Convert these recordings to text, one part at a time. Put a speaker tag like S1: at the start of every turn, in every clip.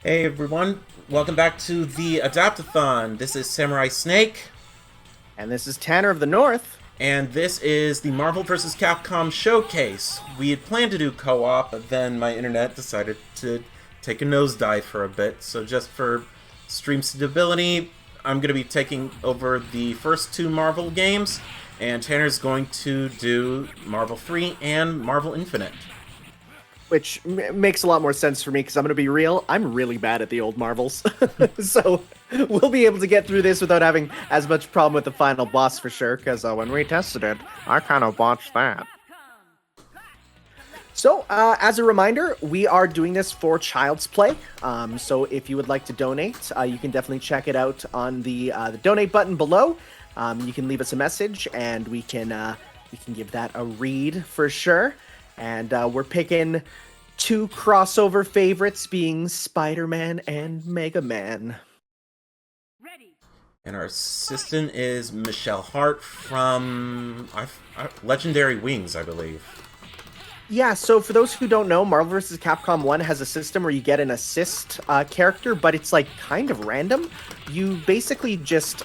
S1: Hey everyone, welcome back to the Adaptathon. This is Samurai Snake,
S2: And this is Tanner of the North.
S1: and this is the Marvel vs. Capcom showcase. We had planned to do co-op, but then my internet decided to take a nosedive for a bit, so just for stream stability, I'm going to be taking over the first two Marvel games, and Tanner's going to do Marvel 3 and Marvel Infinite.
S2: Which makes a lot more sense for me because I'm going to be real, I'm really bad at the old Marvels. So we'll be able to get through this without having as much problem with the final boss for sure, because when we tested it, I kind of botched that. So, as a reminder, we are doing this for Child's Play. So if you would like to donate, you can definitely check it out on the donate button below. You can leave us a message, and we can give that a read for sure. And we're picking two crossover favorites, being Spider-Man and Mega Man.
S1: And our assistant is Michelle Hart from Legendary Wings, I believe.
S2: Yeah, so for those who don't know, Marvel vs. Capcom 1 has a system where you get an assist character, but it's like kind of random. You basically just,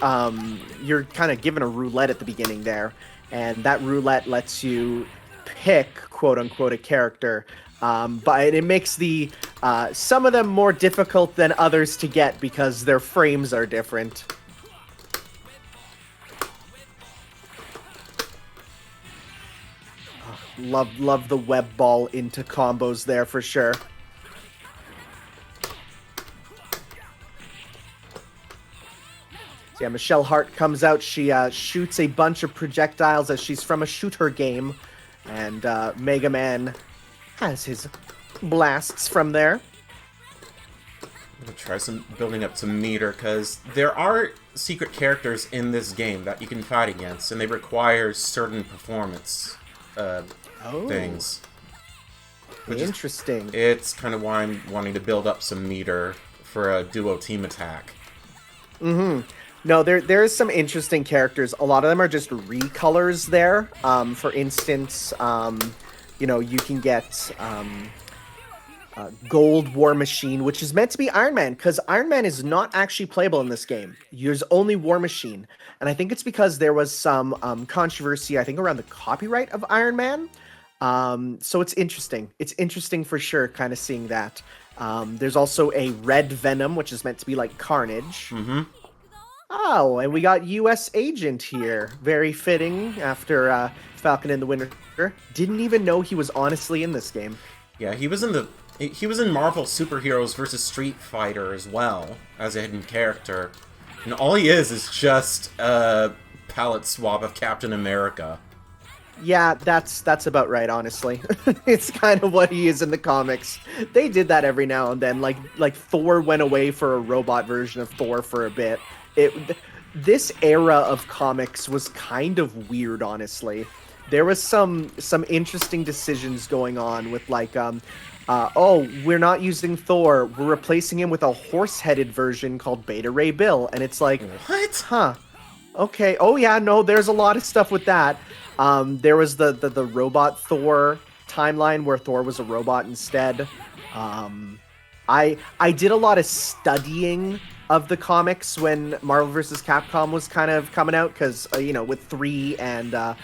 S2: you're kind of given a roulette at the beginning there, and that roulette lets you pick, quote unquote, a character. But it makes the some of them more difficult than others to get because their frames are different. Love the web ball into combos there for sure. So yeah, Michelle Hart comes out. She shoots a bunch of projectiles as she's from a shooter game, and Mega Man has his blasts from there.
S1: I'm gonna try some building up some meter because there are secret characters in this game that you can fight against, and they require certain performance things.
S2: Interesting.
S1: It's kind of why I'm wanting to build up some meter for a duo team attack.
S2: No, there's some interesting characters. A lot of them are just recolors there. For instance, you can get Gold War Machine, which is meant to be Iron Man, because Iron Man is not actually playable in this game. There's only War Machine. And I think it's because there was some controversy, I think, around the copyright of Iron Man. So it's interesting. It's interesting for sure, kind of seeing that. There's also a Red Venom, which is meant to be like Carnage. Oh, and we got U.S. Agent here. Very fitting after Falcon and the Winter. Didn't even know he was honestly in this game.
S1: Yeah, he was in Marvel Superheroes vs. Street Fighter as well as a hidden character, and all he is just a palette swap of Captain America.
S2: Yeah, that's about right, honestly. It's kind of what he is in the comics. They did that every now and then. Like Thor went away for a robot version of Thor for a bit. This era of comics was kind of weird, honestly. There was some interesting decisions going on with like oh, we're not using Thor. We're replacing him with a horse-headed version called Beta Ray Bill, and it's like,
S1: What?
S2: huh? Okay. Oh yeah, no, there's a lot of stuff with that. There was the robot Thor timeline where Thor was a robot instead. I did a lot of studying of the comics when Marvel vs. Capcom was kind of coming out, because with 3 and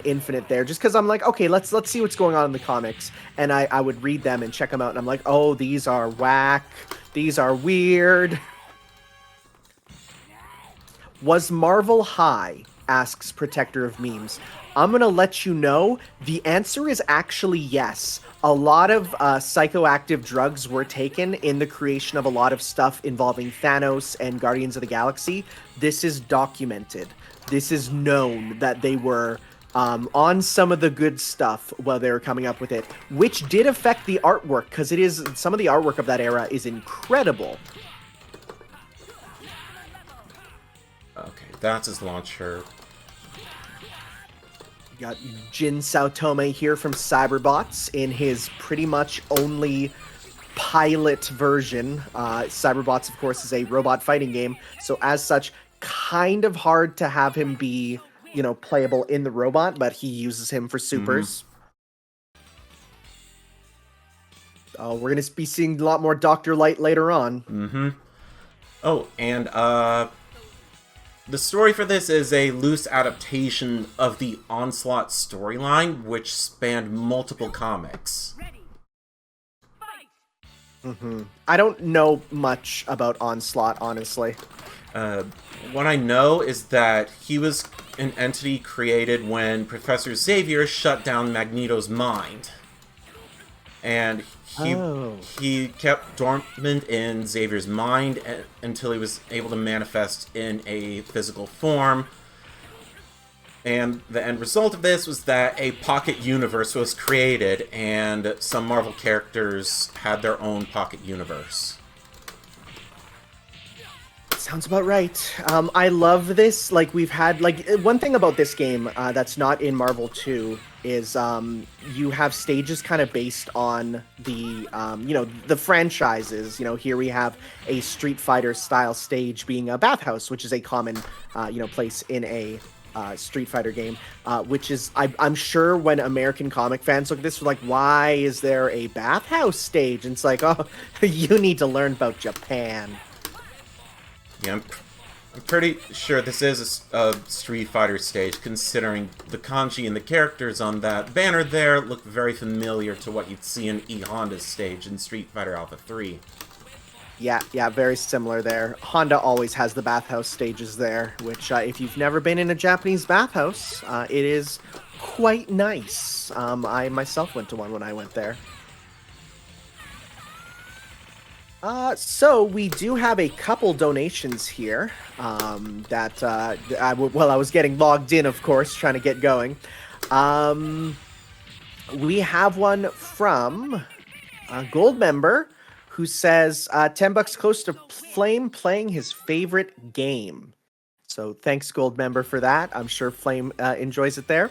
S2: Infinite there, just because I'm like, okay, let's see what's going on in the comics, and I would read them and check them out, and I'm like, oh, these are whack, these are weird. Was Marvel high? Asks Protector of Memes. I'm gonna let you know, the answer is actually yes. A lot of psychoactive drugs were taken in the creation of a lot of stuff involving Thanos and Guardians of the Galaxy. This is documented. This is known that they were on some of the good stuff while they were coming up with it, which did affect the artwork, because some of the artwork of that era is incredible.
S1: Okay, that's his launcher.
S2: We got Jin Saotome here from Cyberbots in his pretty much only pilot version. Cyberbots, of course, is a robot fighting game, so as such, kind of hard to have him be, playable in the robot, but he uses him for supers. we're going to be seeing a lot more Dr. Light later on.
S1: Mm-hmm. Oh, and the story for this is a loose adaptation of the Onslaught storyline, which spanned multiple comics.
S2: I don't know much about Onslaught, honestly.
S1: What I know is that he was an entity created when Professor Xavier shut down Magneto's mind. And he kept dormant in Xavier's mind until he was able to manifest in a physical form. And the end result of this was that a pocket universe was created, and some Marvel characters had their own pocket universe.
S2: Sounds about right. I love this. Like, we've had, like, one thing about this game that's not in Marvel 2 is you have stages kind of based on the, the franchises. Here we have a Street Fighter style stage being a bathhouse, which is a common, place in a Street Fighter game, which is, I'm sure when American comic fans look at this, they're like, why is there a bathhouse stage? And it's like, oh, you need to learn about Japan.
S1: Yeah, I'm pretty sure this is a Street Fighter stage, considering the kanji and the characters on that banner there look very familiar to what you'd see in E Honda's stage in Street Fighter Alpha 3.
S2: Yeah, very similar there. Honda always has the bathhouse stages there, which if you've never been in a Japanese bathhouse, it is quite nice. I myself went to one when I went there. So we do have a couple donations here I was getting logged in, of course, trying to get going. We have one from a gold member who says $10 close to Flame playing his favorite game. So thanks, gold member, for that. I'm sure Flame enjoys it there.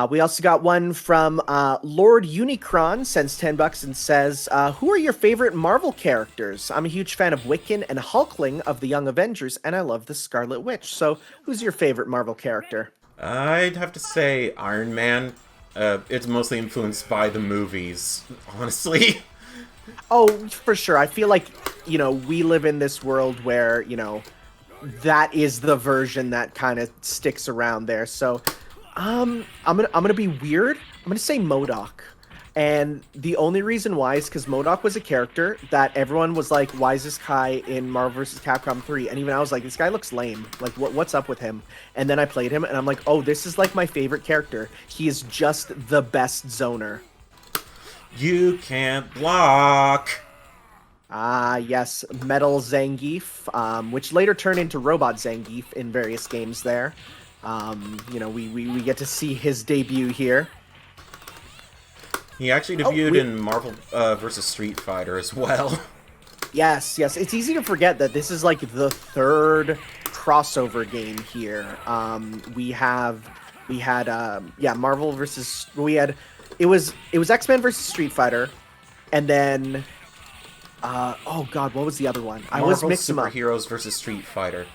S2: We also got one from Lord Unicron, sends $10 and says, who are your favorite Marvel characters? I'm a huge fan of Wiccan and Hulkling of the Young Avengers, and I love the Scarlet Witch. So who's your favorite Marvel character?
S1: I'd have to say Iron Man. It's mostly influenced by the movies, honestly.
S2: Oh, for sure. I feel like, we live in this world where, that is the version that kind of sticks around there. So I'm gonna be weird. I'm gonna say MODOK. And the only reason why is because MODOK was a character that everyone was like, why is this guy in Marvel vs. Capcom 3? And even I was like, this guy looks lame. Like, what's up with him? And then I played him, and I'm like, oh, this is like my favorite character. He is just the best zoner.
S1: You can't block.
S2: Yes, Metal Zangief, which later turned into Robot Zangief in various games there. We get to see his debut here.
S1: He actually debuted in Marvel vs. Street Fighter as well.
S2: Yes. It's easy to forget that this is like the third crossover game here. Marvel versus it was X-Men versus Street Fighter, and then what was the other one? I was mixing them up.
S1: Superheroes versus Street Fighter.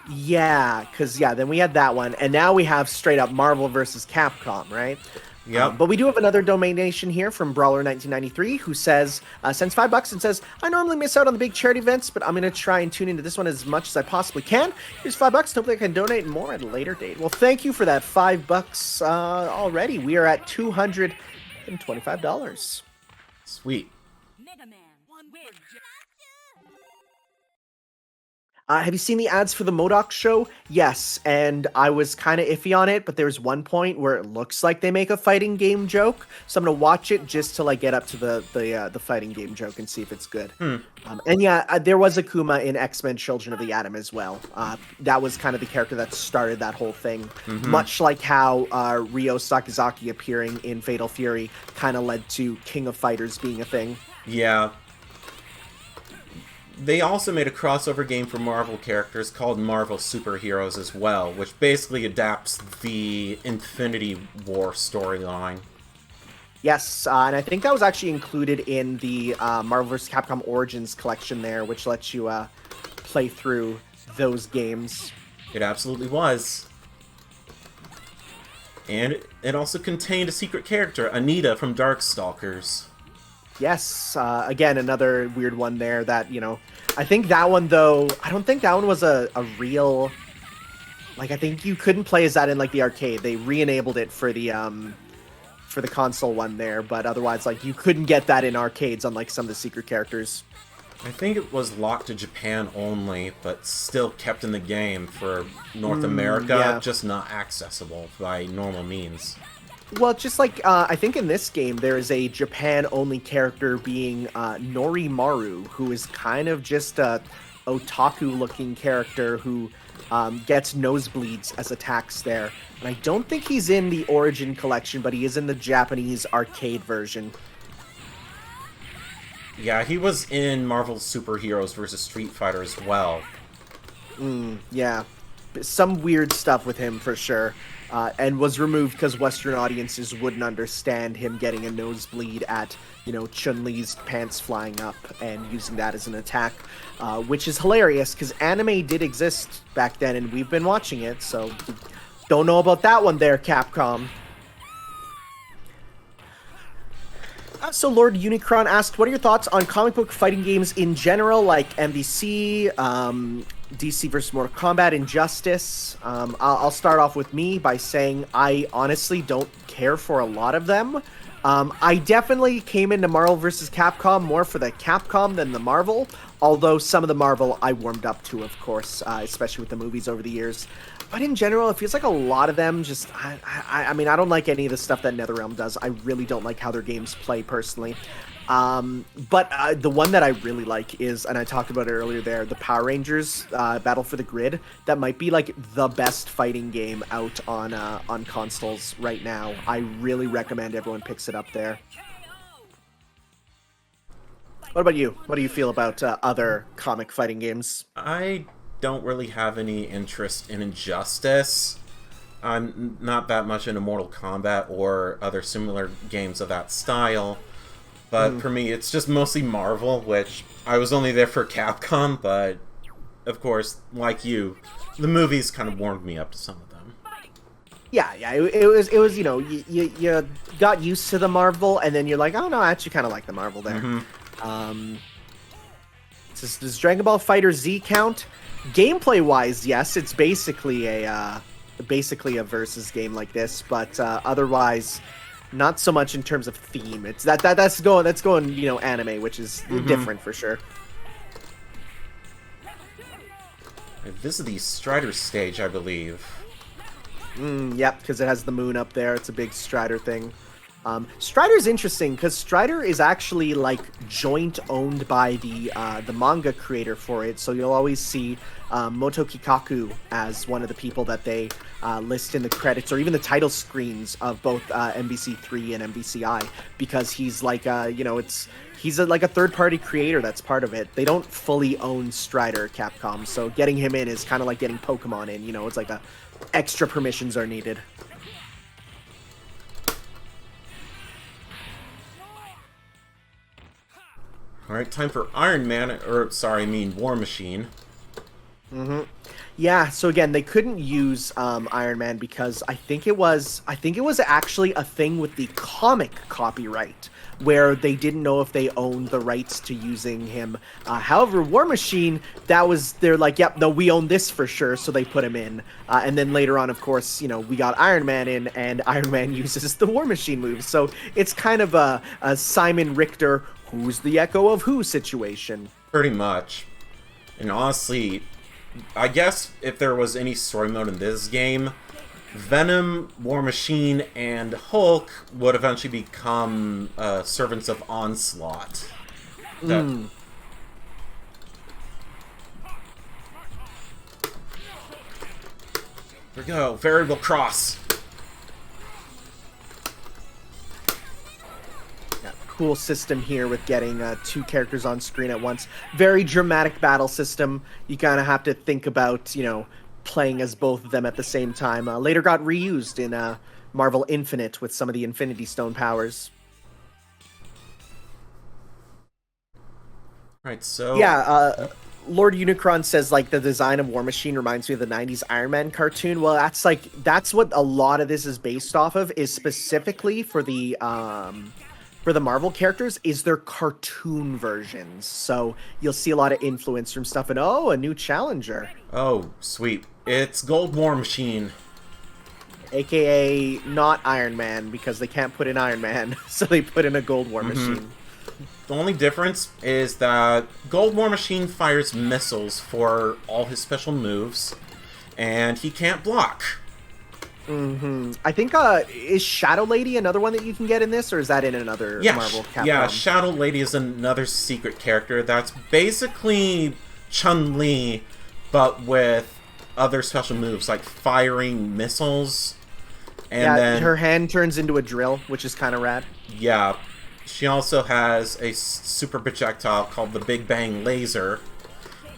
S2: Yeah, then we had that one, and now we have straight up Marvel versus Capcom, right?
S1: Yeah.
S2: But we do have another donation here from Brawler1993 who says, sends $5 and says, I normally miss out on the big charity events, but I'm going to try and tune into this one as much as I possibly can. Here's $5. Hopefully I can donate more at a later date. Well, thank you for that $5 already. We are at $225.
S1: Sweet.
S2: Have you seen the ads for the MODOK show? Yes, and I was kind of iffy on it, but there's one point where it looks like they make a fighting game joke, so I'm gonna watch it just till I get up to the fighting game joke and see if it's good. There was Akuma in X-Men Children of the Atom as well. That was kind of the character that started that whole thing, much like how Ryo Sakazaki appearing in Fatal Fury kind of led to King of Fighters being a thing.
S1: Yeah. They also made a crossover game for Marvel characters called Marvel Superheroes as well, which basically adapts the Infinity War storyline.
S2: Yes, and I think that was actually included in the Marvel vs. Capcom Origins collection there, which lets you play through those games.
S1: It absolutely was. And it also contained a secret character, Anita from Darkstalkers.
S2: Yes, again, another weird one there that, I think that one, though, I don't think that one was a real, like, I think you couldn't play as that in, like, the arcade. They re-enabled it for the console one there, but otherwise, like, you couldn't get that in arcades, unlike some of the secret characters.
S1: I think it was locked to Japan only, but still kept in the game for North America,
S2: yeah.
S1: just not accessible by normal means.
S2: Well, just like, I think in this game, there is a Japan-only character being Norimaru, who is kind of just a otaku-looking character who gets nosebleeds as attacks there. And I don't think he's in the Origin collection, but he is in the Japanese arcade version.
S1: Yeah, he was in Marvel's Superheroes vs. Street Fighter as well.
S2: Yeah. Some weird stuff with him, for sure. And was removed because Western audiences wouldn't understand him getting a nosebleed at, Chun-Li's pants flying up and using that as an attack, which is hilarious because anime did exist back then and we've been watching it, so don't know about that one there, Capcom. So Lord Unicron asked, what are your thoughts on comic book fighting games in general, like MvC, DC vs. Mortal Kombat, Injustice? I'll start off with me by saying I honestly don't care for a lot of them. I definitely came into Marvel vs. Capcom more for the Capcom than the Marvel, although some of the Marvel I warmed up to, of course, especially with the movies over the years. But in general, it feels like a lot of them just... I mean, I don't like any of the stuff that NetherRealm does. I really don't like how their games play, personally. But the one that I really like is, and I talked about it earlier there, the Power Rangers Battle for the Grid. That might be, like, the best fighting game out on consoles right now. I really recommend everyone picks it up there. What about you? What do you feel about other comic fighting games?
S1: I don't really have any interest in Injustice. I'm not that much into Mortal Kombat or other similar games of that style. But for me, it's just mostly Marvel, which I was only there for Capcom, but of course, like you, the movies kind of warmed me up to some of them.
S2: Yeah, it was you got used to the Marvel, and then you're like, oh no, I actually kind of like the Marvel there. Does Dragon Ball Fighter Z count? Gameplay-wise, yes, it's basically a versus game like this, but otherwise, not so much in terms of theme. It's that's going anime, which is different for sure.
S1: This is the Strider stage, I believe.
S2: Yep, because it has the moon up there. It's a big Strider thing. Strider's interesting because Strider is actually like joint owned by the manga creator for it. So you'll always see Moto Kikaku as one of the people that they list in the credits or even the title screens of both MvC3 and MvCI, because he's like he's like a third-party creator that's part of it. They don't fully own Strider, Capcom, so getting him in is kind of like getting Pokemon in. It's like extra permissions are needed.
S1: Alright, time for Iron Man, War Machine.
S2: Yeah, so again, they couldn't use Iron Man because I think it was actually a thing with the comic copyright where they didn't know if they owned the rights to using him. However, War Machine, they're like, yep, no, we own this for sure, so they put him in. And then later on, of course, we got Iron Man in, and Iron Man uses the War Machine moves. So it's kind of a Simon Richter, who's the echo of who situation.
S1: Pretty much. And honestly, I guess if there was any story mode in this game, Venom, War Machine, and Hulk would eventually become servants of Onslaught. Here we go, variable cross.
S2: Cool system here with getting two characters on screen at once. Very dramatic battle system. You kind of have to think about, playing as both of them at the same time. Later got reused in Marvel Infinite with some of the Infinity Stone powers.
S1: Right, so...
S2: Yeah, Lord Unicron says, like, the design of War Machine reminds me of the 90s Iron Man cartoon. Well, that's what a lot of this is based off of, is specifically for the for the Marvel characters is their cartoon versions. So you'll see a lot of influence from stuff and a new challenger.
S1: Oh, sweet. It's Gold War Machine.
S2: AKA not Iron Man, because they can't put in Iron Man, so they put in a Gold War Machine.
S1: The only difference is that Gold War Machine fires missiles for all his special moves, and he can't block.
S2: I think, is Shadow Lady another one that you can get in this, or is that in another Marvel Capcom?
S1: Yeah, Shadow Lady is another secret character that's basically Chun-Li, but with other special moves, like firing missiles, and then
S2: her hand turns into a drill, which is kind of rad.
S1: Yeah. She also has a super projectile called the Big Bang Laser,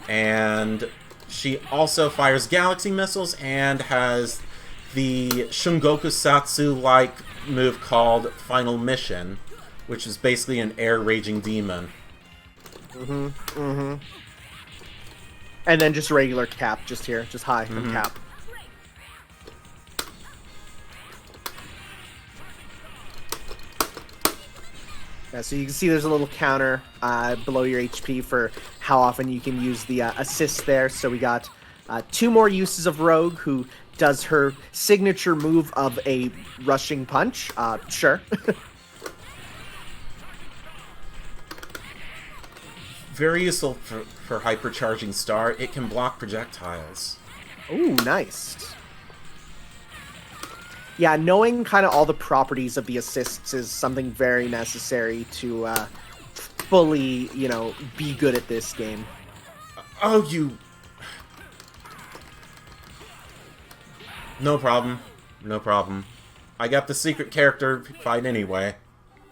S1: and she also fires galaxy missiles and has the Shungoku Satsu-like move called Final Mission, which is basically an air-raging demon.
S2: And then just regular Cap, just here, just high from Cap. Yeah, so you can see there's a little counter below your HP for how often you can use the assist there. So we got 2 more uses of Rogue, who does her signature move of a rushing punch. Sure.
S1: Very useful for hypercharging Star. It can block projectiles.
S2: Ooh, nice. Yeah, knowing kind of all the properties of the assists is something very necessary to fully, be good at this game.
S1: Oh, you... No problem. No problem. I got the secret character fight anyway.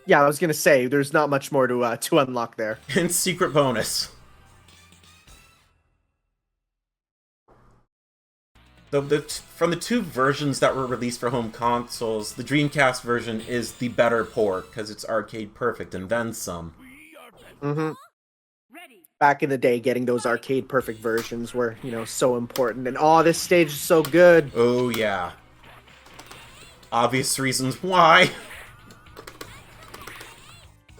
S2: Yeah, I was gonna say, there's not much more to unlock there.
S1: And secret bonus. From the 2 versions that were released for home consoles, the Dreamcast version is the better port, because it's arcade perfect and then some.
S2: Back in the day, getting those arcade perfect versions were, so important. And this stage is so good.
S1: Oh, yeah. Obvious reasons why.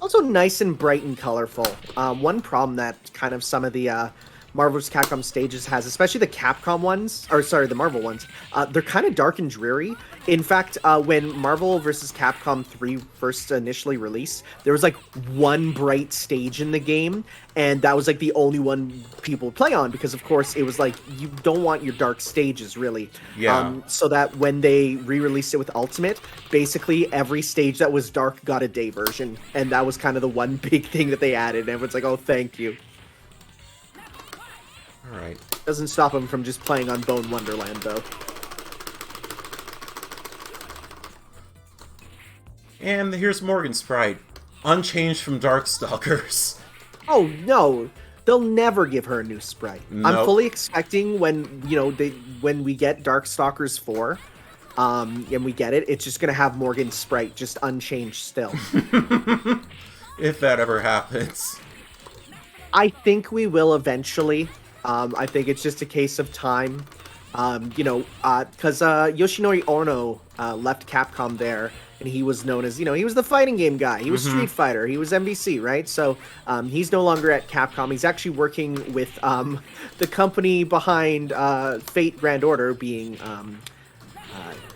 S2: Also nice and bright and colorful. One problem that kind of some of the Marvel vs. Capcom stages has, especially the Capcom ones, the Marvel ones, they're kind of dark and dreary. In fact, when Marvel vs. Capcom 3 first initially released, there was like 1 bright stage in the game, and that was like the only one people would play on, because of course it was like, you don't want your dark stages, really.
S1: Yeah.
S2: So that when they re-released it with Ultimate, basically every stage that was dark got a day version, and that was kind of the one big thing that they added, and everyone's like, oh, thank you.
S1: Alright.
S2: Doesn't stop him from just playing on Bone Wonderland, though.
S1: And here's Morgan Sprite, unchanged from Darkstalkers.
S2: Oh, no. They'll never give her a new sprite.
S1: Nope.
S2: I'm fully expecting when, when we get Darkstalkers 4, and we get it, it's just going to have Morgan Sprite just unchanged still.
S1: If that ever happens.
S2: I think we will eventually. I think it's just a case of time. Because Yoshinori Ono left Capcom there, and he was known as, he was the fighting game guy. He was Street Fighter. He was MvC, right? So he's no longer at Capcom. He's actually working with the company behind Fate Grand Order, being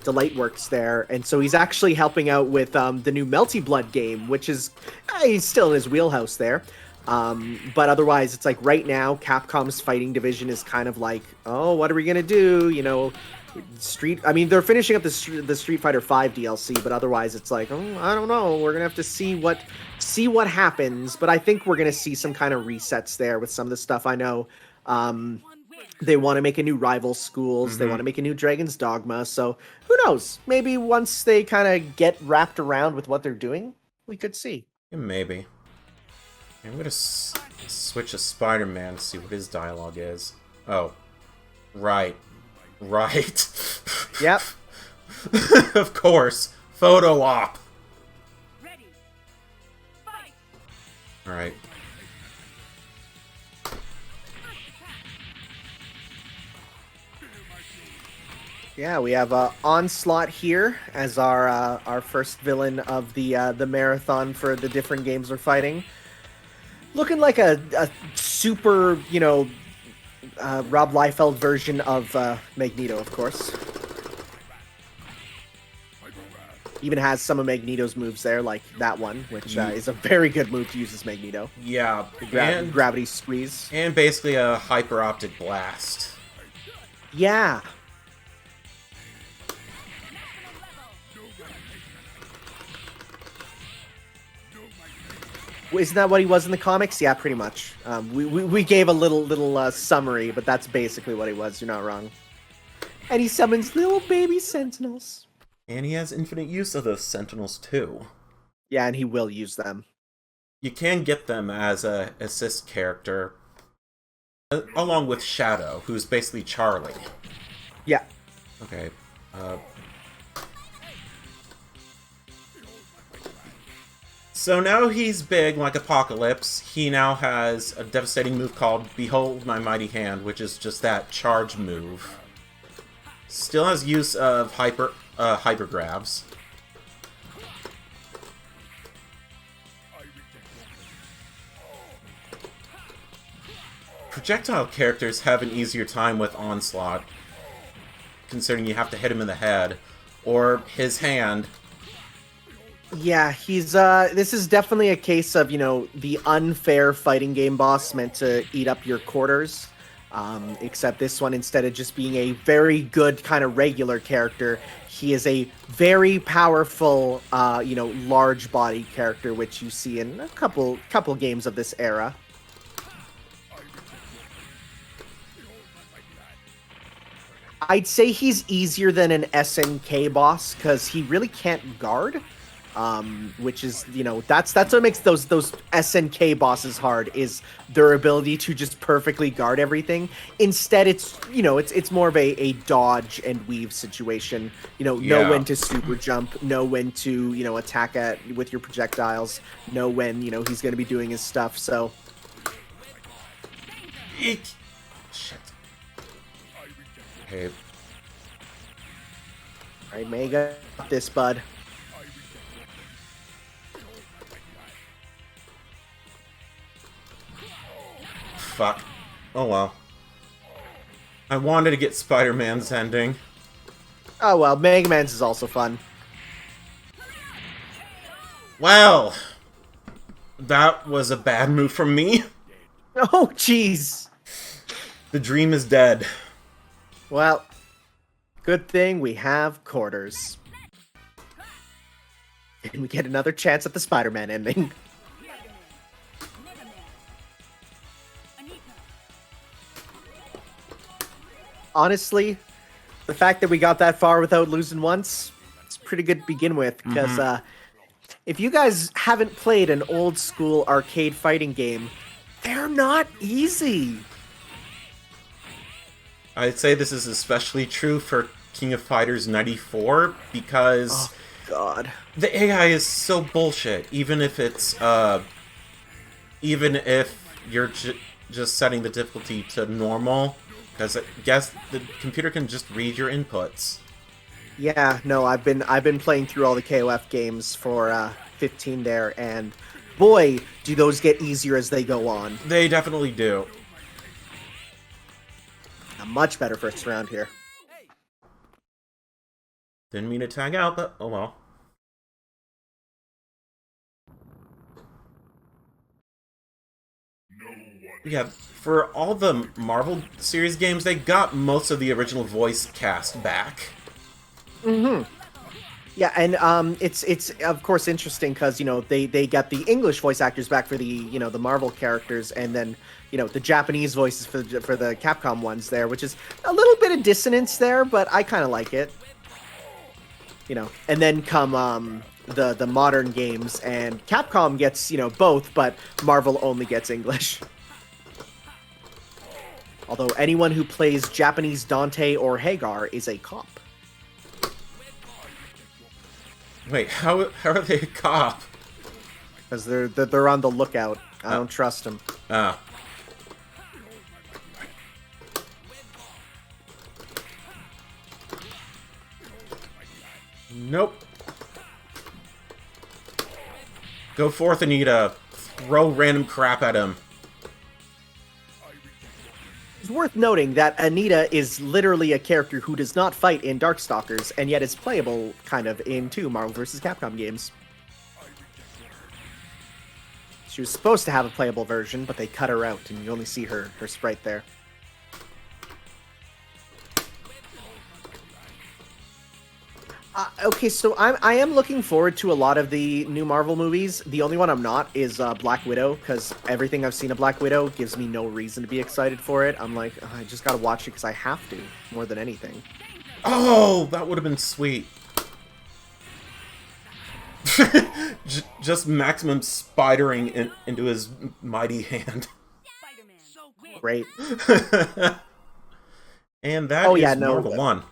S2: Delightworks there. And so he's actually helping out with the new Melty Blood game, which is, he's still in his wheelhouse there. But otherwise, it's like right now, Capcom's fighting division is kind of like, oh, what are we gonna do? They're finishing up the Street Fighter V DLC, but otherwise, it's like, oh, I don't know. We're gonna have to see what happens. But I think we're gonna see some kind of resets there with some of the stuff. I know, they want to make a new Rival Schools. They want to make a new Dragon's Dogma. So who knows? Maybe once they kind of get wrapped around with what they're doing, we could see.
S1: Maybe. I'm gonna switch to Spider-Man to see what his dialogue is. Oh. Right. Right.
S2: Yep.
S1: Of course. Photo op.
S3: Ready. Fight.
S1: Alright.
S2: Yeah, we have Onslaught here as our first villain of the marathon for the different games we're fighting. Looking like a super, Rob Liefeld version of Magneto, of course. Even has some of Magneto's moves there, like that one, which is a very good move to use as Magneto.
S1: Yeah,
S2: and gravity squeeze.
S1: And basically a hyper-optic blast.
S2: Yeah. Isn't that what he was in the comics? Yeah, pretty much. We gave a little summary, but that's basically what he was. You're not wrong. And he summons little baby sentinels.
S1: And he has infinite use of those sentinels too.
S2: Yeah, and he will use them.
S1: You can get them as a assist character, along with Shadow, who's basically Charlie.
S2: Yeah.
S1: Okay. So now he's big like Apocalypse. He now has a devastating move called Behold My Mighty Hand, which is just that charge move. Still has use of hyper grabs. Projectile characters have an easier time with Onslaught, considering you have to hit him in the head, or his hand.
S2: Yeah, he's this is definitely a case of, the unfair fighting game boss meant to eat up your quarters. Except this one, instead of just being a very good kind of regular character, he is a very powerful, large body character, which you see in a couple games of this era. I'd say he's easier than an SNK boss because he really can't guard. Which is, that's what makes those SNK bosses hard, is their ability to just perfectly guard everything. Instead, it's more of a dodge and weave situation. Know when to super jump, know when to, attack with your projectiles, know when, he's going to be doing his stuff, so.
S1: Eek. Shit. Okay.
S2: Alright, Mega, got this, bud.
S1: Fuck. Oh well. I wanted to get Spider-Man's ending.
S2: Oh well, Mega Man's is also fun.
S1: Well, that was a bad move from me.
S2: Oh, jeez.
S1: The dream is dead.
S2: Well, good thing we have quarters. And we get another chance at the Spider-Man ending. Honestly, the fact that we got that far without losing once, it's pretty good to begin with, because if you guys haven't played an old school arcade fighting game, they're not easy.
S1: I'd say this is especially true for King of Fighters 94, because
S2: Oh, God.
S1: the AI is so bullshit, even if it's, even if you're just setting the difficulty to normal. Because I guess the computer can just read your inputs.
S2: Yeah, no, I've been playing through all the KOF games for 15 there, and boy, do those get easier as they go on.
S1: They definitely do.
S2: A much better first round here.
S1: Didn't mean to tag out, but oh well. Yeah, for all the Marvel series games, they got most of the original voice cast back.
S2: Mm-hmm. Yeah, and it's of course interesting because they got the English voice actors back for the the Marvel characters, and then the Japanese voices for the Capcom ones there, which is a little bit of dissonance there, but I kind of like it. And then come the modern games, and Capcom gets both, but Marvel only gets English. Although anyone who plays Japanese Dante or Hagar is a cop.
S1: Wait, how are they a cop?
S2: Because they're on the lookout. I don't trust them.
S1: Ah. Nope. Go forth, Anita. Throw random crap at him.
S2: It's worth noting that Anita is literally a character who does not fight in Darkstalkers, and yet is playable, kind of, in 2 Marvel vs. Capcom games. She was supposed to have a playable version, but they cut her out, and you only see her sprite there. Okay, so I am looking forward to a lot of the new Marvel movies. The only one I'm not is Black Widow, because everything I've seen of Black Widow gives me no reason to be excited for it. I'm like, I just gotta watch it because I have to, more than anything.
S1: Oh, that would have been sweet. Just maximum spidering into his mighty hand.
S2: Great.
S1: And that is Marvel 1.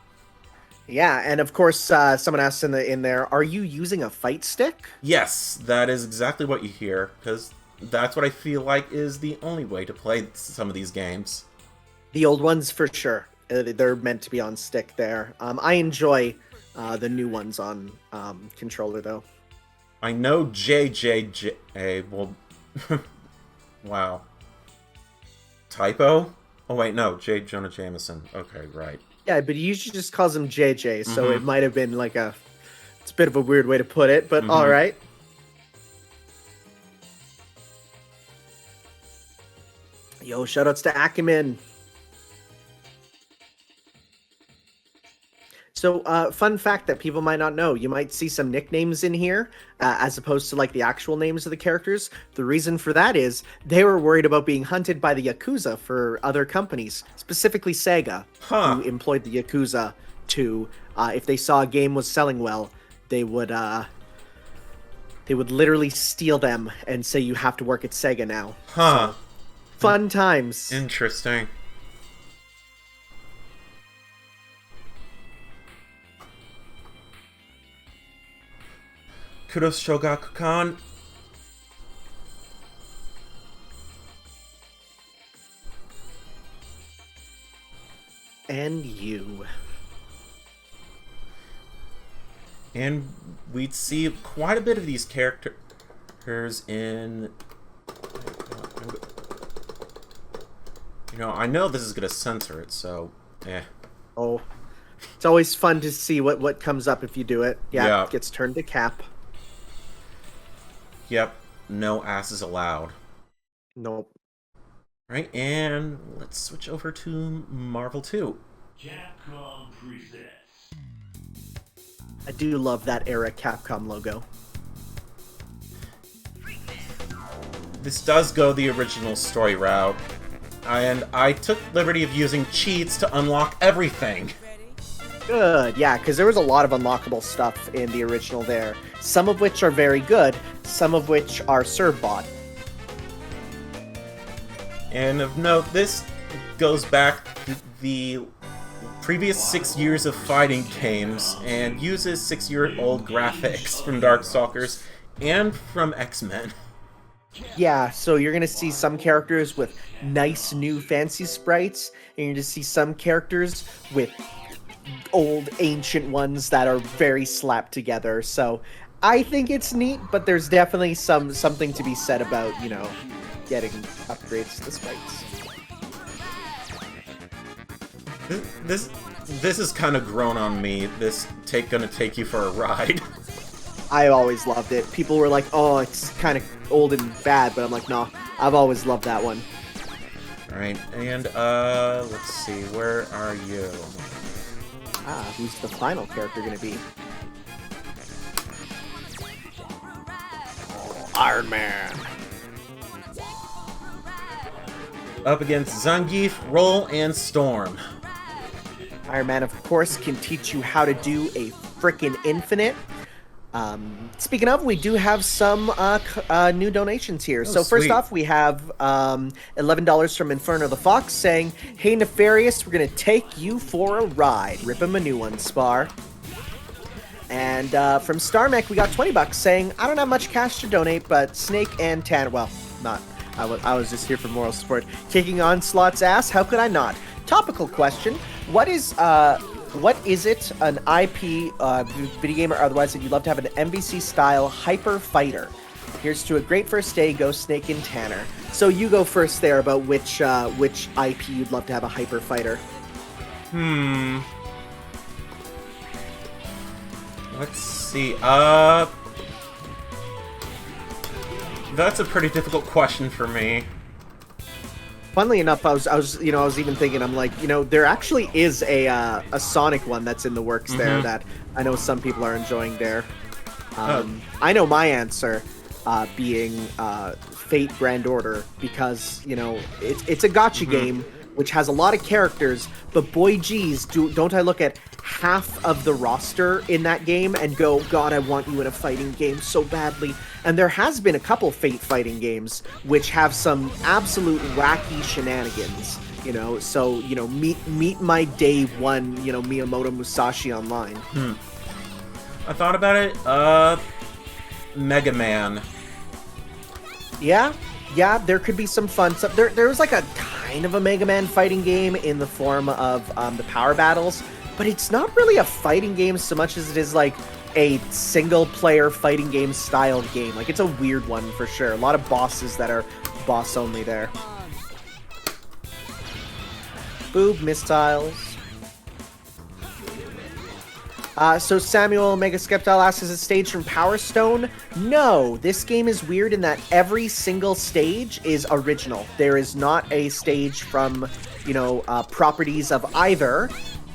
S2: Yeah, and of course, someone asked in there, are you using a fight stick?
S1: Yes, that is exactly what you hear, because that's what I feel like is the only way to play some of these games.
S2: The old ones, for sure. They're meant to be on stick there. I enjoy the new ones on controller, though.
S1: I know JJJ, well, wow. Typo? Oh, wait, no, J. Jonah Jameson. Okay, right.
S2: Yeah, but he usually just calls him JJ, so it might have been like it's a bit of a weird way to put it, but alright. Yo, shoutouts to Acumen. So, fun fact that people might not know, you might see some nicknames in here, as opposed to like the actual names of the characters. The reason for that is they were worried about being hunted by the Yakuza for other companies, specifically Sega, who employed the Yakuza to, if they saw a game was selling well, they would literally steal them and say you have to work at Sega now. So, fun times.
S1: Interesting. Kudos, Shogaku-kan.
S2: And you.
S1: And we'd see quite a bit of these characters in... You know, I know this is going to censor it, so...
S2: Oh. It's always fun to see what comes up if you do it. Yeah, it gets turned to Cap.
S1: Yep, no asses allowed.
S2: Nope.
S1: Right, and let's switch over to Marvel 2.
S4: Capcom presents.
S2: I do love that era Capcom logo.
S1: This does go the original story route, and I took liberty of using cheats to unlock everything.
S2: Good, yeah, because there was a lot of unlockable stuff in the original there. Some of which are very good, some of which are serve bot.
S1: And of note, this goes back to the previous 6 years of fighting games and uses 6-year-old graphics from Darkstalkers and from X-Men.
S2: Yeah, so you're going to see some characters with nice new fancy sprites, and you're going to see some characters with old ancient ones that are very slapped together. So I think it's neat, but there's definitely something to be said about, you know, getting upgrades to the sprites.
S1: This is kind of grown on me. This gonna take you for a ride.
S2: I always loved it. People were like, oh, it's kind of old and bad, but I'm like, no, I've always loved that one.
S1: Alright, and let's see, where are you?
S2: Who's the final character gonna be? Iron Man.
S1: Up against Zangief, Roll, and Storm.
S2: Iron Man, of course, can teach you how to do a frickin' infinite. Speaking of, we do have some new donations here. So first
S1: sweet.
S2: off, we have $11 from Inferno the Fox saying, "Hey Nefarious, we're gonna take you for a ride. Rip him a new one, Spar." And from Starmech, we got $20 saying, "I don't have much cash to donate, but Snake and Tan, well, not. I was just here for moral support. Kicking Onslaught's ass. How could I not? Topical question: what is What is it, an IP, video game or otherwise, that you'd love to have an MvC-style hyper fighter? Here's to a great first day, Ghost Snake and Tanner. So you go first there about which IP you'd love to have a hyper fighter.
S1: Let's see. That's a pretty difficult question for me.
S2: Funnily enough, I was even thinking, I'm like, there actually is a Sonic one that's in the works there that I know some people are enjoying there. I know my answer being Fate Grand Order, because it's a gacha game which has a lot of characters, but boy geez, don't I look at half of the roster in that game and go, God, I want you in a fighting game so badly. And there has been a couple Fate fighting games which have some absolute wacky shenanigans, so, meet my day one, Miyamoto Musashi online.
S1: I thought about it, Mega Man.
S2: Yeah, there could be some fun stuff. There was like a kind of a Mega Man fighting game in the form of the Power Battles, but it's not really a fighting game so much as it is like a single-player fighting game style game. Like, it's a weird one for sure. A lot of bosses that are boss-only there. Boob missiles. So Samuel Mega Skeptile asks, is it staged from Power Stone? No, this game is weird in that every single stage is original. There is not a stage from, properties of either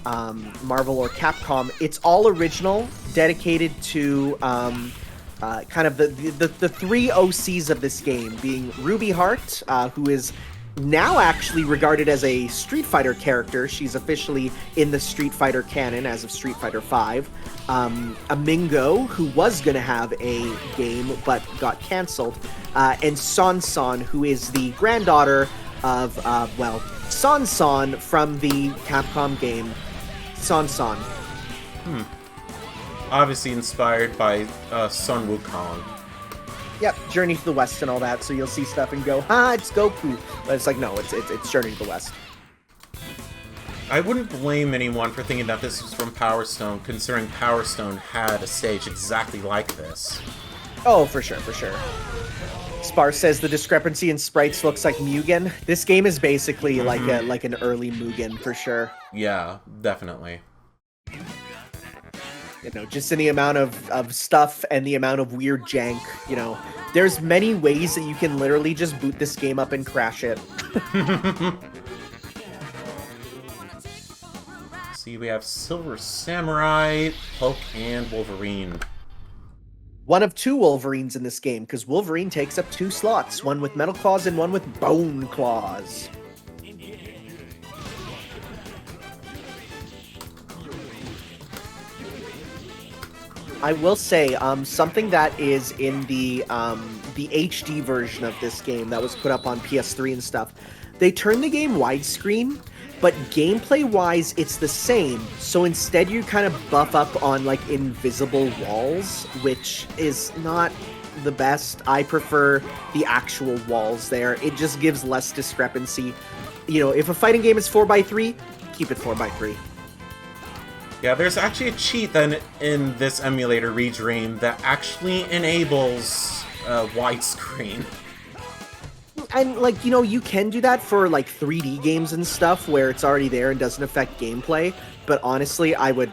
S2: Marvel or Capcom. It's all original, dedicated to kind of the three OCs of this game, being Ruby Heart, who is now actually regarded as a Street Fighter character. She's officially in the Street Fighter canon as of Street Fighter V. Amingo, who was going to have a game but got cancelled. And Son, who is the granddaughter of, Son from the Capcom game Son.
S1: Obviously inspired by Sun Wukong.
S2: Yep, Journey to the West and all that, so you'll see stuff and go, it's Goku. But it's like, no, it's Journey to the West.
S1: I wouldn't blame anyone for thinking that this was from Power Stone, considering Power Stone had a stage exactly like this.
S2: Oh, for sure. Spar says the discrepancy in sprites looks like Mugen. This game is basically like an early Mugen, for sure.
S1: Yeah, definitely.
S2: Just in the amount of stuff and the amount of weird jank, there's many ways that you can literally just boot this game up and crash it.
S1: See, we have Silver Samurai, Hulk, and Wolverine.
S2: One of two Wolverines in this game, because Wolverine takes up 2 slots, one with metal claws and one with bone claws. I will say, something that is in the HD version of this game that was put up on PS3 and stuff, they turned the game widescreen, but gameplay-wise, it's the same. So instead, you kind of buff up on, like, invisible walls, which is not the best. I prefer the actual walls there. It just gives less discrepancy. If a fighting game is 4x3, keep it 4x3.
S1: Yeah, there's actually a cheat then in this emulator, Redream, that actually enables widescreen.
S2: And, you can do that for, 3D games and stuff where it's already there and doesn't affect gameplay. But honestly, I would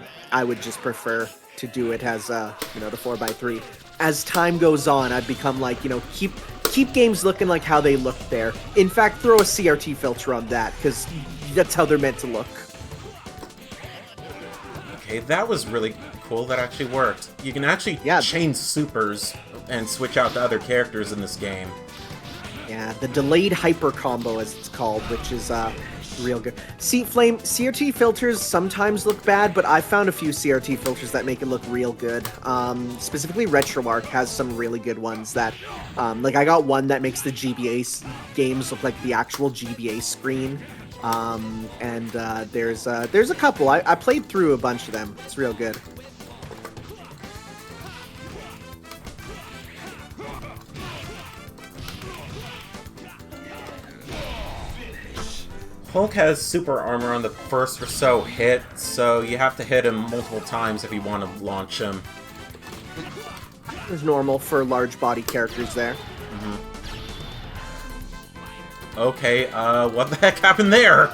S2: just prefer to do it as, the 4x3. As time goes on, I've become keep games looking like how they look there. In fact, throw a CRT filter on that, because that's how they're meant to look.
S1: Okay, that was really cool. That actually worked. You can actually chain supers and switch out to other characters in this game.
S2: Yeah, the delayed hyper combo, as it's called, which is real good. See, Flame, CRT filters sometimes look bad, but I found a few CRT filters that make it look real good. Specifically, RetroArch has some really good ones that, I got one that makes the GBA games look like the actual GBA screen. There's a couple. I played through a bunch of them. It's real good.
S1: Hulk has super armor on the first or so hit, so you have to hit him multiple times if you want to launch him.
S2: It's normal for large body characters there.
S1: Okay, what the heck happened there?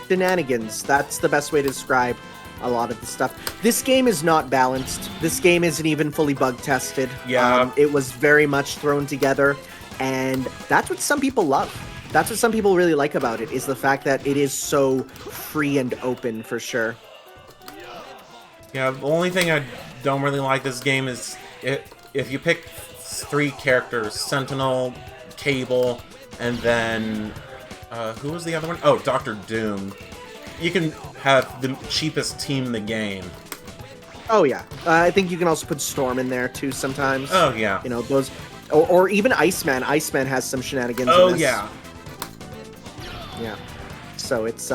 S2: Shenanigans. That's the best way to describe a lot of the stuff. This game is not balanced. This game isn't even fully bug tested.
S1: Yeah.
S2: It was very much thrown together, and that's what some people love. That's what some people really like about it, is the fact that it is so free and open, for sure.
S1: Yeah, the only thing I don't really like this game is if you pick 3 characters, Sentinel, Cable, and then who was the other one? Oh, Dr. Doom. You can have the cheapest team in the game.
S2: Oh yeah, I think you can also put Storm in there too sometimes.
S1: Oh yeah.
S2: You know those, or even Iceman. Iceman has some shenanigans.
S1: Oh
S2: in this.
S1: yeah.
S2: Yeah. So it's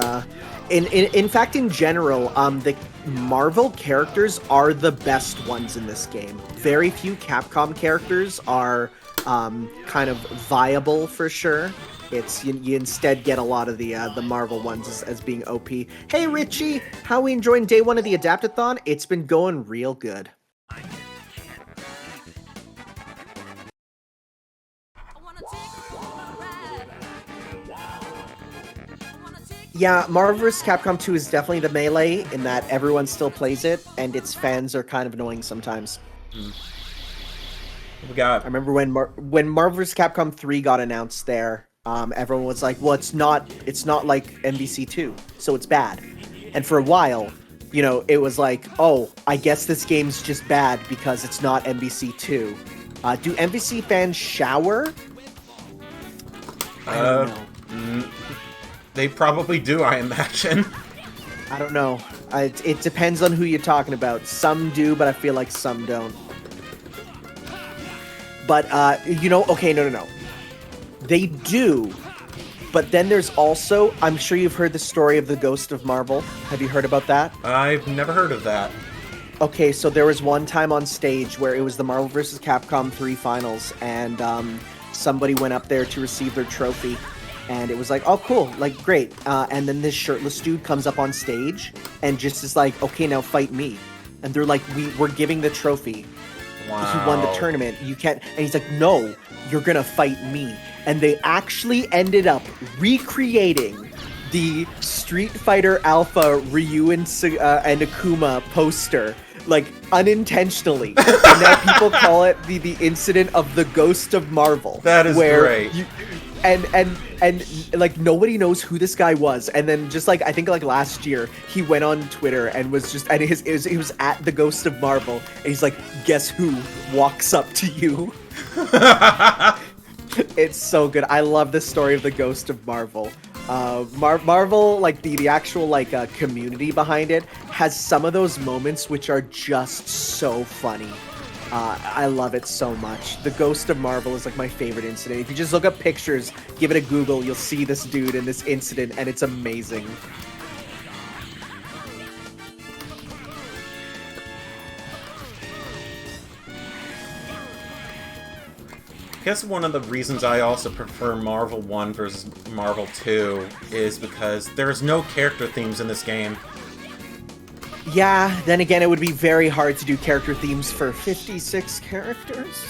S2: in fact, in general, the Marvel characters are the best ones in this game. Very few Capcom characters are kind of viable for sure. It's you instead get a lot of the Marvel ones as being OP. Hey Richie, how we enjoying day 1 of the Adaptathon? It's been going real good. Yeah, Marvel vs. Capcom 2 is definitely the melee in that everyone still plays it, and its fans are kind of annoying sometimes.
S1: We got.
S2: I remember when Marvel vs. Capcom 3 got announced there, everyone was like, well, it's not like MvC 2, so it's bad. And for a while, you know, it was like, oh, I guess this game's just bad because it's not MvC 2. Do MvC fans shower? I don't know.
S1: They probably do, I imagine.
S2: I don't know. It depends on who you're talking about. Some do, but I feel like some don't. But, you know, okay, no. They do, but then there's also, I'm sure you've heard the story of the Ghost of Marvel. Have you heard about that?
S1: I've never heard of that.
S2: Okay, so there was one time on stage where it was the Marvel vs. Capcom 3 finals, and somebody went up there to receive their trophy. And it was like, oh, cool, like, great. And then this shirtless dude comes up on stage and just is like, okay, now fight me. And they're like, we're giving the trophy.
S1: Wow.
S2: He won the tournament. You can't. And he's like, no, you're going to fight me. And they actually ended up recreating the Street Fighter Alpha Ryu and Akuma poster, like, unintentionally. And now people call it the incident of the Ghost of Marvel.
S1: That is great.
S2: And like nobody knows who this guy was, and then just like I think like last year he went on Twitter and was just and he was at the Ghost of Marvel and he's like, guess who walks up to you? It's so good. I love the story of the Ghost of Marvel. Marvel, like the actual like community behind it, has some of those moments which are just so funny. I love it so much. The Ghost of Marvel is like my favorite incident. If you just look up pictures, give it a Google, you'll see this dude in this incident, and it's amazing.
S1: I guess one of the reasons I also prefer Marvel 1 versus Marvel 2 is because there's no character themes in this game.
S2: Yeah, then again, it would be very hard to do character themes for 56 characters.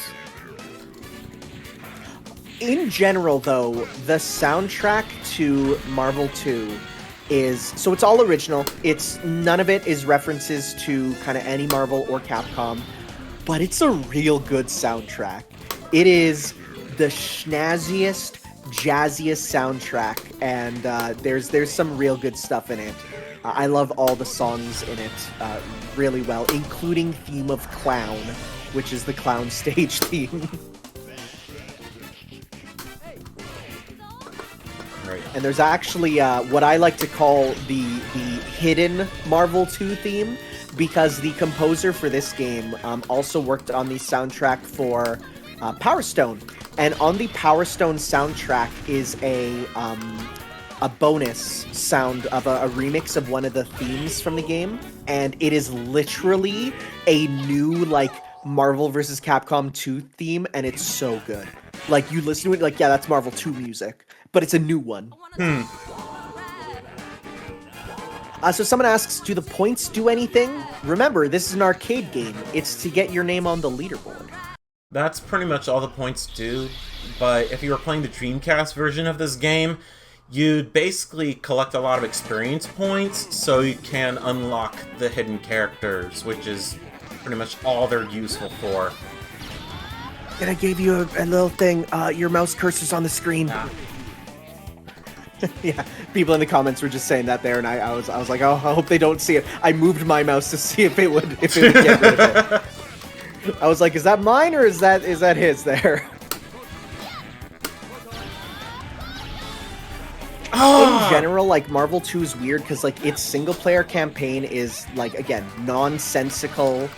S2: In general, though, the soundtrack to Marvel 2 is... So it's all original. None of it is references to kind of any Marvel or Capcom, but it's a real good soundtrack. It is the snazziest, jazziest soundtrack, and there's some real good stuff in it. I love all the songs in it really well, including Theme of Clown, which is the clown stage theme.
S1: Right.
S2: And there's actually what I like to call the hidden Marvel 2 theme, because the composer for this game also worked on the soundtrack for Power Stone. And on the Power Stone soundtrack is a bonus sound of a remix of one of the themes from the game, and it is literally a new like Marvel vs. Capcom 2 theme, and it's so good. Like, you listen to it, like, yeah, that's Marvel 2 music, but it's a new one. So someone asks, do the points do anything? Remember, this is an arcade game. It's to get your name on the leaderboard.
S1: That's pretty much all the points do, but if you were playing the Dreamcast version of this game, you'd basically collect a lot of experience points so you can unlock the hidden characters, which is pretty much all they're useful for.
S2: And I gave you a little thing, your mouse cursor's on the screen. Yeah, people in the comments were just saying that there, and I was like, oh, I hope they don't see it. I moved my mouse to see if it would get rid of it. I was like, is that mine or is that his there? In general, like, Marvel 2 is weird because, like, its single-player campaign is, like, again, nonsensical.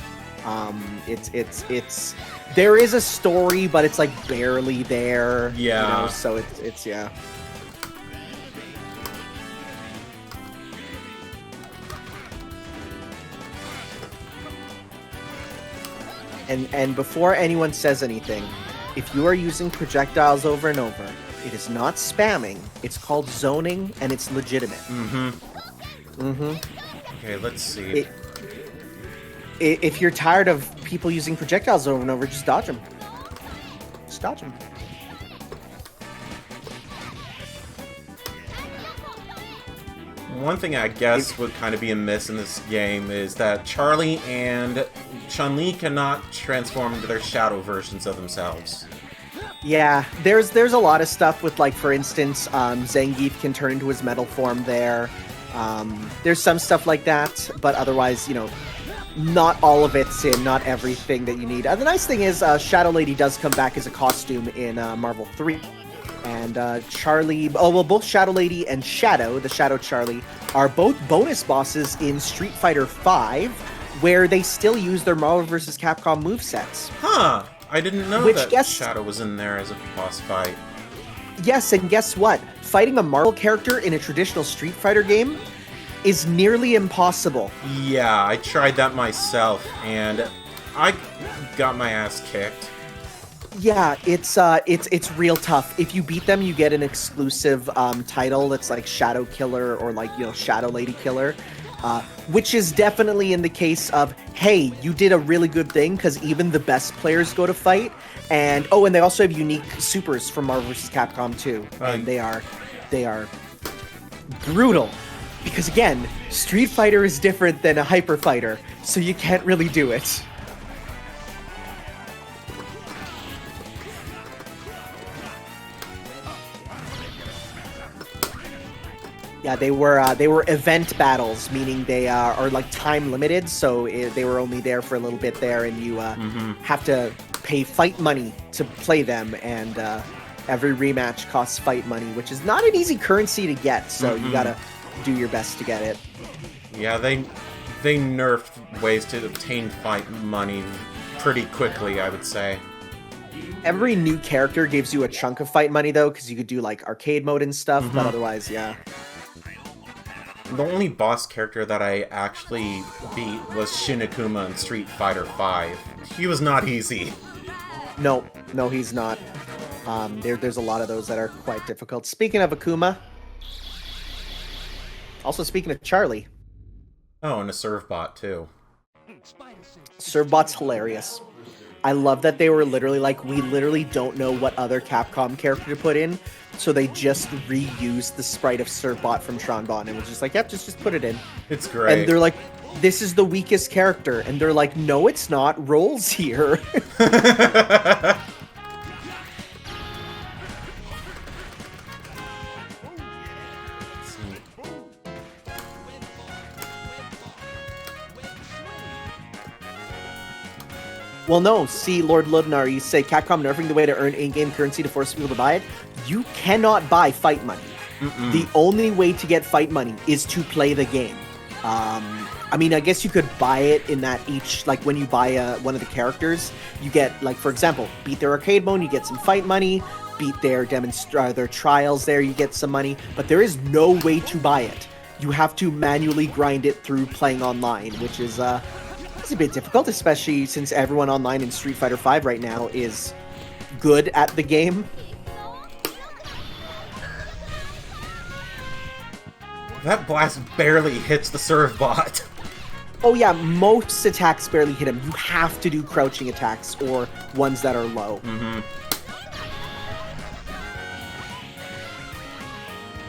S2: It's there is a story, but it's, like, barely there.
S1: Yeah.
S2: You know, so it's yeah. And before anyone says anything, if you are using projectiles over and over, it is not spamming. It's called zoning, and it's legitimate.
S1: Okay, let's see.
S2: If you're tired of people using projectiles over and over, just dodge them. Just dodge them.
S1: One thing I guess would kind of be a miss in this game is that Charlie and Chun-Li cannot transform into their shadow versions of themselves.
S2: Yeah, there's a lot of stuff with, like, for instance, Zangief can turn into his metal form there. There's some stuff like that, but otherwise, you know, not all of it's in, not everything that you need. The nice thing is, Shadow Lady does come back as a costume in Marvel 3. And Charlie, both Shadow Lady and Shadow, the Shadow Charlie, are both bonus bosses in Street Fighter V, where they still use their Marvel vs. Capcom movesets.
S1: Huh, I didn't know that Shadow was in there as a boss fight.
S2: Yes, and guess what? Fighting a Marvel character in a traditional Street Fighter game is nearly impossible.
S1: Yeah, I tried that myself, and I got my ass kicked.
S2: Yeah, it's real tough. If you beat them, you get an exclusive title that's like Shadow Killer or, like, you know, Shadow Lady Killer, which is definitely in the case of, hey, you did a really good thing, because even the best players go to fight. And and they also have unique supers from Marvel vs. Capcom 2, and they are brutal. Because again, Street Fighter is different than a Hyper Fighter, so you can't really do it. Yeah, they were event battles, meaning they are like time limited, so they were only there for a little bit there, and you have to pay fight money to play them, and every rematch costs fight money, which is not an easy currency to get, so you gotta do your best to get it.
S1: Yeah, they nerfed ways to obtain fight money pretty quickly, I would say.
S2: Every new character gives you a chunk of fight money, though, because you could do, like, arcade mode and stuff, but otherwise, yeah.
S1: The only boss character that I actually beat was Shinakuma in Street Fighter V. He was not easy.
S2: No, he's not. There's a lot of those that are quite difficult. Speaking of Akuma, also speaking of Charlie.
S1: Oh, and a Servbot, too.
S2: Servbot's hilarious. I love that they were literally like, we literally don't know what other Capcom character to put in, so they just reused the sprite of Servbot from Tronbot, and was just like, yep, just put it in.
S1: It's great.
S2: And they're like, this is the weakest character, and they're like, no, it's not. Roll's here. Well, no. See, Lord Ludnar, you say Capcom nerfing the way to earn in-game currency to force people to buy it. You cannot buy fight money. The only way to get fight money is to play the game. I mean, I guess you could buy it in that each, like, when you buy one of the characters, you get, like, for example, beat their arcade mode, you get some fight money. Beat their their trials there, you get some money. But there is no way to buy it. You have to manually grind it through playing online, which is it's a bit difficult, especially since everyone online in Street Fighter V right now is good at the game.
S1: That blast barely hits the serve bot.
S2: Oh yeah, most attacks barely hit him. You have to do crouching attacks or ones that are low.
S1: Mm-hmm.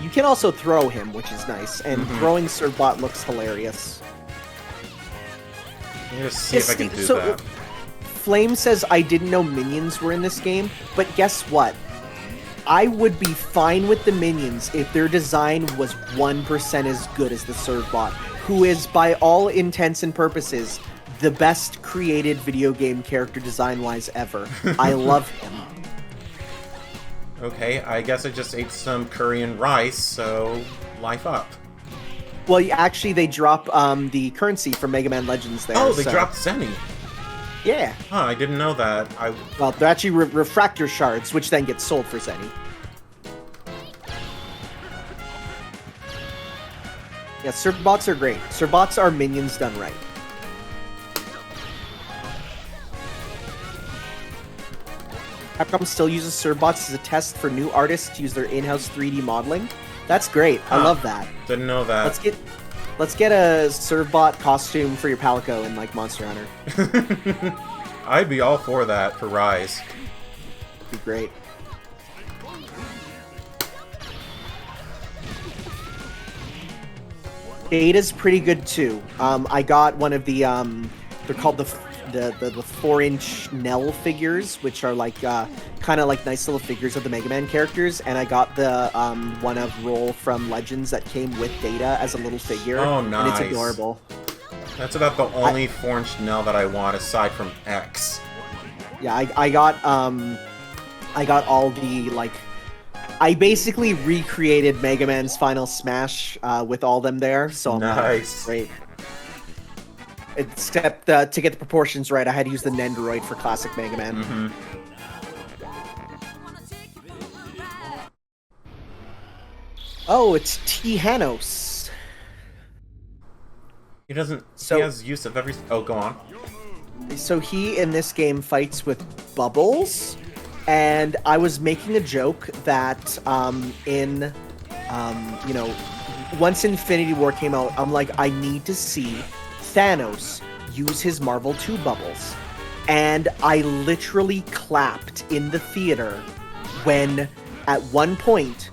S2: You can also throw him, which is nice, and throwing Servbot looks hilarious.
S1: Let me just see if I can do that.
S2: Flame says, I didn't know minions were in this game, but guess what? I would be fine with the minions if their design was 1% as good as the Servbot, who is, by all intents and purposes, the best created video game character design-wise ever. I love him.
S1: Okay, I guess I just ate some curry and rice, so life up.
S2: Well, actually, they drop the currency from Mega Man Legends there.
S1: Oh, they dropped Zenny.
S2: Yeah.
S1: Huh, I didn't know that.
S2: Well, they're actually refractor shards, which then get sold for Zenny. Yeah, Servbots are great. Servbots are minions done right. Capcom still uses Servbots as a test for new artists to use their in-house 3D modeling. That's great. I love that.
S1: Didn't know that.
S2: Let's get a Servbot costume for your Palico in like Monster Hunter.
S1: I'd be all for that for Rise.
S2: Be great. Data's pretty good too. I got one of the they're called the 4-inch Nell figures, which are like kind of like nice little figures of the Mega Man characters, and I got the one of Roll from Legends that came with Data as a little figure.
S1: Oh, nice.
S2: And it's adorable.
S1: That's about the only 4-inch Nell that I want aside from X.
S2: Yeah, I got all the like. I basically recreated Mega Man's Final Smash with all them there, so I'm
S1: nice.
S2: Great. Except to get the proportions right, I had to use the Nendoroid for classic Mega Man.
S1: Mm-hmm.
S2: Oh, it's Tihanos.
S1: He doesn't.
S2: So,
S1: he has use of every. Oh, go on.
S2: So he in this game fights with bubbles, and I was making a joke that once Infinity War came out, I'm like, I need to see Thanos use his Marvel 2 bubbles. And I literally clapped in the theater when, at one point,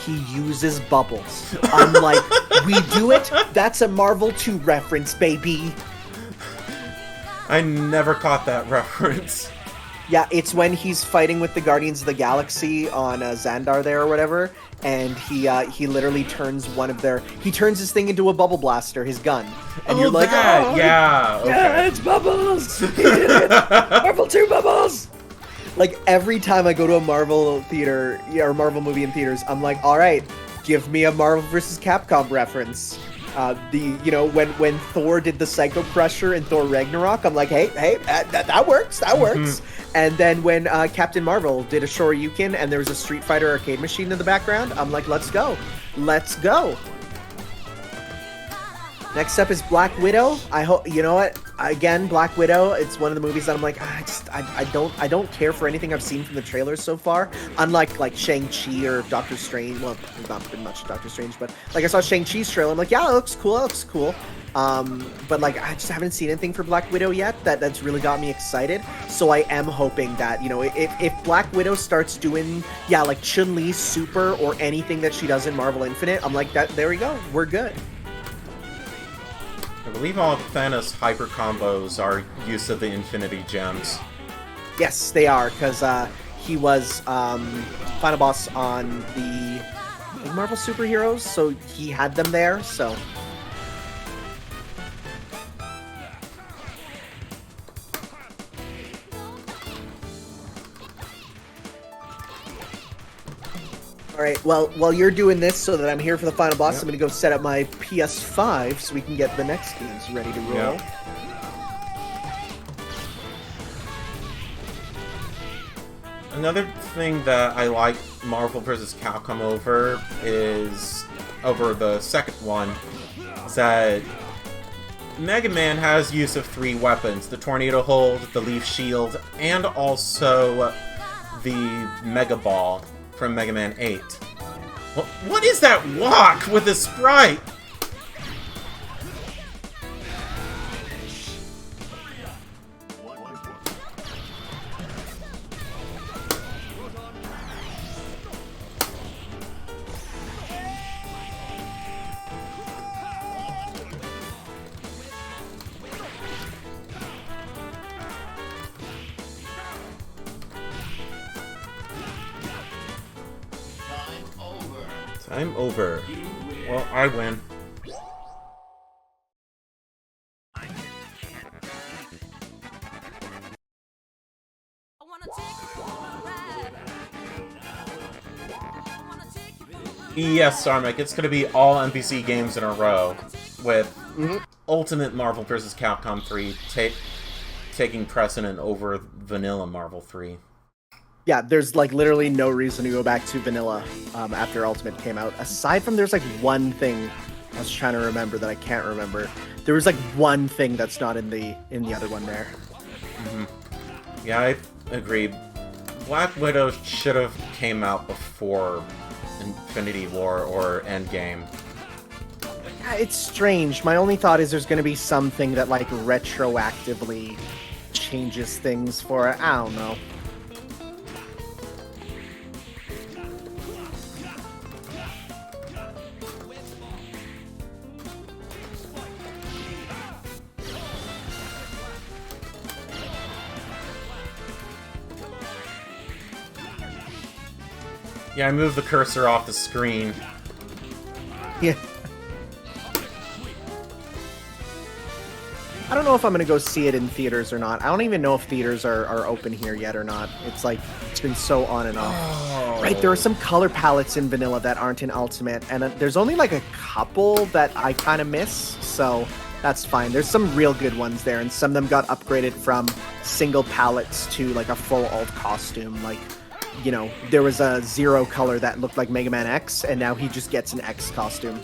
S2: he uses bubbles. I'm like, we do it? That's a Marvel 2 reference, baby.
S1: I never caught that reference.
S2: Yeah, it's when he's fighting with the Guardians of the Galaxy on Xandar there or whatever, and he literally turns he turns his thing into a bubble blaster, his gun, and you're like,
S1: oh, yeah, okay.
S2: Yeah, it's bubbles. Marvel 2 bubbles. Like every time I go to a Marvel theater or Marvel movie in theaters, I'm like, all right, give me a Marvel vs. Capcom reference. When Thor did the Psycho Crusher in Thor Ragnarok, I'm like, hey, that works. And then when Captain Marvel did a Shoryuken and there was a Street Fighter arcade machine in the background, I'm like, let's go. Next up is Black Widow. I hope, you know what? Again, Black Widow, it's one of the movies that I'm like, I don't care for anything I've seen from the trailers so far. Unlike like Shang-Chi or Doctor Strange. Well, not pretty much Doctor Strange, but like I saw Shang-Chi's trailer. I'm like, yeah, it looks cool. But like I just haven't seen anything for Black Widow yet that's really got me excited. So I am hoping that, if Black Widow starts doing, like Chun-Li's Super or anything that she does in Marvel Infinite, I'm like, there we go. We're good.
S1: I believe all of Thanos' hyper combos are use of the Infinity Gems.
S2: Yes, they are, because he was final boss on the Marvel Superheroes, so he had them there, so... Alright, well, while you're doing this so that I'm here for the final boss, I'm going to go set up my PS5 so we can get the next games ready to roll. Yep.
S1: Another thing that I like Marvel vs. Capcom over the second one, is that Mega Man has use of 3 weapons, the Tornado Hold, the Leaf Shield, and also the Mega Ball from Mega Man 8. What is that walk with the sprite? Time over. Well, I win. Yes, Sarmak, it's going to be all MvC games in a row, with Ultimate Marvel vs. Capcom 3 taking precedent over vanilla Marvel 3.
S2: Yeah, there's like literally no reason to go back to vanilla after Ultimate came out. Aside from there's like one thing I was trying to remember that I can't remember. There was like one thing that's not in the other one there.
S1: Yeah, I agree. Black Widow should have came out before Infinity War or Endgame.
S2: It's strange. My only thought is there's going to be something that like retroactively changes things for it. I don't know.
S1: Yeah, I moved the cursor off the screen.
S2: Yeah. I don't know if I'm going to go see it in theaters or not. I don't even know if theaters are open here yet or not. It's like, it's been so on and off.
S1: Oh.
S2: Right, there are some color palettes in vanilla that aren't in Ultimate, and there's only like a couple that I kind of miss, so that's fine. There's some real good ones there, and some of them got upgraded from single palettes to like a full alt costume. Like, you know, there was a Zero color that looked like Mega Man X, and now he just gets an X costume.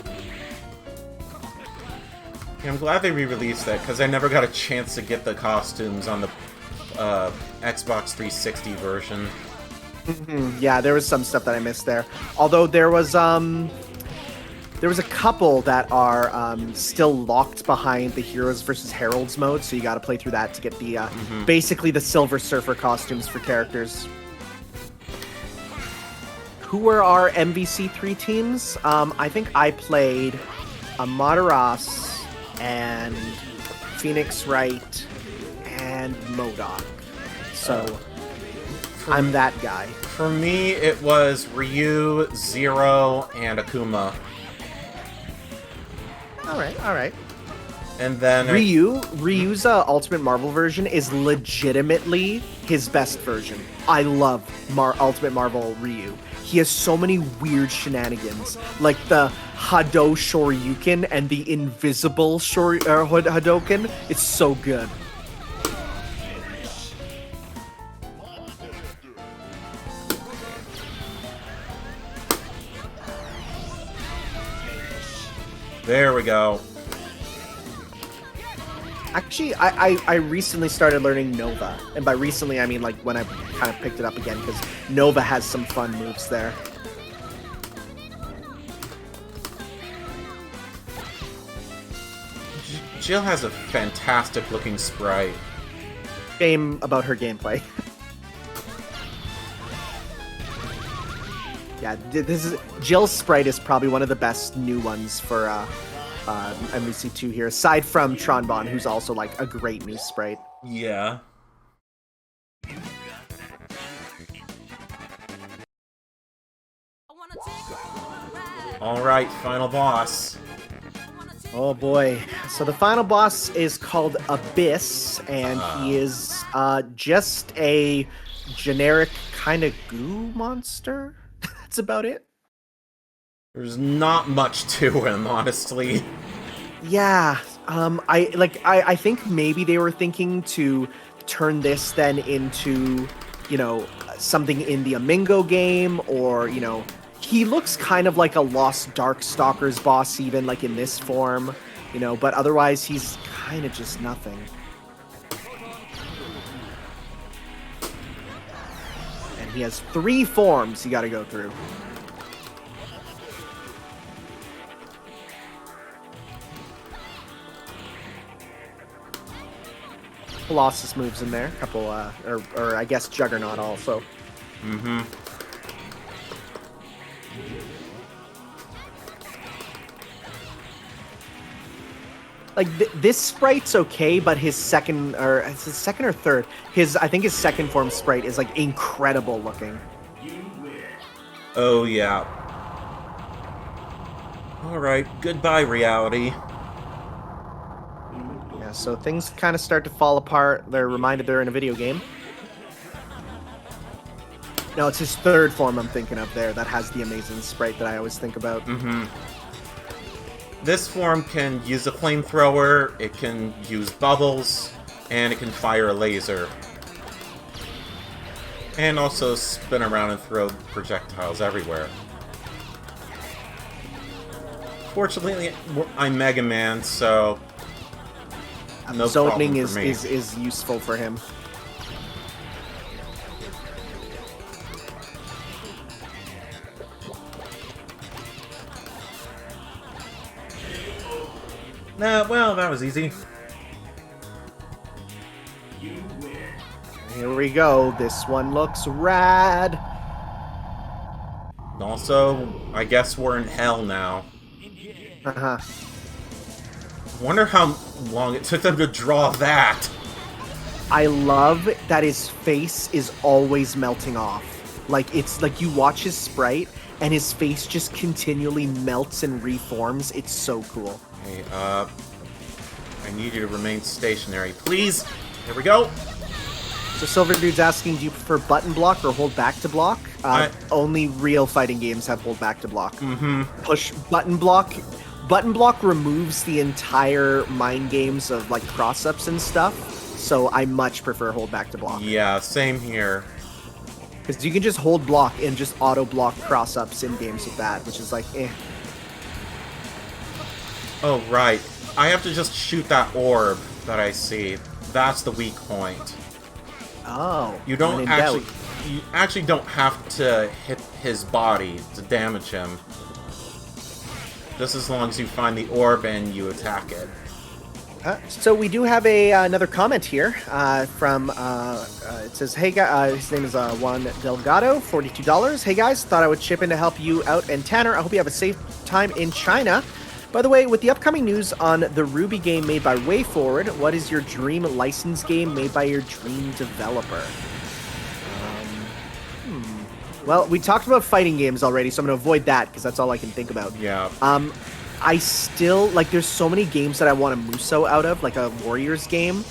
S1: Yeah, I'm glad they re-released that, because I never got a chance to get the costumes on the Xbox 360 version.
S2: Yeah, there was some stuff that I missed there. Although there was a couple that are still locked behind the Heroes vs. Heralds mode, so you got to play through that to get the basically the Silver Surfer costumes for characters. Who were our MvC3 teams? I think I played Amaterasu and Phoenix Wright and MODOK. So I'm that guy.
S1: For me, it was Ryu, Zero, and Akuma.
S2: All right.
S1: And then
S2: Ryu's Ultimate Marvel version is legitimately his best version. I love Ultimate Marvel Ryu. He has so many weird shenanigans, like the Hado Shoryuken and the invisible Hadoken. It's so good.
S1: There we go.
S2: Actually, I recently started learning Nova. And by recently, I mean like when I kind of picked it up again, because Nova has some fun moves there.
S1: Jill has a fantastic looking sprite.
S2: Shame about her gameplay. Yeah, Jill's sprite is probably one of the best new ones for MvC2 here, aside from Tronbon, who's also like a great new sprite.
S1: Yeah. Alright, final boss.
S2: Oh boy. So the final boss is called Abyss, and he is just a generic kind of goo monster. That's about it.
S1: There's not much to him, honestly.
S2: Yeah, I think maybe they were thinking to turn this then into, you know, something in the Amingo game, or, you know, he looks kind of like a Lost Darkstalkers boss even, like in this form, you know, but otherwise he's kind of just nothing. And he has 3 forms you gotta go through. Colossus moves in there, couple, or I guess Juggernaut also.
S1: Mm-hmm.
S2: Like this sprite's okay, but his second or third, I think his second form sprite is like incredible looking.
S1: Oh yeah. All right, goodbye reality.
S2: Yeah, so things kind of start to fall apart. They're reminded they're in a video game. No, it's his third form I'm thinking of there that has the amazing sprite that I always think about.
S1: Mm-hmm. This form can use a flamethrower, it can use bubbles, and it can fire a laser. And also spin around and throw projectiles everywhere. Fortunately, I'm Mega Man, so no
S2: Zoning
S1: problem for me.
S2: is useful for him.
S1: Nah, well, that was easy.
S2: Here we go. This one looks rad.
S1: Also, I guess we're in hell now.
S2: Uh-huh.
S1: Wonder how long it took them to draw that.
S2: I love that his face is always melting off. Like, it's like you watch his sprite, and his face just continually melts and reforms. It's so cool.
S1: Hey, I need you to remain stationary, please. There we go.
S2: So Silver Dude's asking, do you prefer button block or hold back to block? Only real fighting games have hold back to block.
S1: Mm-hmm.
S2: Push button block. Button block removes the entire mind games of like cross-ups and stuff. So I much prefer hold back to block.
S1: Yeah, same here.
S2: Because you can just hold block and just auto block cross-ups in games with that, which is like, eh.
S1: Oh, right. I have to just shoot that orb that I see. That's the weak point.
S2: Oh.
S1: You don't
S2: when in
S1: actually...
S2: doubt.
S1: You actually don't have to hit his body to damage him. Just as long as you find the orb and you attack it.
S2: So we do have another comment here from, it says, hey guys, his name is Juan Delgado, $42. Hey guys, thought I would chip in to help you out. And Tanner, I hope you have a safe time in China. By the way, with the upcoming news on the Ruby game made by WayForward, what is your dream license game made by your dream developer? Well, we talked about fighting games already, so I'm going to avoid that because that's all I can think about.
S1: Yeah.
S2: I still, like, there's so many games that I want a Muso out of, like a Warriors game,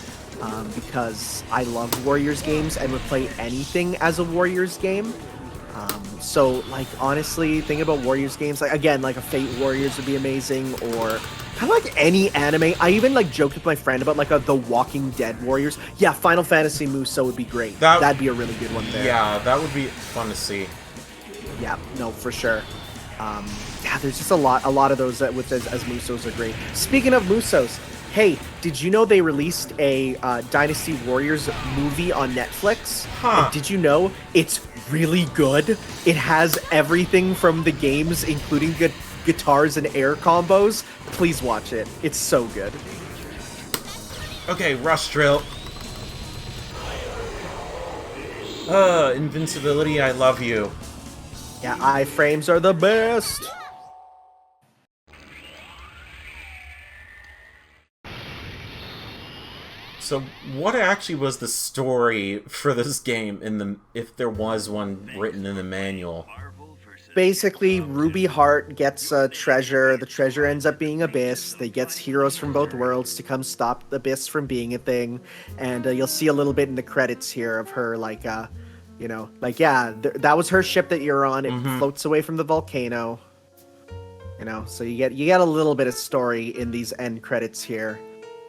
S2: because I love Warriors games and would play anything as a Warriors game. So, like, honestly, thinking about Warriors games, like, again, like a Fate Warriors would be amazing, or kind of like any anime. I even, like, joked with my friend about, like, the Walking Dead Warriors. Yeah, Final Fantasy Muso would be great. That'd be a really good one there.
S1: Yeah, that would be fun to see.
S2: Yeah, no, for sure. Yeah, there's just a lot of those that with as Musos are great. Speaking of Musos, hey, did you know they released a Dynasty Warriors movie on Netflix?
S1: Huh.
S2: And did you know it's really good? It has everything from the games, including guitars and air combos. Please watch it. It's so good.
S1: Okay, Rush Drill. Invincibility, I love you.
S2: Yeah, iframes are the best.
S1: So, what actually was the story for this game if there was one written in the manual?
S2: Basically, Ruby Heart gets a treasure. The treasure ends up being Abyss. They gets heroes from both worlds to come stop Abyss from being a thing. And you'll see a little bit in the credits here of her, like, you know, like, yeah, that was her ship that you're on. It floats away from the volcano. You know, so you get a little bit of story in these end credits here.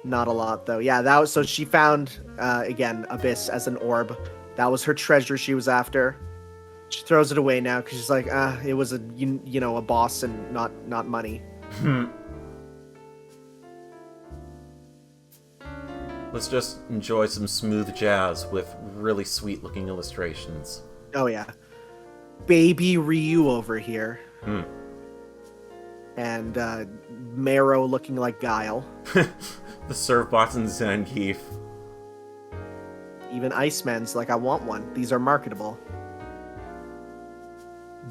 S2: Not a lot, though. Yeah, so she found, again, Abyss as an orb. That was her treasure she was after. She throws it away now because she's like, it was a boss and not money. Let's
S1: just enjoy some smooth jazz with really sweet looking illustrations.
S2: Oh yeah, baby Ryu over here, and Marrow looking like Guile.
S1: The serve bots and Zangief.
S2: Even Iceman's like, I want one. These are marketable.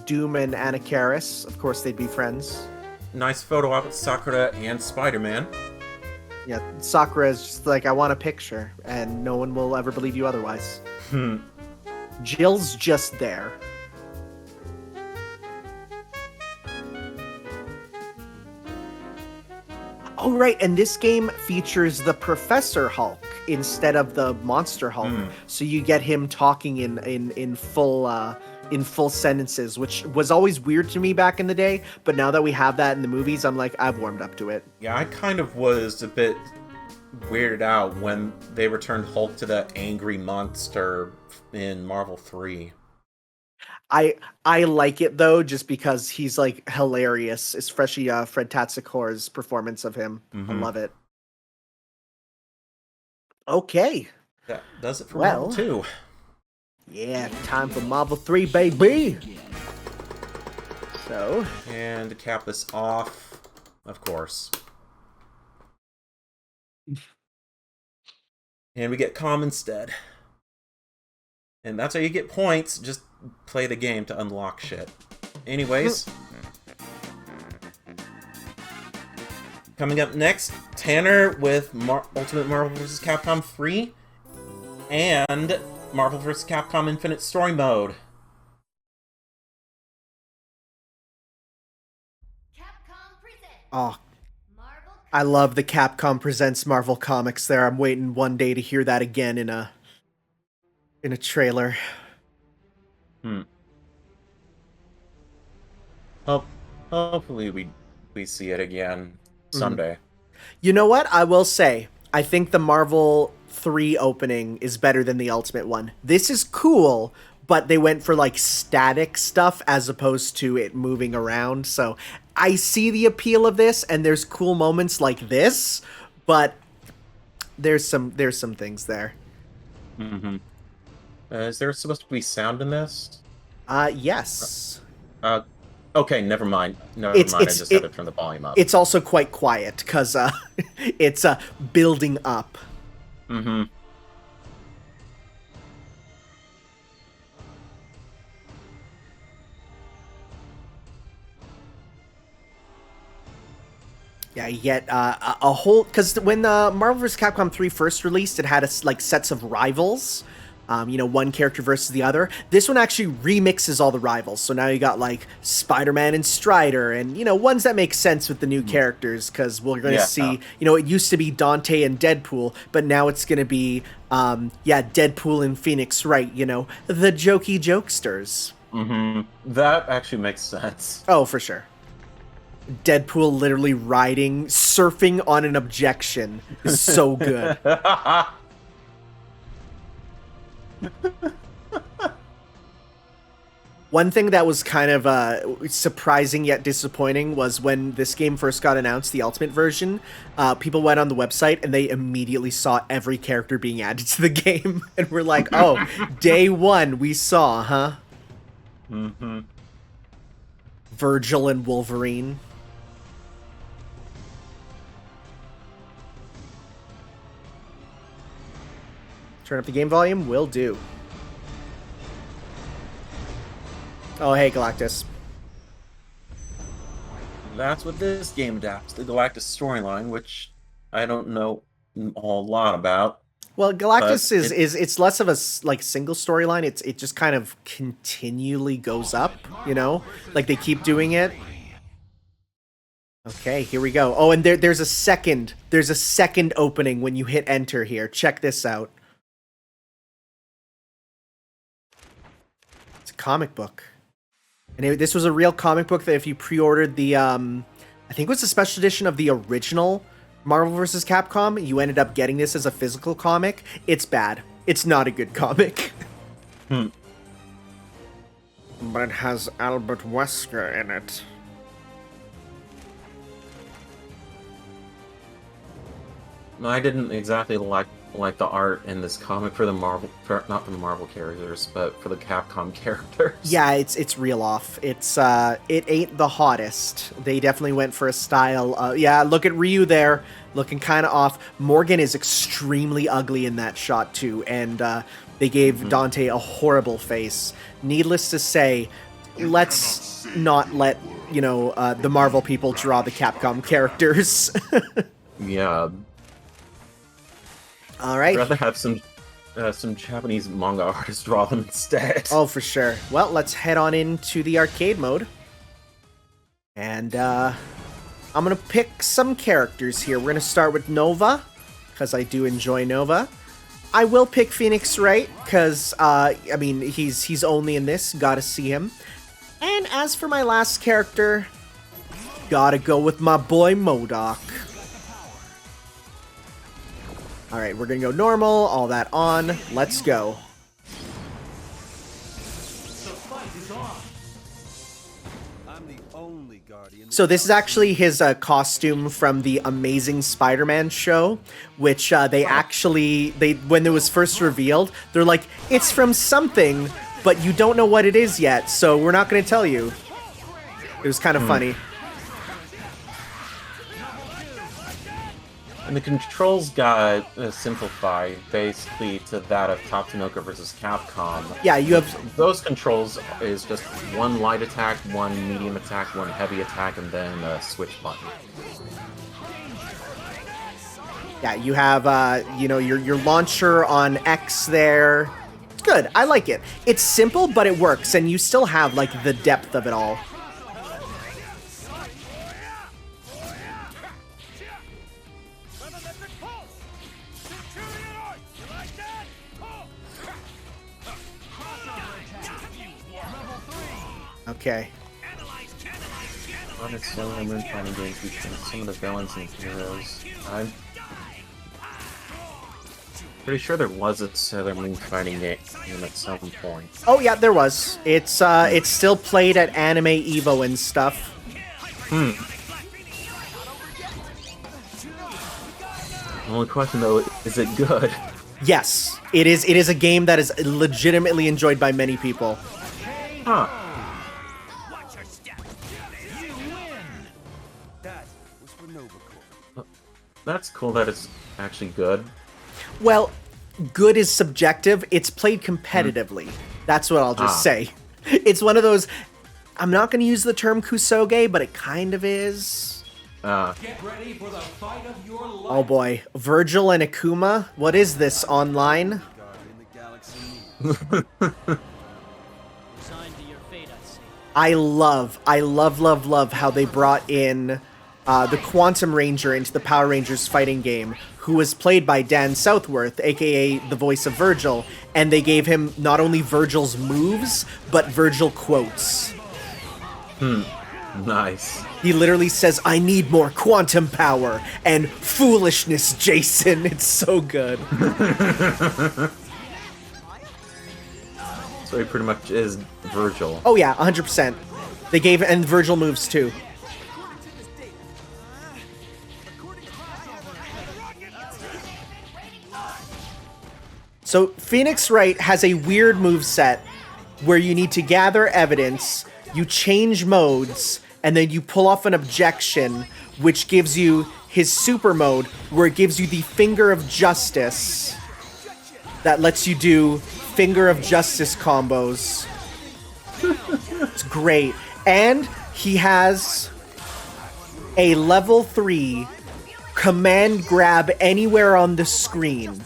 S2: Doom and Anakaris, of course, they'd be friends.
S1: Nice photo op with Sakura and Spider-Man.
S2: Yeah, Sakura is just like, I want a picture, and no one will ever believe you otherwise. Jill's just there. Oh, right, and this game features the Professor Hulk instead of the Monster Hulk, so you get him talking in full sentences, which was always weird to me back in the day. But now that we have that in the movies, I'm like, I've warmed up to it.
S1: Yeah, I kind of was a bit weirded out when they returned Hulk to that angry monster in Marvel 3.
S2: I like it though, just because he's like hilarious, especially Fred Tatsukor's performance of him. I love it. Okay.
S1: That does it for Marvel 2.
S2: Yeah, time for Marvel 3, baby! So...
S1: And to cap this off, of course. And we get Calm instead. And that's how you get points. Just play the game to unlock shit. Anyways. Coming up next, Tanner with Ultimate Marvel vs. Capcom 3. And Marvel vs. Capcom Infinite Story Mode.
S3: Capcom presents
S2: Oh,
S3: Marvel
S2: I love the Capcom Presents Marvel Comics there. I'm waiting one day to hear that again in a trailer.
S1: Hopefully we see it again someday.
S2: You know what? I will say, I think the Marvel 3 opening is better than the Ultimate one. This is cool, but they went for like static stuff as opposed to it moving around. So I see the appeal of this, and there's cool moments like this, but there's some things there.
S1: Is there supposed to be sound in this?
S2: Yes.
S1: Okay, never mind. I just had to turn the volume up.
S2: It's also quite quiet because it's building up. Yeah, you get a whole... Because when Marvel vs. Capcom 3 first released, it had like sets of rivals. One character versus the other. This one actually remixes all the rivals. So now you got like Spider-Man and Strider, and ones that make sense with the new characters, because we're going to see, it used to be Dante and Deadpool, but now it's going to be, Deadpool and Phoenix Wright, the jokey jokesters.
S1: That actually makes sense.
S2: Oh, for sure. Deadpool literally surfing on an objection is so good. One thing that was kind of surprising yet disappointing was when this game first got announced, the Ultimate version, people went on the website and they immediately saw every character being added to the game. And we're like, oh, day one we saw, huh? Virgil and Wolverine. Turn up the game volume? Will do. Oh, hey, Galactus.
S1: That's what this game adapts, the Galactus storyline, which I don't know a whole lot about.
S2: Well, Galactus is it's less of a single storyline. It just kind of continually goes up, like they keep doing it. Okay, here we go. Oh, and there's a second opening when you hit enter here. Check this out. It's a comic book. And this was a real comic book that if you pre-ordered the, I think it was a special edition of the original Marvel vs. Capcom, you ended up getting this as a physical comic. It's bad. It's not a good comic. But it has Albert Wesker in it.
S1: I didn't exactly like like the art in this comic for the Marvel, not for the Marvel characters, but for the Capcom characters.
S2: Yeah, it's real off. It's it ain't the hottest. They definitely went for a style. Yeah, look at Ryu there, looking kind of off. Morgan is extremely ugly in that shot too, and they gave Dante a horrible face. Needless to say, let's not let the Marvel people draw the Capcom characters.
S1: Yeah.
S2: All right.
S1: I'd rather have some Japanese manga artists draw them instead.
S2: Oh, for sure. Well, let's head on into the arcade mode. And I'm going to pick some characters here. We're going to start with Nova, because I do enjoy Nova. I will pick Phoenix Wright, because, I mean, he's only in this. Gotta see him. And as for my last character, gotta go with my boy MODOK. Alright, we're gonna go normal, all that on. Let's go. So this is actually his costume from the Amazing Spider-Man show, which when it was first revealed, they're like, it's from something, but you don't know what it is yet, so we're not going to tell you. It was kind of funny.
S1: And the controls got simplified, basically, to that of Tatsunoko versus Capcom.
S2: Yeah, you have...
S1: Those controls is just one light attack, one medium attack, one heavy attack, and then a switch button.
S2: Yeah, you have, your launcher on X there. It's good. I like it. It's simple, but it works, and you still have, like, the depth of it all. Okay.
S1: On its own, I'm trying to gain featuring some of the villains and heroes. I'm pretty sure there was a Sailor Moon fighting game at some point.
S2: Oh yeah, there was. It's still played at Anime Evo and stuff.
S1: The only question though, is it good?
S2: Yes, it is. It is a game that is legitimately enjoyed by many people.
S1: Huh. That's cool that it's actually good.
S2: Well, good is subjective. It's played competitively. That's what I'll just say. It's one of those... I'm not going to use the term kusoge, but it kind of is.
S4: Get ready for the fight of your life.
S2: Oh boy. Virgil and Akuma? What is this, online? I love how they brought in the Quantum Ranger into the Power Rangers fighting game, who was played by Dan Southworth, aka the voice of Virgil, and they gave him not only Virgil's moves, but Virgil quotes.
S1: Nice.
S2: He literally says, "I need more quantum power," and "foolishness, Jason." It's so good.
S1: So he pretty much is Virgil.
S2: Oh yeah, 100%. They gave, and Virgil moves too. So Phoenix Wright has a weird moveset where you need to gather evidence, you change modes, and then you pull off an objection, which gives you his super mode, where it gives you the Finger of Justice that lets you do Finger of Justice combos. It's great. And he has a level 3 command grab anywhere on the screen.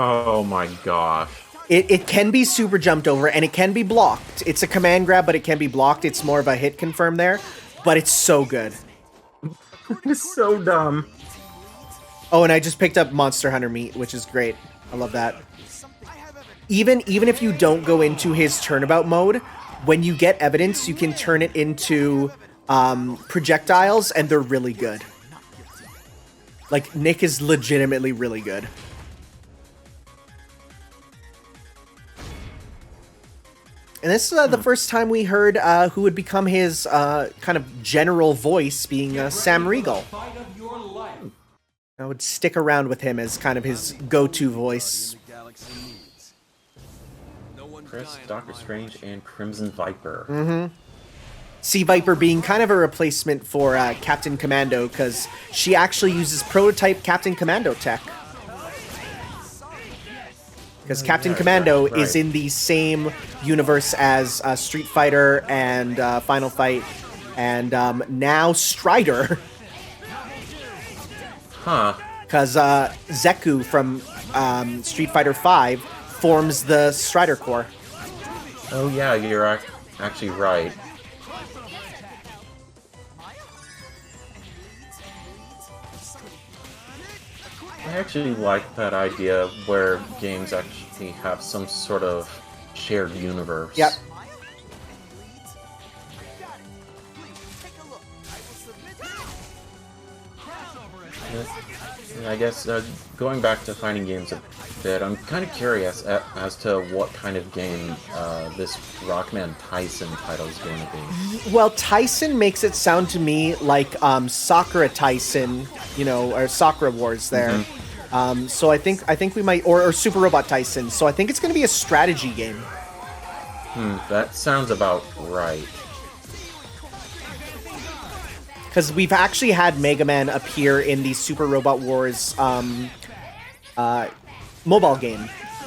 S1: Oh my gosh.
S2: It can be super jumped over, and it can be blocked. It's a command grab, but it can be blocked. It's more of a hit confirm there, but it's so good.
S1: It's so dumb.
S2: Oh, and I just picked up Monster Hunter meat, which is great. I love that. Even if you don't go into his turnabout mode, when you get evidence, you can turn it into projectiles, and they're really good. Like, Nick is legitimately really good. And this is the first time we heard who would become his kind of general voice, being Sam Riegel. I would stick around with him as kind of his go-to voice.
S1: Chris, Doctor Strange, and Crimson Viper.
S2: Mm-hmm. Sea Viper being kind of a replacement for Captain Commando, because she actually uses prototype Captain Commando tech. Because Captain Commando is in the same universe as Street Fighter and Final Fight, and now Strider.
S1: Huh.
S2: Because Zeku from Street Fighter V forms the Strider Corps.
S1: Oh yeah, you're actually right. I actually like that idea where games actually have some sort of shared universe.
S2: Yep.
S1: I guess going back to fighting games a bit, I'm kind of curious as to what kind of game this Rockman Tyson title is going to be.
S2: Well, Tyson makes it sound to me like Sakura Tyson, you know, or Sakura Wars there. Mm-hmm. So I think we might, or Super Robot Tyson. So I think it's going to be a strategy game.
S1: That sounds about right.
S2: Because we've actually had Mega Man appear in the Super Robot Wars mobile game,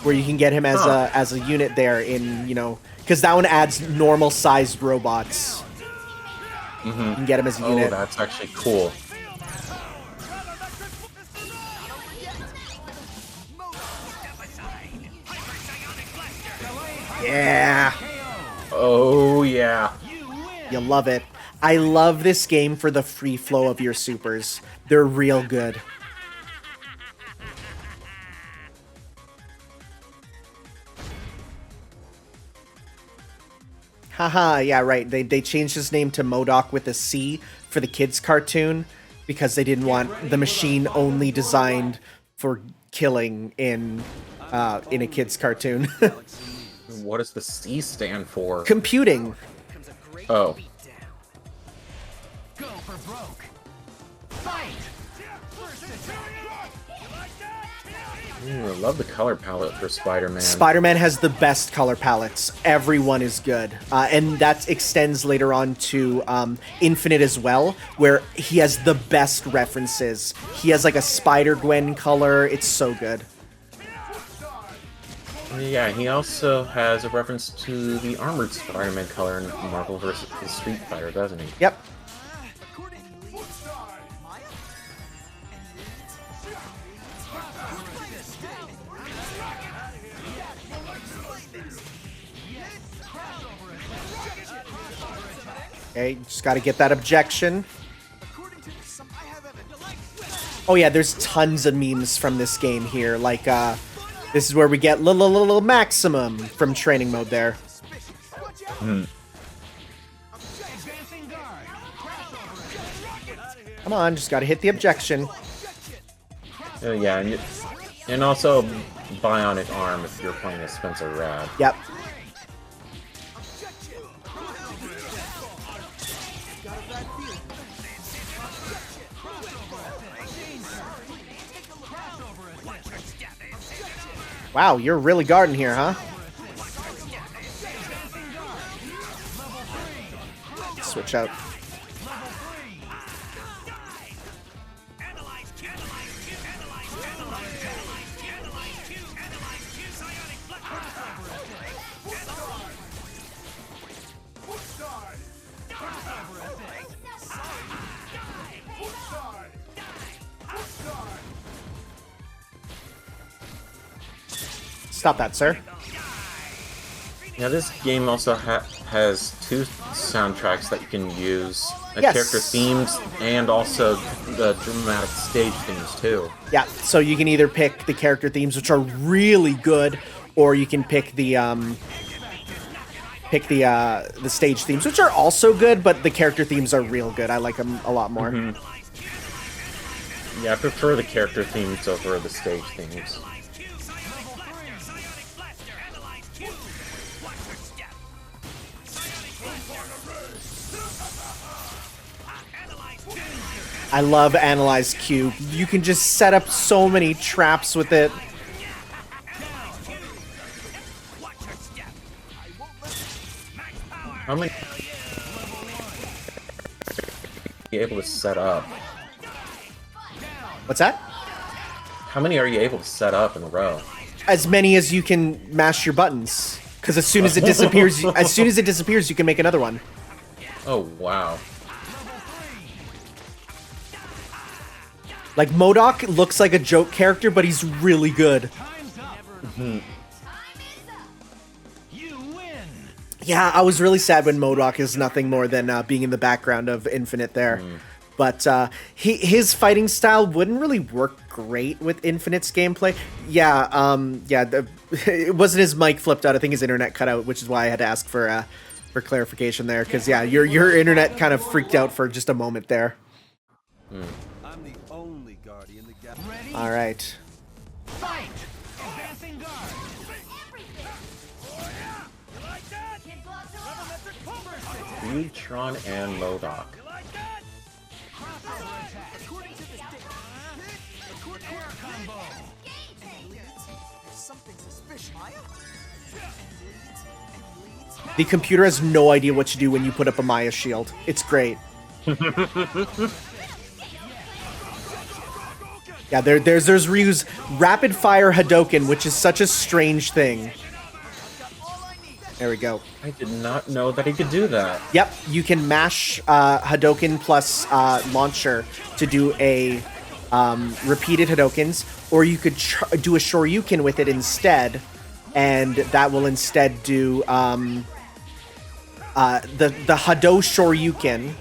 S2: where you can get him as a unit there in, you know, because that one adds normal sized robots. You can get him as a unit.
S1: Oh, that's actually cool.
S2: Yeah.
S1: Oh yeah.
S2: You love it. I love this game for the free flow of your supers. They're real good. Haha, yeah, right. They changed his name to MODOK with a C for the kids' cartoon because they didn't want the machine only designed for killing in a kids' cartoon.
S1: What does the C stand for?
S2: Computing.
S1: Oh.
S4: Go for broke. Fight.
S1: Ooh, I love the color palette for Spider-Man.
S2: Spider-Man has the best color palettes. Everyone is good. And that extends later on to Infinite as well, where he has the best references. He has like a Spider-Gwen color. It's so good.
S1: Yeah, he also has a reference to the Armored Spider-Man color in Marvel vs. Street Fighter, doesn't he?
S2: Yep. Okay, just got to get that objection. Oh yeah, there's tons of memes from this game here. Like, this is where we get little maximum from training mode there. Come on, just got to hit the objection.
S1: Yeah, and also Bionic Arm if you're playing as Spencer Rad.
S2: Yep. Wow, you're really guarding here, huh? Switch out. Stop that, sir.
S1: Yeah, this game also has two soundtracks that you can use.
S2: Yes.
S1: Character themes and also the dramatic stage themes too.
S2: Yeah, so you can either pick the character themes, which are really good, or you can pick the stage themes, which are also good, but the character themes are real good. I like them a lot more.
S1: Yeah, I prefer the character themes over the stage themes.
S2: I love Analyze Q. You can just set up so many traps with it.
S1: How many are you able to set up?
S2: What's that?
S1: How many are you able to set up in a row?
S2: As many as you can mash your buttons. Because as soon as it disappears, you can make another one.
S1: Oh, wow.
S2: Like, MODOK looks like a joke character, but he's really good.
S4: You win.
S2: Yeah, I was really sad when MODOK is nothing more than being in the background of Infinite there. But his fighting style wouldn't really work great with Infinite's gameplay. Yeah, it wasn't his mic flipped out. I think his internet cut out, which is why I had to ask for clarification there. Because, yeah, your internet kind of freaked out for just a moment there.
S5: I'm the only guardian that got
S4: Ready?
S2: All right.
S4: Fight. Advancing guard.
S3: Kid blocks are off.
S1: Neutron and MODOK.
S4: Crossover attack. Air combo.
S5: something suspicious.
S2: The computer has no idea what to do when you put up a Maya shield. It's great. Yeah, there's Ryu's rapid fire Hadoken, which is such a strange thing. There we go.
S1: I did not know that he could do that.
S2: Yep, you can mash Hadoken plus launcher to do a repeated Hadokens, or you could do a Shoryuken with it instead, and that will instead do the Hado Shoryuken.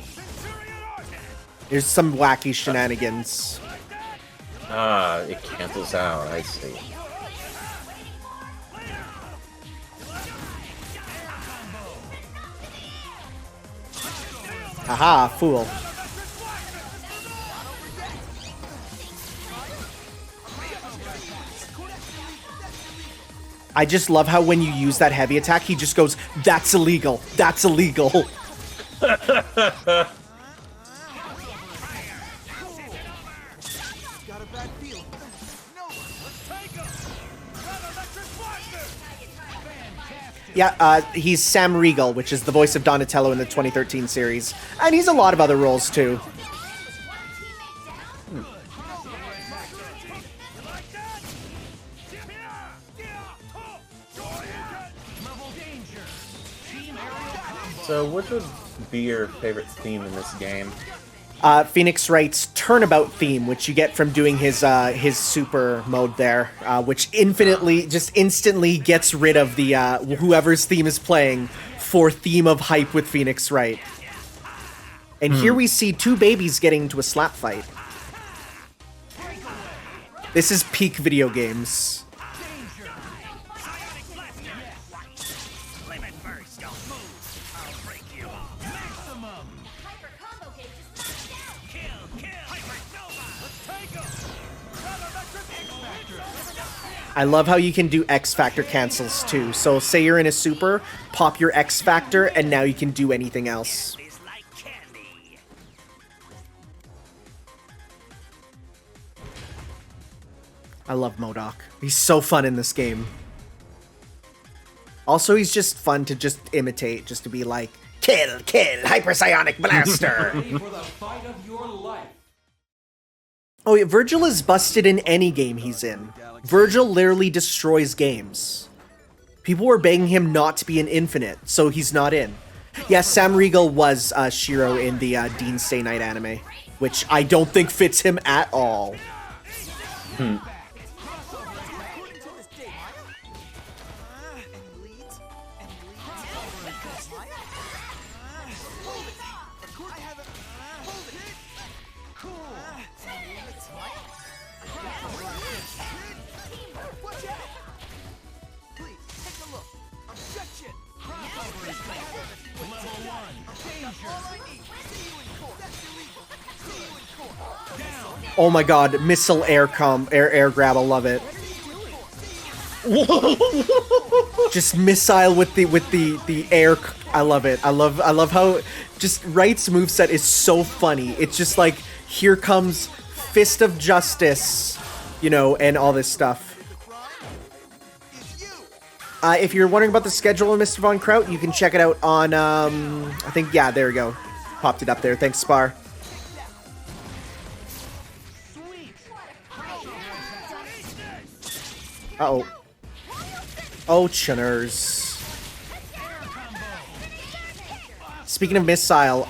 S2: There's some wacky shenanigans.
S1: Ah, it cancels out, I see.
S2: Haha, fool. I just love how when you use that heavy attack, he just goes, "That's illegal. That's illegal."
S5: Got a bad feeling. No, let's take him.
S2: Yeah, he's Sam Riegel, which is the voice of Donatello in the 2013 series. And he's a lot of other roles, too.
S1: So, which would be your favorite theme in this game?
S2: Phoenix Wright's turnabout theme, which you get from doing his super mode there, which instantly gets rid of the whoever's theme is playing for theme of hype with Phoenix Wright. And here we see two babies getting into a slap fight. This is peak video games.
S3: Hyper combo gauge is down.
S2: I love how you can do X Factor cancels too. So say you're in a super, pop your X Factor, and now you can do anything else. I love MODOK. He's so fun in this game. Also, he's just fun to just imitate, just to be like, kill, hypersonic blaster.
S6: For the fight of your life.
S2: Oh yeah, Virgil is busted in any game he's in. Virgil literally destroys games. People were begging him not to be in Infinite, so he's not in. Yeah, Sam Riegel was Shiro in the Dean Stay Night anime, which I don't think fits him at all. Oh my god, missile air grab, I love it. Just missile with the air. I love it. I love how just Wright's moveset is so funny. It's just like here comes Fist of Justice, you know, and all this stuff. If you're wondering about the schedule of Mr. Von Kraut, you can check it out on, I think, yeah, there we go. Popped it up there. Thanks, Spar. Uh-oh. Oh, chunners. Speaking of missile,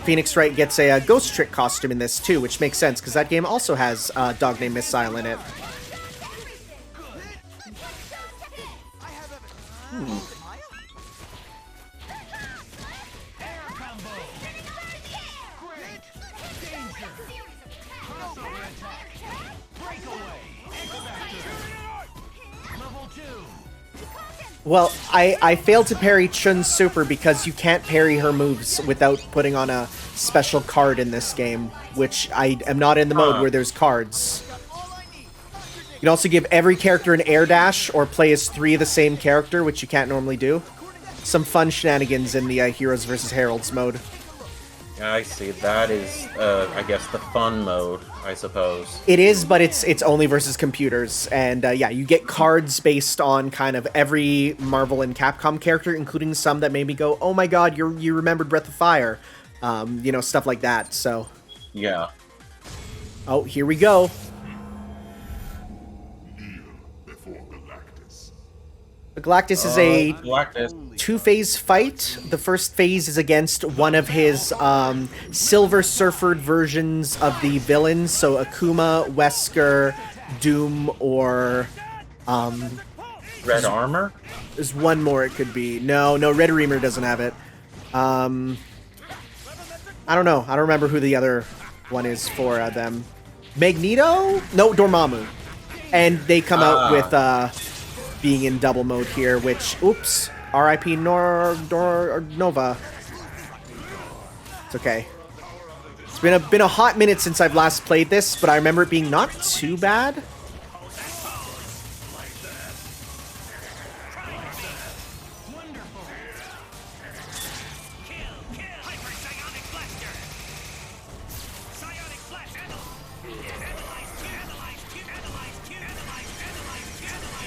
S2: Phoenix Wright gets a Ghost Trick costume in this, too, which makes sense, because that game also has a dog named Missile in it. Well, I failed to parry Chun's super because you can't parry her moves without putting on a special card in this game, which I am not in the mode where there's cards. You can also give every character an air dash or play as 3 of the same character, which you can't normally do. Some fun shenanigans in the Heroes vs. Heralds mode.
S1: I see. That is, I guess, the fun mode, I suppose.
S2: It is, but it's only versus computers. And yeah, you get cards based on kind of every Marvel and Capcom character, including some that made me go, oh my god, you remembered Breath of Fire. You know, stuff like that, so.
S1: Yeah.
S2: Oh, here we go. Galactus is a two-phase fight. The first phase is against one of his Silver Surfered versions of the villains, so Akuma, Wesker, Doom, or
S1: Red Armor?
S2: There's one more it could be. No, Red Reamer doesn't have it. I don't know. I don't remember who the other one is for them. Magneto? No, Dormammu. And they come out with being in double mode here, which, oops, R.I.P. Nova. It's okay. It's been a hot minute since I've last played this, but I remember it being not too bad.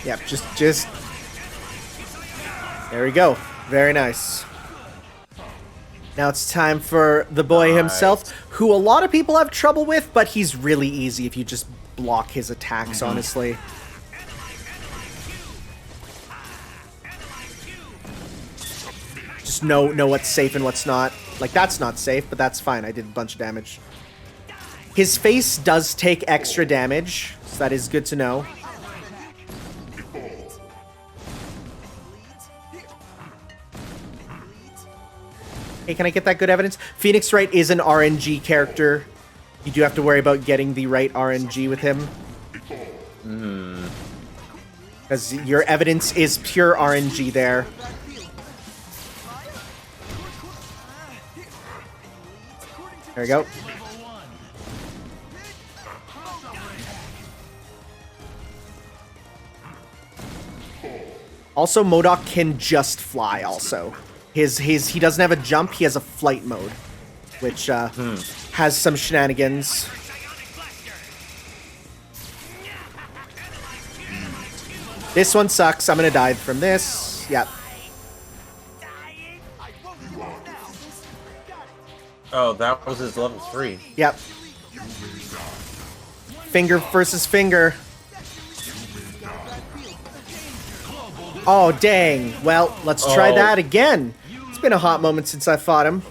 S2: Yep, just... There we go. Very nice. Now it's time for the boy himself, who a lot of people have trouble with, but he's really easy if you just block his attacks, honestly. Just know what's safe and what's not. Like, that's not safe, but that's fine. I did a bunch of damage. His face does take extra damage, so that is good to know. Hey, can I get that good evidence? Phoenix Wright is an RNG character. You do have to worry about getting the right RNG with him. Because your evidence is pure RNG there. There we go. Also, MODOK can just fly also. He doesn't have a jump, he has a flight mode, which has some shenanigans. This one sucks. I'm gonna die from this. Yep.
S1: Oh, that was his level 3.
S2: Yep. Finger versus finger. Oh, dang. Well, let's try that again. It's been a hot moment since I fought him.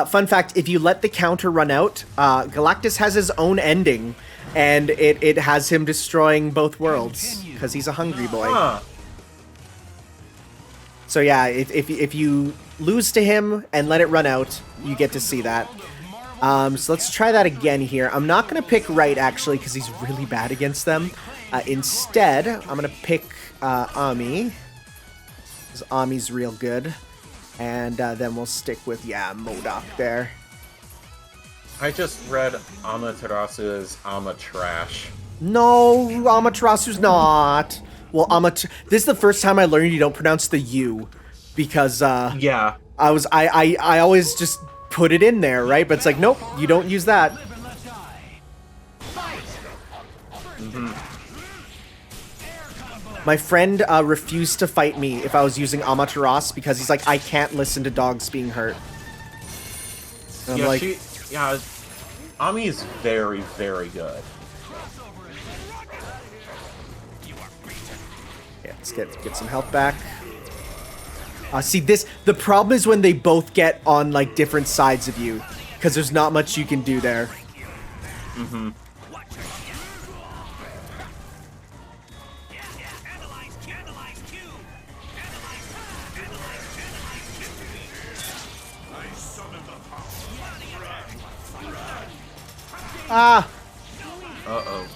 S2: Fun fact, if you let the counter run out, Galactus has his own ending, and it has him destroying both worlds, because he's a hungry boy. So yeah, if you lose to him and let it run out, you get to see that. So let's try that again here. I'm not going to pick Wright, actually, because he's really bad against them. Instead, I'm going to pick Ami, because Ami's real good. And then we'll stick with, MODOK there.
S1: I just read Amaterasu as Amatrash.
S2: No, Amaterasu's not. Well, this is the first time I learned you don't pronounce the U, because
S1: yeah,
S2: I always just put it in there, right? But it's like, nope, you don't use that.
S4: Live and let die. Fight. Air combo.
S2: My friend refused to fight me if I was using Amaterasu because he's like, I can't listen to dogs being hurt. And I'm
S1: Yeah,
S2: like,
S1: Ami is very, very good.
S2: yeah, let's get some health back. See, the problem is when they both get on, like, different sides of you, because there's not much you can do there.
S1: Mm-hmm.
S2: Ah!
S1: Uh-oh.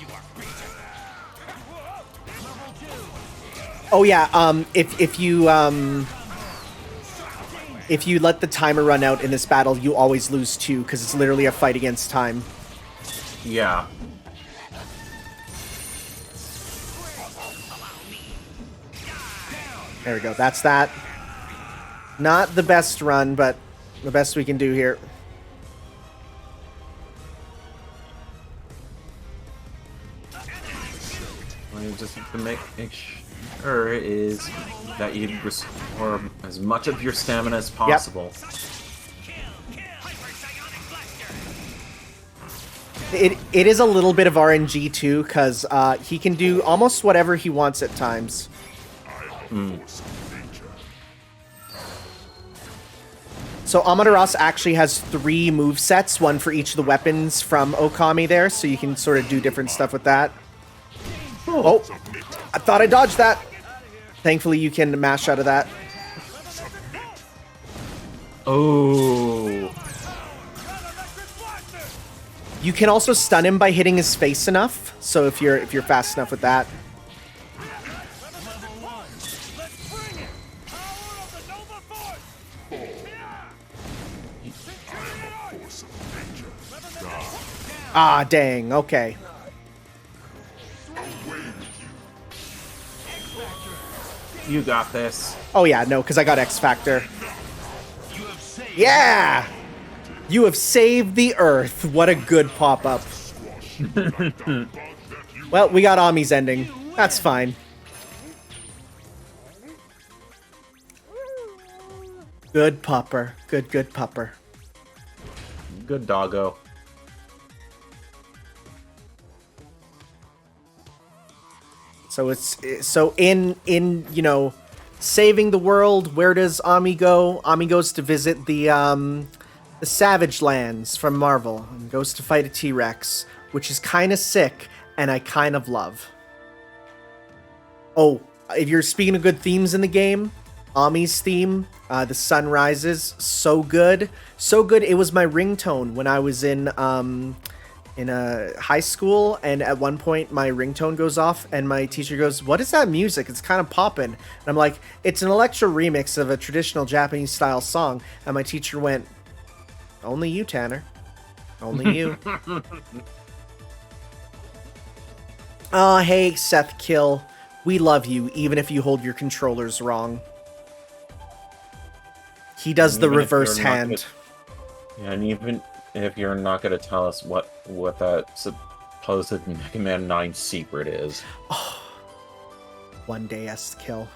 S2: Oh yeah, if you let the timer run out in this battle, you always lose 2, because it's literally a fight against time.
S1: Yeah.
S2: There we go, that's that. Not the best run, but the best we can do here.
S1: What you just have to make sure is that you restore as much of your stamina as possible.
S2: It is a little bit of RNG too, because he can do almost whatever he wants at times. So Amaterasu actually has 3 movesets, one for each of the weapons from Okami there, so you can sort of do different stuff with that. Oh, I thought I dodged that. Thankfully, you can mash out of that.
S1: Oh.
S2: You can also stun him by hitting his face enough. So if you're fast enough with that. Ah, dang. Okay.
S1: You got this.
S2: Oh yeah, no, because I got X Factor. Yeah! You have saved the Earth. What a good pop-up. Well, we got Ami's ending. That's fine. Good pupper. Good pupper.
S1: Good doggo.
S2: So so in you know, saving the world, where does Ami go? Ami goes to visit the Savage Lands from Marvel and goes to fight a T-Rex, which is kind of sick and I kind of love. Oh, if you're speaking of good themes in the game, Ami's theme, The Sun Rises, so good. So good. It was my ringtone when I was in high school, and at one point my ringtone goes off and my teacher goes, "What is that music? It's kind of popping." And I'm like, "It's an electro remix of a traditional Japanese style song." And my teacher went, "Only you, Tanner. Only you." Oh, hey, Seth Kill. We love you, even if you hold your controllers wrong. He does the reverse hand.
S1: Yeah, and even if you're not going to tell us what that supposed Mega Man 9 secret is.
S2: Oh, one day, Seth Kill.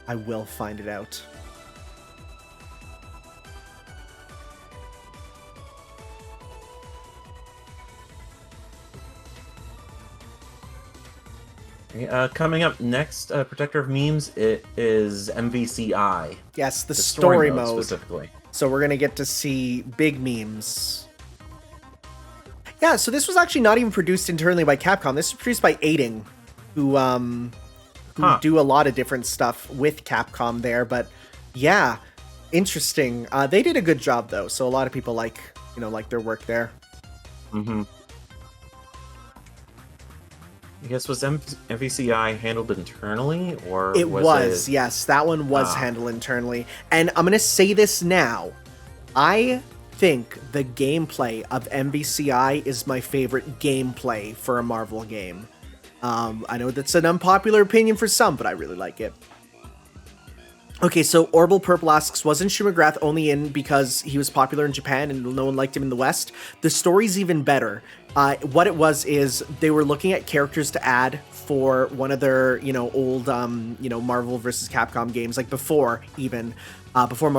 S2: I will find it out.
S1: Coming up next, Protector of Memes, it is MvCI.
S2: Yes, the story mode.
S1: Specifically.
S2: So we're going to get to see big memes. Yeah, so this was actually not even produced internally by Capcom. This was produced by Aiding, who do a lot of different stuff with Capcom there. But yeah, interesting. They did a good job though, so a lot of people like their work there.
S1: Mm-hmm. I guess was MvCI handled internally, or
S2: it was yes, that one was handled internally. And I'm gonna say this now, I think the gameplay of MvCI is my favorite gameplay for a Marvel game. I know that's an unpopular opinion for some, but I really like it. Okay, so Orbital Purple asks, wasn't Shumagrath only in because he was popular in Japan and no one liked him in the West? The story's even better. What it was is they were looking at characters to add for one of their, old, Marvel vs. Capcom games, like before Marvel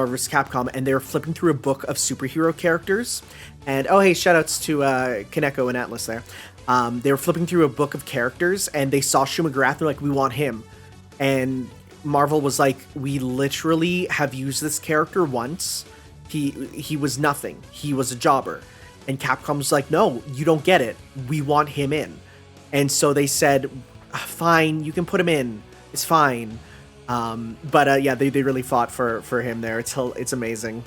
S2: vs. Capcom, and they were flipping through a book of superhero characters. And, oh, hey, shoutouts to Kaneko and Atlas there. They were flipping through a book of characters, and they saw Shumagrath, and they're like, we want him. And Marvel was like, we literally have used this character once. He was nothing. He was a jobber. And Capcom was like, no, you don't get it. We want him in. And so they said, fine, you can put him in. It's fine. But yeah, they really fought for him there. It's amazing.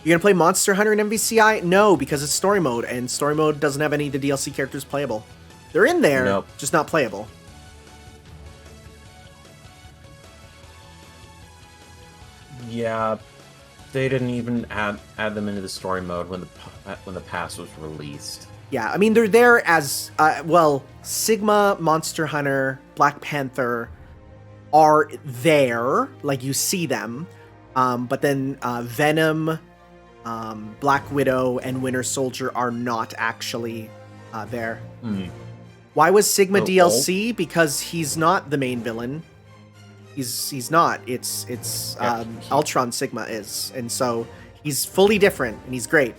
S2: You gonna play Monster Hunter in MVCI? No, because it's story mode, and story mode doesn't have any of the DLC characters playable. They're in there,
S1: Nope.
S2: just not playable.
S1: Yeah, they didn't even add them into the story mode when the pass was released.
S2: Yeah, I mean, they're there as, Sigma, Monster Hunter, Black Panther are there, like you see them, but then Venom, Black Widow, and Winter Soldier are not actually there. Why was Sigma DLC? Because he's not the main villain. He's not. It's Ultron Sigma is, and so he's fully different, and he's great.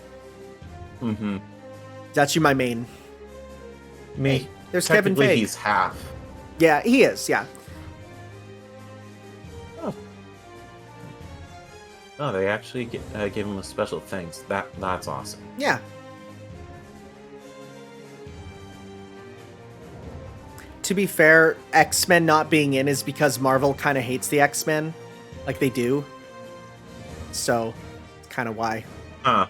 S1: Mm-hmm.
S2: That's my main.
S1: Me.
S2: There's Kevin Feige.
S1: He's half.
S2: Yeah, he is. Yeah.
S1: Oh, they actually gave him a special thanks. That's awesome.
S2: Yeah. To be fair, X-Men not being in is because Marvel kind of hates the X-Men, like they do. So, kind of why.
S1: Huh.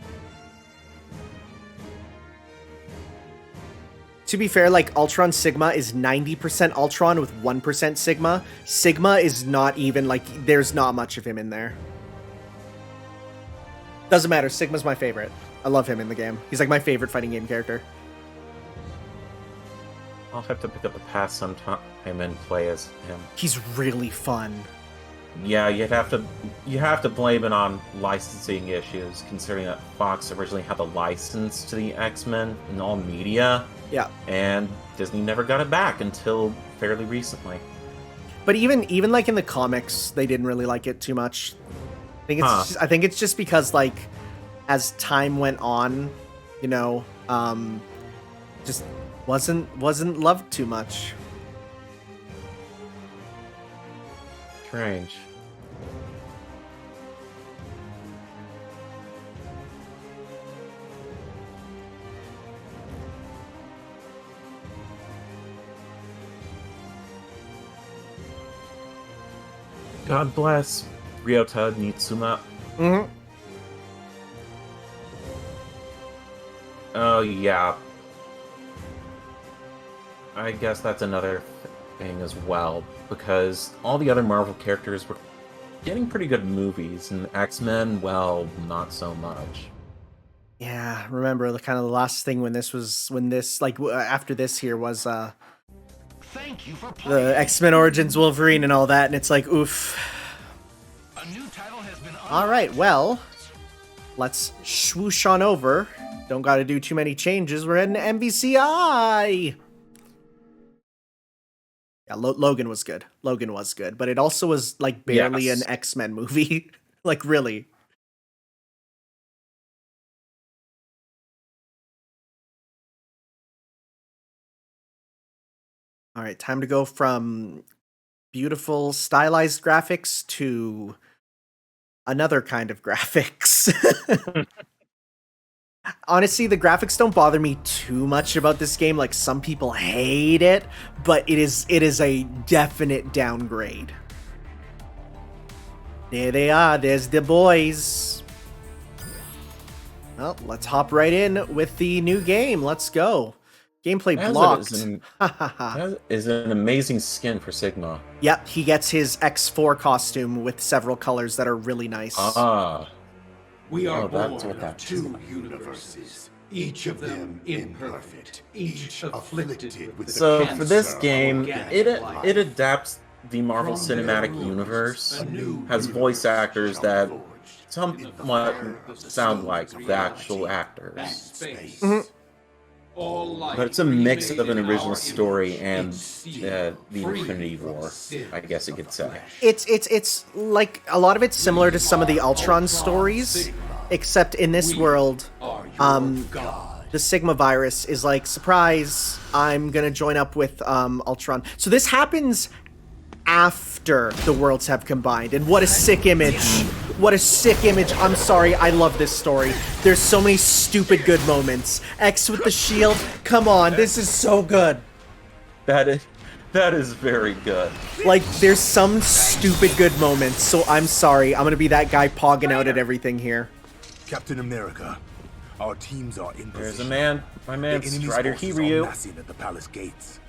S2: To be fair, like, Ultron Sigma is 90% Ultron with 1% Sigma. Sigma is not even, like, there's not much of him in there. Doesn't matter, Sigma's my favorite. I love him in the game. He's, like, my favorite fighting game character.
S1: I'll have to pick up the pass sometime and play as him.
S2: He's really fun.
S1: Yeah, you have to blame it on licensing issues, considering that Fox originally had the license to the X-Men in all media.
S2: Yeah.
S1: And Disney never got it back until fairly recently.
S2: But even like in the comics, they didn't really like it too much. I think it's just because, like, as time went on, just wasn't loved too much.
S1: Strange. God bless Ryota Nitsuma.
S2: Mm-hmm.
S1: Oh, yeah. I guess that's another thing as well, because all the other Marvel characters were getting pretty good movies, and X-Men, well, not so much.
S2: Yeah, remember the kind of the last thing after this here was
S4: Thank you for
S2: the
S4: playing.
S2: X-Men Origins Wolverine and all that, and it's like, oof.
S4: A new title has been
S2: All right, well, let's swoosh on over. Don't got to do too many changes. We're heading to MVCI. Yeah, Logan was good. Logan was good, but it also was like barely
S1: Yes.
S2: an X-Men movie. Like, really. All right, time to go from beautiful stylized graphics to another kind of graphics. Honestly, the graphics don't bother me too much about this game. Like, some people hate it, but it is a definite downgrade. There they are. There's the boys. Well, let's hop right in with the new game. Let's go. Gameplay blocked.
S1: That is an amazing skin for Sigma.
S2: Yep, he gets his X4 costume with several colors that are really nice.
S6: We are
S1: that's
S6: born
S1: what
S6: of
S1: that
S6: two universes, each of them imperfect, each afflicted with the
S1: So
S6: cancer
S1: for this
S6: of
S1: game,
S6: organic
S1: it
S6: life.
S1: adapts the Marvel Cinematic Universe has voice actors that somewhat sound like the actual actors. But it's a mix of an original story and the Infinity War, I guess you could say.
S2: It's like a lot of it's similar to some of the Ultron stories, except in this world, the Sigma virus is like, surprise, I'm gonna join up with Ultron. So this happens after the worlds have combined, and what a sick image. What a sick image. I'm sorry, I love this story. There's so many stupid good moments. X with the shield, come on, this is so good.
S1: That is very good.
S2: Like, there's some stupid good moments, so I'm sorry, I'm gonna be that guy pogging out at everything here.
S6: Captain America, our teams are in
S1: There's a
S6: position.
S1: man, my man,
S6: The enemy's
S1: Strider
S6: forces are
S1: Hiryu.
S6: massing at the palace gates.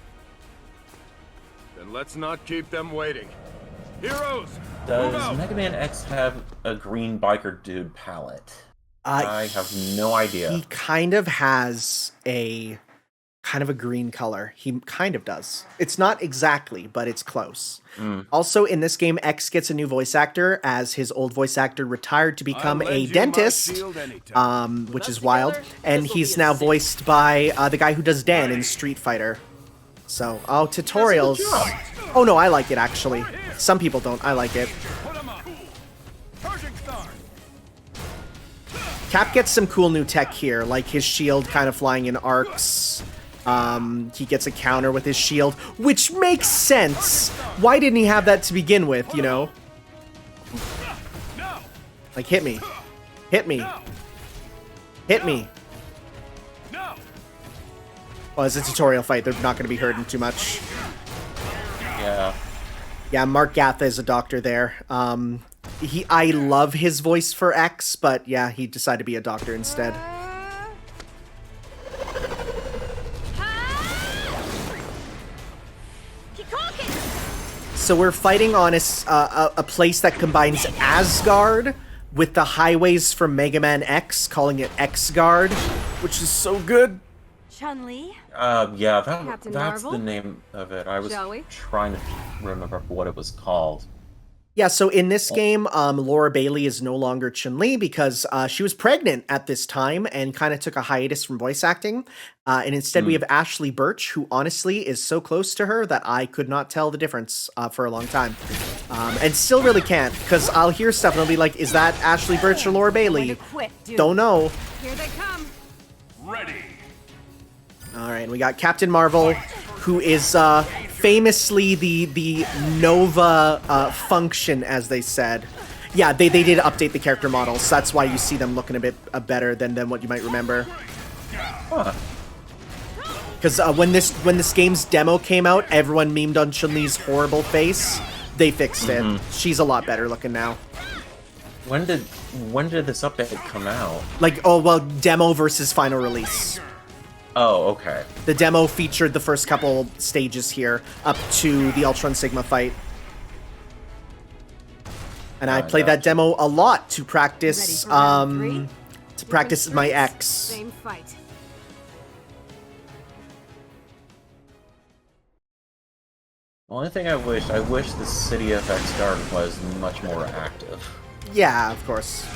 S5: Then let's not keep them waiting. Heroes, move
S1: Does
S5: out!
S1: Mega Man X have a green biker dude palette? I have no idea.
S2: He kind of has a green color. He kind of does. It's not exactly, but it's close. Also, in this game, X gets a new voice actor as his old voice actor retired to become
S5: I'll lend
S2: a
S5: you my
S2: dentist,
S5: shield anytime.
S2: which is wild. And he's now voiced by the guy who does Dan in Street Fighter. So, tutorials. Oh no, I like it actually. Some people don't. I like it.
S5: Put 'em up. Charging star.
S2: Cap gets some cool new tech here, like his shield kind of flying in arcs. He gets a counter with his shield, which makes sense. Why didn't he have that to begin with, you know?
S5: No.
S2: Like, hit me. Hit me. Hit me.
S5: No.
S2: Well, it's a tutorial fight. They're not going to be hurting too much.
S1: Yeah.
S2: Yeah, Mark Gatha is a doctor there. I love his voice for X, but yeah, he decided to be a doctor instead. So we're fighting on a place that combines Asgard with the highways from Mega Man X, calling it X-Guard, which is so good.
S7: Chun-Li?
S1: Yeah,
S7: Captain
S1: that's
S7: Marvel?
S1: the name of it. I was
S7: Shall we?
S1: trying to remember what it was called.
S2: Yeah, so in this game, Laura Bailey is no longer Chun-Li because she was pregnant at this time and kind of took a hiatus from voice acting. And instead we have Ashley Birch, who honestly is so close to her that I could not tell the difference for a long time. And still really can't, because I'll hear stuff and I'll be like, is that Ashley Birch or Laura Bailey?
S7: Quit, dude.
S2: Don't know.
S7: Here they come.
S4: Ready.
S2: All right, we got Captain Marvel, who is famously the Nova function, as they said. Yeah, they did update the character models. That's why you see them looking a bit better than what you might remember. Because when this game's demo came out, everyone memed on Chun-Li's horrible face. They fixed it. She's a lot better looking now.
S1: When did this update come out?
S2: Like, oh well, demo versus final release.
S1: Oh, okay.
S2: The demo featured the first couple stages here, up to the Ultron Sigma fight. And I played that demo a lot to practice,
S7: Ready for round three?
S2: to practice my X.
S7: Same fight.
S1: The only thing I wish the city of X-Guard was much more active.
S2: Yeah, of course.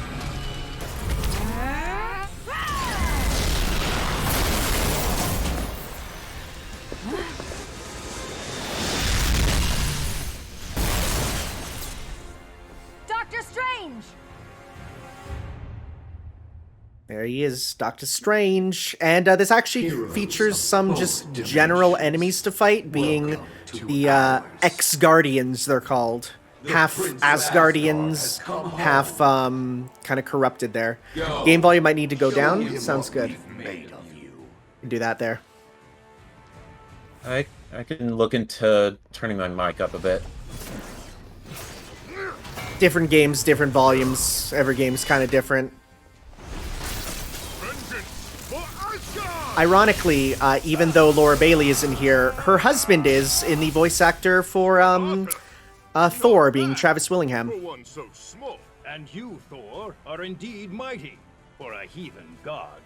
S7: Doctor Strange!
S2: There he is, Doctor Strange. And this actually features some just general enemies to fight, being the X-Guardians, they're called. Half Asgardians, half kind of corrupted there. Game volume might need to go down. Sounds good. Can do that there.
S1: I can look into turning my mic up a bit.
S2: Different games, different volumes. Every game's kind of different. Ironically, even though Laura Bailey isn't here, her husband is in the voice actor for Thor, being Travis Willingham.
S5: For one so small. And you, Thor, are indeed mighty for a heathen god.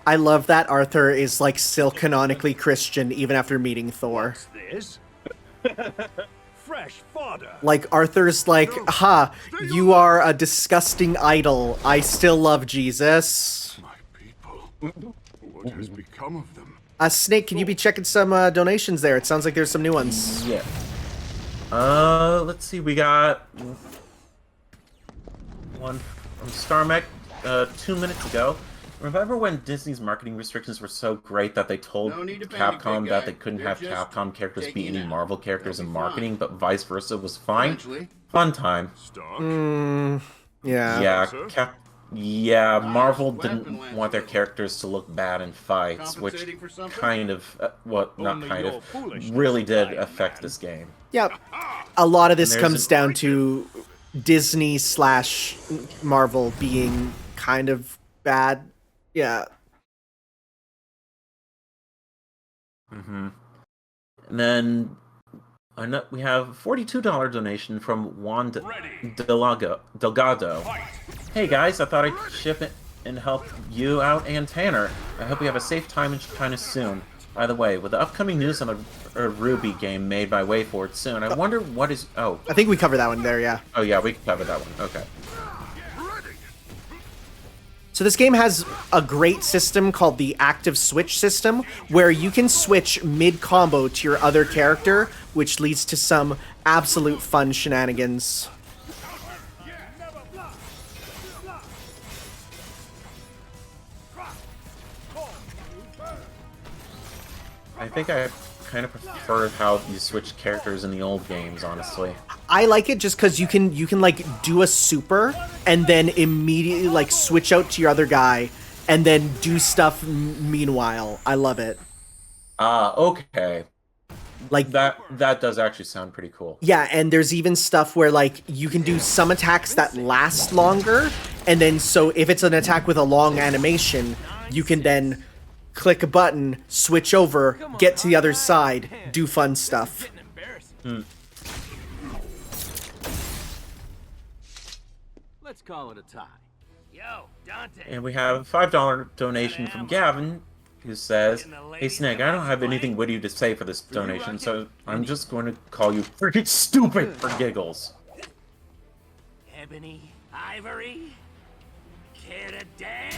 S2: I love that Arthur is like still canonically Christian even after meeting Thor.
S5: What's this? fresh fodder.
S2: Like Arthur's like, ha, you are a disgusting idol. I still love Jesus.
S6: My people. What has become of them?
S2: Snake, can you be checking some donations there? It sounds like there's some new ones.
S1: Yeah. Let's see. We got one from StarMech 2 minutes ago. Remember when Disney's marketing restrictions were so great that they told Capcom that they couldn't have Capcom characters be any Marvel characters in marketing, but vice versa was fine? Fun time.
S2: Yeah.
S1: Yeah, Marvel didn't want their characters to look bad in fights, which kind of, really did affect this game.
S2: Yeah. A lot of this comes down to Disney / Marvel being kind of bad. Yeah.
S1: And then we have a $42 donation from Juan Delgado. Hey guys, I thought I'd ship it and help you out and Tanner. I hope you have a safe time in China soon. By the way, with the upcoming news on a Ruby game made by WayForward soon, I wonder what is... Oh.
S2: I think we covered that one there, yeah.
S1: Oh yeah, we covered that one. Okay.
S2: So this game has a great system called the active switch system, where you can switch mid-combo to your other character, which leads to some absolute fun shenanigans.
S1: I think I kind of prefer how you switch characters in the old games, honestly.
S2: I like it just because you can like do a super and then immediately like switch out to your other guy and then do stuff meanwhile. I love it.
S1: Okay.
S2: Like
S1: that does actually sound pretty cool.
S2: Yeah, and there's even stuff where like you can do some attacks that last longer, and then so if it's an attack with a long animation, you can then click a button, switch over, get to the other side, do fun stuff.
S8: Let's call it a tie.
S3: Yo, Dante.
S1: And we have a $5 donation from Gavin, who says, "Hey Snake, I don't have anything witty to say for this donation, so I'm just going to call you freaking stupid for giggles."
S3: Ebony, Ivory, care to dance?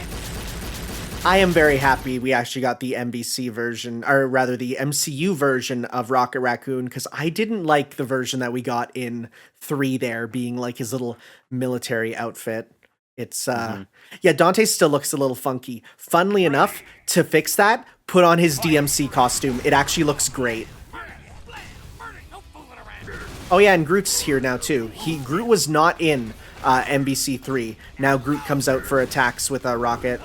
S2: I am very happy we actually got the MvC version, or rather the MCU version of Rocket Raccoon, because I didn't like the version that we got in 3 there, being like his little military outfit. It's, yeah, Dante still looks a little funky. Funnily enough, to fix that, put on his DMC costume. It actually looks great. Oh yeah, and Groot's here now too. Groot was not in MvC 3. Now Groot comes out for attacks with a rocket.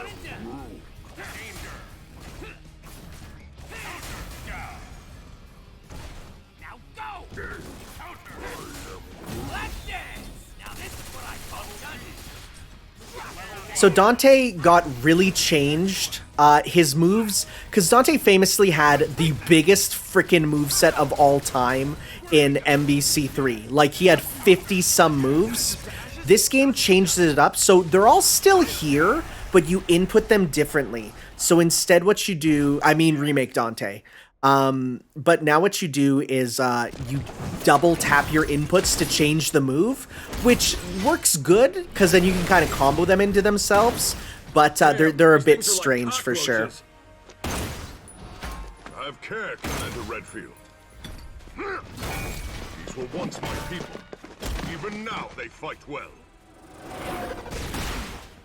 S2: So Dante got really changed his moves, because Dante famously had the biggest freaking moveset of all time in MvC 3. Like, he had 50-some moves. This game changes it up, so they're all still here, but you input them differently. So instead what you do, I mean Remake Dante, but now what you do is you double tap your inputs to change the move, which works good because then you can kind of combo them into themselves, but they're a bit strange for sure.
S6: I have care, Commander Redfield. These were once my people. Even now they fight well.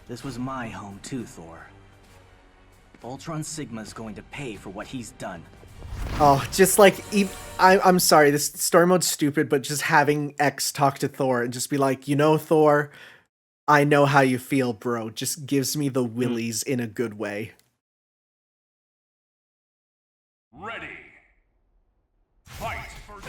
S8: This was my home too, Thor. Ultron Sigma's going to pay for what he's done.
S2: Oh, just like, I'm sorry, this story mode's stupid, but just having X talk to Thor and just be like, you know, Thor, I know how you feel, bro, just gives me the willies in a good way.
S4: Ready. Fight for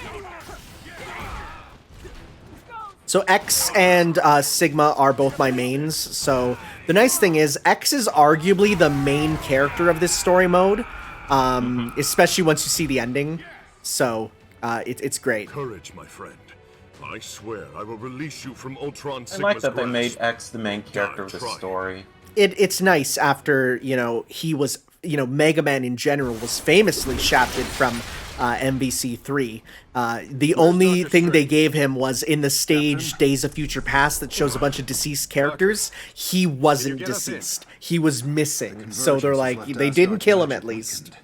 S2: So X and Sigma are both my mains, so the nice thing is X is arguably the main character of this story mode, especially once you see the ending, so it's great.
S6: Courage, my friend. I swear I will release you from Ultron Sigma's
S1: I like that they
S6: grasp.
S1: made X the main character of the story.
S2: It's nice after, you know, he was, you know, Mega Man in general was famously shafted from MvC 3. The only thing they gave him was in the stage Days of Future Past that shows a bunch of deceased characters. He wasn't
S6: get us in?
S2: deceased. He was missing. So they're
S6: Convergence
S2: like,
S6: has left
S2: they
S6: Asgard
S2: didn't kill him
S6: magic
S2: at least.
S6: weakened.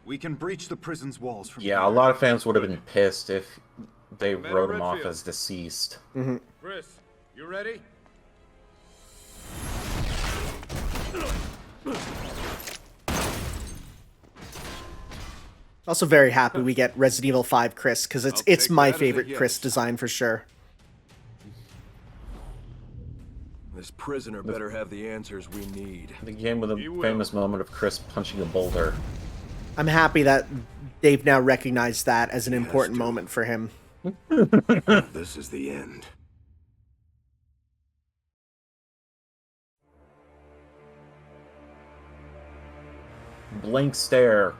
S6: We can breach the prison's walls from
S1: Yeah, a
S6: here.
S1: lot of fans would have been pissed if they
S5: Commander
S1: wrote him off
S5: Redfield.
S1: as deceased.
S5: Chris, you ready?
S2: Also very happy we get Resident Evil 5 Chris, because it's
S5: I'll take
S2: my
S5: that as a
S2: favorite
S5: yes.
S2: Chris design for sure.
S5: This prisoner better have the answers we need.
S1: The game with a
S5: He will.
S1: famous moment of Chris punching a boulder.
S2: I'm happy that they've now recognized that as an
S5: He has
S2: important
S5: to.
S2: moment for him.
S5: This is the end.
S1: Blank stare.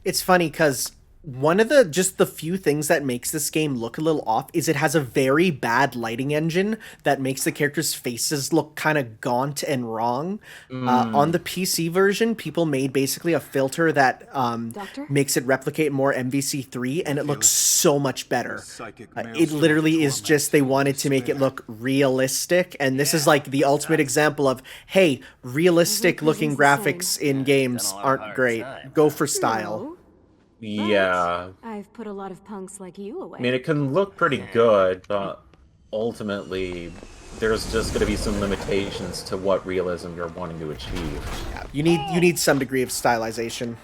S2: It's funny because one of the few things that makes this game look a little off is it has a very bad lighting engine that makes the characters' faces look kind of gaunt and wrong. On the PC version, people made basically a filter that
S7: Doctor?
S2: makes it replicate more MvC 3, and it looks so much better.
S6: Psychic
S2: It
S6: maelstrom
S2: literally is
S6: torment
S2: just they
S6: filled
S2: wanted to make it
S6: despair.
S2: look realistic, and this is like the ultimate example of, hey, realistic looking
S7: Everything's the
S2: graphics in games
S8: done a lot of
S2: aren't
S8: hard
S2: great.
S8: time.
S2: Go for style.
S7: No,
S1: Yeah.
S7: I've put a lot of punks like you away.
S1: I mean, it can look pretty good, but ultimately, there's just going to be some limitations to what realism you're wanting to achieve.
S2: You need some degree of stylization.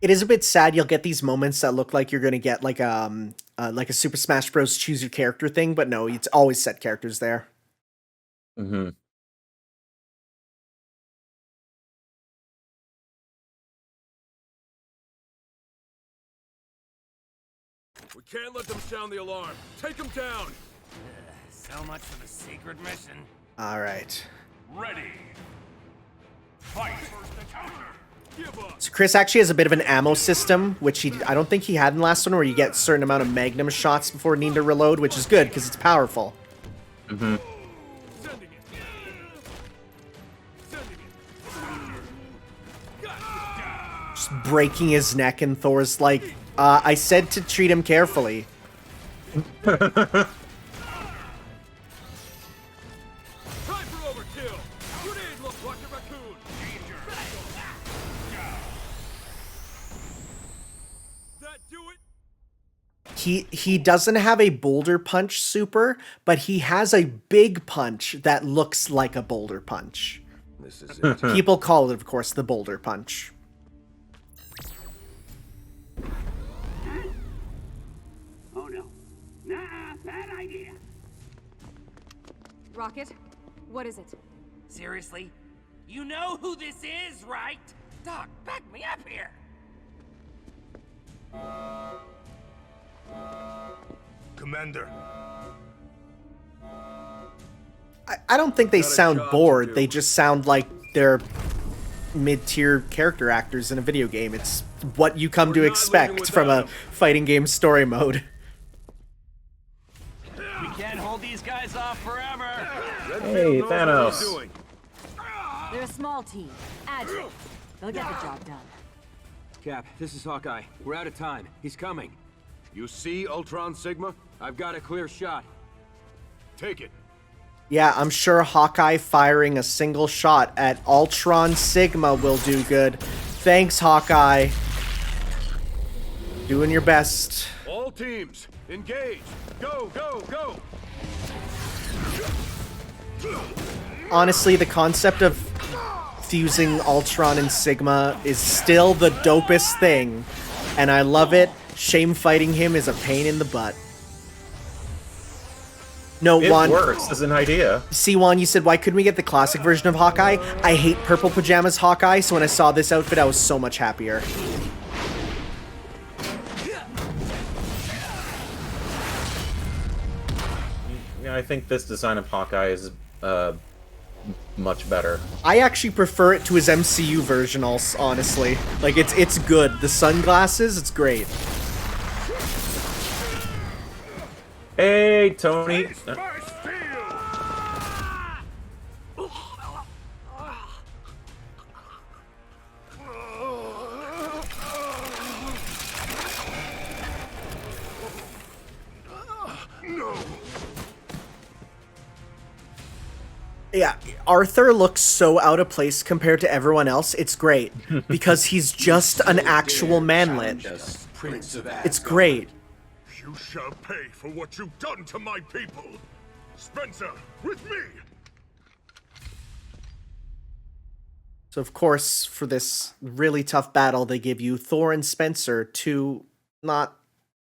S2: It is a bit sad. You'll get these moments that look like you're gonna get like a Super Smash Bros. Choose your character thing, but no, it's always set characters there.
S1: Mm-hmm.
S5: We can't let them sound the alarm. Take them down.
S3: So much for the secret mission.
S2: All right.
S4: Ready. Fight. First encounter.
S5: Give up.
S2: So Chris actually has a bit of an ammo system, which I don't think he had in the last one, where you get a certain amount of magnum shots before needing to reload, which is good because it's powerful.
S1: Mm-hmm.
S5: Sending it. Sending it.
S2: Just breaking his neck, and Thor's like, I said to treat him carefully.
S5: Time for overkill. Grenade, look, Rocket Raccoon. That do it?
S2: He doesn't have a boulder punch super, but he has a big punch that looks like a boulder punch.
S5: This is it.
S2: People call it, of course, the boulder punch.
S3: Oh no. Nah, bad idea.
S7: Rocket, what is it?
S3: Seriously? You know who this is, right? Doc, back me up here.
S6: Commander.
S2: I don't think they
S5: Got a
S2: sound
S5: job to
S2: bored.
S5: do.
S2: They just sound like they're mid-tier character actors in a video game. It's what you come to
S5: We're not
S2: expect
S5: living
S2: from a
S5: without 'em.
S2: fighting game story mode.
S3: We can't hold these guys off forever.
S1: Hey,
S5: Knows what
S1: Thanos.
S5: he's doing.
S7: They're a small team. Agile. They'll get the job done.
S9: Cap, this is Hawkeye. We're out of time. He's coming.
S5: You see, Ultron Sigma?
S9: I've got a clear shot.
S5: Take it.
S2: Yeah, I'm sure Hawkeye firing a single shot at Ultron Sigma will do good. Thanks, Hawkeye. Doing your best.
S5: All teams, engage. Go, go, go.
S2: Honestly, the concept of fusing Ultron and Sigma is still the dopest thing, and I love it. Shame fighting him is a pain in the butt. No,
S1: It
S2: Juan.
S1: works as an idea.
S2: See, Juan, you said, why couldn't we get the classic version of Hawkeye? I hate purple pajamas Hawkeye, so when I saw this outfit, I was so much happier.
S1: Yeah, I think this design of Hawkeye is much better.
S2: I actually prefer it to his MCU version, honestly. Like, it's good. The sunglasses, it's great.
S1: Hey, Tony.
S2: Yeah, Arthur looks so out of place compared to everyone else. It's great because he's just an actual manlet. It's great.
S4: You shall pay for what you've done to my people. Spencer, with me.
S2: So of course, for this really tough battle, they give you Thor and Spencer, two not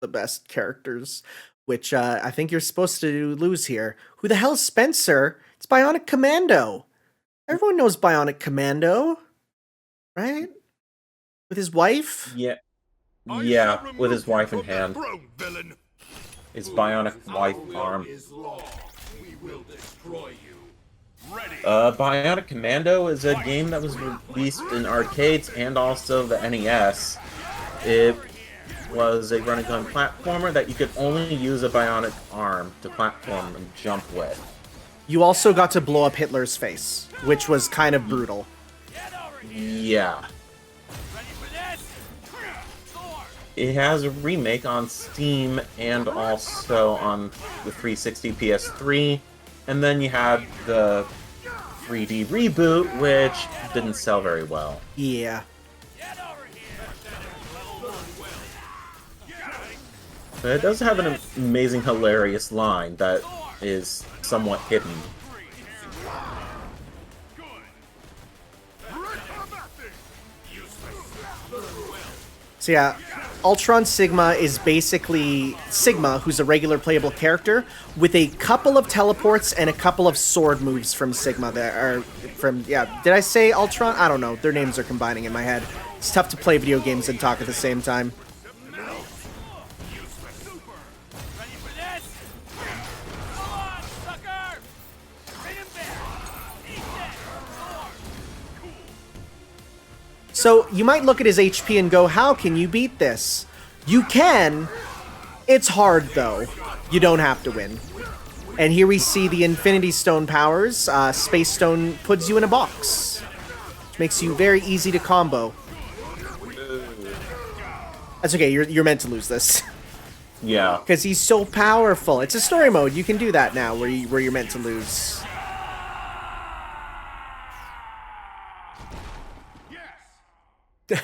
S2: the best characters, which I think you're supposed to lose here. Who the hell's Spencer? It's Bionic Commando. Everyone knows Bionic Commando, right? With his wife?
S1: Yeah. Yeah, with his wife in hand. His bionic wife arm. Bionic Commando is a game that was released in arcades and also the NES. It was a run-and-gun platformer that you could only use a bionic arm to platform and jump with.
S2: You also got to blow up Hitler's face, which was kind of brutal.
S1: Yeah. It has a remake on Steam and also on the 360 PS3. And then you had the 3D reboot, which didn't sell very well.
S2: Yeah.
S1: But it does have an amazing, hilarious line that is somewhat hidden.
S2: So yeah, Ultron Sigma is basically Sigma, who's a regular playable character, with a couple of teleports and a couple of sword moves from Sigma that are from, yeah, did I say Ultron? I don't know, their names are combining in my head. It's tough to play video games and talk at the same time. So you might look at his HP and go, how can you beat this? You can. It's hard, though. You don't have to win. And here we see the Infinity Stone powers. Space Stone puts you in a box, which makes you very easy to combo. That's okay, you're meant to lose this.
S1: Yeah.
S2: Because he's so powerful. It's a story mode. You can do that now, where you're meant to lose.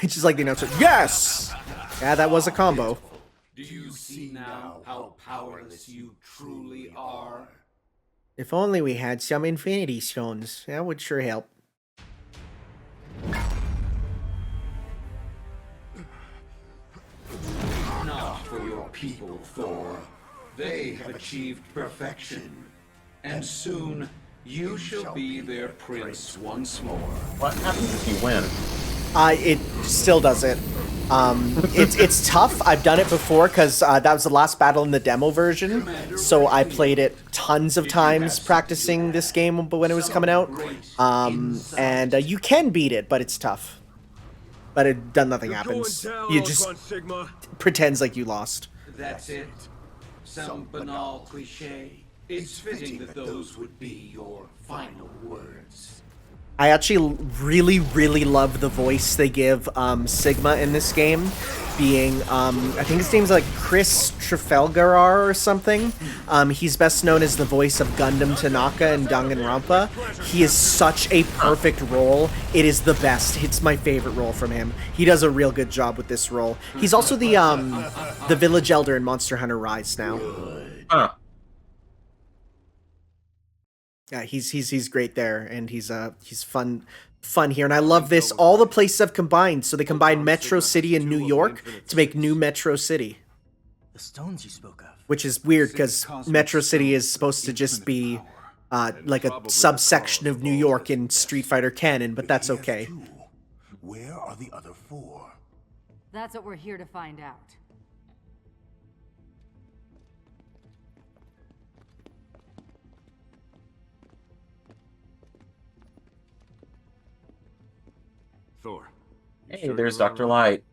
S2: Just like the announcer. Yes! Yeah, that was a combo.
S10: Do you see now how powerless you truly are?
S2: If only we had some Infinity Stones. That would sure help.
S10: Not for your people, Thor. They have achieved perfection. And soon, you shall be their prince once more.
S1: What happens if you win?
S2: It still does it. It's tough. I've done it before because that was the last battle in the demo version. So I played it tons of times practicing this game when it was coming out. And you can beat it, but it's tough. But nothing happens. You just pretends like you lost.
S10: That's it. Some banal cliche. It's fitting that those would be your final words.
S2: I actually really, really love the voice they give Sigma in this game, being, I think his name's like Chris Trafalgar or something. He's best known as the voice of Gundam Tanaka and Danganronpa. He is such a perfect role. It is the best. It's my favorite role from him. He does a real good job with this role. He's also the village elder in Monster Hunter Rise now. Yeah, he's great there, and he's fun here, and I love this. All the places have combined, so they combined Metro City and New York to make New Metro City.
S8: The stones you spoke of.
S2: Which is weird because Metro City is supposed to just be like a subsection of New York in Street Fighter canon, but that's okay.
S6: Where are the other four?
S7: That's what we're here to find out.
S5: Thor.
S1: Hey, there's Dr. Light.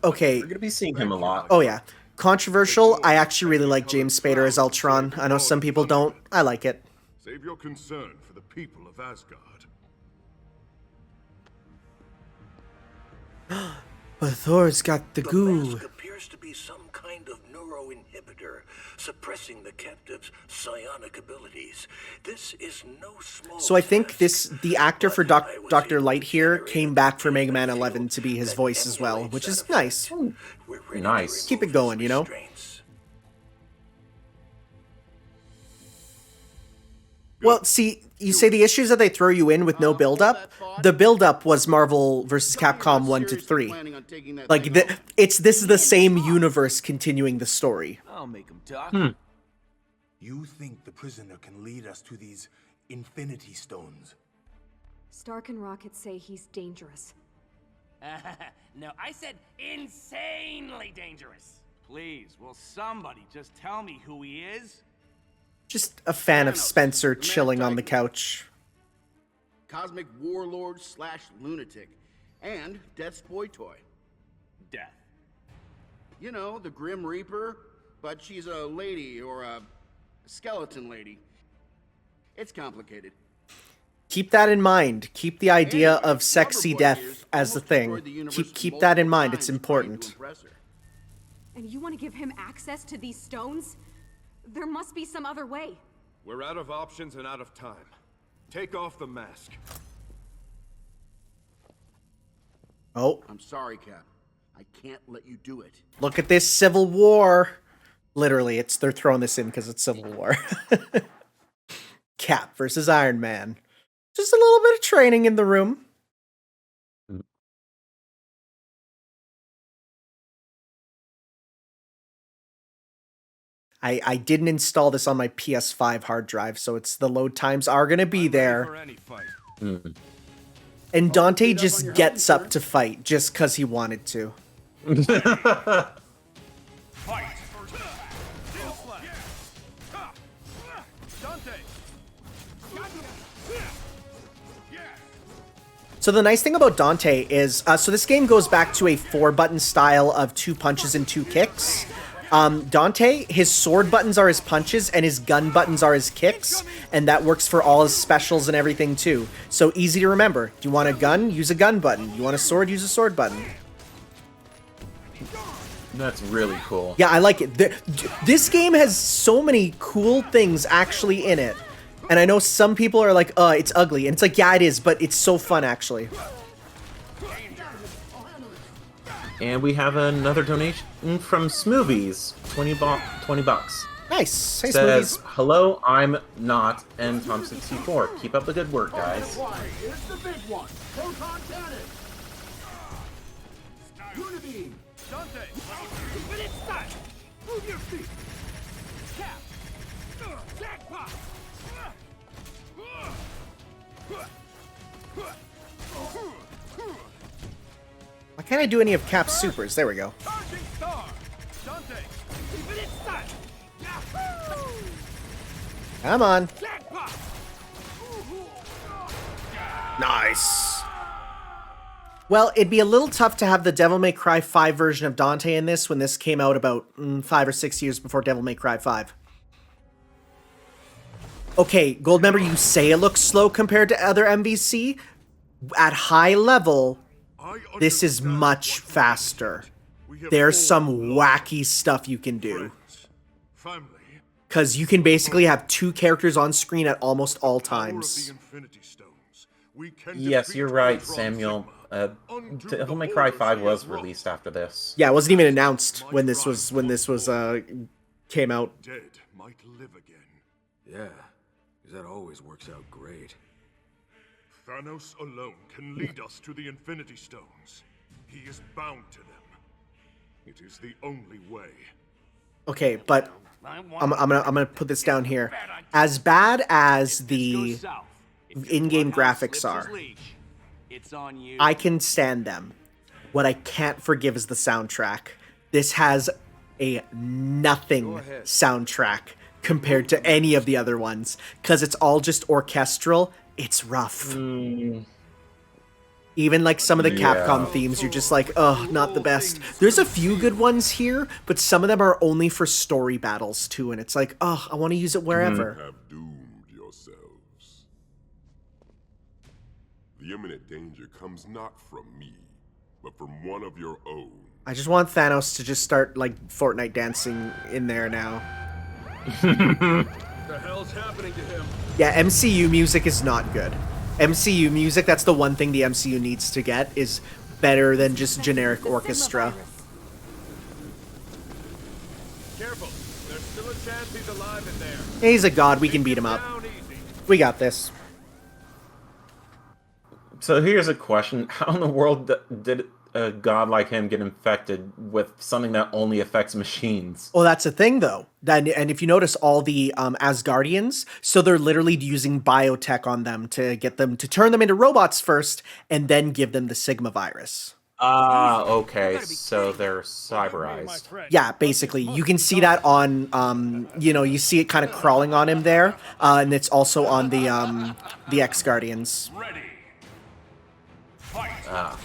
S2: Okay.
S1: We're gonna be seeing him a lot.
S2: Oh yeah. Controversial. I actually really like James Spader as Ultron. I know some people don't. I like it.
S4: Save your concern for the people of Asgard.
S2: But Thor's got the goo.
S11: mask appears to be some kind of neuroinhibitor, suppressing the captive's psionic abilities. This is no small
S2: So I think
S11: task,
S2: the actor for
S11: but I was
S2: Dr.
S11: able
S2: Light
S11: to
S2: here
S11: generate
S2: came
S11: a
S2: back for Mega Man
S11: field
S2: 11 to be his
S11: that
S2: voice as well,
S11: emulates
S2: which is
S11: that
S2: nice.
S11: effect. We're ready to
S1: Nice.
S2: Keep it
S11: remove
S2: going,
S11: his
S2: you know?
S11: restraints.
S2: Well, see, you say the issues that they throw you in with no build-up. The build-up was Marvel vs. Capcom 1 to 3. Like, this is the same universe continuing the story.
S9: I'll make him talk.
S6: You think the prisoner can lead us to these Infinity Stones?
S7: Stark and Rocket say he's dangerous.
S3: No, I said insanely dangerous.
S9: Please, will somebody just tell me who he is?
S2: Just a fan of Spencer chilling on the couch.
S12: Cosmic warlord / lunatic, and Death's boy toy.
S9: Death.
S12: You know, the Grim Reaper, but she's a lady or a skeleton lady. It's complicated.
S2: Keep that in mind. Keep the idea of sexy death as the thing. Keep that in mind. It's important.
S7: And you want to give him access to these stones? There must be some other way.
S4: We're out of options and out of time. Take off the mask.
S2: Oh,
S12: I'm sorry, Cap. I can't let you do it.
S2: look at this Civil War. Literally, they're throwing this in because it's Civil War. Cap versus Iron Man. Just a little bit of training in the room. I didn't install this on my PS5 hard drive, so the load times are going to be there. And Dante just gets up to fight just because he wanted to. So the nice thing about Dante is, so this game goes back to a 4-button style of 2 punches and 2 kicks. Dante, his sword buttons are his punches and his gun buttons are his kicks, and that works for all his specials and everything too. So easy to remember. Do you want a gun? Use a gun button. You want a sword? Use a sword button.
S1: That's really cool.
S2: Yeah, I like it. This game has so many cool things actually in it. And I know some people are like, it's ugly. And it's like, yeah, it is, but it's so fun actually.
S1: And we have another donation from Smoothies, 20 bucks.
S2: Nice. Hey,
S1: Says,
S2: Smoothies.
S1: hello, I'm not, and Tom64. Keep up the good work, guys.
S12: Here's the big one. Proton cannon. Unibeam.
S3: Dante! But it's time! Move your feet! Cap! Jackpot!
S2: Why can't I do any of Cap's supers? There we go.
S3: Charging star! Dante! But it's time! Yahoo!
S2: Come on.
S3: Jackpot!
S2: Nice. Well, it'd be a little tough to have the Devil May Cry 5 version of Dante in this when this came out about 5 or 6 years before Devil May Cry 5. Okay, Goldmember, you say it looks slow compared to other MvC. At high level, this is much faster. There's some wacky stuff you can do. Because you can basically have 2 characters on screen at almost all times.
S1: Yes, you're right, Samuel. Devil May Cry 5 was released after this.
S2: Yeah, it wasn't even announced when this came out.
S4: Dead might live again.
S10: Yeah, because that always works out great.
S4: Thanos alone can lead us to the Infinity Stones. He is bound to them. It is the only way.
S2: Okay, but I'm gonna put this down here. As bad as the in-game graphics are, I can stand them. What I can't forgive is the soundtrack. This has a nothing soundtrack compared to any of the other ones, because it's all just orchestral. It's rough. Even like some of the Capcom themes, you're just like, oh, not the best. There's a few good ones here, but some of them are only for story battles too, and it's like, oh, I want to use it wherever.
S4: You have doomed yourselves. 'The yourselves. 'The imminent danger comes not from me, but from one of your own.
S2: I just want Thanos to just start, like, Fortnite dancing in there now.
S5: The hell's happening to him?
S2: Yeah, MCU music is not good. MCU music, that's the one thing the MCU needs to get, is better than just generic orchestra.
S5: Careful, there's still a chance he's alive in there.
S2: He's a god, we can beat him up. We got this.
S1: So here's a question. How in the world did a god like him get infected with something that only affects machines?
S2: Well, that's the thing, though. And if you notice, all the Asgardians, so they're literally using biotech on them to get them to turn them into robots first, and then give them the Sigma virus.
S1: Ah, okay. So they're cyberized.
S2: Yeah, basically. You can see that on, you see it kind of crawling on him there, and it's also on the X-Guardians.
S1: Ah.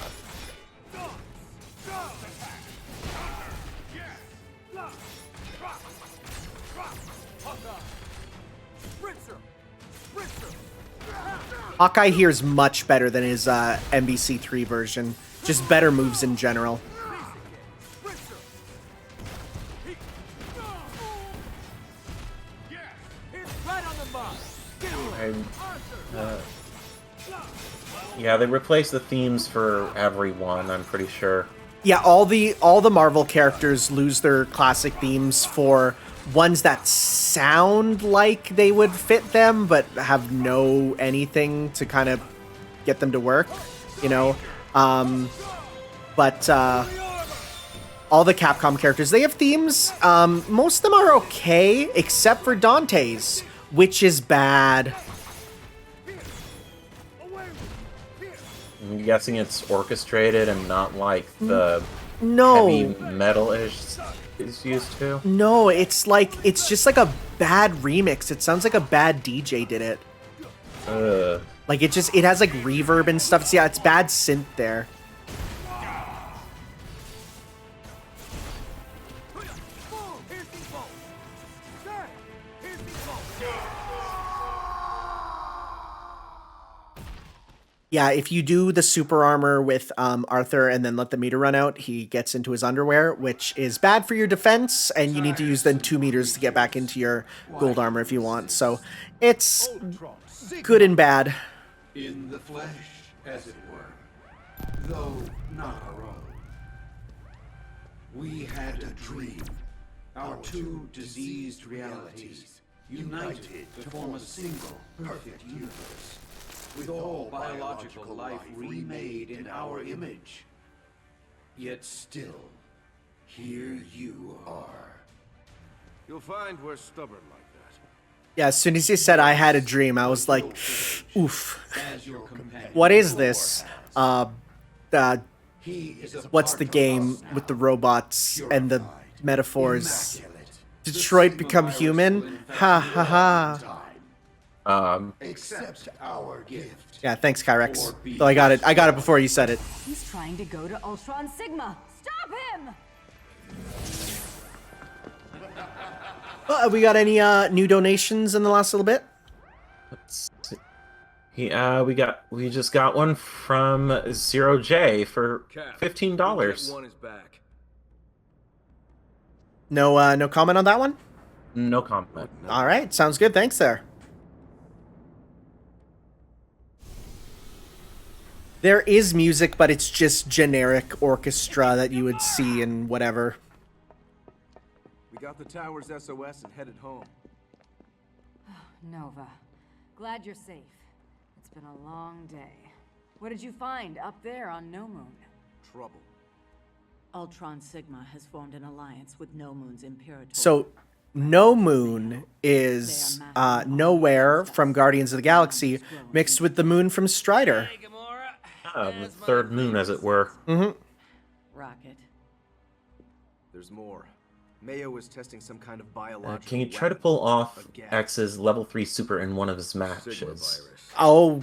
S2: Hawkeye here is much better than his MvC 3 version. Just better moves in general.
S1: Yeah, they replaced the themes for everyone, I'm pretty sure.
S2: Yeah, all the Marvel characters lose their classic themes for ones that sound like they would fit them, but have no anything to kind of get them to work, you know? But all the Capcom characters, they have themes. Most of them are okay, except for Dante's, which is bad.
S1: I'm guessing it's orchestrated and not like the
S2: No.
S1: heavy metal-ish is used to?
S2: No, it's just like a bad remix. It sounds like a bad DJ did it. Like it has like reverb and stuff. So yeah, it's bad synth there. Yeah, if you do the super armor with Arthur and then let the meter run out, he gets into his underwear, which is bad for your defense, and you need to use then 2 meters to get back into your gold armor if you want. So it's good and bad.
S10: In the flesh, as it were, though not our own. We had a dream. Our two diseased realities united to form a single perfect universe, with all biological life remade in our image. Yet still, here you are.
S5: You'll find we're stubborn like that.
S2: Yeah, as soon as you said I had a dream, I was like, oof. What is this? What's the game with the robots and the metaphors? Detroit become human? Ha ha ha.
S10: Accept our gift.
S2: Yeah, thanks, Kyrex. Though I got it before you said it.
S13: He's trying to go to Ultron Sigma. Stop him!
S2: We got any new donations in the last little bit?
S1: Let's see. We just got one from Zero J for $15.
S5: One is back.
S2: No comment on that one?
S1: No comment.
S2: All right, sounds good. Thanks there. There is music, but it's just generic orchestra that you would see in whatever.
S5: We got the tower's SOS and headed home.
S13: Nova, glad you're safe. It's been a long day. What did you find up there on No Moon?
S5: Trouble.
S13: Ultron Sigma has formed an alliance with No Moon's Imperator.
S2: So, No Moon is Nowhere from Guardians of the Galaxy mixed with the moon from Strider.
S1: The third moon, as it were.
S2: Mm-hmm.
S13: Rocket.
S5: There's more. Mayo was testing some kind of biological
S1: Can you try to pull off X's level 3 super in one of his matches?
S2: Oh,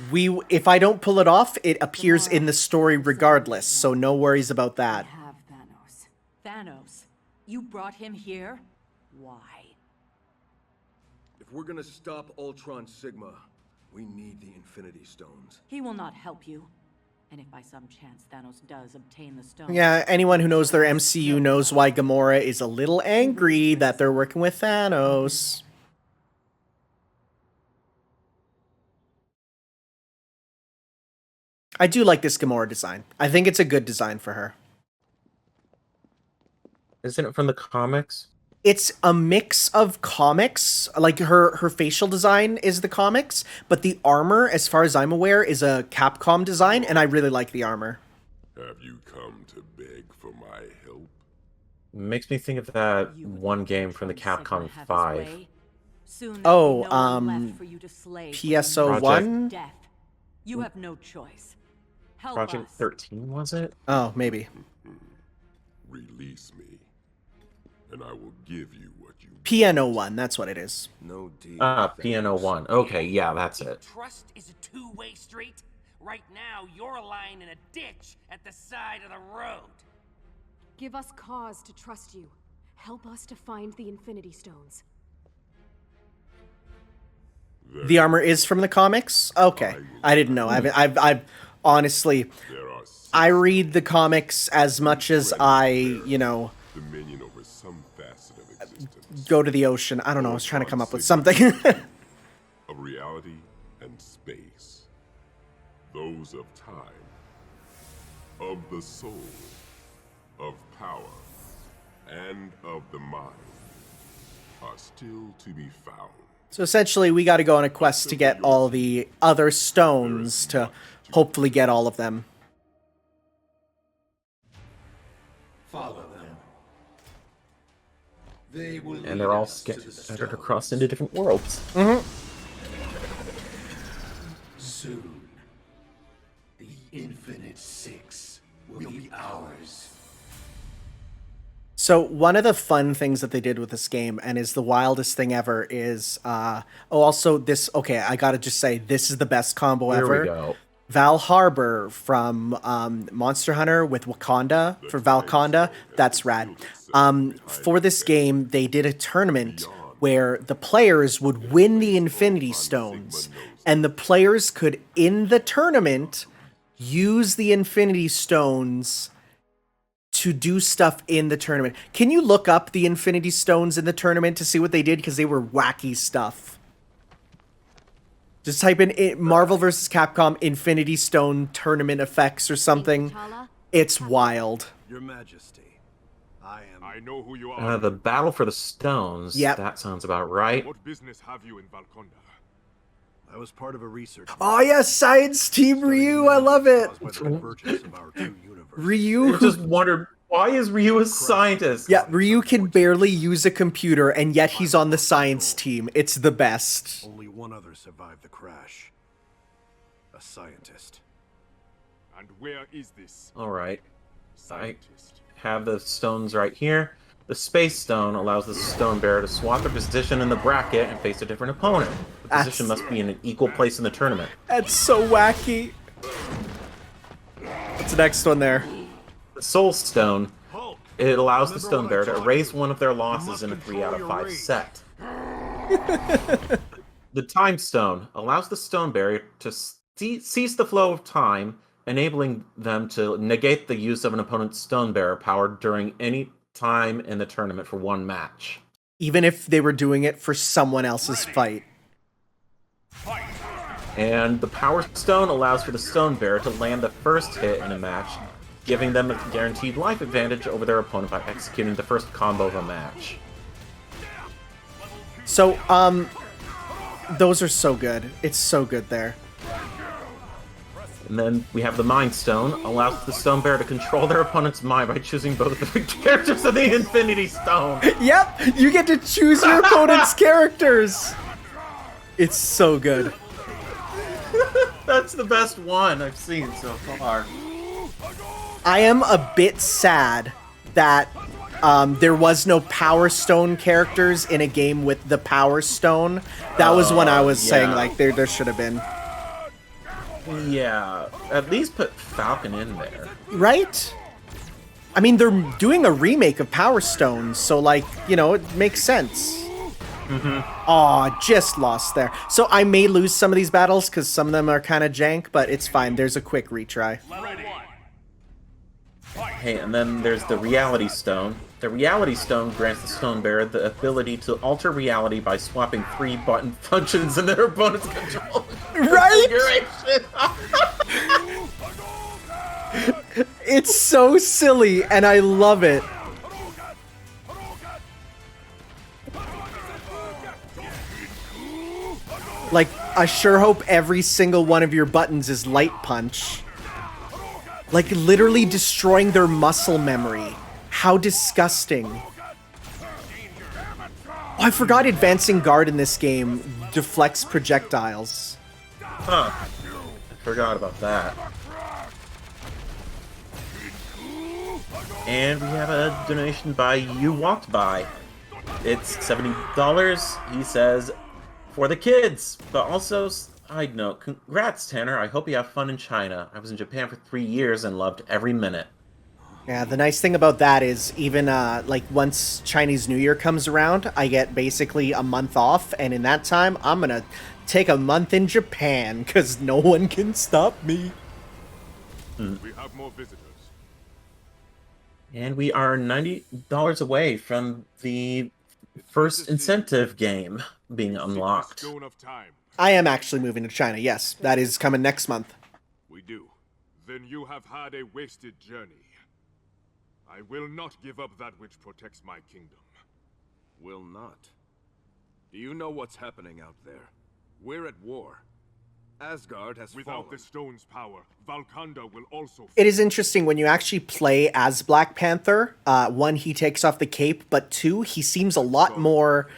S2: if I don't pull it off, it appears in the story regardless, so no worries about that.
S13: Have Thanos. Thanos, you brought him here? Why?
S5: If we're gonna stop Ultron Sigma, we need the Infinity Stones.
S13: He will not help you. And if by some chance Thanos does obtain the stone...
S2: Yeah, anyone who knows their MCU knows why Gamora is a little angry that they're working with Thanos. I do like this Gamora design. I think it's a good design for her.
S1: Isn't it from the comics?
S2: It's a mix of comics, like her facial design is the comics, but the armor, as far as I'm aware, is a Capcom design, and I really like the armor.
S4: Have you come to beg for my help?
S1: Makes me think of that one game from the Capcom 5.
S2: Oh, PSO1?
S13: Death. You have no choice. Help
S1: Project
S13: us.
S1: 13, was it?
S2: Oh, maybe.
S4: Release me, and I will give you what you...
S2: PNO1, that's what it is.
S4: No deal.
S1: PNO1. Okay, yeah, that's it.
S3: Trust is a two-way street. Right now, you're lying in a ditch at the side of the road.
S7: Give us cause to trust you. Help us to find the Infinity Stones.
S2: The armor is from the comics? Okay. I didn't know. I've honestly, I read the comics as much as I, you know, go to the ocean. I don't know. I was trying to come up with something.
S4: Of reality and space. Those of time. Of the soul. Of power. And of the mind. Are still to be found.
S2: So essentially, we got to go on a quest to get all the other stones to hopefully get all of them.
S10: Follow them. They will
S1: And they're all scattered across into different worlds.
S10: Soon, the Infinite Six will be ours.
S2: So one of the fun things that they did with this game, and is the wildest thing ever, is also this. Okay, I gotta just say this is the best combo ever.
S1: Here we go.
S2: Val Harbor from Monster Hunter with Wakanda for Valconda. That's rad. For this game, they did a tournament where the players would win the Infinity Stones, and the players could, in the tournament, use the Infinity Stones to do stuff in the tournament. Can you look up the Infinity Stones in the tournament to see what they did? Because they were wacky stuff. Just type in Marvel vs. Capcom Infinity Stone tournament effects or something. It's wild.
S5: Your Majesty, I know who you are.
S1: The battle for the stones.
S2: Yep.
S1: That sounds about right.
S5: What business have you in Valconda? I was part of a research.
S2: Oh yes, Science Team Ryu, I love it. Ryu.
S1: I just wondered, why is Ryu a scientist?
S2: Yeah, Ryu can barely use a computer, and yet he's on the science team. It's the best.
S5: Only one other survived the crash. A scientist. And where is this?
S1: All right. I have the stones right here. The Space Stone allows the stone bearer to swap their position in the bracket and face a different opponent. The position must be in an equal place in the tournament.
S2: That's so wacky. What's the next one there?
S1: The Soul Stone. It allows the stone bearer to erase one of their losses in a 3 out of 5 set. The Time Stone allows the stone bearer to cease the flow of time, enabling them to negate the use of an opponent's stone bearer power during any time in the tournament for one match.
S2: Even if they were doing it for someone else's fight.
S1: And the Power Stone allows for the stone bearer to land the first hit in a match, giving them a guaranteed life advantage over their opponent by executing the first combo of a match.
S2: So, those are so good. It's so good there.
S1: And then we have the Mind Stone, allows the stone bearer to control their opponent's mind by choosing both of the characters of the Infinity Stone.
S2: Yep, you get to choose your opponent's characters. It's so good.
S1: That's the best one I've seen so far.
S2: I am a bit sad that there was no Power Stone characters in a game with the Power Stone. That was when I was saying, like, there should have been.
S1: Yeah, at least put Falcon in there.
S2: Right? I mean, they're doing a remake of Power Stone, so, like, you know, it makes sense. Aw, just lost there. So I may lose some of these battles because some of them are kind of jank, but it's fine. There's a quick retry.
S1: Hey, and then there's the Reality Stone. The Reality Stone grants the Stone Bearer the ability to alter reality by swapping 3 button functions in their opponent's control.
S2: Right? It's so silly, and I love it. Like, I sure hope every single one of your buttons is Light Punch. Like, literally destroying their muscle memory. How disgusting. Oh, I forgot Advancing Guard in this game deflects projectiles.
S1: Huh. I forgot about that. And we have a donation by You Walked By. It's $70, he says, for the kids, but also, side note, congrats, Tanner. I hope you have fun in China. I was in Japan for 3 years and loved every minute.
S2: Yeah, the nice thing about that is even, like, once Chinese New Year comes around, I get basically a month off, and in that time, I'm gonna take a month in Japan, because no one can stop me.
S4: We have more visitors.
S1: And we are $90 away from the first incentive game being unlocked.
S2: I am actually moving to China, yes. That is coming next month.
S4: We do. Then you have had a wasted journey. I will not give up that which protects my kingdom.
S5: Will not? Do you know what's happening out there? We're at war. Asgard has
S4: Without
S5: fallen.
S4: the stone's power, Valkanda will also
S2: It is interesting when you actually play as Black Panther. One, he takes off the cape, but two, he seems a lot more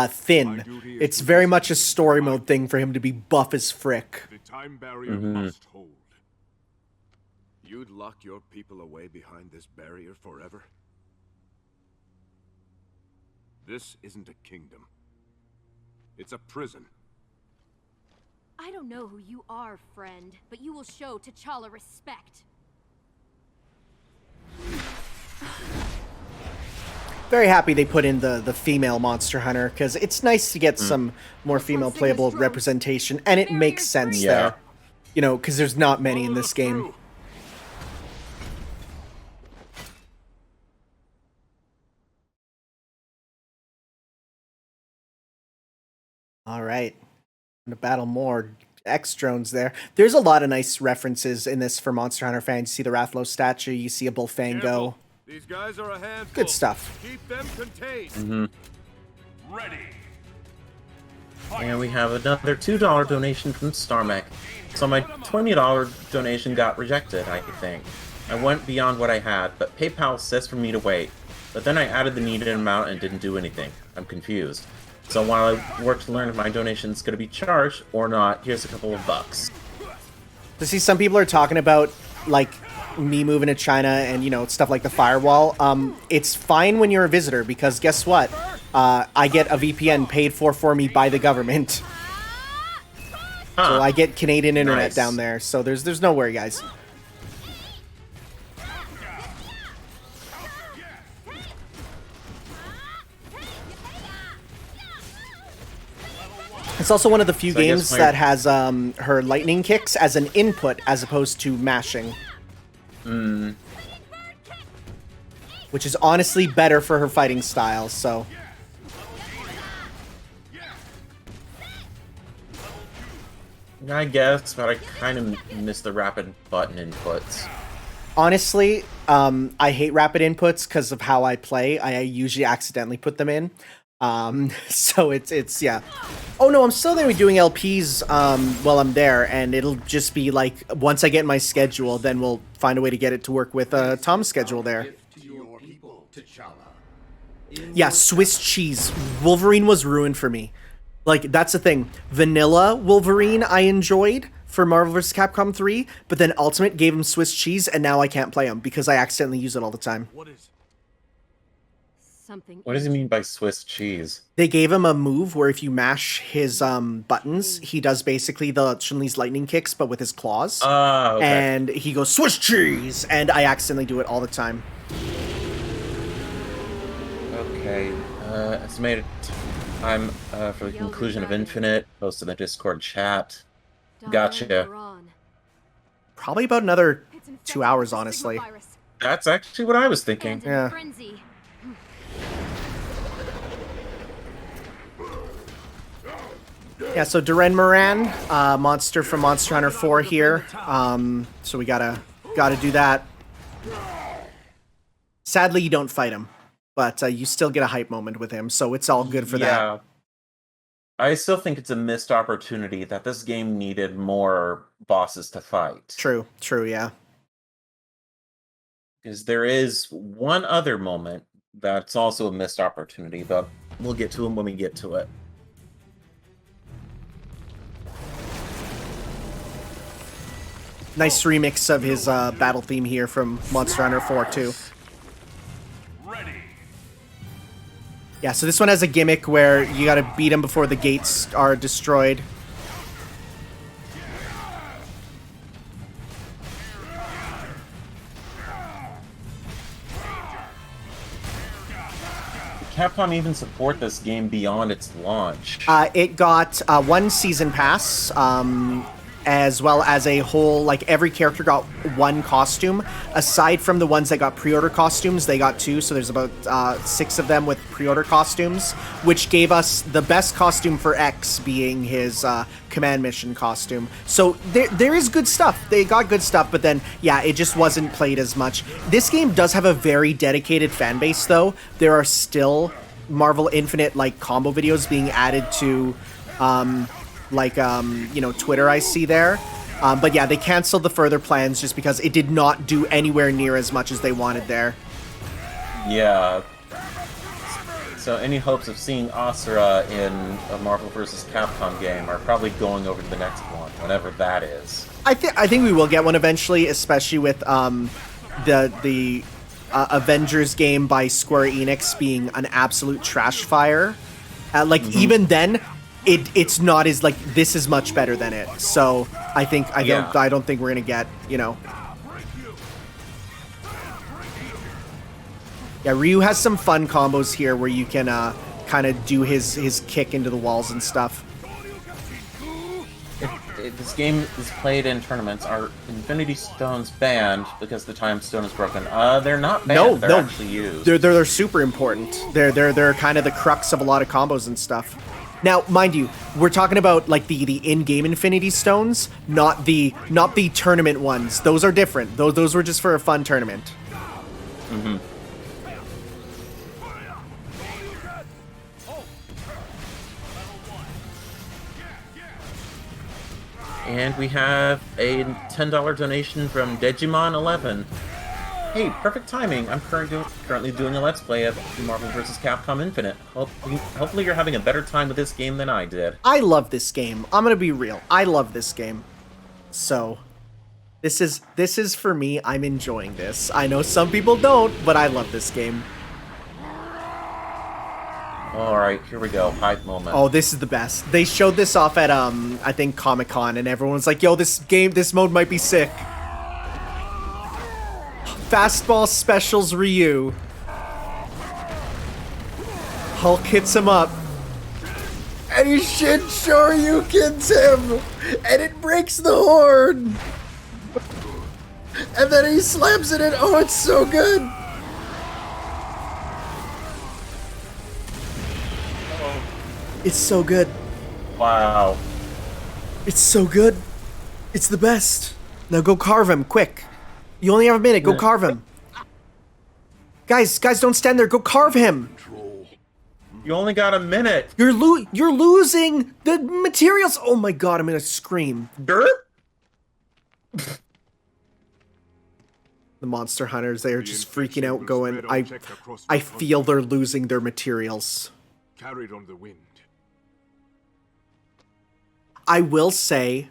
S2: thin. It's very much a story mode thing for him to be buff as frick.
S4: The time barrier must hold.
S5: You'd lock your people away behind this barrier forever? This isn't a kingdom. It's a prison.
S7: I don't know who you are, friend, but you will show T'Challa respect.
S2: Very happy they put in the female Monster Hunter, because it's nice to get some more female playable representation, and it makes sense there. You know, because there's not many in this game. All right. To battle more X-drones there. There's a lot of nice references in this for Monster Hunter fans. You see the Rathlos statue, you see a Bullfango.
S5: These guys are a handful.
S2: Good stuff.
S5: Keep them contained.
S4: Ready.
S1: And we have another $2 donation from StarMech. So my $20 donation got rejected, I think. I went beyond what I had, but PayPal says for me to wait. But then I added the needed amount and didn't do anything. I'm confused. So while I work to learn if my donation's going to be charged or not, here's a couple of bucks.
S2: To see some people are talking about, like, me moving to China and, you know, stuff like the firewall. It's fine when you're a visitor, because guess what? I get a VPN paid for me by the government. So I get Canadian internet down there, so there's no worry, guys. It's also one of the few games that has her lightning kicks as an input as opposed to mashing. Which is honestly better for her fighting style, so...
S1: I guess, but I kind of miss the rapid button inputs.
S2: Honestly, I hate rapid inputs because of how I play. I usually accidentally put them in. So it's yeah. Oh no, I'm still there doing LPs while I'm there, and it'll just be like once I get my schedule, then we'll find a way to get it to work with Tom's schedule there. Yeah, Swiss cheese. Wolverine was ruined for me. Like, that's the thing. Vanilla Wolverine I enjoyed for Marvel vs. Capcom 3, but then Ultimate gave him Swiss cheese, and now I can't play him because I accidentally use it all the time.
S1: What does he mean by Swiss cheese?
S2: They gave him a move where if you mash his buttons, he does basically the Chun-Li's lightning kicks, but with his claws.
S1: Okay.
S2: And he goes, Swiss cheese! And I accidentally do it all the time.
S1: Okay, estimated I'm for the conclusion of Infinite, post in the Discord chat. Gotcha.
S2: Probably about another 2 hours, honestly.
S1: That's actually what I was thinking.
S2: Yeah. Yeah, so Duran Moran, monster from Monster Hunter 4 here. So we gotta do that. Sadly, you don't fight him, but you still get a hype moment with him, so it's all good for that.
S1: Yeah. I still think it's a missed opportunity that this game needed more bosses to fight.
S2: True, yeah.
S1: Because there is one other moment that's also a missed opportunity, but we'll get to him when we get to it.
S2: Nice remix of his battle theme here from Monster Hunter 4 too. Yeah, so this one has a gimmick where you gotta beat him before the gates are destroyed.
S1: Capcom even support this game beyond its launch.
S2: It got one season pass, as well as a whole, like, every character got one costume. Aside from the ones that got pre-order costumes, they got two, so there's about 6 of them with pre-order costumes, which gave us the best costume for X being his command mission costume. So there is good stuff. They got good stuff, but then, yeah, it just wasn't played as much. This game does have a very dedicated fan base, though. There are still Marvel Infinite, like, combo videos being added to... you know, Twitter I see there. But yeah, they canceled the further plans just because it did not do anywhere near as much as they wanted there.
S1: Yeah. So any hopes of seeing Asura in a Marvel vs. Capcom game are probably going over to the next one, whenever that is. I
S2: think we will get one eventually, especially with the Avengers game by Square Enix being an absolute trash fire. Even then, it's not as, like, this is much better than it. So I don't think we're gonna get, you know. Yeah, Ryu has some fun combos here where you can kind of do his kick into the walls and stuff.
S1: If this game is played in tournaments, are Infinity Stones banned because the time stone is broken? They're not banned. They're actually used.
S2: They're super important. They're kind of the crux of a lot of combos and stuff. Now, mind you, we're talking about, like, the in-game Infinity Stones, not the tournament ones. Those are different. Those were just for a fun tournament.
S1: Mm-hmm. And we have a $10 donation from Digimon11. Hey, perfect timing. I'm currently doing a Let's Play of Marvel vs. Capcom Infinite. Hopefully you're having a better time with this game than I did.
S2: I love this game. I'm gonna be real. I love this game. So, this is for me. I'm enjoying this. I know some people don't, but I love this game.
S1: Alright, here we go. Hype moment.
S2: Oh, this is the best. They showed this off at, I think, Comic-Con, and everyone's like, yo, this mode might be sick. Fastball Specials Ryu. Hulk hits him up. And he Shin Shoryukens him! And it breaks the horn! And then he slams it in. Oh, it's so good! It's so good.
S1: Wow.
S2: It's so good. It's the best. Now go carve him, quick. You only have a minute. Go carve him. Guys, don't stand there. Go carve him.
S1: You only got a minute.
S2: You're losing the materials. Oh my god, I'm gonna scream.
S1: Dirt?
S2: The monster hunters, they are just freaking out, going, I feel they're losing their materials.
S4: Carried on the wind.
S2: I will say,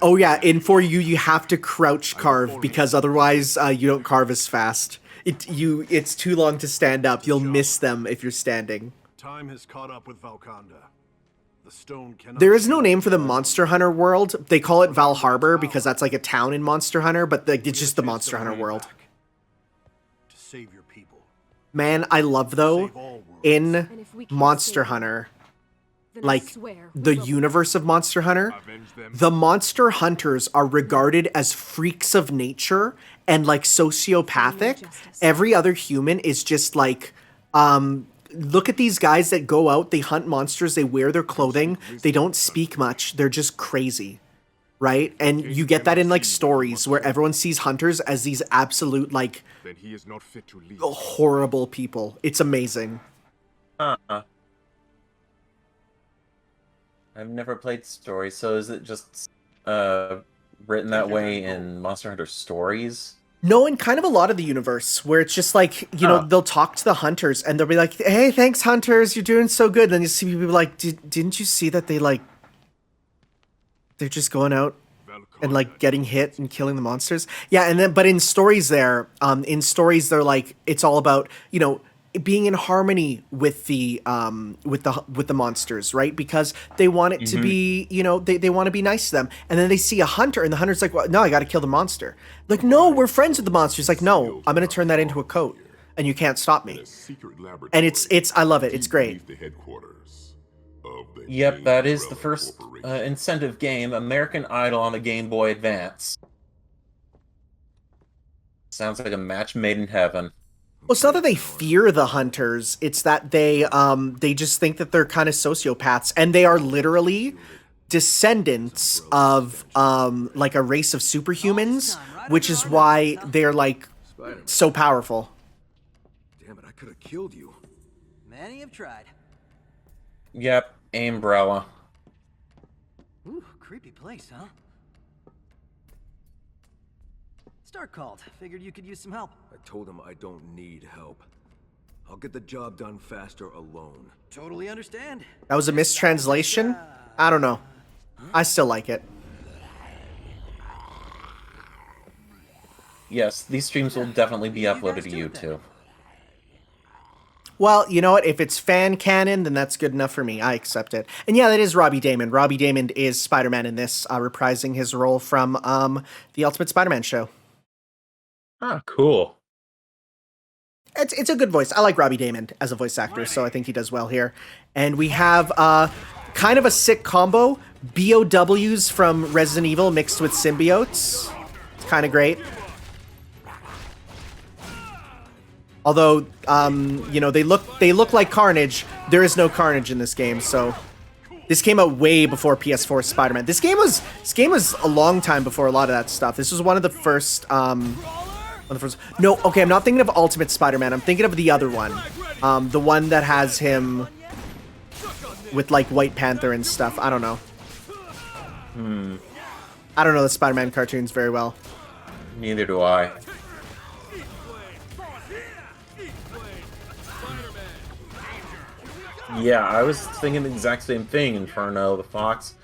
S2: oh yeah, and for you have to crouch carve, because otherwise you don't carve as fast. It's too long to stand up. You'll miss them if you're standing.
S4: Time has caught up with Valkanda. The stone cannot.
S2: There is no name for the Monster Hunter world. They call it Val Harbor because that's like a town in Monster Hunter, but it's just the Monster Hunter world.
S4: To save your people.
S2: Man, I love though in Monster Hunter, like the universe of Monster Hunter, the monster hunters are regarded as freaks of nature and like sociopathic. Every other human is just like, look at these guys that go out, they hunt monsters, they wear their clothing, they don't speak much, they're just crazy, right? And you get that in like stories where everyone sees hunters as these absolute like horrible people. It's amazing.
S1: I've never played stories, so is it just written that way in Monster Hunter Stories?
S2: No, in kind of a lot of the universe, where it's just like, you know, they'll talk to the hunters, and they'll be like, hey, thanks, hunters, you're doing so good. Then you see people like, didn't you see that they, like, they're just going out and, like, getting hit and killing the monsters? Yeah, and then, but in stories they're like, it's all about, you know, being in harmony with the monsters, right? Because they want it to be, you know, they want to be nice to them. And then they see a hunter, and the hunter's like, well, no, I got to kill the monster. Like, no, we're friends with the monster. He's like, no, I'm going to turn that into a coat, and you can't stop me. And it's I love it. It's great.
S1: Yep, that is the first incentive game, American Idol on the Game Boy Advance. Sounds like a match made in heaven.
S2: Well, it's not that they fear the hunters, it's that they just think that they're kind of sociopaths, and they are literally descendants of like a race of superhumans, which is why they're like so powerful.
S5: Damn it, I could have killed you.
S8: Many have tried.
S1: Yep, Umbrella.
S8: Ooh, creepy place, huh? Start called. Figured you could use some help.
S5: I told him I don't need help. I'll get the job done faster alone.
S8: Totally understand.
S2: That was a mistranslation? I don't know. I still like it.
S1: Yes, these streams will definitely be uploaded to YouTube.
S2: Well, you know what? If it's fan canon, then that's good enough for me. I accept it. And yeah, that is Robbie Daymond. Robbie Daymond is Spider-Man in this, reprising his role from the Ultimate Spider-Man show.
S1: Ah, cool.
S2: It's a good voice. I like Robbie Daymond as a voice actor, so I think he does well here. And we have kind of a sick combo. BOWs from Resident Evil mixed with symbiotes. It's kind of great. Although, you know, they look like Carnage. There is no Carnage in this game, so this came out way before PS4 Spider-Man. This game was a long time before a lot of that stuff. This was one of the first. No, okay, I'm not thinking of Ultimate Spider-Man. I'm thinking of the other one, the one that has him with like White Panther and stuff. I don't know. I don't know the Spider-Man cartoons very well.
S1: Neither do I. Yeah, I was thinking the exact same thing, Inferno, the Fox.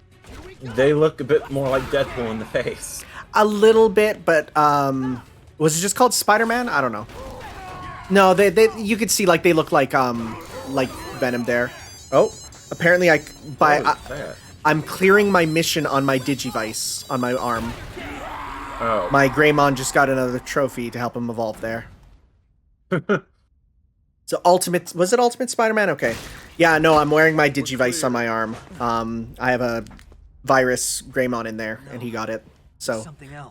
S1: They look a bit more like Deadpool in the face.
S2: A little bit, but, was it just called Spider-Man? I don't know. No, they you could see, like, they look like Venom there. Oh, apparently I'm clearing my mission on my Digivice, on my arm.
S1: Oh.
S2: My Greymon just got another trophy to help him evolve there. So was it Ultimate Spider-Man? Okay. Yeah, no, I'm wearing my Digivice on my arm. I have a virus Greymon in there, and he got it. So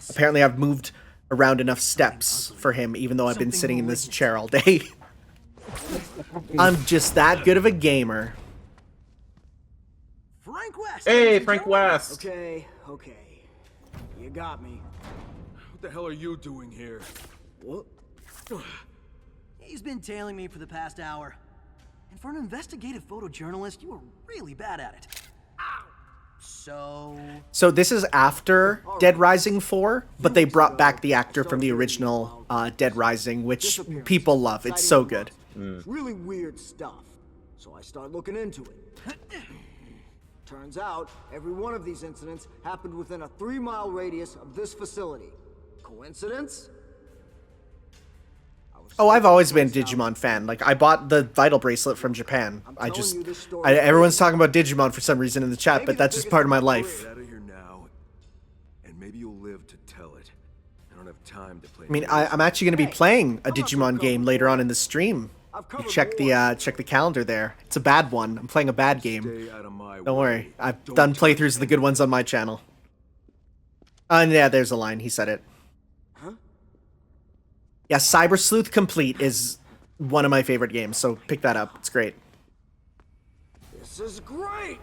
S2: apparently I've moved around enough steps for him, even though I've been sitting in this chair all day. I'm just that good of a gamer.
S8: Frank West.
S1: Hey, Frank West.
S8: Okay. You got me.
S5: What the hell are you doing here?
S8: What? He's been tailing me for the past hour. And for an investigative photojournalist, you were really bad at it.
S2: So this is after Dead Rising 4, but they brought back the actor from the original Dead Rising, which people love. It's so good.
S14: Really weird stuff. So I started looking into it. Turns out, every one of these incidents happened within a 3-mile radius of this facility. Coincidence?
S2: Oh, I've always been a Digimon fan. Like, I bought the Vital Bracelet from Japan. Everyone's talking about Digimon for some reason in the chat, but that's just part of my life.
S5: Get out of here now, and maybe you'll live to tell it. I don't have time to play.
S2: I mean, I'm actually going to be playing a Digimon game later on in the stream. You check the calendar there. It's a bad one. I'm playing a bad game. Don't worry. I've done playthroughs of the good ones on my channel. And yeah, there's a line. He said it.
S14: Huh?
S2: Yeah, Cyber Sleuth Complete is one of my favorite games, so pick that up. It's great.
S14: This is great!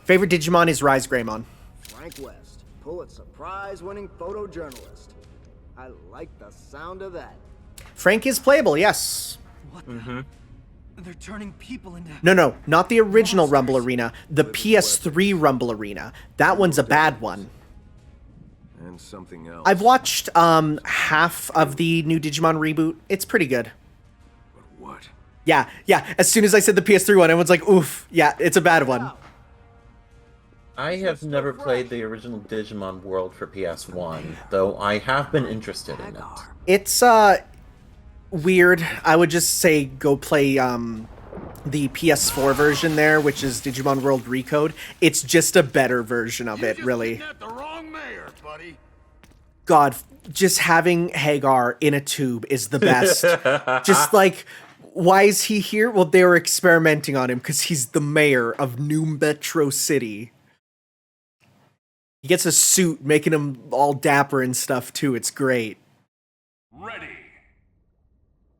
S2: Favorite Digimon is Rise Greymon.
S14: Frank West, Pulitzer Prize-winning photojournalist. I like the sound of that.
S2: Frank is playable, yes.
S8: What the? They're turning people into...
S2: No, not the original Rumble Arena. The PS3 Rumble Arena. That one's a bad one.
S5: And something else.
S2: I've watched half of the new Digimon reboot. It's pretty good.
S5: But what?
S2: Yeah. As soon as I said the PS3 one, everyone's like, oof. Yeah, it's a bad one.
S1: I have never played the original Digimon World for PS1, though I have been interested in it.
S2: It's weird. I would just say go play the PS4 version there, which is Digimon World Recode. It's just a better version of it, really. God, just having Hagar in a tube is the best. Just like, why is he here? Well, they were experimenting on him because he's the mayor of New Metro City. He gets a suit, making him all dapper and stuff, too. It's great.
S4: Ready.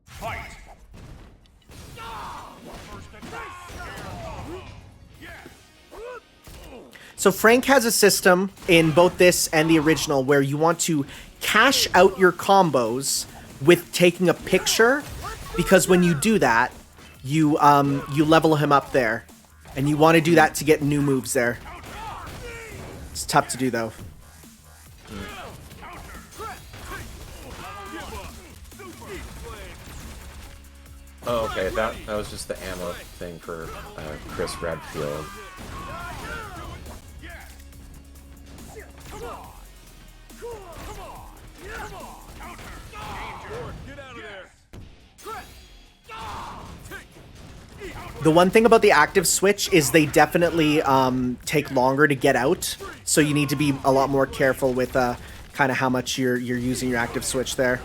S4: Fight.
S2: So Frank has a system in both this and the original where you want to cash out your combos with taking a picture, because when you do that, you level him up there, and you want to do that to get new moves there. It's tough to do though.
S1: Oh, okay, that was just the ammo thing for Chris Redfield.
S2: The one thing about the active switch is they definitely take longer to get out, so you need to be a lot more careful with kind of how much you're using your active switch there.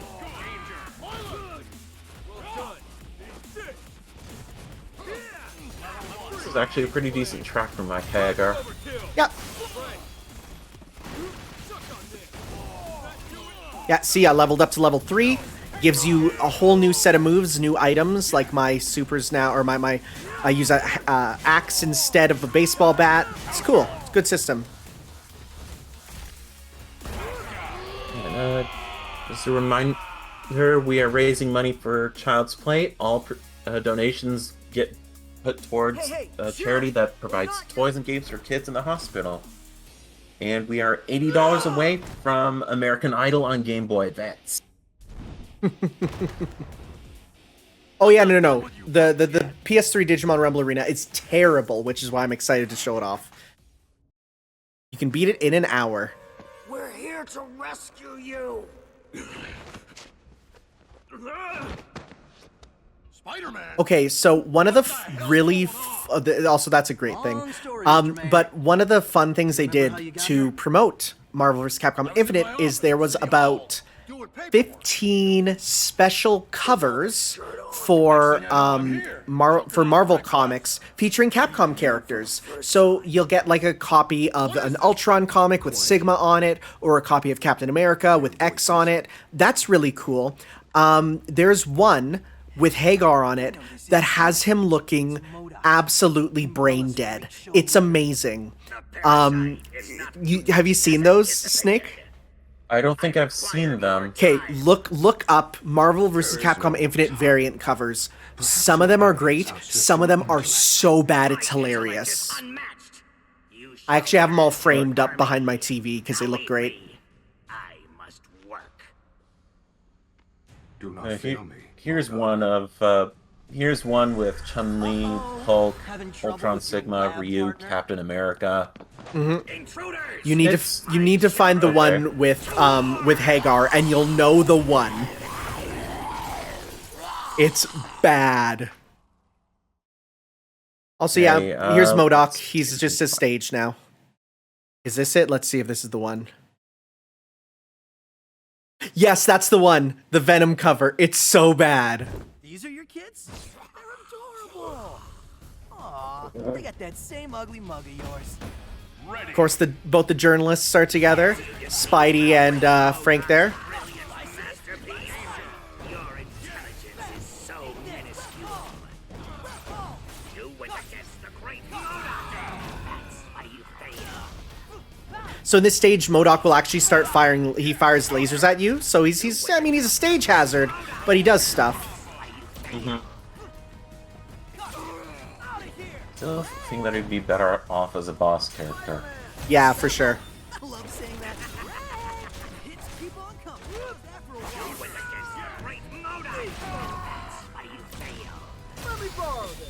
S1: This is actually a pretty decent track for my Hagar.
S2: Yep. Yeah, see, I leveled up to level 3. Gives you a whole new set of moves, new items, like my supers now, or I use a axe instead of a baseball bat. It's cool. It's a good system.
S1: And, just a reminder, we are raising money for Child's Play. All donations get put towards a charity that provides toys and games for kids in the hospital. And we are $80 away from American Idol on Game Boy Advance.
S2: Oh yeah, no. The PS3 Digimon Rumble Arena is terrible, which is why I'm excited to show it off. You can beat it in an hour.
S11: We're here to rescue you.
S12: Spider-Man.
S2: Okay, so one of the also that's a great thing. But one of the fun things they did to promote Marvel vs. Capcom Infinite is there was about 15 special covers for Marvel Comics featuring Capcom characters. So you'll get like a copy of an Ultron comic with Sigma on it, or a copy of Captain America with X on it. That's really cool. There's one with Hagar on it that has him looking absolutely brain dead. It's amazing. Have you seen those, Snake?
S1: I don't think I've seen them.
S2: Okay, look up Marvel vs. Capcom Infinite variant covers. Some of them are great, some of them are so bad it's hilarious. I actually have them all framed up behind my TV because they look great.
S6: Do not fail me.
S1: Here's one with Chun-Li, Hulk, Ultron Sigma, Ryu, Captain America.
S2: You need to find the one with Hagar, and you'll know the one. It's bad. Also, yeah, here's MODOK. He's just a stage now. Is this it? Let's see if this is the one. Yes, that's the one. The Venom cover. It's so bad.
S8: These are your kids? They're adorable. Aw, they got that same ugly mug of yours.
S2: Of course, both the journalists are together, Spidey and Frank there. So in this stage, MODOK will actually start firing. He fires lasers at you. So he's I mean, he's a stage hazard, but he does stuff.
S1: Still think that he'd be better off as a boss character.
S2: Yeah, for sure.
S8: I love saying that. Hits keep on coming. Let me borrow this.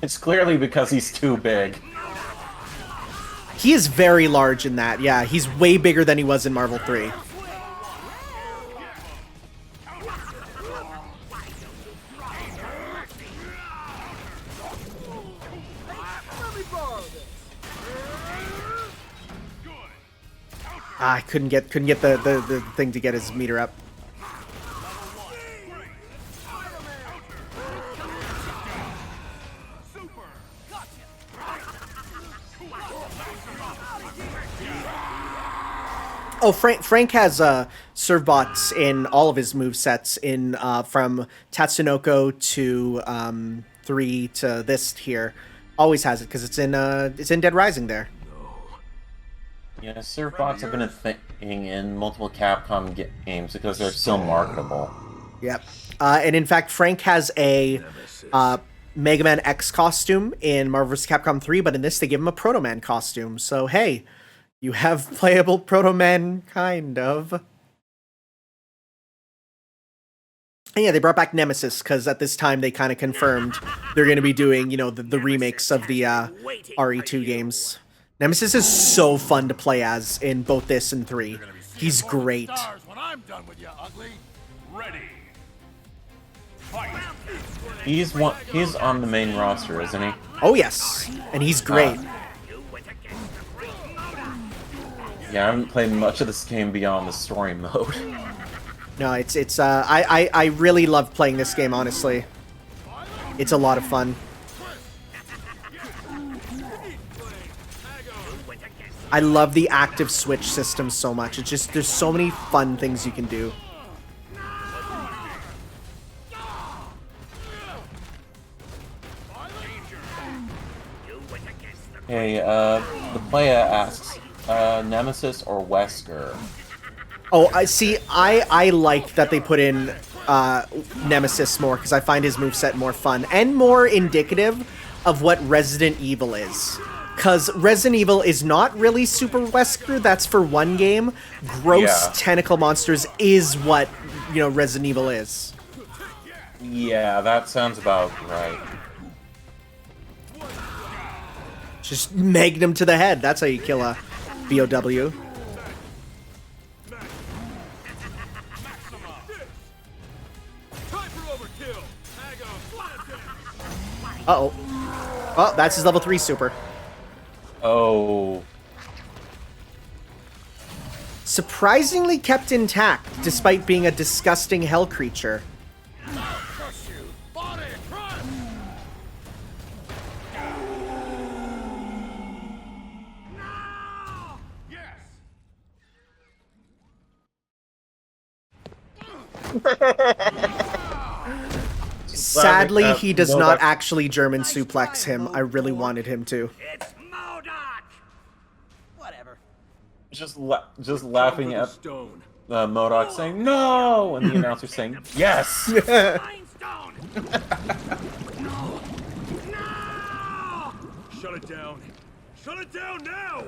S1: It's clearly because he's too big.
S2: He is very large in that. Yeah, he's way bigger than he was in Marvel 3. I couldn't get the thing to get his meter up. Oh, Frank has serve bots in all of his movesets in from Tatsunoko to 3 to this here. Always has it because it's in Dead Rising there.
S1: Yeah, serve bots have been a thing in multiple Capcom games because they're so marketable.
S2: Yep. And in fact, Frank has a Mega Man X costume in Marvel vs. Capcom 3, but in this they give him a Proto Man costume. So hey, you have playable Proto Man, kind of. And yeah, they brought back Nemesis because at this time they kind of confirmed they're going to be doing, you know, the remakes of the RE2 games. Nemesis is so fun to play as in both this and 3. He's great.
S1: He's on the main roster, isn't he?
S2: Oh yes, and he's great.
S1: Yeah, I haven't played much of this game beyond the story mode.
S2: No, I really love playing this game, honestly. It's a lot of fun. I love the active switch system so much. It's just, there's so many fun things you can do.
S1: Hey, the player asks, Nemesis or Wesker?
S2: Oh, I see. I like that they put in Nemesis more because I find his moveset more fun and more indicative of what Resident Evil is. Because Resident Evil is not really Super Wesker. That's for one game. Gross tentacle monsters is what, you know, Resident Evil is.
S1: Yeah, that sounds about right.
S2: Just magnum to the head. That's how you kill a BOW. Uh-oh. Oh, that's his level 3 super.
S1: Oh.
S2: Surprisingly kept intact, despite being a disgusting hell creature. Sadly, he does not actually German suplex him. I really wanted him to.
S8: Whatever.
S1: Just laughing at MODOK saying no, and the announcer saying yes.
S4: Shut it down! Shut it down now!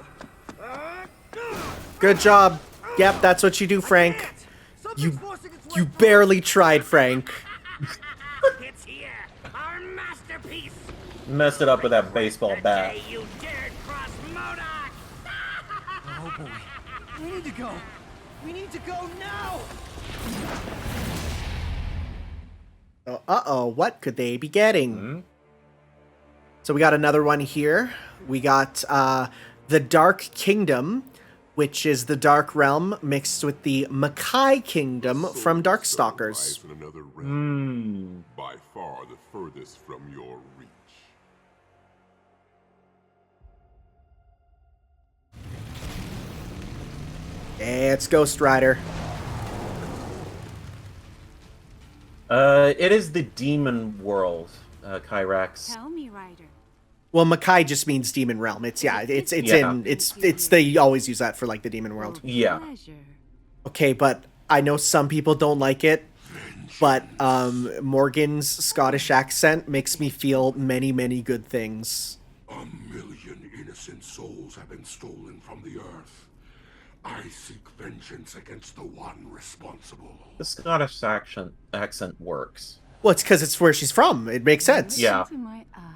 S2: Good job. Yep, that's what you do, Frank. You barely tried, Frank.
S3: It's here, our masterpiece.
S1: Messed it up with that baseball bat.
S3: You dared cross MODOK.
S8: Oh boy, we need to go. We need to go now.
S2: Uh-oh, what could they be getting? So we got another one here. We got the Dark Kingdom, which is the Dark Realm mixed with the Makai Kingdom from Darkstalkers.
S15: In another realm, by far the furthest from your reach.
S2: It's Ghost Rider.
S1: It is the demon world, Kyrax.
S7: Tell me, Ryder.
S2: Well, Makai just means demon realm. It's they always use that for like the demon world.
S1: Yeah.
S2: Okay, but I know some people don't like it, but Morgan's Scottish accent makes me feel many, many good things.
S15: 1,000,000 innocent souls have been stolen from the earth. I seek vengeance against the one responsible.
S1: The Scottish accent works.
S2: Well, it's because it's where she's from. It makes sense.
S1: Yeah.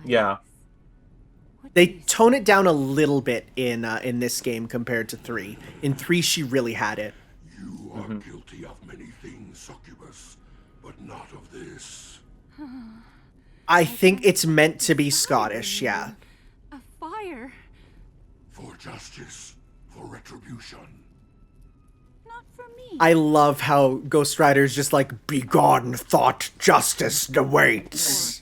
S1: Yeah.
S2: They tone it down a little bit in this game compared to 3. In 3, she really had it.
S15: You are guilty of many things, Succubus, but not of this.
S2: I think it's meant to be Scottish, yeah.
S7: A fire.
S15: For justice, for retribution.
S7: Not for me.
S2: I love how Ghost Rider's just like, begone thought, justice awaits.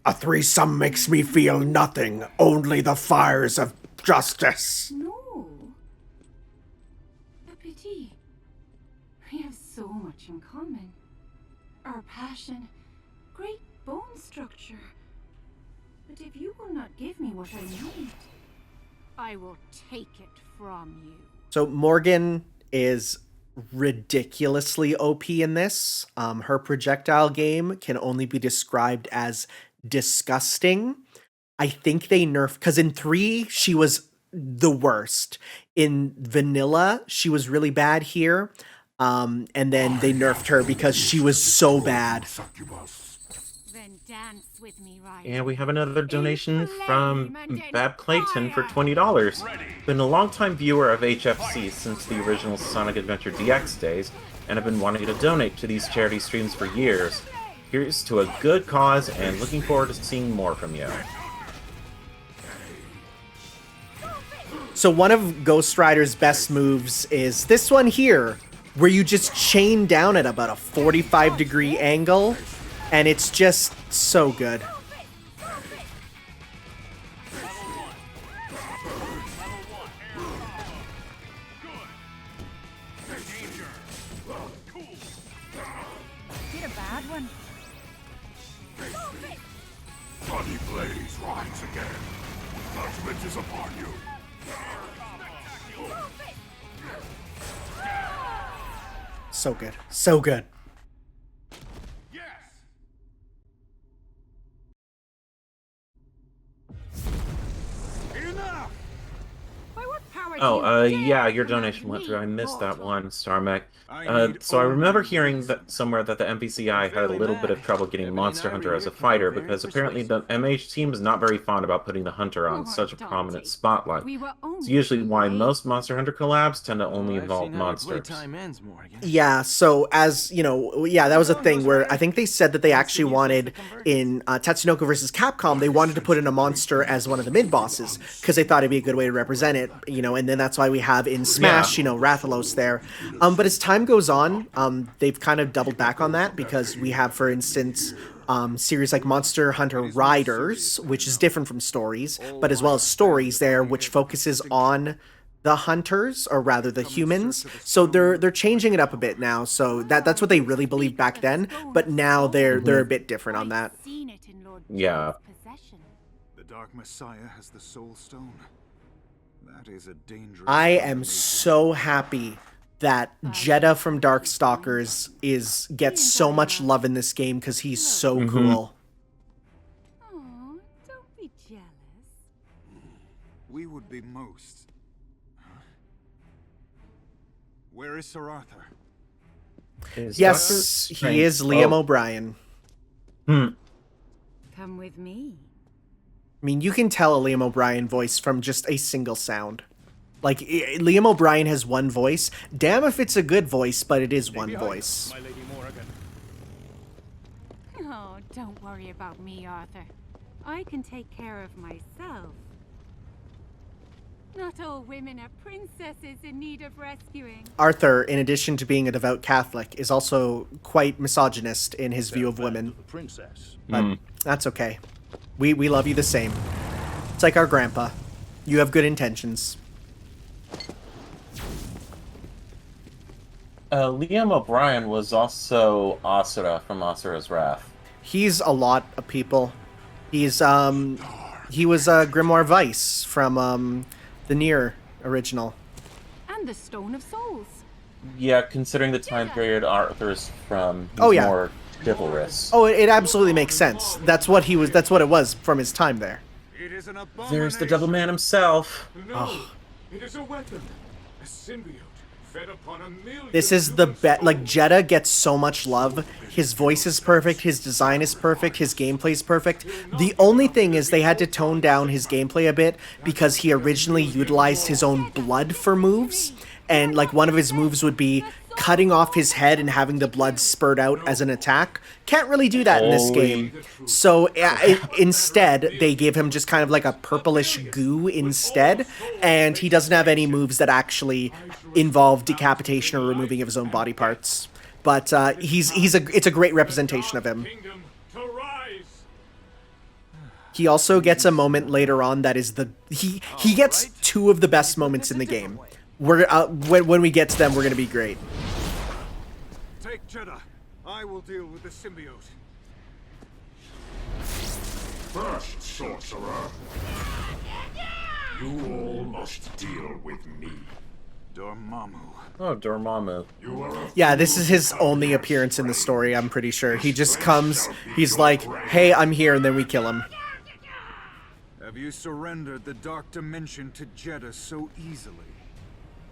S2: A threesome makes me feel nothing, only the fires of justice.
S7: No. A pity. We have so much in common. Our passion, great bone structure. But if you will not give me what I need, I will take it from you.
S2: So Morgan is ridiculously OP in this. Her projectile game can only be described as disgusting. I think they nerfed, because in 3 she was the worst. In vanilla she was really bad here, and then they nerfed her because she was so bad.
S7: Then dance with me, Ryder.
S1: And we have another donation from Bab Clayton for $20. Been a longtime viewer of HFC since the original Sonic Adventure DX days, and have been wanting to donate to these charity streams for years. Here's to a good cause, and looking forward to seeing more from you.
S2: So one of Ghost Rider's best moves is this one here, where you just chain down at about a 45-degree angle, and it's just so good.
S7: Did a bad one.
S15: Bloody blaze rise again. Judgment is upon you.
S2: So good. So good.
S1: Oh, yeah, your donation went through. I missed that one, Starmech. So I remember hearing that somewhere that the MvCI had a little bit of trouble getting Monster Hunter as a fighter, because apparently the MH team is not very fond about putting the Hunter on such a prominent spotlight. It's usually why most Monster Hunter collabs tend to only involve monsters.
S2: Yeah, so as, you know, yeah, that was a thing where I think they said that they actually wanted, in Tatsunoko vs. Capcom, they wanted to put in a monster as one of the mid-bosses, because they thought it'd be a good way to represent it, you know, and then that's why we have in Smash, you know, Rathalos there. But as time goes on, they've kind of doubled back on that, because we have, for instance, series like Monster Hunter Riders, which is different from Stories, but as well as Stories there, which focuses on the hunters, or rather the humans. So they're changing it up a bit now. So that's what they really believed back then, but now they're a bit different on that.
S1: Yeah.
S16: The Dark Messiah has the Soul Stone. That is a dangerous.
S2: I am so happy that Jeddah from Darkstalkers gets so much love in this game, because he's so cool.
S7: Oh, don't be jealous.
S16: We would be most. Where is Sir Arthur?
S2: Yes, he is Liam O'Brien.
S7: Come with me.
S2: I mean, you can tell a Liam O'Brien voice from just a single sound. Like, Liam O'Brien has one voice. Damn if it's a good voice, but it is one voice.
S7: Oh, don't worry about me, Arthur. I can take care of myself. Not all women are princesses in need of rescuing.
S2: Arthur, in addition to being a devout Catholic, is also quite misogynist in his view of women.
S17: Princess.
S2: But that's okay. We love you the same. It's like our grandpa. You have good intentions.
S1: Liam O'Brien was also Asura from Asura's Wrath.
S2: He's a lot of people. He's he was Grimoire Weiss from the Nier original.
S7: And the Stone of Souls.
S1: Yeah, considering the time period Arthur's from, he's
S2: Oh, yeah.
S1: more chivalrous.
S2: Oh, it absolutely makes sense. That's what he was. That's what it was from his time there.
S1: There's the Double Man himself.
S4: No, it is a weapon, a symbiote fed upon a million.
S2: This is the bet. Like Jeddah gets so much love. His voice is perfect. His design is perfect. His gameplay is perfect. The only thing is they had to tone down his gameplay a bit because he originally utilized his own blood for moves, and like one of his moves would be cutting off his head and having the blood spurt out as an attack. Can't really do that in this game. So instead, they gave him just kind of like a purplish goo instead, and he doesn't have any moves that actually involve decapitation or removing of his own body parts. But it's a great representation of him. He also gets a moment later on that is he gets two of the best moments in the game. We're when we get to them, we're gonna be great.
S16: Take Jeddah. I will deal with the symbiote.
S15: First, sorcerer. You all must deal with me.
S16: Dormammu.
S1: Oh, Dormammu.
S2: Yeah, this is his only appearance in the story, I'm pretty sure. He just comes, he's like, hey, I'm here, and then we kill him.
S16: Have you surrendered the Dark Dimension to Jeddah so easily?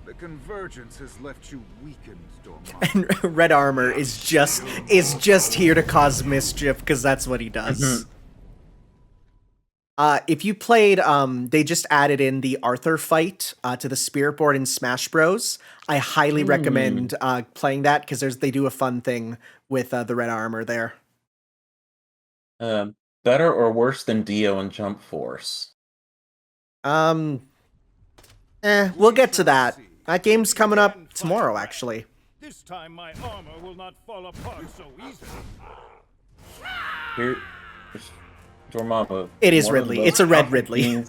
S16: The convergence has left you weakened, Dormammu.
S2: And Red Armor is just here to cause mischief, because that's what he does. If you played, they just added in the Arthur fight to the Spirit Board in Smash Bros. I highly recommend playing that, because they do a fun thing with the Red Armor there.
S1: Better or worse than Dio and Jump Force?
S2: We'll get to that. That game's coming up tomorrow, actually.
S17: This time my armor will not fall apart so easily.
S1: Here's Dormammu.
S2: It is Ridley. It's a red Ridley.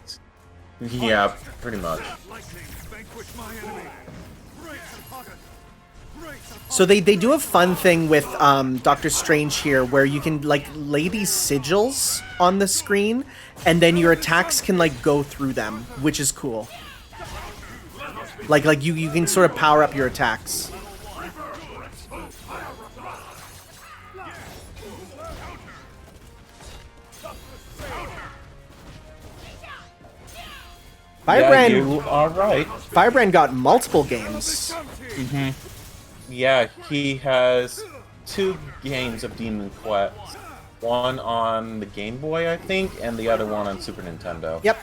S1: Yeah, pretty much.
S2: So they do a fun thing with Doctor Strange here where you can like lay these sigils on the screen and then your attacks can like go through them, which is cool. Like you can sort of power up your attacks. Firebrand,
S1: you are right.
S2: Firebrand got multiple games.
S1: Yeah, he has 2 games of Demon Quest. One on the Game Boy, I think, and the other one on Super Nintendo.
S2: Yep.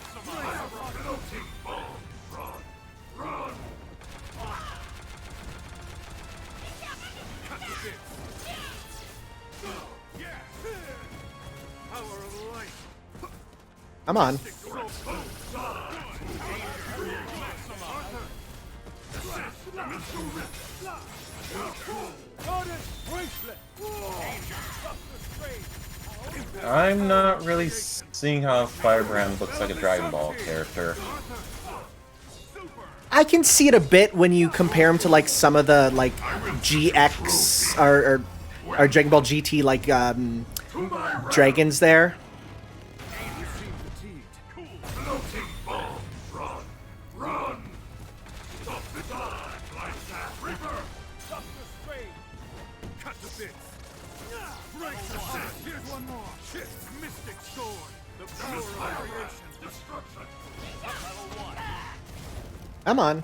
S2: Come on.
S1: I'm not really seeing how Firebrand looks like a Dragon Ball character.
S2: I can see it a bit when you compare him to like some of the like GX or Dragon Ball GT like dragons there. Come on.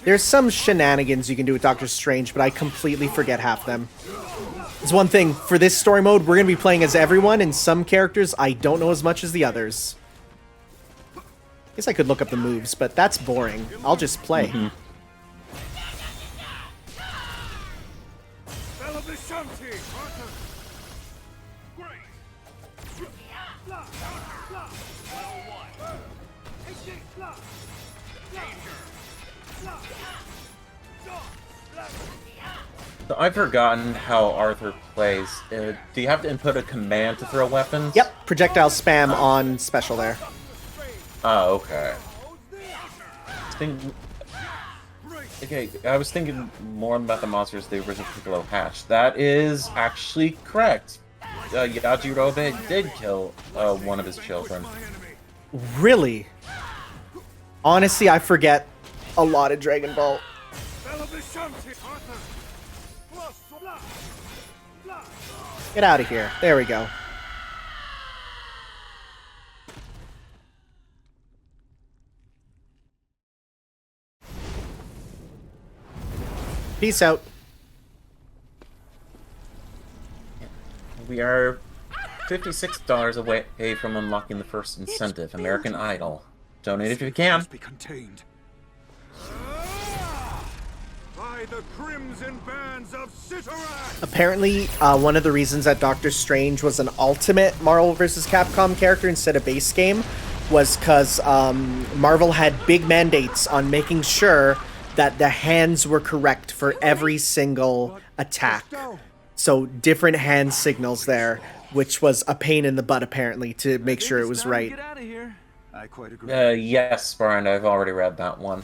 S2: There's some shenanigans you can do with Doctor Strange, but I completely forget half them. It's one thing, for this story mode, we're going to be playing as everyone, and some characters I don't know as much as the others. Guess I could look up the moves, but that's boring. I'll just play.
S1: So I've forgotten how Arthur plays. Do you have to input a command to throw weapons?
S2: Yep, projectile spam on special there.
S1: Oh, okay. Okay, I was thinking more about the monsters the original Piccolo hatched. That is actually correct. Yajirobe did kill one of his children.
S2: Really? Honestly, I forget a lot of Dragon Ball. Get out of here. There we go. Peace out.
S1: We are $56 away from unlocking the first incentive, American Idol. Donate if you can.
S16: Be contained. By the crimson bands of Citarak!
S2: Apparently, one of the reasons that Doctor Strange was an ultimate Marvel vs. Capcom character instead of base game was because Marvel had big mandates on making sure that the hands were correct for every single attack. So different hand signals there, which was a pain in the butt apparently to make sure it was right.
S16: Get out of here. I quite agree.
S1: Yes, Brian, I've already read that one.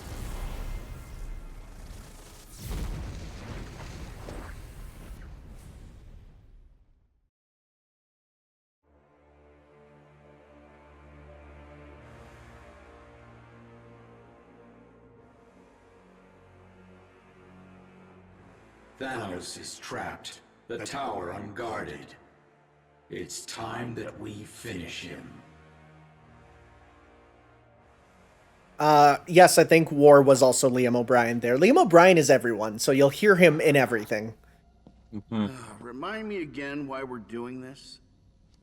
S10: Thanos is trapped, the tower unguarded. It's time that we finish him.
S2: Yes, I think War was also Liam O'Brien there. Liam O'Brien is everyone, so you'll hear him in everything.
S12: Remind me again why we're doing this?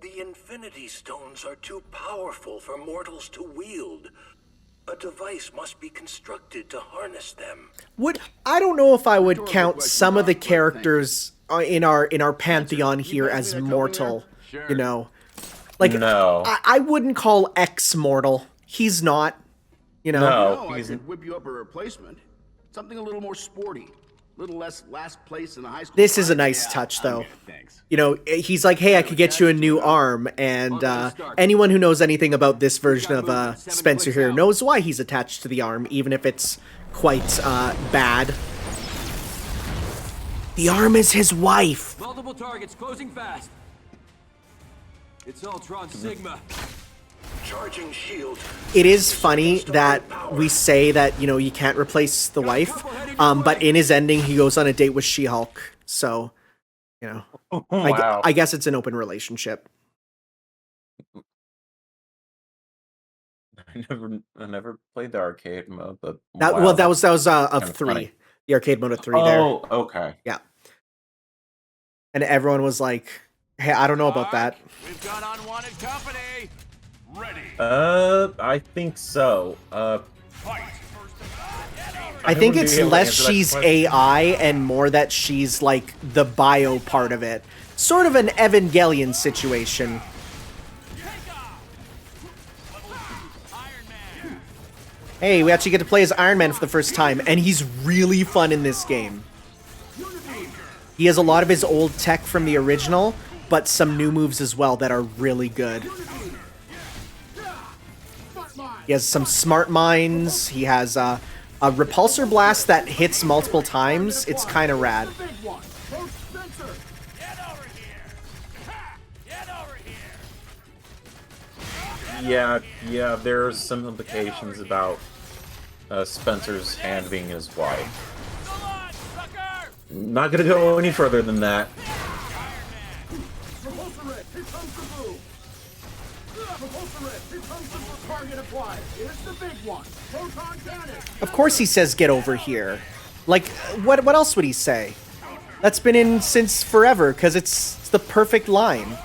S11: The Infinity Stones are too powerful for mortals to wield. A device must be constructed to harness them.
S2: I don't know if I would count some of the characters in our pantheon here as mortal. You know, like
S1: no.
S2: I wouldn't call X mortal. He's not. You know,
S12: no, I could whip you up a replacement. Something a little more sporty. A little less last place in the high school.
S2: This is a nice touch, though. You know, he's like, hey, I could get you a new arm. And anyone who knows anything about this version of Spencer here knows why he's attached to the arm, even if it's quite bad. The arm is his wife.
S9: Multiple targets closing fast. It's Ultron Sigma.
S11: Charging shield.
S2: It is funny that we say that, you know, you can't replace the wife, but in his ending, he goes on a date with She-Hulk. So, you know,
S1: wow.
S2: I guess it's an open relationship.
S1: I never played the arcade mode, but
S2: that
S1: wow,
S2: well, that was of 3.
S1: Funny.
S2: The arcade mode of 3 there.
S1: Oh, okay.
S2: Yeah. And everyone was like, hey, I don't know about that.
S3: We've got unwanted company. Ready.
S1: I think so.
S2: I think it's less she's AI and more that she's like the bio part of it. Sort of an Evangelion situation. Hey, we actually get to play as Iron Man for the first time, and he's really fun in this game. He has a lot of his old tech from the original, but some new moves as well that are really good. He has some smart mines. He has a repulsor blast that hits multiple times. It's kind of rad.
S1: Yeah, there's some implications about Spencer's hand being his wife. Not gonna go any further than that.
S2: Of course he says get over here. Like, what else would he say? That's been in since forever, because it's the perfect line.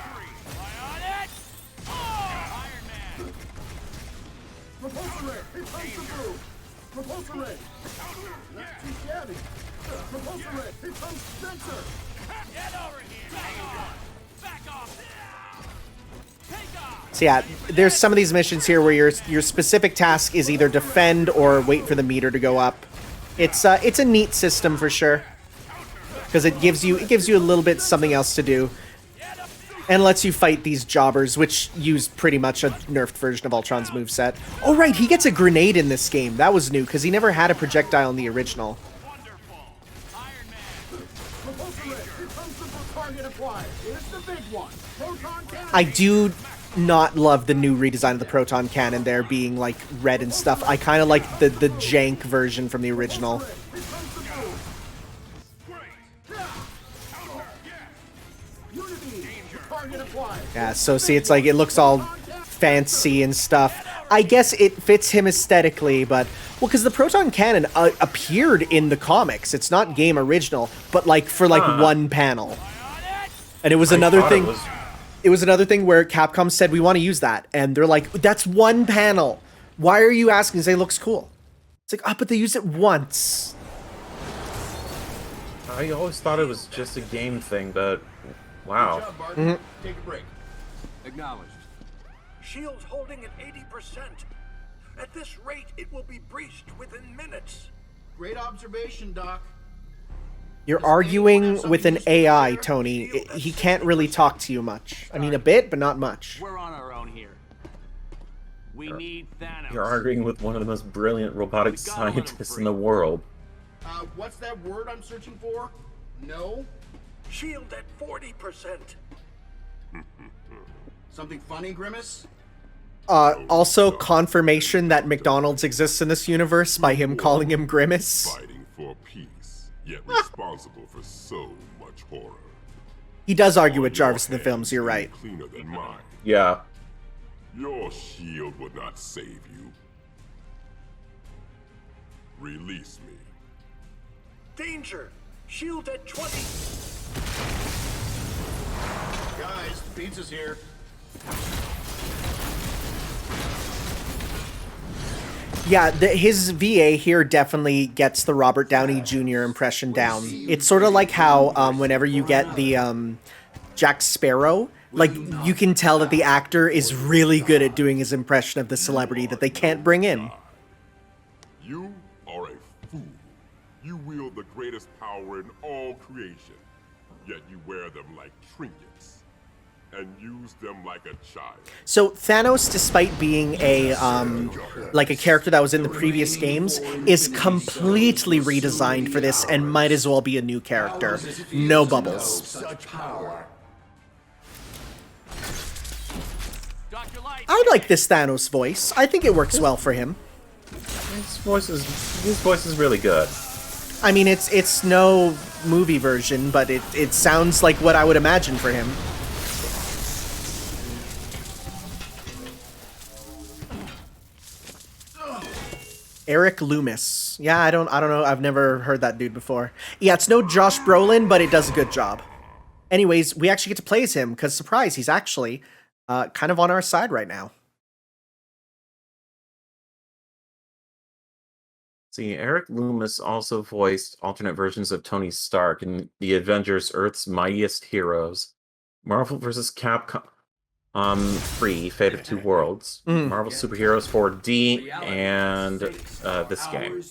S2: So yeah, there's some of these missions here where your specific task is either defend or wait for the meter to go up. It's a neat system for sure, because it gives you a little bit something else to do, and lets you fight these jobbers, which use pretty much a nerfed version of Ultron's moveset. Oh right, he gets a grenade in this game. That was new because he never had a projectile in the original. I do not love the new redesign of the proton cannon there being like red and stuff. I kind of like the jank version from the original. Yeah, so see, it's like it looks all fancy and stuff. I guess it fits him aesthetically, but well, because the proton cannon appeared in the comics. It's not game original, but like for like one panel, and it was another thing. It was another thing where Capcom said, we want to use that. And they're like, that's one panel. Why are you asking? Say, it looks cool. It's like, but they used it once.
S1: I always thought it was just a game thing, but wow.
S12: Good job, Barton. Take a break.
S9: Acknowledged.
S11: Shield's holding at 80%. At this rate, it will be breached within minutes.
S12: Great observation, Doc.
S2: You're arguing with an AI, Tony. He can't really talk to you much. I mean, a bit, but not much.
S3: We're on our own here. We need Thanos.
S1: You're arguing with one of the most brilliant robotic scientists in the world.
S12: What's that word I'm searching for? No?
S11: Shield at 40%.
S12: Something funny, Grimace?
S2: Also, confirmation that McDonald's exists in this universe by him calling him Grimace.
S15: Fighting for peace, yet responsible for so much horror.
S2: He does argue with Jarvis in the films, you're right.
S15: Cleaner than mine.
S1: Yeah.
S15: Your shield would not save you. Release me.
S11: Danger! Shield at 20.
S12: Guys, the pizza's here.
S2: Yeah, his VA here definitely gets the Robert Downey Jr. impression down. It's sort of like how whenever you get the Jack Sparrow, like you can tell that the actor is really good at doing his impression of the celebrity that they can't bring in.
S15: You are a fool. You wield the greatest power in all creation, yet you wear them like trinkets and use them like a child.
S2: So Thanos, despite being a like a character that was in the previous games, is completely redesigned for this and might as well be a new character. No bubbles. I like this Thanos voice. I think it works well for him.
S1: His voice is really good.
S2: I mean, it's no movie version, but it sounds like what I would imagine for him. Eric Loomis. Yeah, I don't know. I've never heard that dude before. Yeah, it's no Josh Brolin, but it does a good job. Anyways, we actually get to play as him, because surprise, he's actually kind of on our side right now.
S1: See, Eric Loomis also voiced alternate versions of Tony Stark in the Avengers Earth's Mightiest Heroes, Marvel vs. Capcom 3, Fate of Two Worlds, Marvel Superheroes 4D, and this game.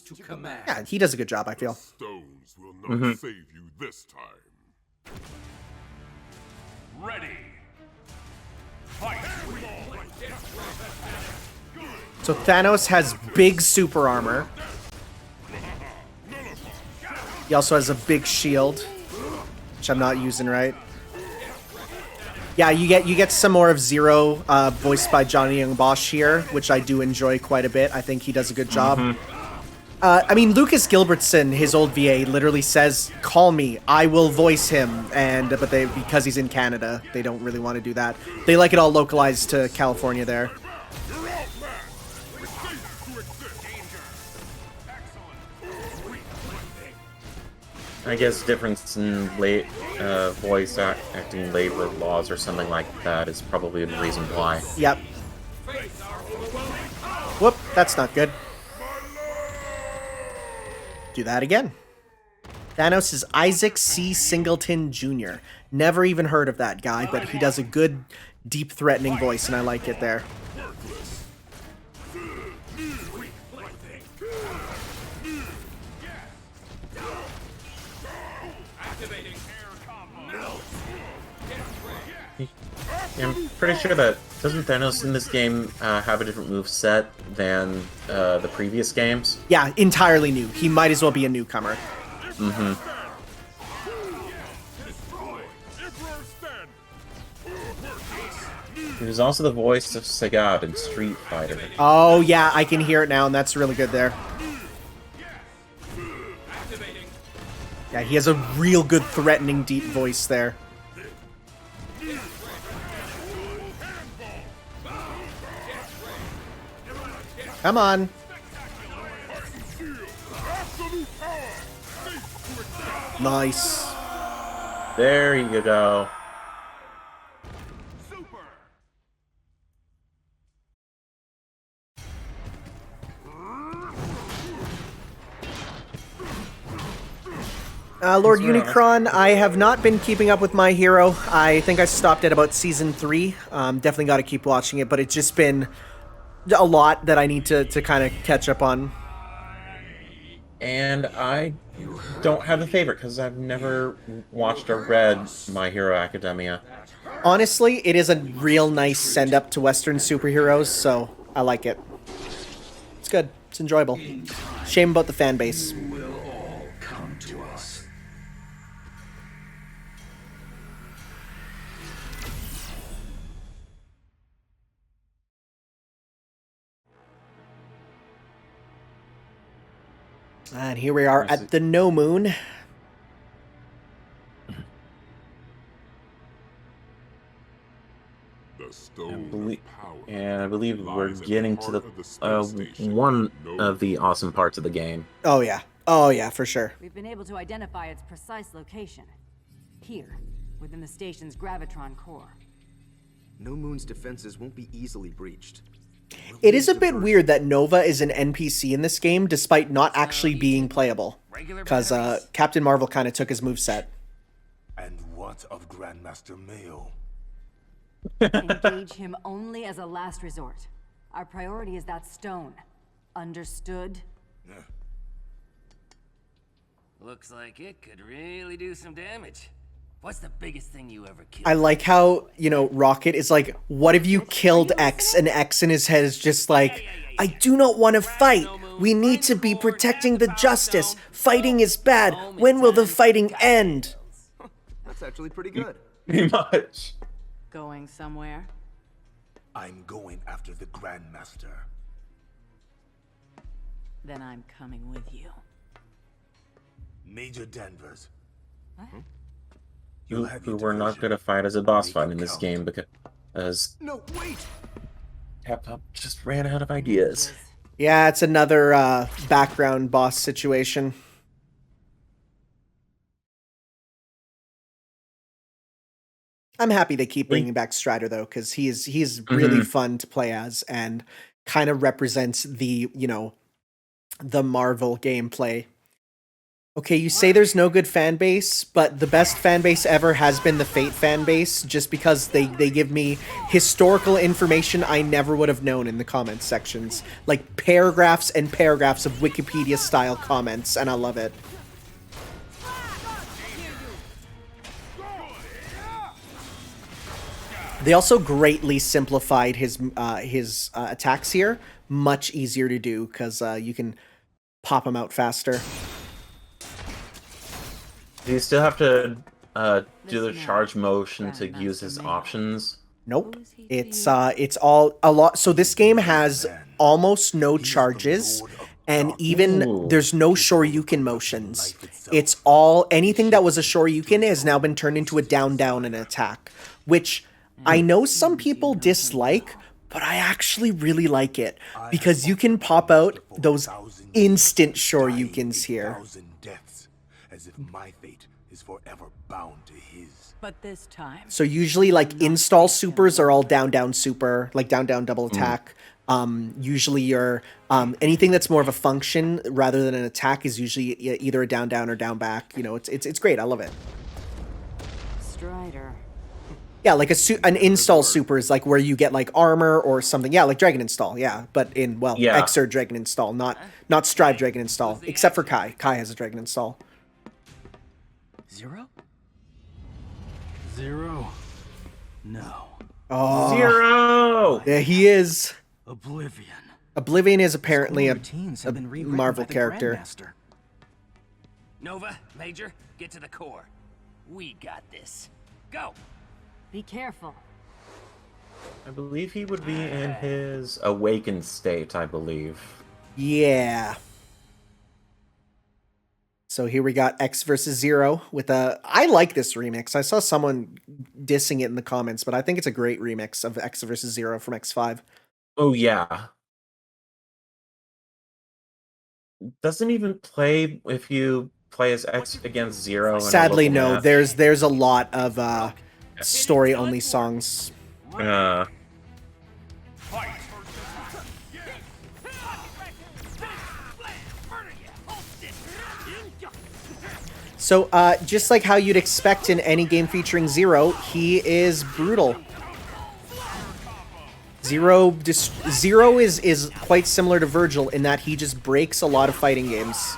S2: Yeah, he does a good job, I feel.
S15: Stones will not save you this time.
S17: Ready. Fight.
S2: So Thanos has big super armor. He also has a big shield, which I'm not using right. Yeah, you get some more of Zero, voiced by Johnny Young Bosch here, which I do enjoy quite a bit. I think he does a good job. I mean, Lucas Gilbertson, his old VA, literally says, "Call me, I will voice him." But because he's in Canada, they don't really want to do that. They like it all localized to California there.
S1: I guess difference in voice acting labor laws or something like that is probably the reason why.
S2: Yep. Whoop, that's not good. Do that again. Thanos is Isaac C. Singleton Jr. Never even heard of that guy, but he does a good deep, threatening voice, and I like it there.
S1: I'm pretty sure that doesn't Thanos in this game have a different move set than the previous games?
S2: Yeah, entirely new. He might as well be a newcomer.
S1: Mm-hmm. He was also the voice of Sagat in Street Fighter.
S2: Oh yeah, I can hear it now, and that's really good there. Yeah, he has a real good threatening deep voice there. Come on. Nice.
S1: There you go.
S2: Lord Unicron, I have not been keeping up with My Hero. I think I stopped at about Season 3. Definitely got to keep watching it, but it's just been a lot that I need to kind of catch up on.
S1: And I don't have a favorite because I've never watched or read My Hero Academia.
S2: Honestly, it is a real nice send-up to Western superheroes, so I like it. It's good. It's enjoyable. Shame about the fan base. And here we are at the No Moon.
S1: I believe we're getting to the one of the awesome parts of the game.
S2: Oh yeah. Oh yeah, for sure.
S13: We've been able to identify its precise location. Here, within the station's gravitron core.
S18: No Moon's defenses won't be easily breached.
S2: It is a bit weird that Nova is an NPC in this game, despite not actually being playable. Because Captain Marvel kind of took his moveset.
S6: And what of Grandmaster Mayo?
S13: Engage him only as a last resort. Our priority is that stone. Understood?
S3: Looks like it could really do some damage. What's the biggest thing you ever killed?
S2: I like how, you know, Rocket is like, what if you killed X? And X in his head is just like, I do not want to fight. We need to be protecting the justice. Fighting is bad. When will the fighting end?
S18: That's actually pretty good.
S1: Pretty much.
S13: Going somewhere?
S6: I'm going after the Grandmaster.
S13: Then I'm coming with you.
S6: Major Danvers.
S13: What?
S1: Who we're not going to fight as a boss fight in this game because
S6: no, wait.
S1: Capcom just ran out of ideas.
S2: Yeah, it's another background boss situation. I'm happy they keep bringing back Strider though, because he's really fun to play as and kind of represents the, you know, the Marvel gameplay. Okay, you say there's no good fan base, but the best fan base ever has been the Fate fan base, just because they give me historical information I never would have known in the comments sections. Like paragraphs and paragraphs of Wikipedia-style comments, and I love it. They also greatly simplified his attacks here. Much easier to do, because you can pop them out faster.
S1: Do you still have to do the charge motion to use his options?
S2: Nope. It's all a lot. So this game has almost no charges, and even there's no Shoryuken motions. It's all anything that was a Shoryuken has now been turned into a down and attack, which I know some people dislike, but I actually really like it because you can pop out those instant Shoryukens here.
S6: As if my fate is forever bound to his.
S13: But this time.
S2: So usually like install supers are all down super, like down double attack. Usually your anything that's more of a function rather than an attack is usually either a down or down back. You know, it's great. I love it.
S13: Strider.
S2: Yeah, like an install super is like where you get like armor or something. Yeah, like Dragon Install. Yeah, but in Xrd Dragon Install, not Strive Dragon Install, except for Kai. Kai has a Dragon Install.
S8: Zero? Zero. No.
S2: Oh,
S1: Zero.
S2: Yeah, he is.
S8: Oblivion.
S2: Oblivion is apparently a
S8: have been rewritten
S2: Marvel
S8: by the
S2: character.
S8: Grandmaster.
S3: Nova, Major, get to the core. We got this. Go!
S13: Be careful.
S1: I believe he would be in his awakened state, I believe.
S2: Yeah. So here we got X versus Zero with a... I like this remix. I saw someone dissing it in the comments, but I think it's a great remix of X versus Zero from X5.
S1: Oh, yeah. Doesn't even play if you play as X against Zero.
S2: Sadly, no. There's a lot of story-only songs. So, just like how you'd expect in any game featuring Zero, he is brutal. Zero is quite similar to Virgil in that he just breaks a lot of fighting games.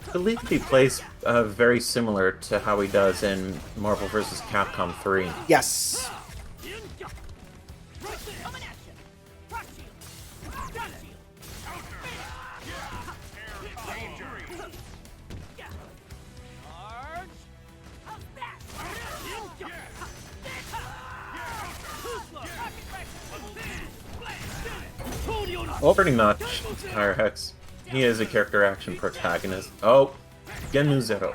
S1: I believe he plays very similar to how he does in Marvel vs. Capcom 3.
S2: Yes.
S1: Oh, pretty much. Higher Hex. He is a character action protagonist. Oh, Genu Zero.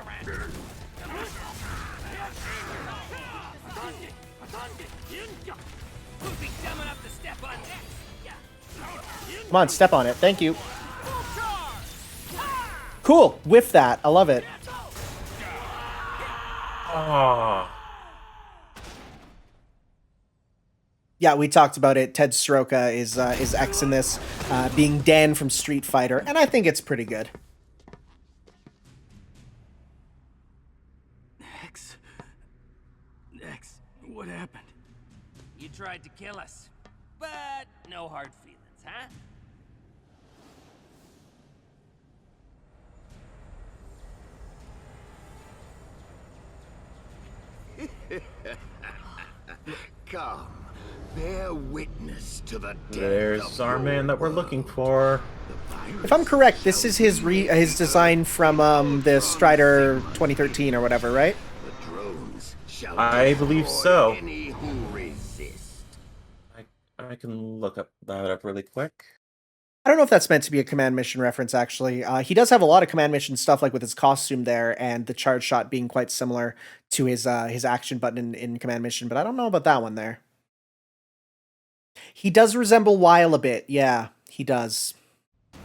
S2: Come on, step on it. Thank you. Cool. Whiff that. I love it.
S1: Ah.
S2: Yeah, we talked about it. Ted Soroka is X in this, being Dan from Street Fighter, and I think it's pretty good.
S8: X, what happened?
S3: You tried to kill us, but no hard feelings, huh?
S11: Come, bear witness to the death.
S1: There's our man that we're looking for.
S2: If I'm correct, this is his design from the Strider 2013 or whatever, right?
S11: The drones shall
S1: I believe so.
S11: any who resist.
S1: I can look that up really quick.
S2: I don't know if that's meant to be a command mission reference, actually. He does have a lot of command mission stuff, like with his costume there, and the charge shot being quite similar to his action button in command mission, but I don't know about that one there. He does resemble Weil a bit. Yeah, he does.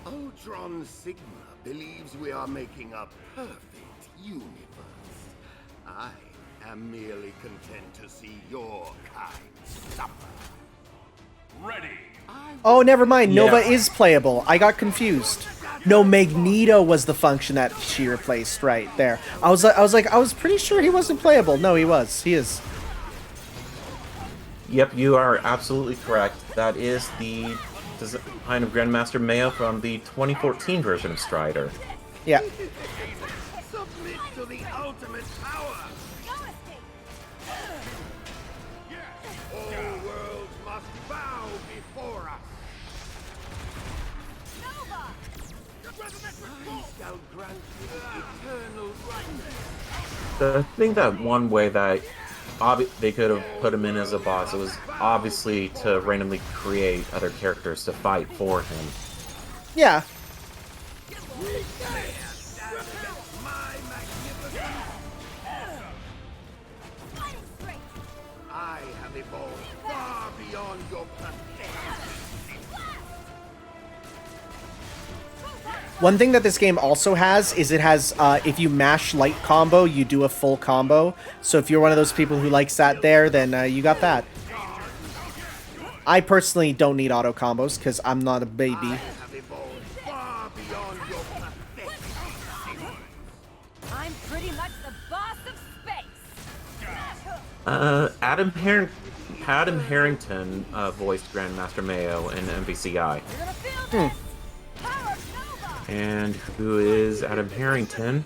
S11: Ultron Sigma believes we are making a perfect universe. I am merely content to see your kind suffer.
S4: Ready.
S2: Oh, never mind. Nova is playable. I got confused. No, Magneto was the function that she replaced right there. I was pretty sure he wasn't playable. No, he was. He is.
S1: Yep, you are absolutely correct. That is the design of Grandmaster Mayo from the 2014 version of Strider.
S2: Yeah.
S11: Submit to the ultimate power. All worlds must bow before us. I shall grant you eternal rightness.
S1: I think that one way that they could have put him in as a boss, it was obviously to randomly create other characters to fight for him.
S2: Yeah.
S11: I have evolved far beyond your pathetic.
S2: One thing that this game also has is it has, if you mash light combo, you do a full combo. So if you're one of those people who likes that there, then you got that. I personally don't need auto combos because I'm not a baby.
S1: Adam Harrington voiced Grandmaster Mayo in MvCI. And who is Adam Harrington?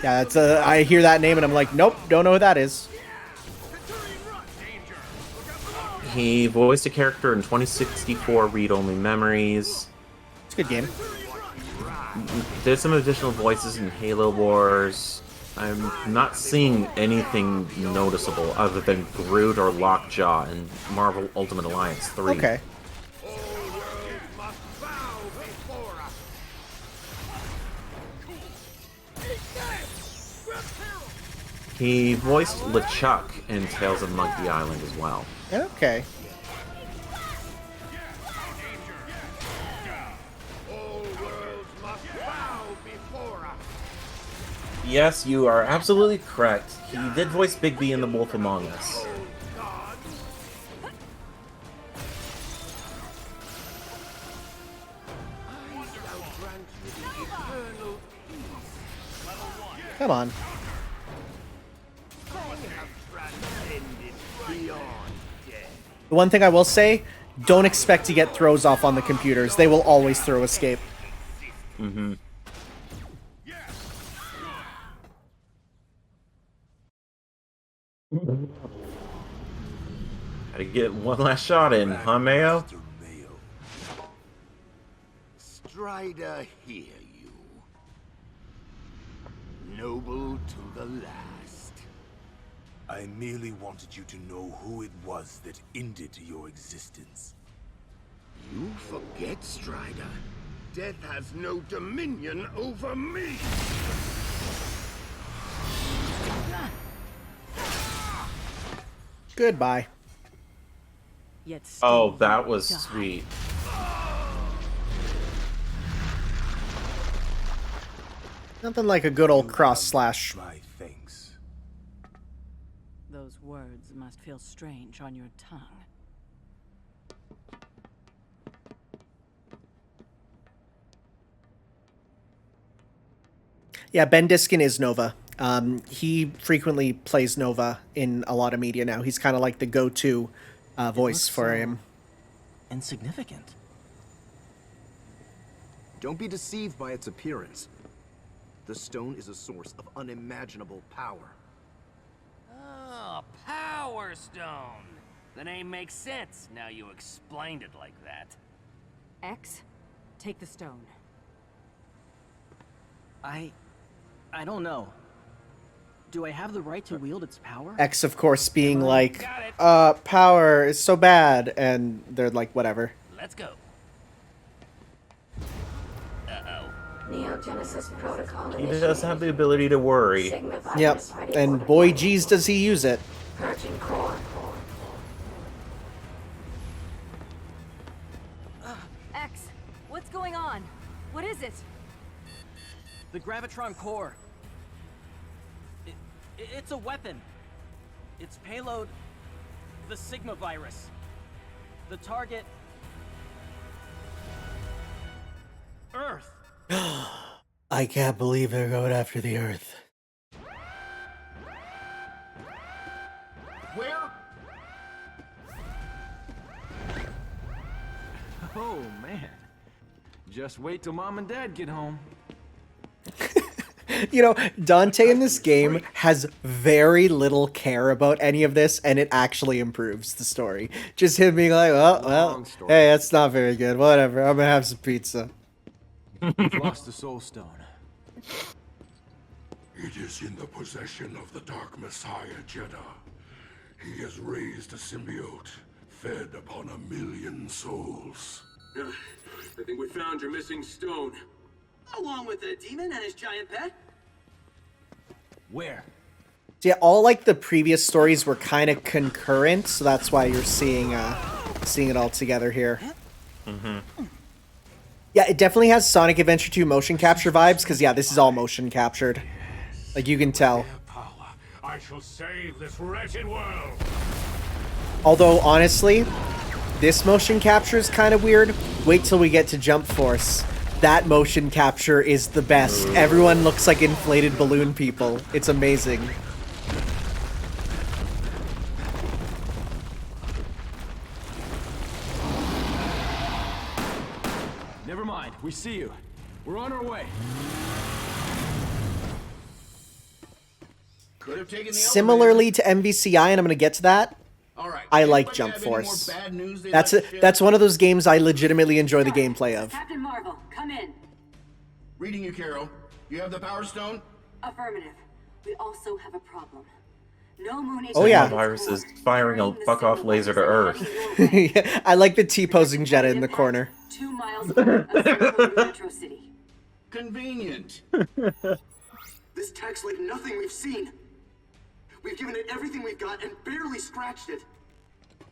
S2: Yeah, that's I hear that name and I'm like, nope, don't know who that is.
S1: He voiced a character in 2064 Read-Only Memories.
S2: It's a good game.
S1: Did some additional voices in Halo Wars. I'm not seeing anything noticeable other than Groot or Lockjaw in Marvel Ultimate Alliance 3.
S2: Okay.
S1: He voiced LeChuck in Tales of Monkey Island as well.
S2: Okay.
S1: Yes, you are absolutely correct. He did voice Bigby in The Wolf Among Us.
S2: Come on. The one thing I will say, don't expect to get throws off on the computers. They will always throw escape.
S1: Mm-hmm. Gotta get one last shot in, huh, Mayo?
S11: Strider, hear you. Noble to the last.
S6: I merely wanted you to know who it was that ended your existence.
S11: You forget, Strider. Death has no dominion over me!
S2: Goodbye.
S1: Oh, that was sweet.
S2: Nothing like a good old cross slash.
S6: My thanks.
S13: Those words must feel strange on your tongue.
S2: Yeah, Ben Diskin is Nova. He frequently plays Nova in a lot of media now. He's kind of like the go-to voice for him.
S18: Insignificant. Don't be deceived by its appearance. The stone is a source of unimaginable power.
S3: Oh, Power Stone. The name makes sense now you explained it like that.
S13: X, take the stone.
S19: I don't know. Do I have the right to wield its power?
S2: X, of course, being like, power is so bad, and they're like, whatever.
S3: Let's go.
S7: Neogenesis protocol.
S1: He does have the ability to worry.
S2: Yep, and boy geez does he use it.
S7: Purging core.
S13: X, what's going on? What is it?
S19: The Gravitron core. It's a weapon. Its payload, the Sigma virus. The target, Earth.
S2: I can't believe they're going after the Earth.
S12: Where?
S9: Oh, man. Just wait till Mom and Dad get home.
S2: You know, Dante in this game has very little care about any of this, and it actually improves the story. Just him being like, well, hey, that's not very good. Whatever, I'm gonna have some pizza.
S9: We've lost the Soul Stone.
S4: It is in the possession of the Dark Messiah Jeddah. He has raised a symbiote, fed upon 1,000,000 souls.
S9: I think we found your missing stone.
S8: Along with the demon and his giant pet?
S19: Where?
S2: So yeah, all like the previous stories were kind of concurrent, so that's why you're seeing it all together here.
S1: Mm-hmm.
S2: Yeah, it definitely has Sonic Adventure 2 motion capture vibes, because yeah, this is all motion captured. Like, you can tell.
S4: I shall save this wretched world.
S2: Although, honestly, this motion capture is kind of weird. Wait till we get to Jump Force. That motion capture is the best. Everyone looks like inflated balloon people. It's amazing.
S9: Never mind. We see you. We're on our way.
S12: Could have taken the
S2: Similarly to MvCI, and I'm going to get to that, I like Jump Force. That's one of those games I legitimately enjoy the gameplay of.
S13: Captain Marvel, come in.
S12: Reading you, Carol. You have the Power Stone?
S13: Affirmative. We also have a problem. No moon
S1: Oh yeah, the virus is firing a fuck-off laser to Earth.
S2: Yeah, I like the T-posing Jetta in the corner.
S13: 2 miles north of Central Metro City.
S12: Convenient.
S20: This tech's like nothing we've seen. We've given it everything we've got and barely scratched it.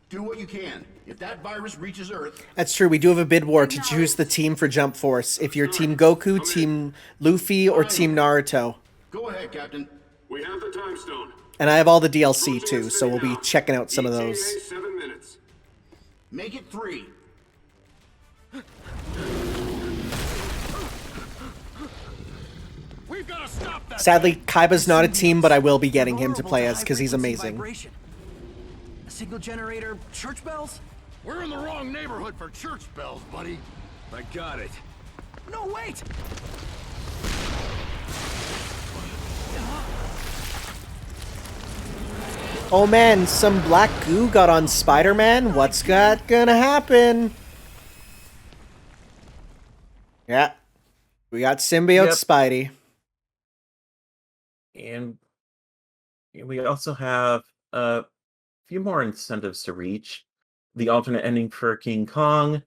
S12: Do what you can. If that virus reaches Earth...
S2: That's true, we do have a bid war to choose the team for Jump Force. If you're Team Goku, Team Luffy, or Team Naruto.
S12: Go ahead, Captain.
S20: We have the time stone.
S2: And I have all the DLC too, so we'll be checking out some of those.
S20: 7 minutes.
S12: Make it 3.
S20: We've got to stop that.
S2: Sadly, Kaiba's not a team, but I will be getting him to play as because he's amazing.
S8: A signal generator, church bells?
S11: We're in the wrong neighborhood for church bells, buddy.
S5: I got it.
S8: No, wait!
S2: Oh man, some black goo got on Spider-Man. What's gonna happen? Yeah. We got symbiote Spidey.
S1: And we also have a few more incentives to reach. The alternate ending for King Kong,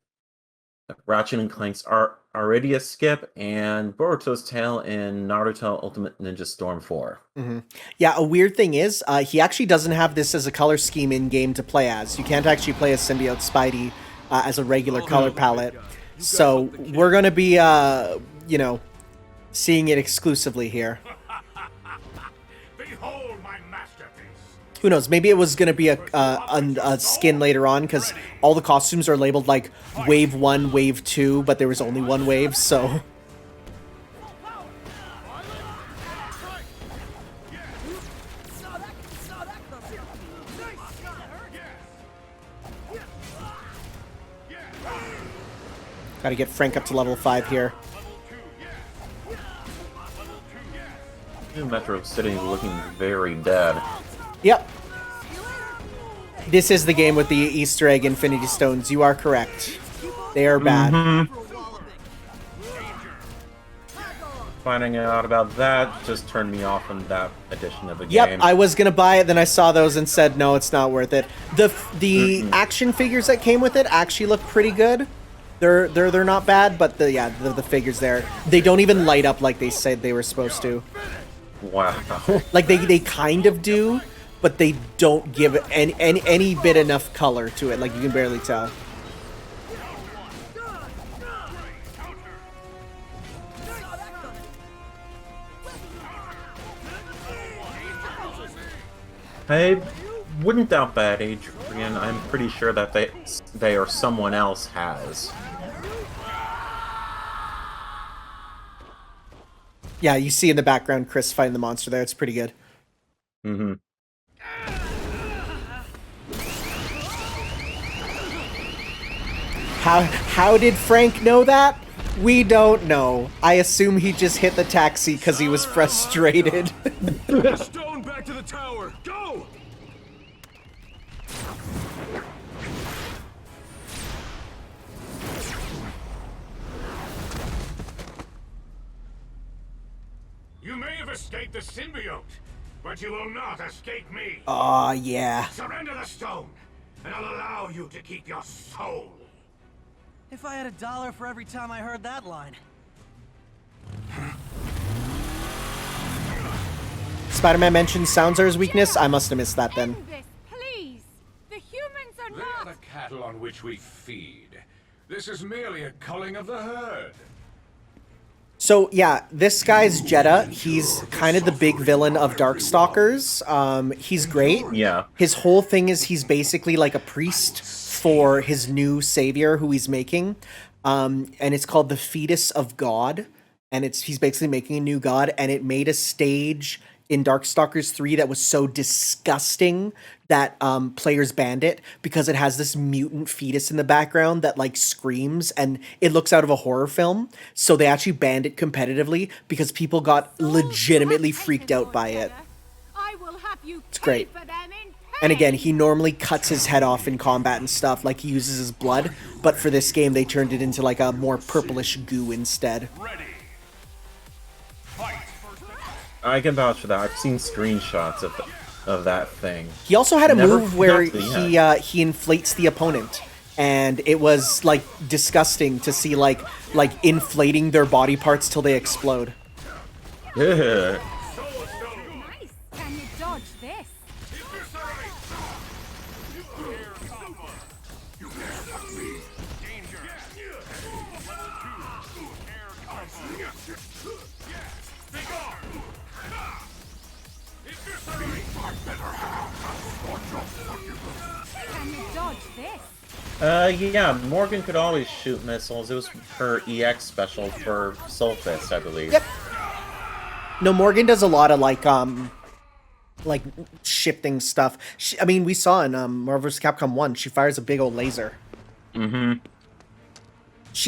S1: Ratchet and Clank's Aridia Skip, and Boruto's Tale in Naruto Ultimate Ninja Storm 4.
S2: Mm-hmm. Yeah, a weird thing is, he actually doesn't have this as a color scheme in-game to play as. You can't actually play as Symbiote Spidey as a regular color palette. So we're going to be, you know, seeing it exclusively here.
S20: Behold my masterpiece.
S2: Who knows? Maybe it was going to be a skin later on, because all the costumes are labeled like Wave 1, Wave 2, but there was only one wave, so... Gotta get Frank up to level 5 here.
S1: Metro City looking very dead.
S2: Yep. This is the game with the Easter egg Infinity Stones. You are correct. They are bad.
S1: Mm-hmm. Finding out about that just turned me off on that edition of the game.
S2: Yep, I was gonna buy it, then I saw those and said, no, it's not worth it. The action figures that came with it actually look pretty good. They're not bad, but the figures there, they don't even light up like they said they were supposed to.
S1: Wow.
S2: Like they kind of do, but they don't give any bit enough color to it. Like you can barely tell.
S1: I wouldn't doubt that, Adrian. I'm pretty sure that they or someone else has.
S2: Yeah, you see in the background Chris fighting the monster there. It's pretty good.
S1: Mm-hmm.
S2: How did Frank know that? We don't know. I assume he just hit the taxi because he was frustrated.
S5: Stone back to the tower. Go!
S20: You may have escaped the symbiote, but you will not escape me.
S2: Aw, yeah.
S20: Surrender the stone, and I'll allow you to keep your soul.
S8: If I had $1 for every time I heard that line.
S2: Spider-Man mentioned sounds are his weakness. I must have missed that then.
S7: Please, the humans are
S10: They are the cattle on which we feed. This is merely a culling of the herd.
S2: So yeah, this guy's Jetta. He's kind of the big villain of Darkstalkers. He's great.
S1: Yeah.
S2: His whole thing is he's basically like a priest for his new savior who he's making. And it's called the Fetus of God. And he's basically making a new god, and it made a stage in Darkstalkers 3 that was so disgusting that players banned it because it has this mutant fetus in the background that like screams and it looks out of a horror film. So they actually banned it competitively because people got legitimately freaked out by it. It's great. And again, he normally cuts his head off in combat and stuff, like he uses his blood, but for this game they turned it into like a more purplish goo instead.
S1: I can vouch for that. I've seen screenshots of that thing.
S2: He also had a move where he inflates the opponent, and it was like disgusting to see like inflating their body parts till they explode.
S1: Yeah.
S7: Can you dodge this? Can you dodge this?
S1: Yeah, Morgan could always shoot missiles. It was her EX special for Soul Fist, I believe.
S2: Yep. No, Morgan does a lot of like shifting stuff. I mean, we saw in Marvel vs. Capcom 1, she fires a big old laser.
S1: Mm-hmm.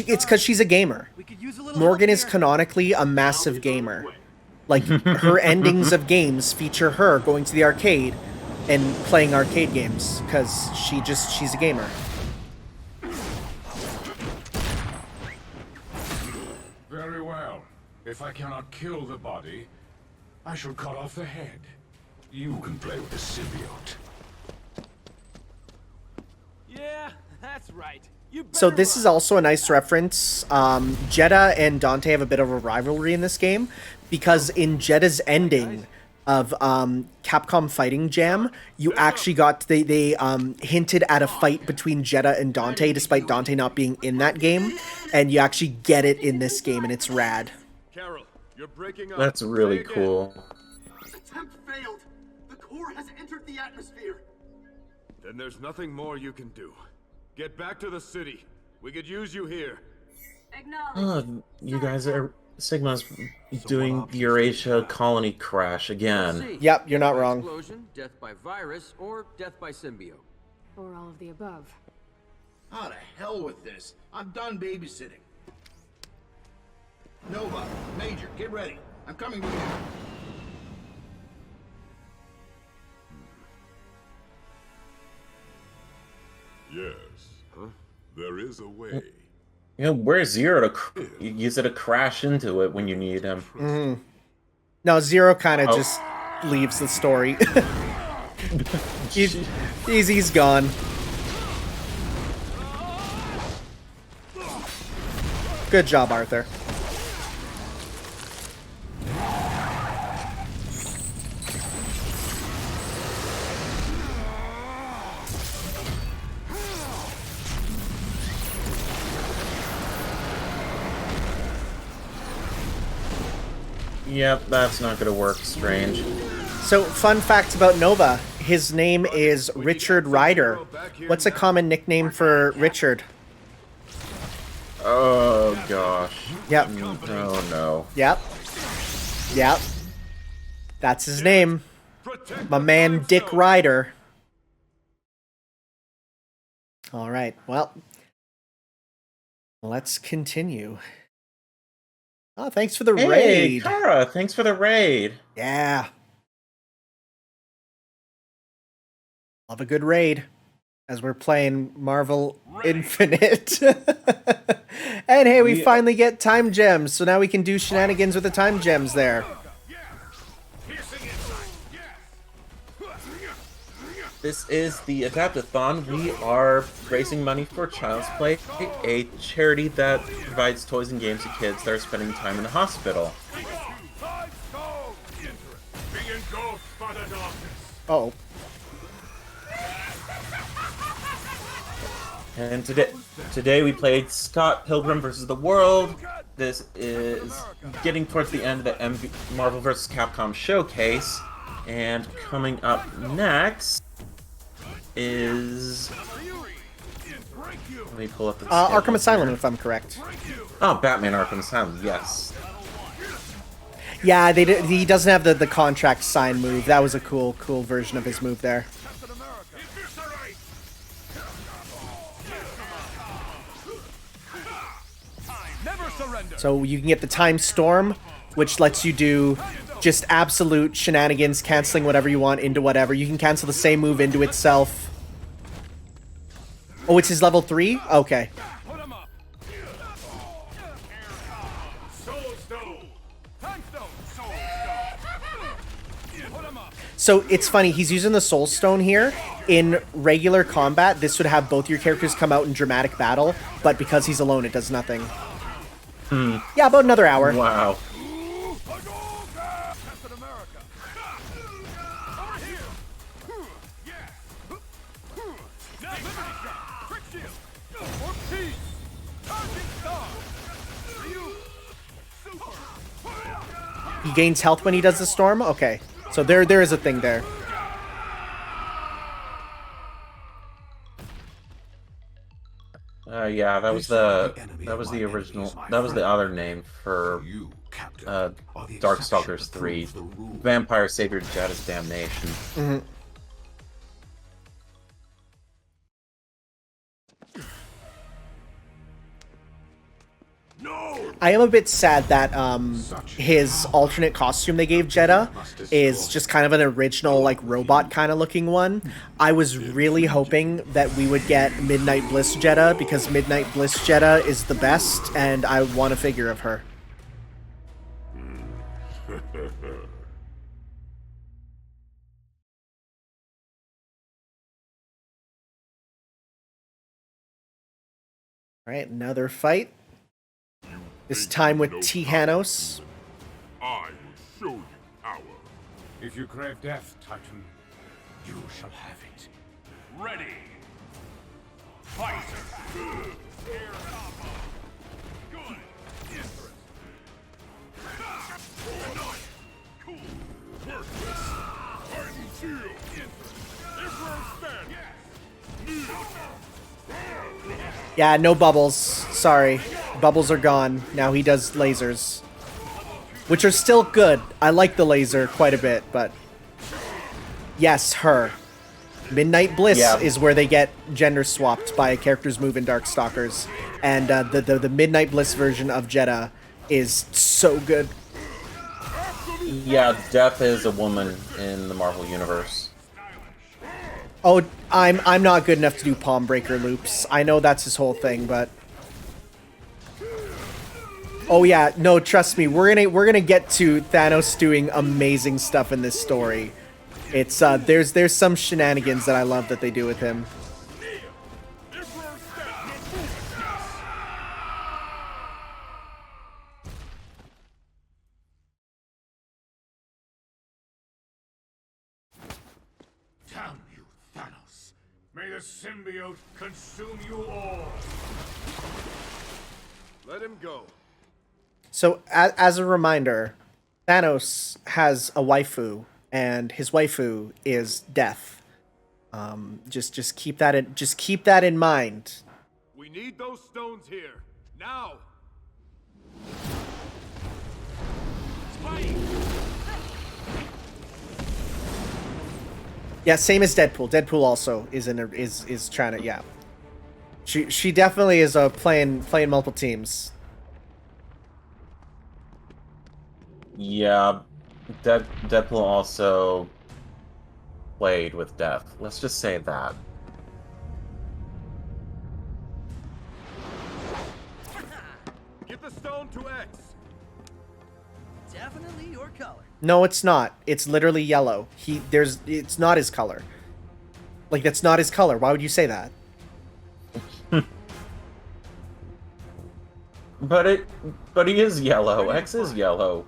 S2: It's because she's a gamer. Morgan is canonically a massive gamer. Like, her endings of games feature her going to the arcade and playing arcade games because she's a gamer.
S4: Very well. If I cannot kill the body, I shall cut off the head. You can play with the symbiote.
S19: Yeah, that's right.
S2: So this is also a nice reference. Jeddah and Dante have a bit of a rivalry in this game because in Jeddah's ending of Capcom Fighting Jam, you actually got they hinted at a fight between Jeddah and Dante, despite Dante not being in that game, and you actually get it in this game, and it's rad.
S5: Carol, you're breaking up.
S1: That's really cool.
S20: Attempt failed. The core has entered the atmosphere.
S5: Then there's nothing more you can do. Get back to the city. We could use you here.
S1: Oh, you guys are... Sigma's doing the Eurasia colony crash again.
S2: Yep, you're not wrong.
S9: Explosion, death by virus, or death by symbiote.
S7: Or all of the above.
S10: Ah, to hell with this. I'm done babysitting. Nova, Major, get ready. I'm coming with you.
S15: Yes. Huh? There is a way.
S1: You know, where's Zero to use it to crash into it when you need him?
S2: Mm-hmm. No, Zero kind of just leaves the story. he's gone. Good job, Arthur.
S1: Yep, that's not gonna work, Strange.
S2: So, fun fact about Nova. His name is Richard Ryder. What's a common nickname for Richard?
S1: Oh, gosh.
S2: Yep.
S1: Oh, no.
S2: Yep. Yep. That's his name. My man, Dick Ryder. Alright, well. Let's continue. Oh, thanks for the raid.
S1: Hey, Kara, thanks for the raid.
S2: Yeah. Love a good raid as we're playing Marvel Infinite. And hey, we finally get time gems, so now we can do shenanigans with the time gems there.
S1: This is the Adaptathon. We are raising money for Child's Play, a charity that provides toys and games to kids that are spending time in the hospital.
S2: Oh.
S1: And today we played Scott Pilgrim vs. the World. This is getting towards the end of the Marvel vs. Capcom showcase. And coming up next is... Let me pull up the
S2: Arkham Asylum, if I'm correct.
S1: Oh, Batman Arkham Asylum, yes.
S2: Yeah, he doesn't have the contract sign move. That was a cool version of his move there. So you can get the Time Storm, which lets you do just absolute shenanigans, canceling whatever you want into whatever. You can cancel the same move into itself. Oh, it's his level 3? Okay. So it's funny, he's using the Soul Stone here. In regular combat, this would have both your characters come out in dramatic battle, but because he's alone, it does nothing. Yeah, about another hour.
S1: Wow.
S2: He gains health when he does the storm? Okay. So there is a thing there.
S1: Yeah, that was the original. That was the other name for Darkstalkers 3. Vampire Savior Jetta's Damnation.
S2: Mm-hmm. I am a bit sad that his alternate costume they gave Jetta is just kind of an original, like, robot kind of looking one. I was really hoping that we would get Midnight Bliss Jetta, because Midnight Bliss Jetta is the best, and I want a figure of her. Alright, another fight. This time with Tihanos.
S15: I will show you power.
S17: If you crave death, Titan, you shall have it.
S4: Ready. Fight. Good. Interest. Cool. Worthless. Titan shield. Emperor stand.
S2: Yeah, no bubbles. Sorry. Bubbles are gone. Now he does lasers. Which are still good. I like the laser quite a bit, but... Yes, her. Midnight Bliss is where they get gender swapped by a character's move in Darkstalkers. And the Midnight Bliss version of Jetta is so good.
S1: Yeah, Death is a woman in the Marvel Universe.
S2: Oh, I'm not good enough to do palm breaker loops. I know that's his whole thing, but... Oh yeah, no, trust me, we're gonna get to Thanos doing amazing stuff in this story. It's there's some shenanigans that I love that they do with him.
S17: Damn you, Thanos. May the symbiote consume you all.
S5: Let him go.
S2: So, as a reminder, Thanos has a waifu, and his waifu is Death. Just keep that in mind.
S5: We need those stones here now.
S2: Yeah, same as Deadpool. Deadpool also is trying to, yeah. She definitely is playing multiple teams.
S1: Yeah, Deadpool also played with Death. Let's just say that.
S5: Get the stone to X.
S8: Definitely your color.
S2: No, it's not. It's literally yellow. It's not his color. Like, that's not his color. Why would you say that?
S1: But he is yellow. X is yellow.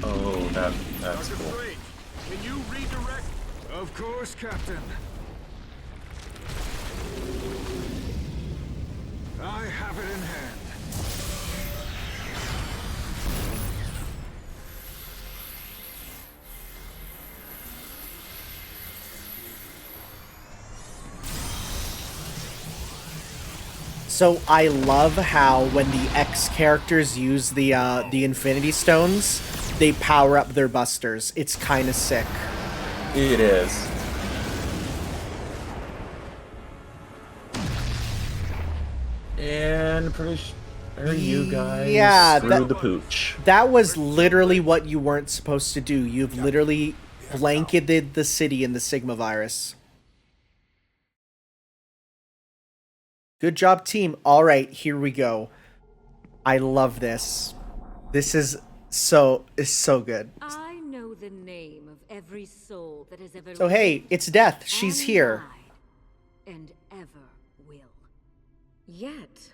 S1: Oh, that's cool.
S5: Can you redirect?
S16: Of course, Captain. I have it in hand.
S2: So I love how when the X characters use the Infinity Stones, they power up their busters. It's kind of sick.
S1: It is. And pretty sure you guys screwed the pooch.
S2: That was literally what you weren't supposed to do. You've literally blanketed the city in the Sigma virus. Good job, team. All right, here we go. I love this. This is so good.
S21: I know the name of every soul that has ever
S2: So hey, it's Death. She's here.
S21: And ever will. Yet,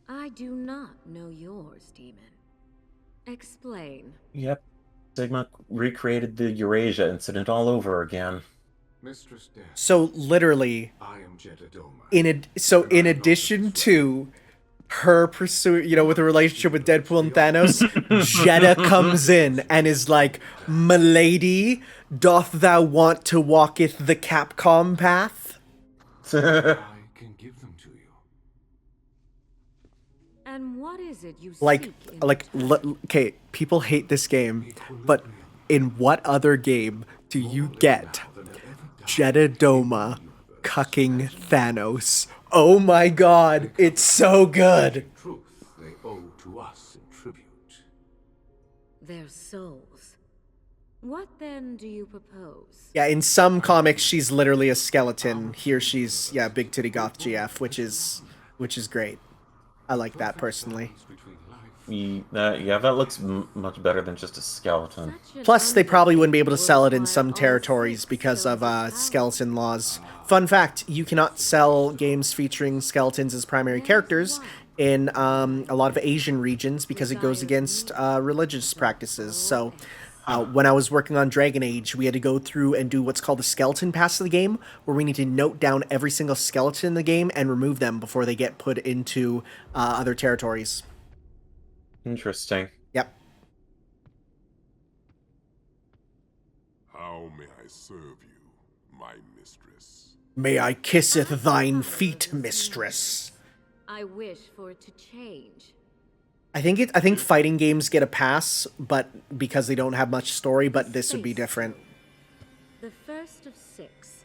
S21: I do not know yours, demon. Explain.
S1: Yep. Sigma recreated the Eurasia incident all over again.
S17: Mistress Death.
S2: So literally,
S17: I am Jeddah.
S2: in addition to her pursuit, with a relationship with Deadpool and Thanos, Jeddah comes in and is like, "Milady, doth thou want to walketh the Capcom path?"
S17: I can give them to you.
S21: And what is it you
S2: Okay, people hate this game, but in what other game do you get Jeddah Doma cucking Thanos? Oh my god, it's so good.
S17: Truth they owe to us in tribute.
S21: Their souls. What then do you propose?
S2: Yeah, in some comics she's literally a skeleton. Here she's big titty goth GF, which is great. I like that personally.
S1: Yeah, that looks much better than just a skeleton.
S2: Plus, they probably wouldn't be able to sell it in some territories because of skeleton laws. Fun fact, you cannot sell games featuring skeletons as primary characters in a lot of Asian regions because it goes against religious practices. So when I was working on Dragon Age, we had to go through and do what's called the skeleton pass of the game, where we need to note down every single skeleton in the game and remove them before they get put into other territories.
S1: Interesting.
S2: Yep.
S15: How may I serve you, my mistress?
S2: May I kisseth thine feet, mistress.
S21: I wish for it to change.
S2: I think fighting games get a pass, but because they don't have much story, but this would be different.
S21: The first of 6.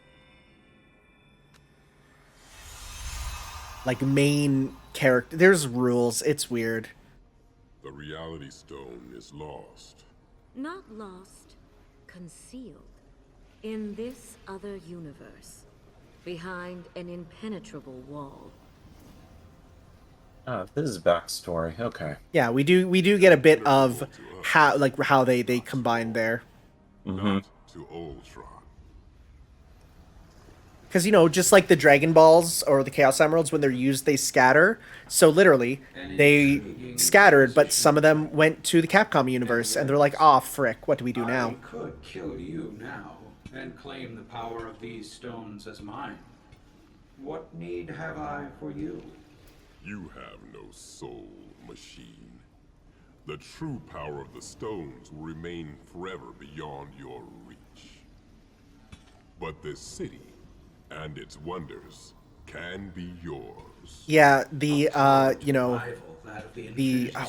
S2: Like main character, there's rules. It's weird.
S15: The reality stone is lost.
S21: Not lost, concealed. In this other universe. Behind an impenetrable wall.
S1: Oh, this is backstory. Okay.
S2: Yeah, we do get a bit of how they combine there.
S15: Not to Ultron.
S2: Because, just like the Dragon Balls or the Chaos Emeralds, when they're used, they scatter. So literally, they scattered, but some of them went to the Capcom universe, and they're like, "Aw, frick, what do we do now?"
S10: I could kill you now, and claim the power of these stones as mine. What need have I for you?
S15: You have no soul, machine. The true power of the stones will remain forever beyond your reach. But this city and its wonders can be yours.
S2: Yeah, the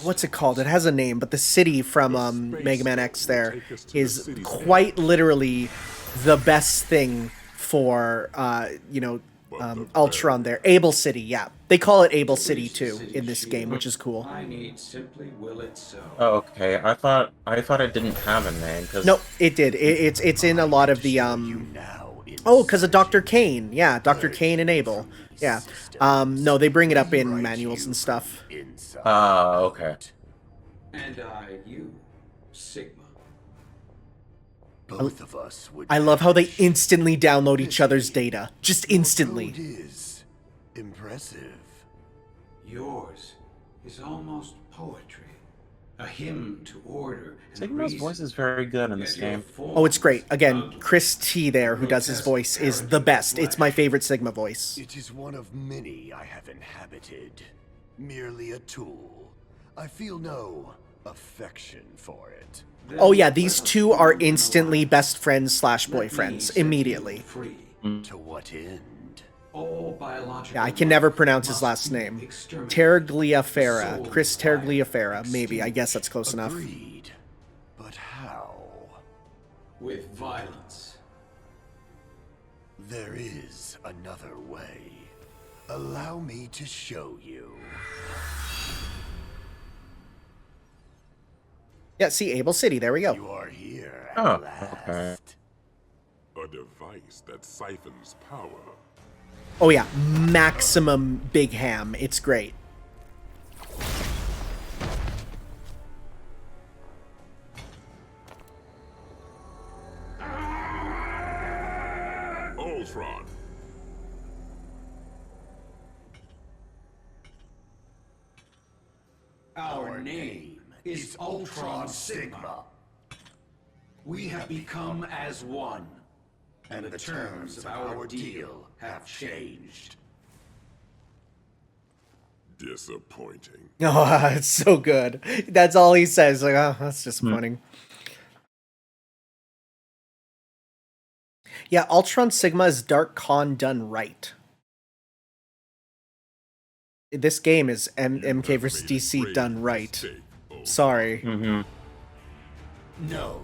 S2: what's it called? It has a name, but the city from Mega Man X there is quite literally the best thing for Ultron there. Able City, yeah. They call it Able City too in this game, which is cool.
S10: I need simply will it so.
S1: Oh, okay. I thought it didn't have a name.
S2: No, it did. It's in a lot of the Oh, because of Dr. Kane. Yeah, Dr. Kane and Abel. Yeah. No, they bring it up in manuals and stuff.
S1: Okay.
S10: And you, Sigma.
S11: Both of us would.
S2: I love how they instantly download each other's data. Just instantly.
S11: It is impressive.
S10: Yours is almost poetry. A hymn to order.
S1: Sigma's voice is very good in this game.
S2: Oh, it's great. Again, Chris T there, who does his voice, is the best. It's my favorite Sigma voice.
S11: It is one of many I have inhabited. Merely a tool. I feel no affection for it.
S2: Oh yeah, these two are instantly best friends / boyfriends immediately.
S11: To what end?
S10: all biological
S2: Yeah, I can never pronounce his last name. Tergliafera. Chris Tergliafera. Maybe. I guess that's close enough.
S10: Agreed. But how? With violence.
S11: There is another way. Allow me to show you.
S2: Yeah, see, Able City. There we go.
S11: You are here
S1: Oh,
S11: at last.
S1: okay.
S15: A device that siphons power.
S2: Oh yeah, maximum big ham. It's great.
S15: Ultron.
S10: Our name is Ultron Sigma. We have become as one, and the terms of our deal have changed.
S15: Disappointing.
S2: Oh, it's so good. That's all he says. Like, oh, that's disappointing. Yeah, Ultron Sigma is Dark Con done right. This game is MK vs. DC done right. Sorry.
S10: No,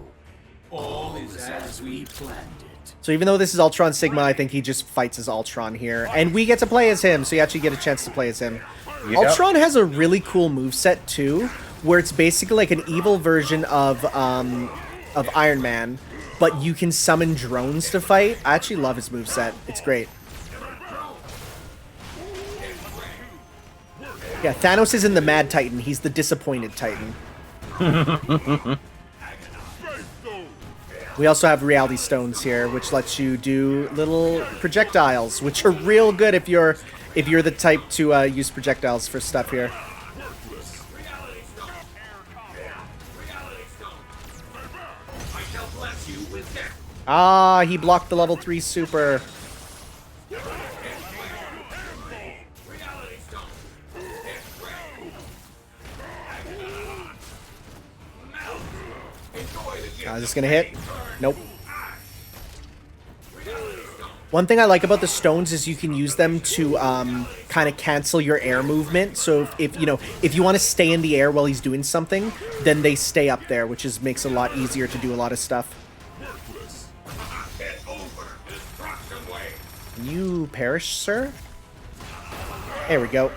S10: all is as we planned it.
S2: So even though this is Ultron Sigma, I think he just fights as Ultron here. And we get to play as him, so you actually get a chance to play as him. Yep. Ultron has a really cool moveset too, where it's basically like an evil version of Iron Man, but you can summon drones to fight. I actually love his moveset. It's great. Yeah, Thanos isn't the Mad Titan, he's the Disappointed Titan. We also have Reality Stones here, which lets you do little projectiles, which are real good if you're the type to use projectiles for stuff here. Ah, he blocked the level 3 super. Is this gonna hit? Nope. One thing I like about the stones is you can use them to kind of cancel your air movement. So if you want to stay in the air while he's doing something, then they stay up there, which makes it a lot easier to do a lot of stuff. You perish, sir? There we go.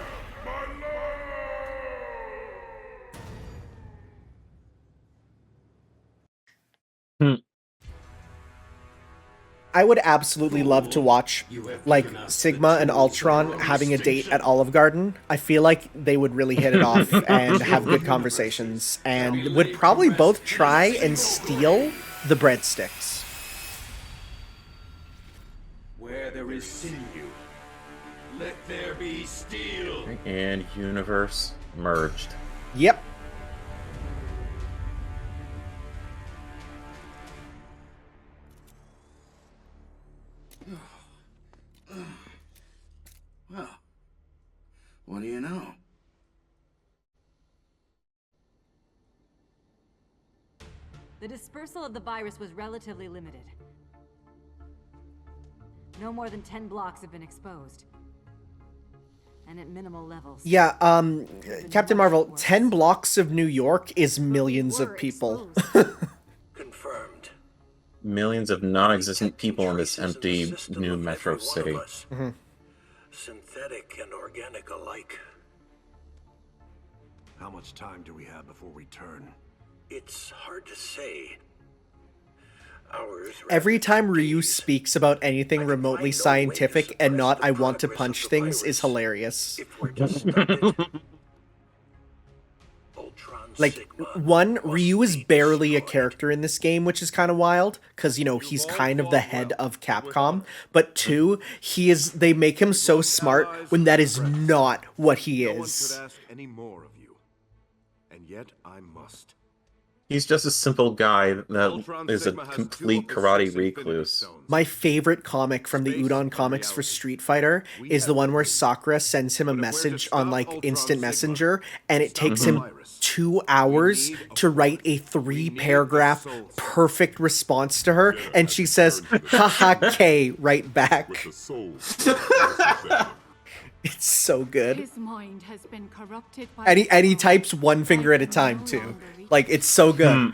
S2: I would absolutely love to watch, like, Sigma and Ultron having a date at Olive Garden. I feel like they would really hit it off and have good conversations, and would probably both try and steal the breadsticks.
S10: Where there is sinew, let there be steel.
S1: And universe merged.
S2: Yep.
S12: Well, what do you know?
S13: The dispersal of the virus was relatively limited. No more than 10 blocks have been exposed. And at minimal levels.
S2: Yeah, Captain Marvel, 10 blocks of New York is millions of people.
S11: Confirmed.
S1: Millions of non-existent people in this empty new metro city.
S2: Mm-hmm.
S11: Synthetic and organic alike.
S5: How much time do we have before we turn?
S11: It's hard to say. Hours.
S2: Every time Ryu speaks about anything remotely scientific and not I want to punch things is hilarious. Like, one, Ryu is barely a character in this game, which is kind of wild, because, he's kind of the head of Capcom. But two, they make him so smart when that is not what he is.
S5: No one could ask any more of you, and yet I must.
S1: He's just a simple guy that is a complete karate recluse.
S2: My favorite comic from the Udon comics for Street Fighter is the one where Sakura sends him a message on, like, Instant Messenger, and it takes him 2 hours to write a 3-paragraph perfect response to her, and she says, haha K, right back. It's so good.
S7: His mind has been corrupted by
S2: And he types one finger at a time too. Like, it's so good.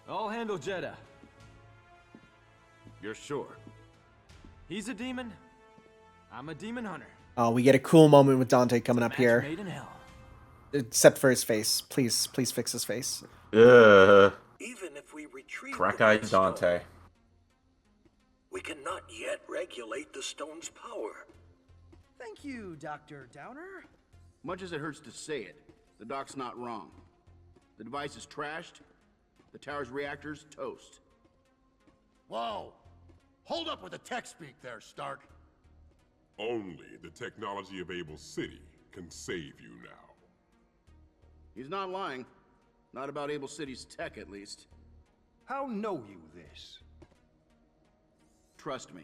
S9: I'll handle Jeddah.
S5: You're sure?
S9: He's a demon. I'm a demon hunter.
S2: Oh, we get a cool moment with Dante coming up here.
S9: Made in hell.
S2: Except for his face. Please fix his face.
S1: Ugh.
S10: Even if we retrieve
S1: Crack-eyed Dante.
S10: we cannot yet regulate the stone's power.
S8: Thank you, Dr. Downer.
S12: Much as it hurts to say it, the doc's not wrong. The device is trashed. The tower's reactors toast.
S11: Whoa! Hold up with the tech speak there, Stark.
S15: Only the technology of Able City can save you now.
S12: He's not lying. Not about Able City's tech, at least.
S6: How know you this?
S12: Trust me.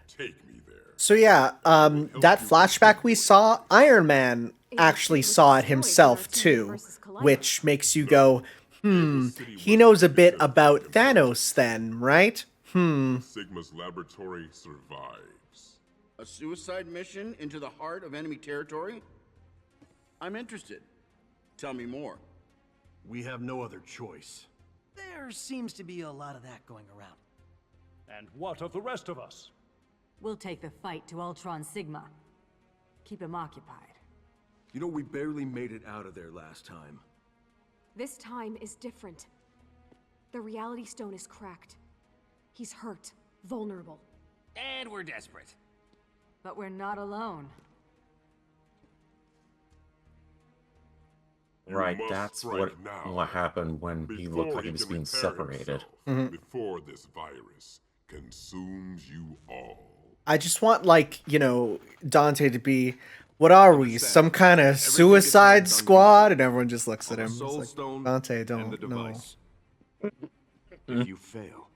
S15: Take me there.
S2: So yeah, that flashback we saw, Iron Man actually saw it himself too, which makes you go, he knows a bit about Thanos then, right?
S15: Sigma's laboratory survives.
S12: A suicide mission into the heart of enemy territory? I'm interested. Tell me more.
S6: We have no other choice.
S8: There seems to be a lot of that going around.
S17: And what of the rest of us?
S13: We'll take the fight to Ultron Sigma. Keep him occupied.
S5: You know, we barely made it out of there last time.
S14: This time is different. The reality stone is cracked. He's hurt, vulnerable.
S3: And we're desperate.
S13: But we're not alone.
S1: Right, that's what happened when he looked like he was being separated.
S15: Before this virus consumes you all.
S2: I just want, like, you know, Dante to be, what are we, some kind of suicide squad? And everyone just looks at him. It's like, Dante, don't know.
S5: If you fail,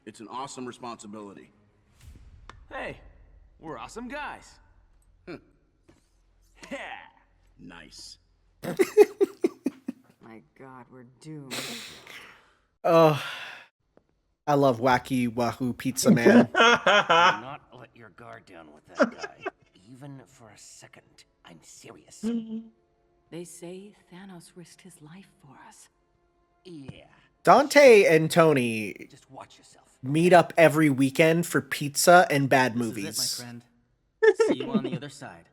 S12: it's an awesome responsibility.
S19: Hey, we're awesome guys.
S12: Yeah. Nice.
S13: My God, we're doomed.
S2: Oh, I love Wacky Wahoo Pizza Man.
S3: Do not let your guard down with that guy, even for a second. I'm serious.
S7: They say Thanos risked his life for us.
S3: Yeah.
S2: Dante and Tony
S3: Just watch yourself.
S2: meet up every weekend for pizza and bad movies.
S19: This is it, my friend. See you on the other side.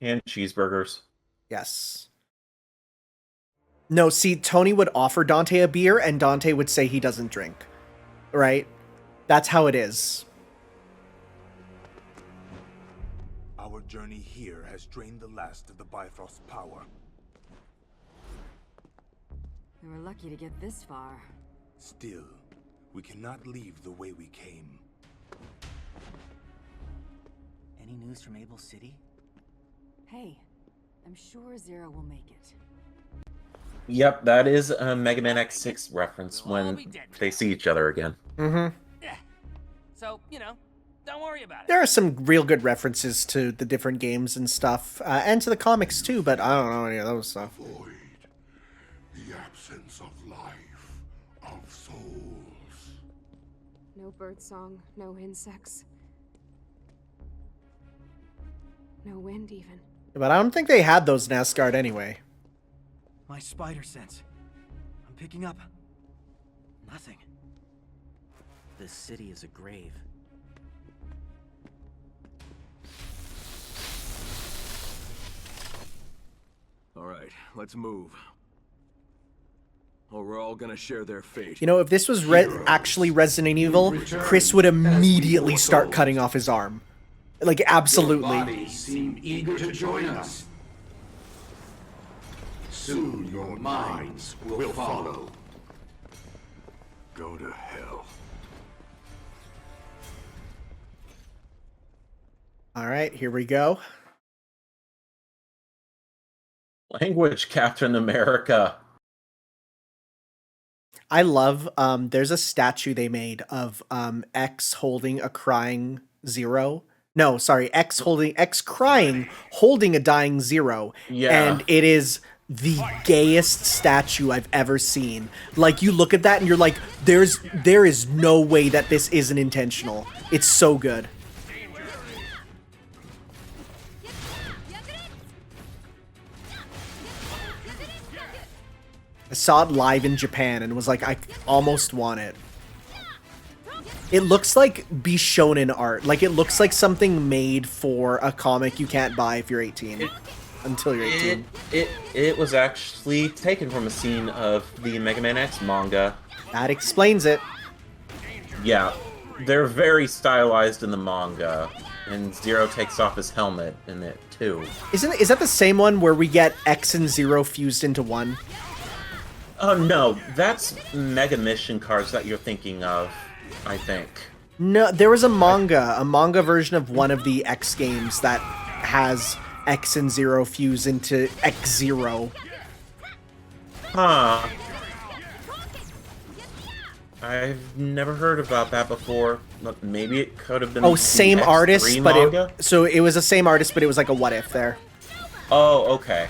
S1: And cheeseburgers.
S2: Yes. No, see, Tony would offer Dante a beer, and Dante would say he doesn't drink. Right? That's how it is.
S6: Our journey here has drained the last of the Bifrost's power.
S13: We were lucky to get this far.
S6: Still, we cannot leave the way we came.
S19: Any news from Able City?
S13: Hey, I'm sure Zero will make it.
S1: Yep, that is a Mega Man X6 reference when they see each other again.
S2: Mm-hmm.
S3: Yeah. So, you know, don't worry about it.
S2: There are some real good references to the different games and stuff, and to the comics too, but I don't know any of those stuff.
S4: Void, the absence of life, of souls.
S14: No birdsong, no insects. No wind, even.
S2: But I don't think they had those in Asgard anyway.
S8: My spider sense. I'm picking up nothing.
S19: This city is a grave.
S5: all right, let's move. Or we're all gonna share their fate.
S2: You know, if this was actually Resident Evil, Chris would immediately start cutting off his arm. Like, absolutely.
S10: Your bodies seem eager to join us. Soon your minds will follow.
S5: Go to hell.
S2: Alright, here we go.
S1: Language, Captain America.
S2: I love, there's a statue they made of X holding a crying Zero. No, sorry, X crying, holding a dying Zero.
S1: Yeah.
S2: And it is the gayest statue I've ever seen. Like, you look at that and you're like, there is no way that this isn't intentional. It's so good. I saw it live in Japan and was like, I almost want it. It looks like Bishonen art. Like, it looks like something made for a comic you can't buy if you're 18. Until you're 18.
S1: It was actually taken from a scene of the Mega Man X manga.
S2: That explains it.
S1: Yeah. They're very stylized in the manga. And Zero takes off his helmet in it, too.
S2: Is that the same one where we get X and Zero fused into one?
S1: Oh, no. That's Mega Mission cards that you're thinking of, I think.
S2: No, there was a manga version of one of the X games that has X and Zero fuse into X-Zero.
S1: Huh. I've never heard about that before. Look, maybe it could have been.
S2: Oh, same artist, but
S1: manga?
S2: it was the same artist, but it was like a what if there.
S1: Oh, okay.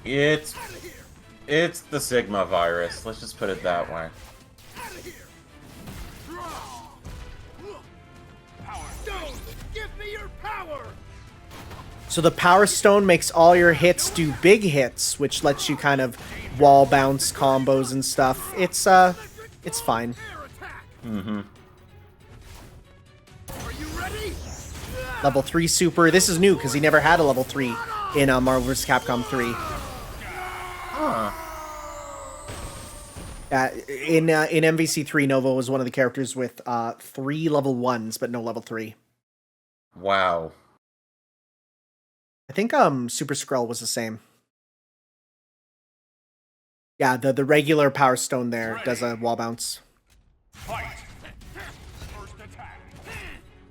S1: It's the Sigma virus. Let's just put it that way.
S2: So the Power Stone makes all your hits do big hits, which lets you kind of wall bounce combos and stuff. It's fine.
S1: Mm-hmm.
S2: Level 3 super. This is new because he never had a level 3 in Marvel vs. Capcom 3.
S1: Huh.
S2: In MvC 3, Nova was one of the characters with 3 level 1s, but no level 3.
S1: Wow.
S2: I think Super Skrull was the same. Yeah, the regular Power Stone there does a wall bounce.
S17: Fight. First attack.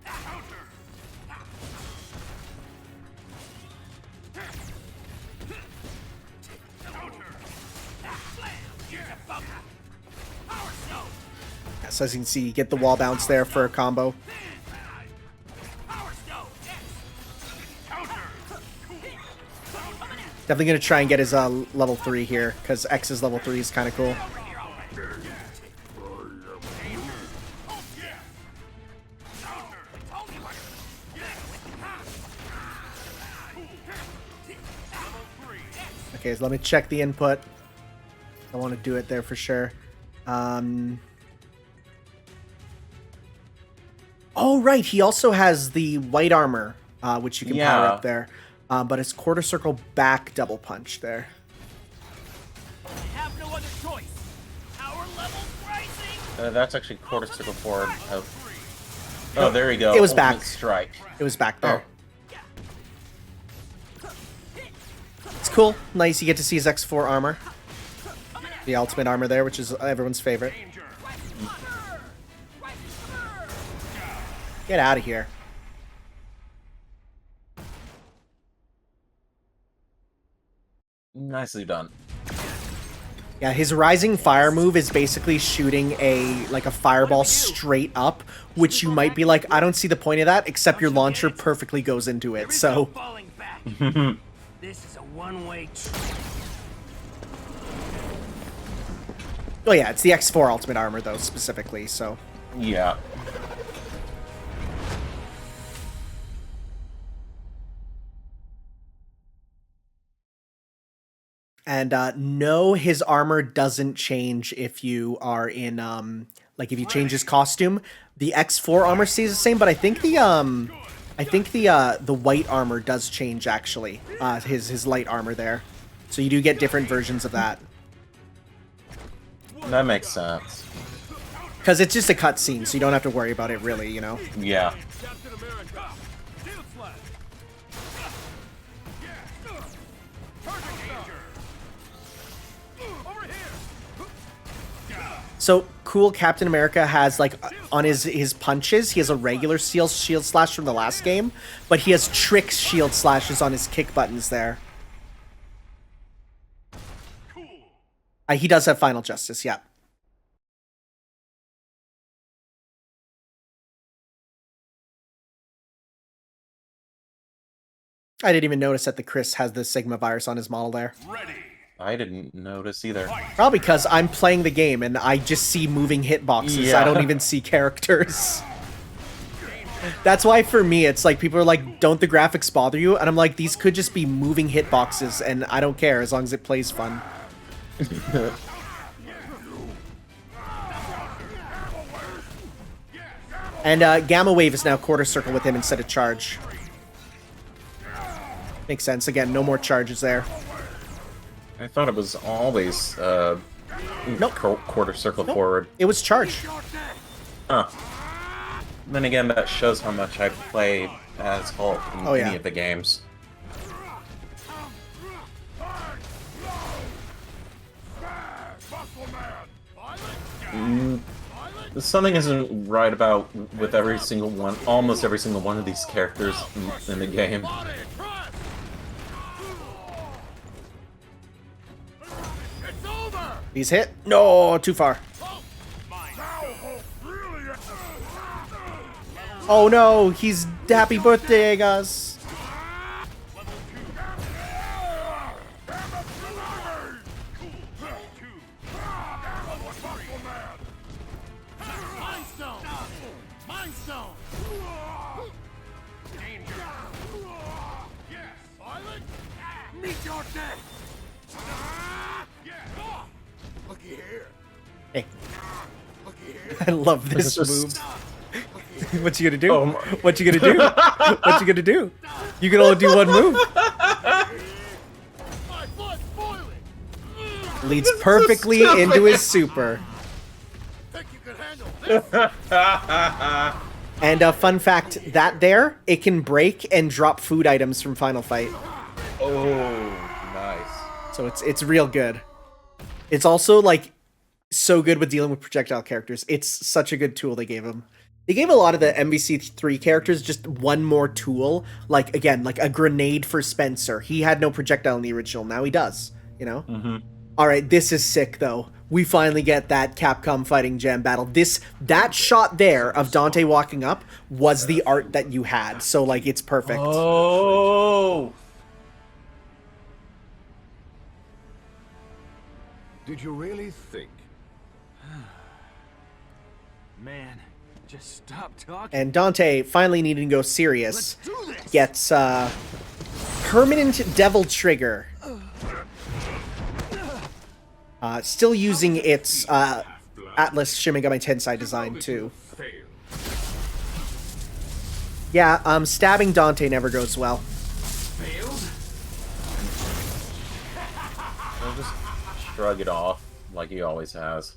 S17: Counter.
S2: Yeah, so as you can see, you get the wall bounce there for a combo. Definitely going to try and get his level 3 here, because X's level 3 is kind of cool. Okay, so let me check the input. I want to do it there for sure. Oh, right, he also has the white armor, which you can power up there. But it's quarter circle back double punch there.
S19: Have no other choice. Power level rising.
S1: That's actually quarter circle forward. Oh, there we go.
S2: It was
S1: Ultimate
S2: back.
S1: Strike.
S2: It was back there. Oh. It's cool. Nice. You get to see his X4 armor. The ultimate armor there, which is everyone's favorite. Get out of here.
S1: Nicely done.
S2: Yeah, his rising fire move is basically shooting a fireball straight up, which you might be like, I don't see the point of that, except your launcher perfectly goes into it. So
S3: This is a one-way trip.
S2: oh yeah, it's the X4 ultimate armor though, specifically, so
S1: yeah.
S2: And no, his armor doesn't change if you are in if you change his costume. The X4 armor stays the same, but I think the white armor does change actually. His light armor there. So you do get different versions of that.
S1: That makes sense.
S2: Because it's just a cutscene, so you don't have to worry about it really, you know?
S1: Yeah.
S2: So cool, Captain America has on his punches, he has a regular shield slash from the last game, but he has trick shield slashes on his kick buttons there. He does have Final Justice, yeah. I didn't even notice that the Chris has the Sigma virus on his model there.
S1: I didn't notice either.
S2: Probably because I'm playing the game and I just see moving hitboxes.
S1: Yeah.
S2: I don't even see characters. That's why for me, it's like people are like, don't the graphics bother you? And I'm like, these could just be moving hitboxes, and I don't care as long as it plays fun. And Gamma Wave is now quarter circle with him instead of charge. Makes sense. Again, no more charges there.
S1: I thought it was always
S2: nope.
S1: quarter circle forward.
S2: It was charge.
S1: Huh. Then again, that shows how much I play as Hulk in any of the games. Something isn't right about with every single one, almost every single one of these characters in the game.
S2: He's hit. No, too far. Oh no, he's happy birthday, us. Hey. I love this move. What you gonna do?
S1: Oh
S2: what you gonna do? What you gonna do? You can only do one move. Leads perfectly into his super. And a fun fact, that there, it can break and drop food items from Final Fight.
S1: Oh, nice.
S2: So it's real good. It's also like so good with dealing with projectile characters. It's such a good tool they gave him. They gave a lot of the MvC3 characters just one more tool. Like, again, like a grenade for Spencer. He had no projectile in the original. Now he does, you know?
S1: Mm-hmm.
S2: All right, this is sick, though. We finally get that Capcom Fighting Jam battle. That shot there of Dante walking up was the art that you had. So, like, it's perfect.
S1: Oh!
S5: Did you really think?
S16: Man, just stop talking.
S2: And Dante, finally needing to go serious, gets permanent Devil Trigger. Still using its Atlas Shin Megami Tensei design, too. Yeah, stabbing Dante never goes well.
S1: I'll just shrug it off, like he always has.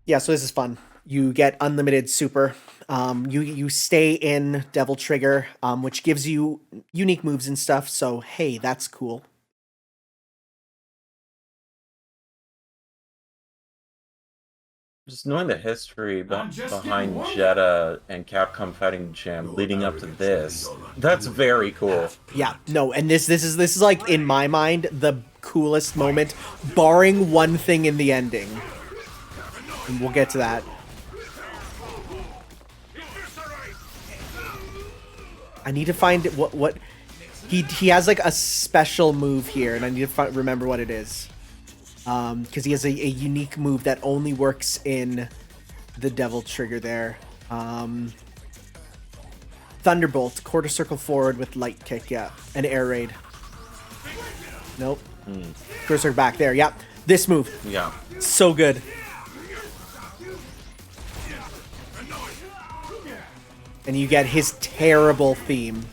S2: Yeah, so this is fun. You get unlimited super. You stay in Devil Trigger, which gives you unique moves and stuff, so hey, that's cool.
S1: Just knowing the history behind Jeddah and Capcom Fighting Jam leading up to this, that's very cool.
S2: Yeah, no, and this is like, in my mind, the coolest moment, barring one thing in the ending. And we'll get to that. I need to find what he has, like a special move here, and I need to remember what it is. Because he has a unique move that only works in the Devil Trigger there. Thunderbolt, quarter circle forward with light kick, yeah. And air raid. Nope. Quarter circle back there, yeah. This move.
S1: Yeah.
S2: So good. And you get his terrible theme.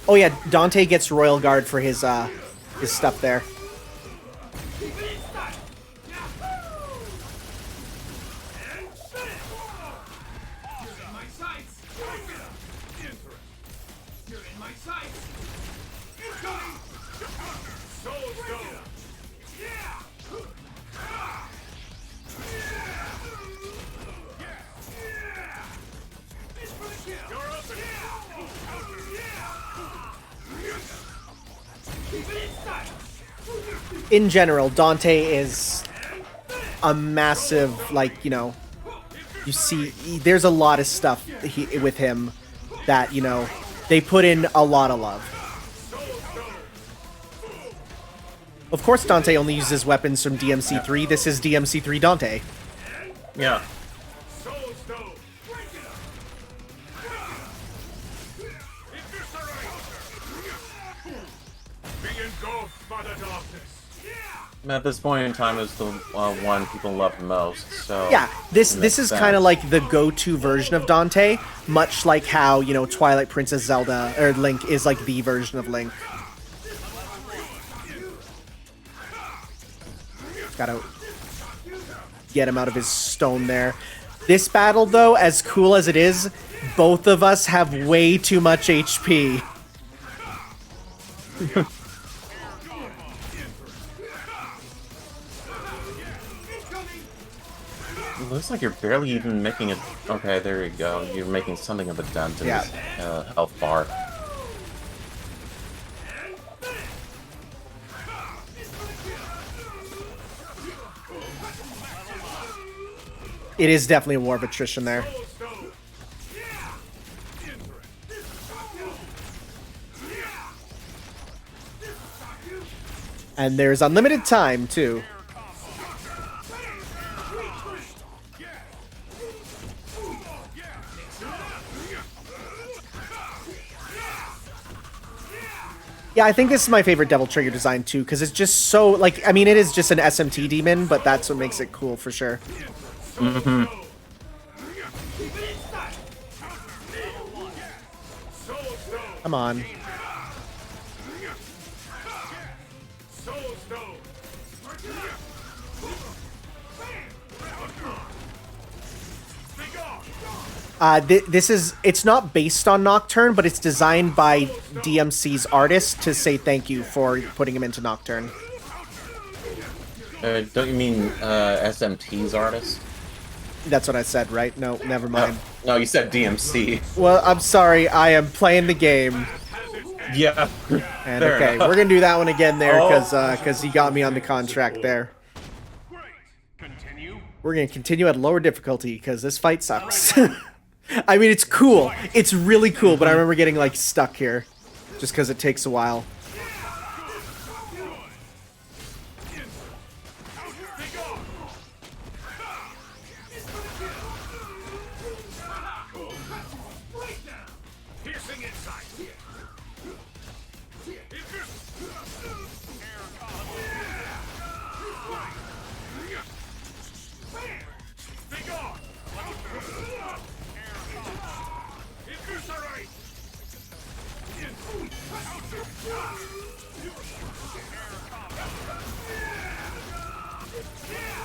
S2: Oh yeah, Dante gets Royal Guard for his stuff there. In general, Dante is a massive, like, you know, you see, there's a lot of stuff with him that, you know, they put in a lot of love. Of course, Dante only uses weapons from DMC3. This is DMC3 Dante.
S1: Yeah.
S17: Soul Stone! Break it up! Be engulfed by the darkness!
S1: At this point in time, it's the one people love most. So
S2: Yeah, this is kind of like the go-to version of Dante, much like how, you know, Twilight Princess Zelda or Link is like the version of Link. Gotta get him out of his stone there. This battle, though, as cool as it is, both of us have way too much HP.
S1: It looks like you're barely even making it. Okay, there you go. You're making something of a dent in this health bar.
S2: It is definitely a war of attrition there. And there's unlimited time, too. Yeah, I think this is my favorite Devil Trigger design, too, because it's just so, like, I mean, it is just an SMT demon, but that's what makes it cool, for sure.
S1: Mm-hmm.
S2: Come on. It's not based on Nocturne, but it's designed by DMC's artist to say thank you for putting him into Nocturne.
S1: Don't you mean SMT's artist?
S2: That's what I said, right? No, never mind.
S1: No, you said DMC.
S2: Well, I'm sorry. I am playing the game.
S1: Yeah.
S2: And okay, we're gonna do that one again there because he got me on the contract there. We're gonna continue at lower difficulty because this fight sucks. I mean, it's cool. It's really cool, but I remember getting like stuck here just because it takes a while.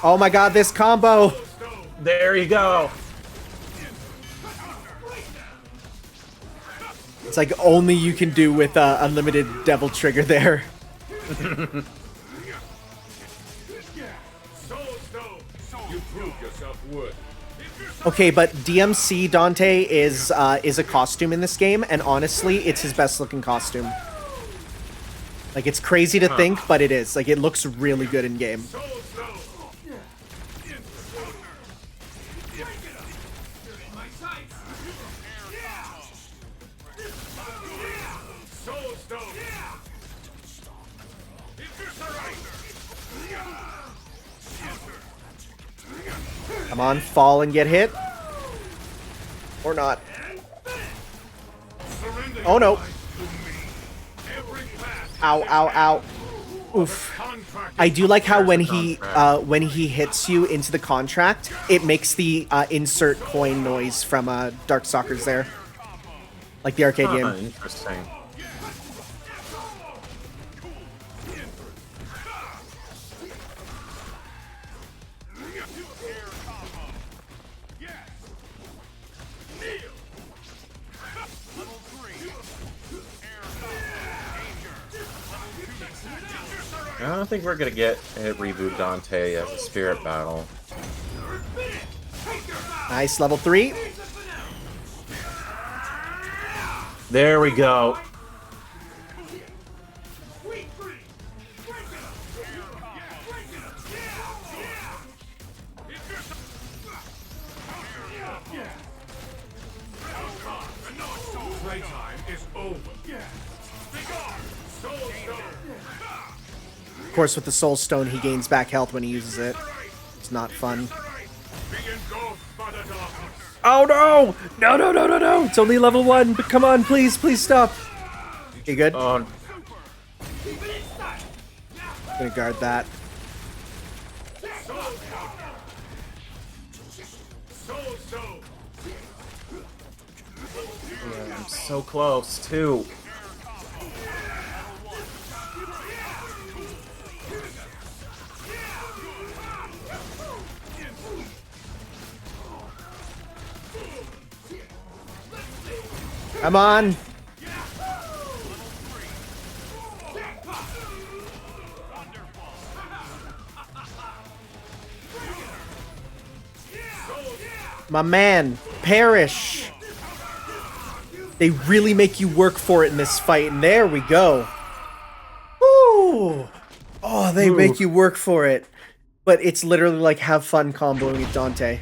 S2: Oh my god, this combo!
S1: There you go!
S2: It's like only you can do with unlimited Devil Trigger there. Okay, but DMC Dante is a costume in this game, and honestly, it's his best looking costume. Like, it's crazy to think, but it is. Like, it looks really good in game. Come on, fall and get hit. Or not. Oh no. Ow, ow, ow. Oof. I do like how when he hits you into the contract, it makes the insert coin noise from Darkstalkers there. Like the arcade game.
S1: Interesting. I don't think we're gonna get a reboot Dante as a spirit battle.
S2: Nice, level 3.
S1: There we go.
S2: Of course, with the Soul Stone, he gains back health when he uses it. It's not fun.
S17: Be engulfed
S2: Oh no! No, no, no, no, no! It's only level 1, but come on, please, please stop. You good?
S1: Oh.
S2: I'm gonna guard that.
S1: Yeah, I'm so close, too.
S2: Come on! My man, perish! They really make you work for it in this fight, and there we go. Woo! Oh, they make you work for it. But it's literally like have fun comboing with Dante.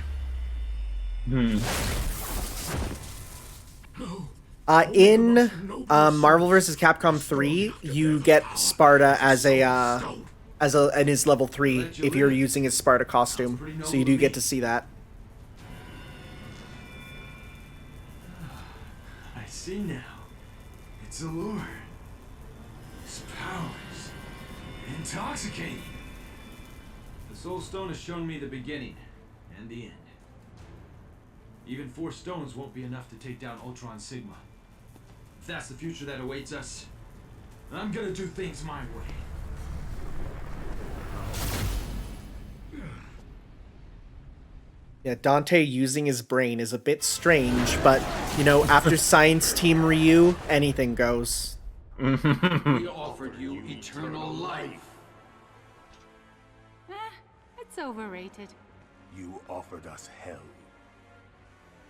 S2: In Marvel vs. Capcom 3, you get Sparta as in his level 3 if you're using his Sparta costume. So you do get to see that.
S10: I see now. It's allure. His powers. Intoxicating.
S9: The Soul Stone has shown me the beginning and the end. Even 4 stones won't be enough to take down Ultron Sigma. If that's the future that awaits us, I'm gonna do things my way.
S2: Yeah, Dante using his brain is a bit strange, but, you know, after Science Team Ryu, anything goes.
S10: We offered you eternal life.
S7: It's overrated.
S6: You offered us hell.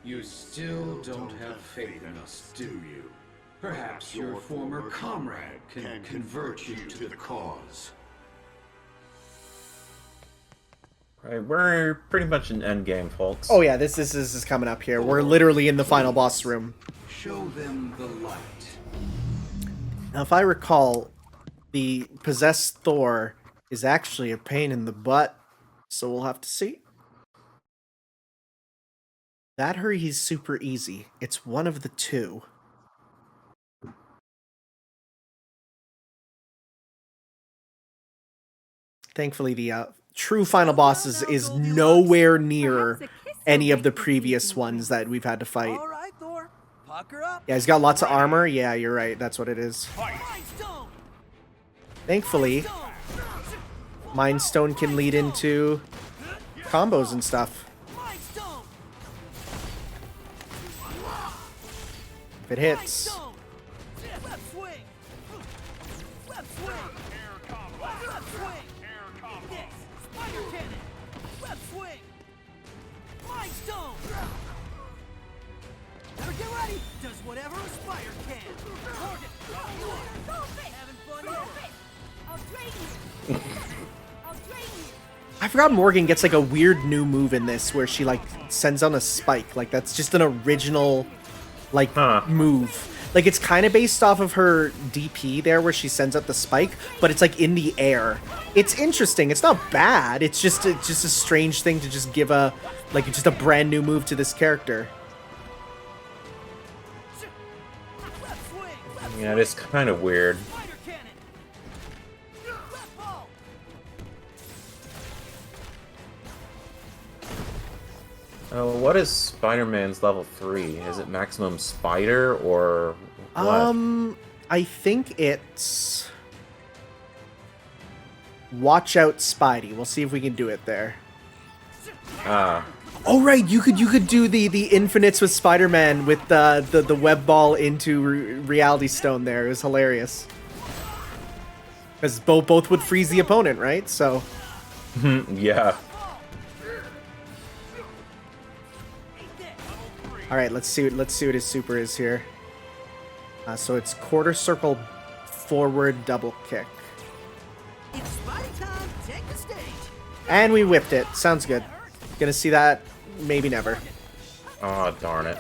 S10: You still don't have faith in us, do you? Perhaps your former comrade can convert you to the cause.
S1: Right, we're pretty much in endgame, folks.
S2: Oh yeah, this is coming up here. We're literally in the final boss room.
S10: Show them the light.
S2: Now, if I recall, the possessed Thor is actually a pain in the butt, so we'll have to see. That or he's super easy. It's one of the two. Thankfully, the true final boss is nowhere near any of the previous ones that we've had to fight. Yeah, he's got lots of armor. Yeah, you're right. That's what it is. Thankfully, Mind Stone can lead into combos and stuff. If it hits. I forgot Morgan gets like a weird new move in this where she like sends on a spike. Like that's just an original like move. Like it's kind of based off of her DP there where she sends out the spike, but it's like in the air. It's interesting. It's not bad. It's just a strange thing to just give a like just a brand new move to this character.
S1: Yeah, it's kind of weird. What is Spider-Man's level 3? Is it maximum spider or what?
S2: I think it's Watch Out Spidey. We'll see if we can do it there. Oh right, you could do the infinites with Spider-Man with the web ball into Reality Stone there. It was hilarious. Because both would freeze the opponent, right? So
S1: yeah.
S2: All right, let's see what his super is here. So it's quarter circle forward double kick.
S8: It's Spidey time. Take the stage.
S2: And we whipped it. Sounds good. Gonna see that maybe never.
S1: Oh, darn it.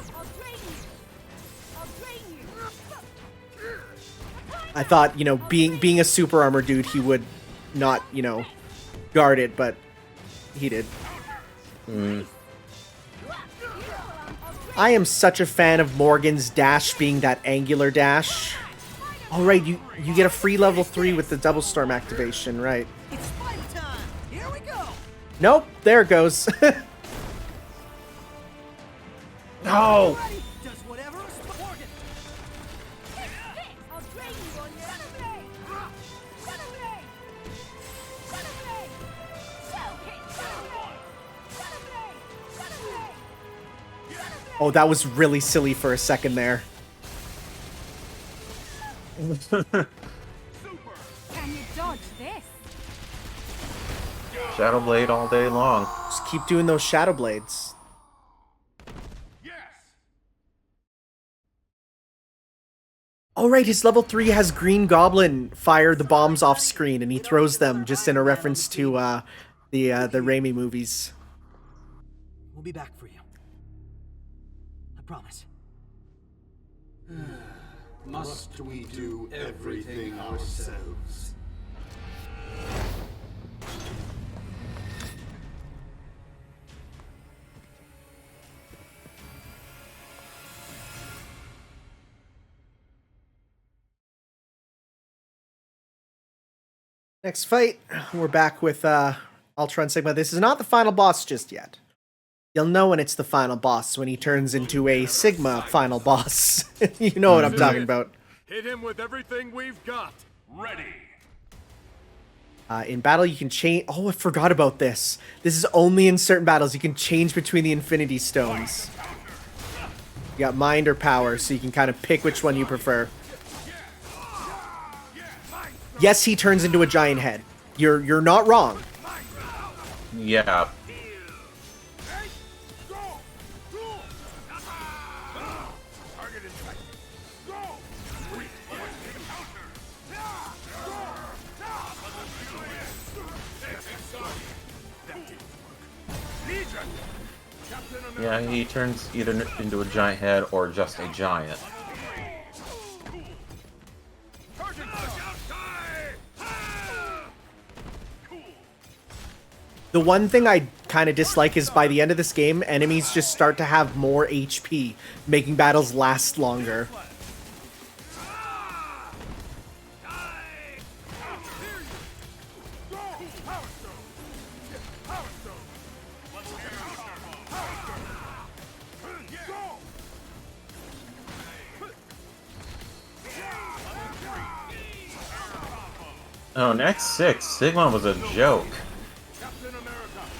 S2: I thought, you know, being a super armor dude, he would not, you know, guard it, but he did. I am such a fan of Morgan's dash being that angular dash. Oh, right, you get a free level 3 with the double storm activation, right.
S8: It's fight time! Here we go!
S2: Nope, there it goes. No!
S8: Does whatever Morgan.
S7: I'll train you on your Runaway! Runaway! Runaway!
S2: Oh, that was really silly for a second there.
S7: Can you dodge this?
S1: Shadow Blade all day long.
S2: Just keep doing those Shadow Blades. Oh, right, his level 3 has Green Goblin fire the bombs off screen, and he throws them just in a reference to the Raimi movies.
S8: We'll be back for you. I promise.
S10: Must we do everything ourselves?
S2: Next fight, we're back with Ultron Sigma. This is not the final boss just yet. You'll know when it's the final boss, when he turns into a Sigma final boss. You know what I'm talking about.
S5: Hit him with everything we've got. Ready.
S2: In battle, you can change... Oh, I forgot about this. This is only in certain battles. You can change between the Infinity Stones. You got Mind or Power, so you can kind of pick which one you prefer. Yes, he turns into a giant head. You're not wrong.
S1: Yeah. Yeah, he turns either into a giant head or just a giant.
S2: The one thing I kind of dislike is by the end of this game, enemies just start to have more HP, making battles last longer.
S1: Oh, next 6, Sigma was a joke.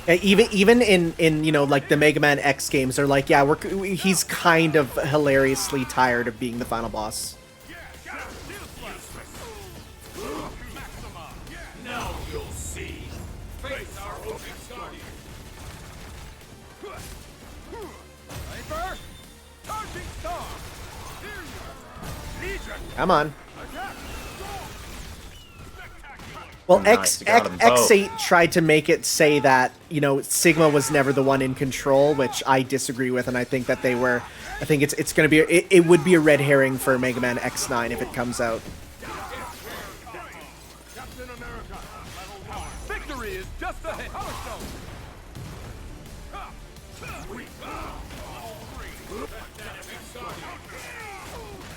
S2: Even in you know, like the Mega Man X games, they're like, yeah, he's kind of hilariously tired of being the final boss.
S17: Now you'll see. Face our open guardian.
S5: Viper, charging star. Legion.
S2: Come on. Well,
S1: Nice, you got 'em both.
S2: X8 tried to make it say that, you know, Sigma was never the one in control, which I disagree with, and I think that they were. I think it's going to be it would be a red herring for Mega Man X9 if it comes out.
S5: Victory is just ahead.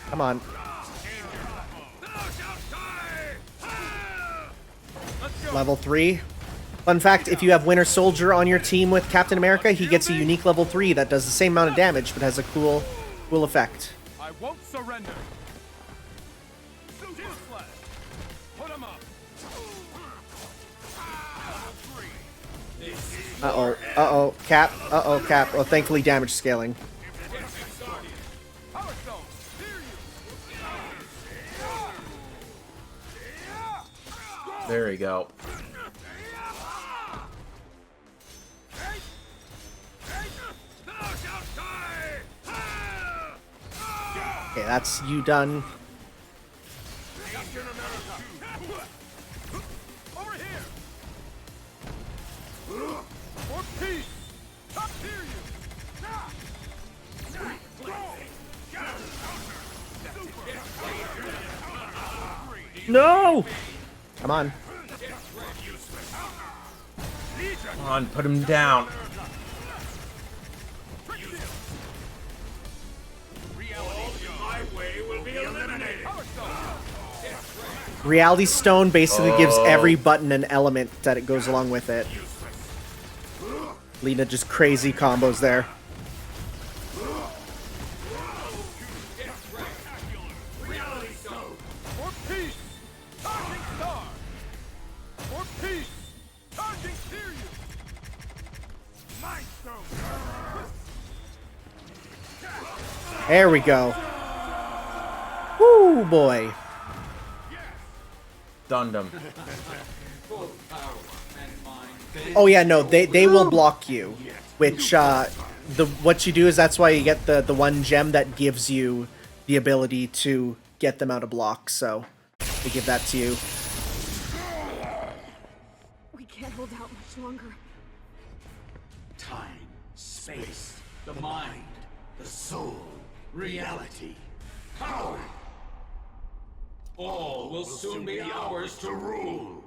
S2: Come on. Level 3. Fun fact, if you have Winter Soldier on your team with Captain America, he gets a unique level 3 that does the same amount of damage, but has a cool effect.
S5: I won't surrender. Put him up.
S2: Uh-oh, Cap. Uh-oh, Cap. Oh, thankfully damage scaling.
S1: There we go.
S2: Okay, that's you done. No! Come on.
S1: Come on, put him down.
S2: Reality Stone basically gives every button an element that it goes along with it. Lena just crazy combos there. There we go. Woo, boy.
S1: Dundum.
S2: Oh yeah, no, they will block you. Which what you do is that's why you get the one gem that gives you the ability to get them out of block. So they give that to you.
S14: We can't hold out much longer.
S10: Time, space, the mind, the soul, reality, power. All will soon be ours to rule.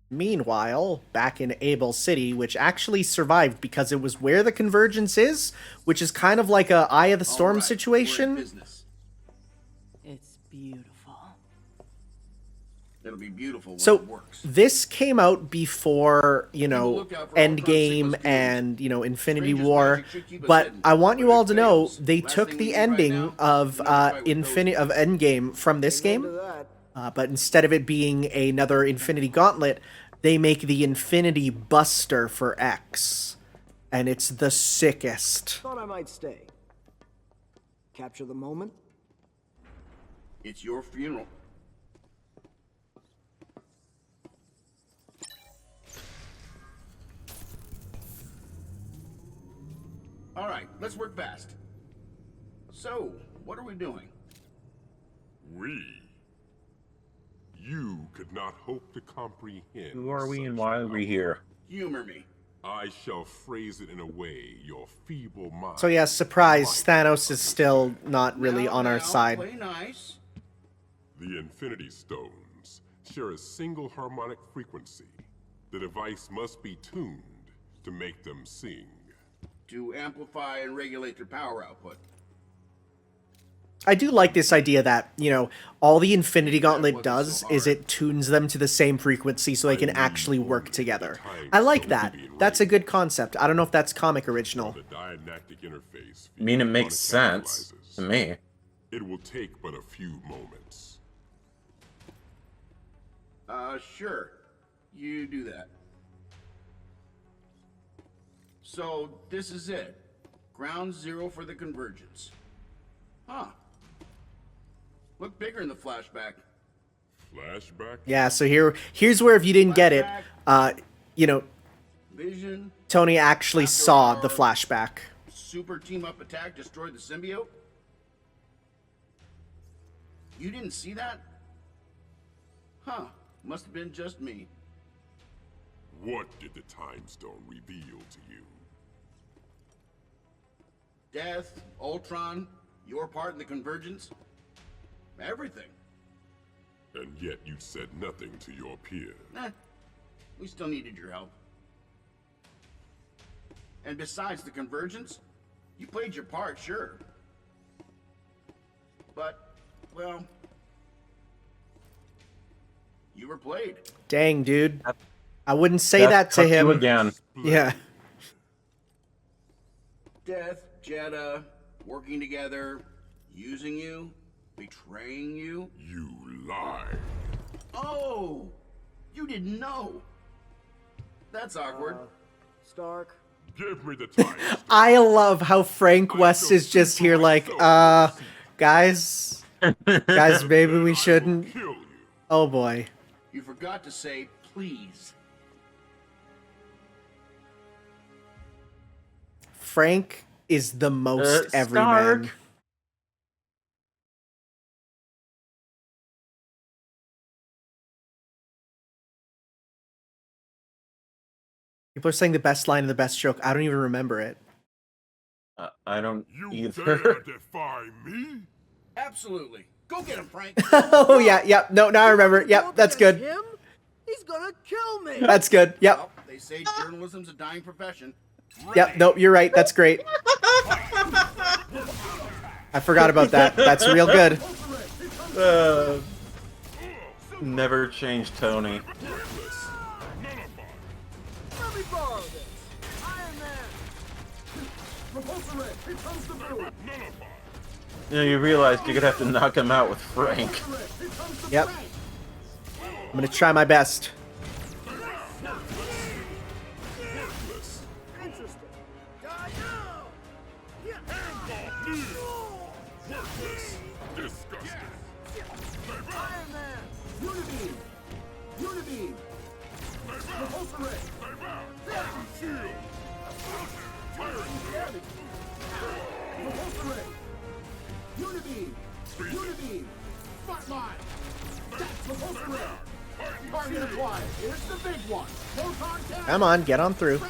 S2: Meanwhile, back in Able City, which actually survived because it was where the convergence is, which is kind of like a Eye of the Storm situation.
S13: It's beautiful.
S12: It'll be beautiful when it
S2: So
S12: works.
S2: this came out before, you know, Endgame and, you know, Infinity War, but I want you all to know they took the ending of Endgame from this game, but instead of it being another Infinity Gauntlet, they make the Infinity Buster for X, and it's the sickest.
S18: Thought I might stay. Capture the moment.
S12: It's your funeral. All right, let's work fast. So, what are we doing?
S15: You could not hope to comprehend.
S1: Who are we and why are we here?
S12: Humor me.
S15: I shall phrase it in a way your feeble mind.
S2: So yeah, surprise, Thanos is still not really on our side.
S12: Play nice.
S15: The Infinity Stones share a single harmonic frequency. The device must be tuned to make them sing.
S12: To amplify and regulate their power output.
S2: I do like this idea that, you know, all the Infinity Gauntlet does is it tunes them to the same frequency so they can actually work together. I like that. That's a good concept. I don't know if that's comic original.
S1: I mean, it makes sense to me.
S15: It will take but a few moments.
S12: Sure. You do that. So, this is it. Ground zero for the convergence. Huh. Look bigger in the flashback.
S15: Flashback?
S2: Yeah, so here's where if you didn't get it, you know,
S12: Vision.
S2: Tony actually saw the flashback.
S12: Super team-up attack destroyed the symbiote? You didn't see that? Huh. Must have been just me.
S15: What did the Time Stone reveal to you?
S12: Death, Ultron, your part in the convergence. Everything.
S15: And yet you said nothing to your peers.
S12: We still needed your help. And besides the convergence, you played your part, sure. But, well, you were played.
S2: Dang, dude. I wouldn't say that to him.
S1: Again.
S2: Yeah.
S12: Death, Jeddah, working together, using you, betraying you.
S15: You lie.
S12: Oh, you didn't know. That's awkward.
S18: Stark.
S15: Give me the time.
S2: I love how Frank West is just here like, guys, maybe we shouldn't. Oh boy.
S12: You forgot to say please.
S2: Frank is the most everyman.
S1: Stark.
S2: People are saying the best line and the best joke. I don't even remember it.
S1: I don't
S15: You
S1: either.
S15: dare defy me?
S12: Absolutely. Go get him, Frank.
S2: Oh yeah. No, now I remember. Yep, that's good.
S18: Him? He's gonna kill me.
S2: That's good. Yep.
S12: Well, they say journalism's a dying profession.
S2: Yep, nope, you're right. That's great. I forgot about that. That's real good.
S1: Never change Tony.
S10: Let me borrow this. Iron Man. Repulsor Ray, here comes the boom.
S1: You know, you realize you're gonna have to knock him out with Frank.
S2: Yep. I'm gonna try my best. Come on, get on through.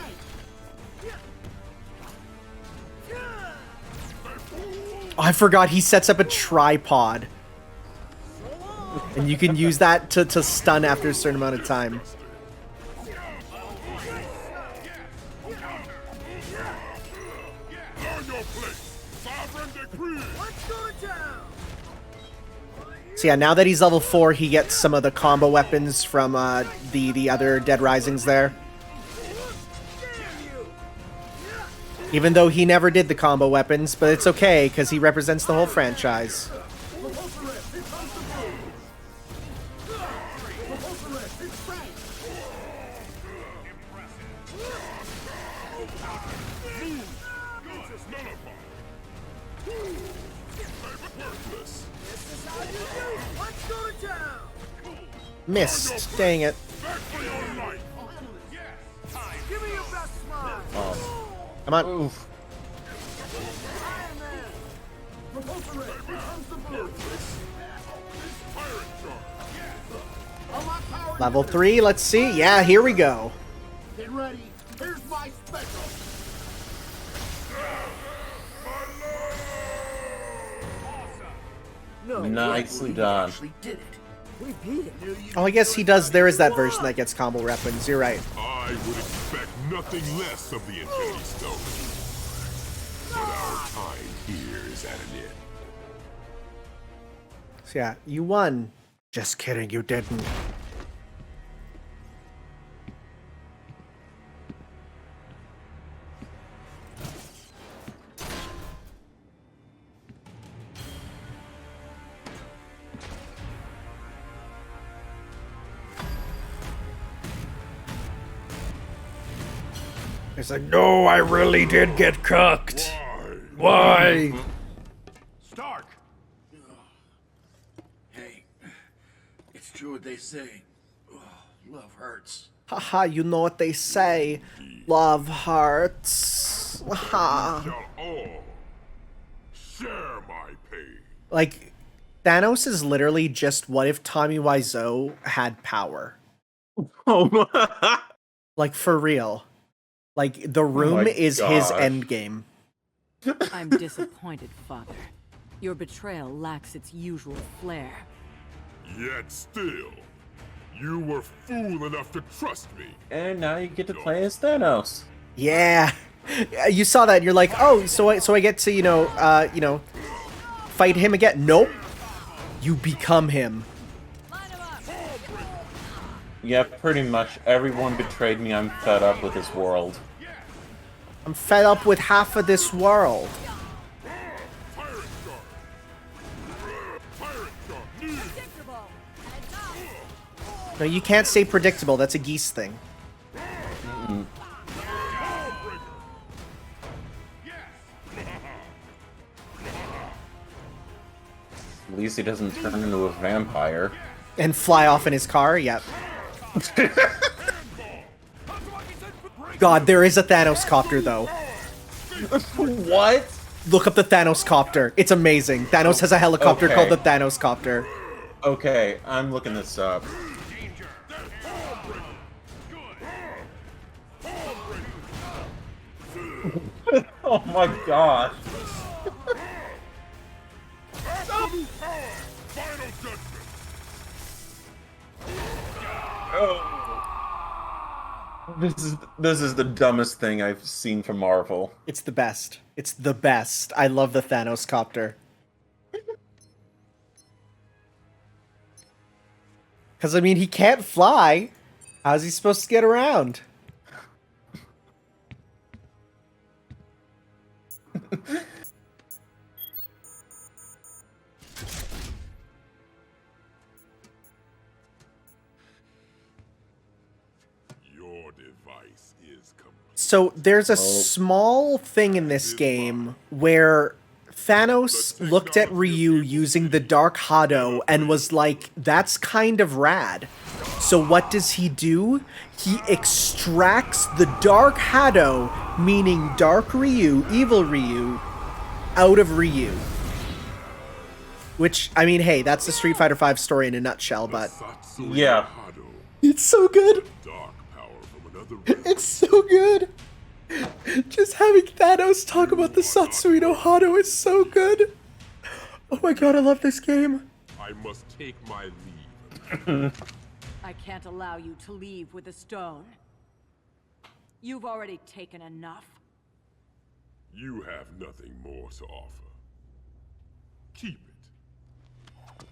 S2: Oh, I forgot he sets up a tripod. And you can use that to stun after a certain amount of time. So yeah, now that he's level 4, he gets some of the combo weapons from the other Dead Risings there. Even though he never did the combo weapons, but it's okay, because he represents the whole franchise. Missed. Dang it. Oh. Come on. Oof. Level 3, let's see. Yeah, here we go.
S10: Get ready. Here's my special.
S1: Nicely done.
S18: We beat him.
S2: Oh, I guess he does. There is that version that gets combo weapons. You're right.
S15: I would expect nothing less of the Infinity Stone. But our time here is at an end.
S2: So yeah, you won. Just kidding, you didn't. It's like, no, I really did get cooked. Why?
S17: Stark! Hey, it's true what they say. Love hurts.
S2: Haha, you know what they say. Love hurts. Ha.
S15: Shall all share my pain.
S2: Like, Thanos is literally just what if Tommy Wiseau had power.
S1: Oh,
S2: like, for real. Like, the room is his endgame.
S13: I'm disappointed, Father. Your betrayal lacks its usual flair.
S15: Yet still, you were fool enough to trust me.
S1: And now you get to play as Thanos.
S2: Yeah. You saw that and you're like, oh, so I get to, you know, fight him again. Nope. You become him.
S1: Yeah, pretty much. Everyone betrayed me. I'm fed up with this world.
S2: I'm fed up with half of this world. No, you can't say predictable. That's a geese thing.
S1: Mm-mm. At least he doesn't turn into a vampire.
S2: And fly off in his car? Yep. God, there is a Thanos copter, though.
S1: What?
S2: Look up the Thanos copter. It's amazing. Thanos has a helicopter called the Thanos copter.
S1: Okay, I'm looking this up. Oh my gosh. This is the dumbest thing I've seen from Marvel.
S2: It's the best. It's the best. I love the Thanos copter. Because, I mean, he can't fly. How's he supposed to get around?
S15: Your device is complete.
S2: So there's a small thing in this game where Thanos looked at Ryu using the Dark Hado and was like, that's kind of rad. So what does he do? He extracts the Dark Hado, meaning Dark Ryu, Evil Ryu, out of Ryu. Which, I mean, hey, that's the Street Fighter V story in a nutshell, but...
S1: Yeah.
S2: It's so good! It's so good! Just having Thanos talk about the Satsui no Hado is so good! Oh my god, I love this game!
S15: I must take my leave.
S13: I can't allow you to leave with a stone. You've already taken enough.
S15: You have nothing more to offer. Keep it.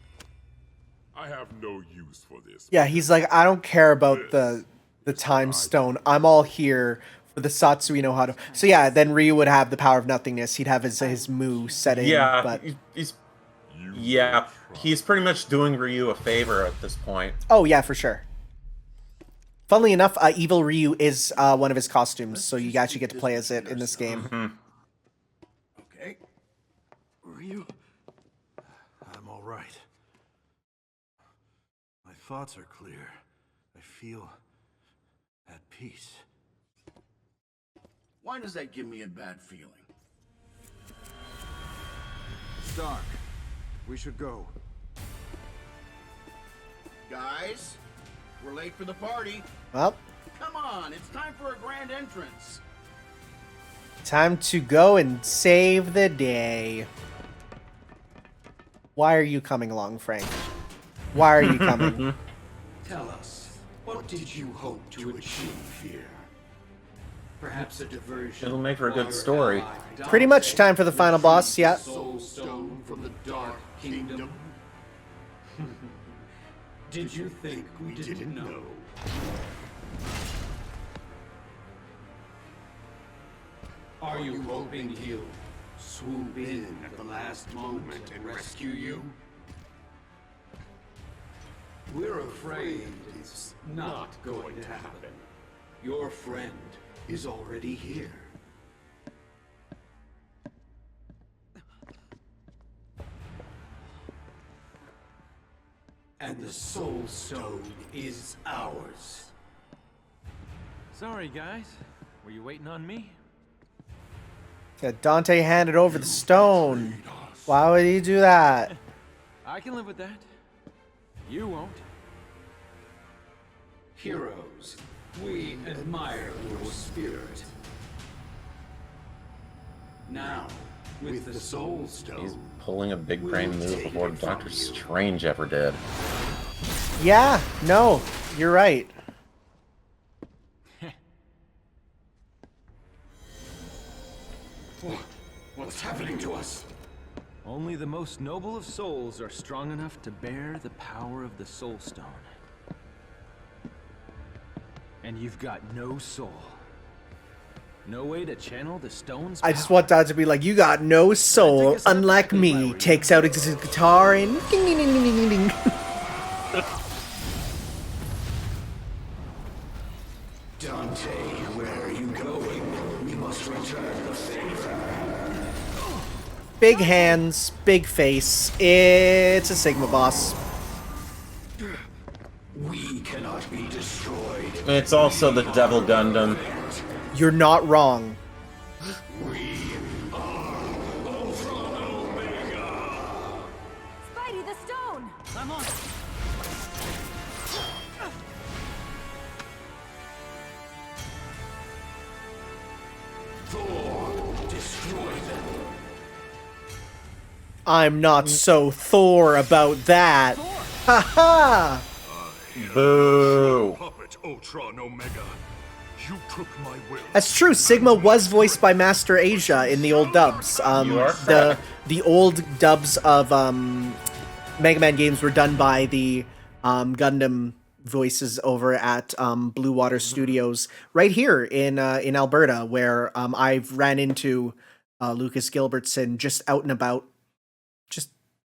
S15: I have no use for this.
S2: Yeah, he's like, I don't care about the time stone. I'm all here for the Satsui no Hado. So yeah, then Ryu would have the power of nothingness. He'd have his Mu setting.
S1: Yeah,
S2: but...
S1: he's pretty much doing Ryu a favor at this point.
S2: Oh yeah, for sure. Funnily enough, Evil Ryu is one of his costumes, so you actually get to play as it in this game.
S1: Mm-hmm.
S10: Okay. Ryu? I'm all right. My thoughts are clear. I feel at peace.
S12: Why does that give me a bad feeling?
S16: Stark, we should go.
S12: Guys, we're late for the party.
S2: Well,
S12: Come on, it's time for a grand entrance.
S2: time to go and save the day. Why are you coming along, Frank? Why are you coming?
S10: Tell us, what did you hope to achieve here? Perhaps a diversion.
S1: It'll make for a good story.
S2: Pretty much time for the final boss, yeah.
S10: Soul Stone from the Dark Kingdom. Did you think we didn't know? Are you hoping he'll swoop in at the last moment and rescue you? We're afraid it's not going to happen. Your friend is already here. And the Soul Stone is ours.
S9: Sorry, guys. Were you waiting on me?
S2: Yeah, Dante handed over the stone. Why would he do that?
S9: I can live with that. You won't.
S10: Heroes, we admire your spirit. Now, with the Soul Stone,
S1: He's pulling a big brain move before Doctor Strange ever did.
S2: Yeah, no, you're right.
S10: What's happening to us?
S9: Only the most noble of souls are strong enough to bear the power of the Soul Stone. And you've got no soul. No way to channel the stone's power.
S2: I just want Dad to be like, you got no soul, unlike me. Takes out his guitar and ding ding ding ding ding ding.
S10: Dante, where are you going? We must return the favor.
S2: Big hands, big face. It's a Sigma boss.
S10: We cannot be destroyed.
S1: It's also the Devil Gundam.
S2: You're not wrong.
S13: Spidey, the stone!
S19: I'm on.
S10: Thor, destroy them.
S2: I'm not so Thor about that. Ha ha!
S1: Boo!
S5: Puppet Ultron Omega.
S15: You took my will.
S2: That's true. Sigma was voiced by Master Asia in the old dubs.
S1: You are correct.
S2: The old dubs of Mega Man games were done by the Gundam voices over at Blue Water Studios right here in Alberta, where I've ran into Lucas Gilbertson just out and about, just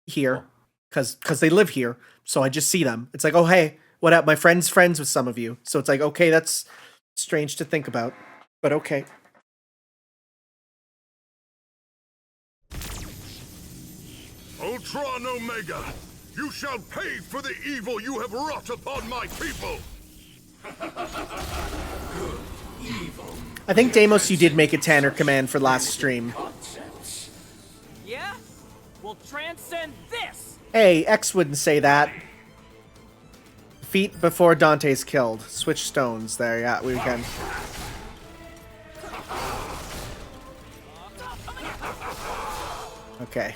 S2: here, because they live here. So I just see them. It's like, oh hey, what up? My friend's friends with some of you. So it's like, okay, that's strange to think about, but okay.
S15: Ultron Omega, you shall pay for the evil you have wrought upon my people!
S2: I think, Deimos, you did make a Tanner command for last stream.
S19: Yeah? We'll transcend this!
S2: Hey, X wouldn't say that. Feet before Dante's killed. Switch stones. There, yeah, we can. Okay.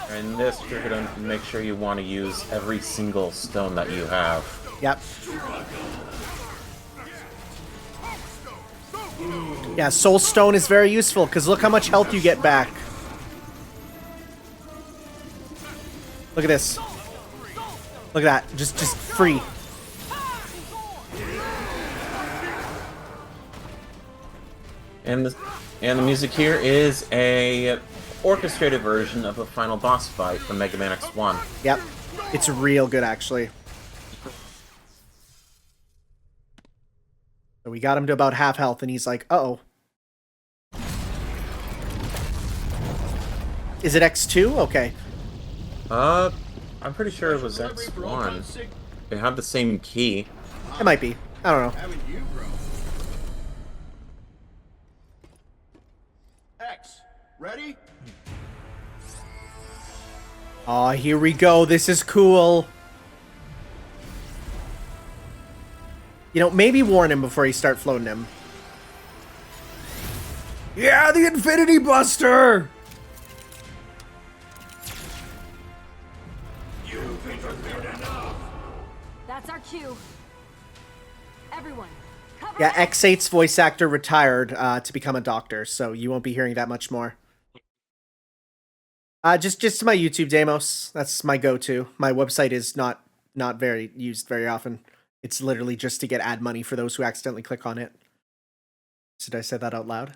S1: And this, you're gonna make sure you want to use every single stone that you have.
S2: Yep. Yeah, Soul Stone is very useful, because look how much health you get back. Look at this. Look at that. Just free.
S1: And the music here is a orchestrated version of the final boss fight from Mega Man X1.
S2: Yep. It's real good, actually. So we got him to about half health, and he's like, uh-oh. Is it X2? Okay.
S1: I'm pretty sure it was X1. They have the same key.
S2: It might be. I don't know.
S12: X, ready?
S2: Aw, here we go. This is cool. You know, maybe warn him before you start floating him. Yeah, the Infinity Buster!
S13: That's our cue. Everyone, cover
S2: Yeah, X8's voice actor retired to become a doctor, so you won't be hearing that much more. Just my YouTube, Deimos. That's my go-to. My website is not very used very often. It's literally just to get ad money for those who accidentally click on it. Did I say that out loud?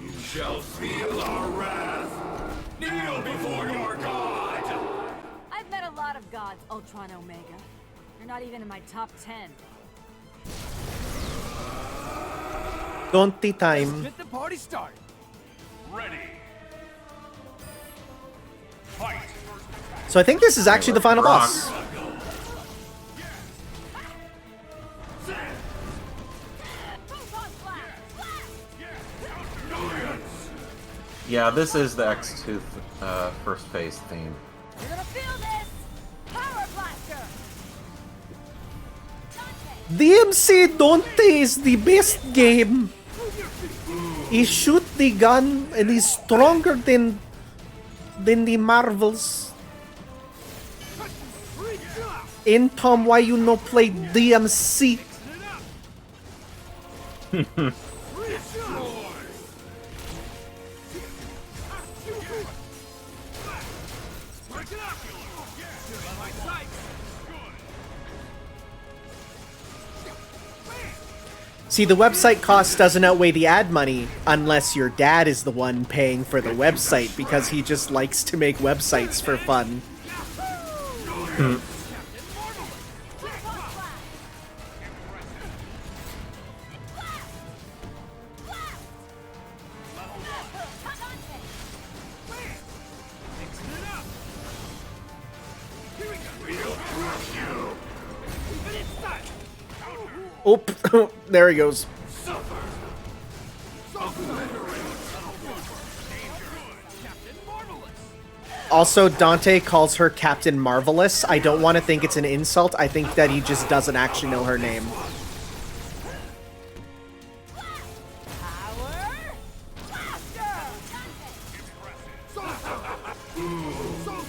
S17: You shall feel our wrath. Kneel before your god.
S13: I've met a lot of gods, Ultron Omega. You're not even in my top 10.
S2: Don't time.
S19: Get the party started.
S17: Ready. Fight.
S2: So I think this is actually the final boss.
S1: Yeah, this is the X2 first phase theme.
S13: You're gonna feel this! Power Blaster!
S2: DMC Dante is the best game. He shoot the gun and he's stronger than the Marvels. In Tom, why you no play DMC? See, the website cost doesn't outweigh the ad money unless your dad is the one paying for the website because he just likes to make websites for fun. Oh, there he goes. Also, Dante calls her Captain Marvelous. I don't want to think it's an insult. I think that he just doesn't actually know her name.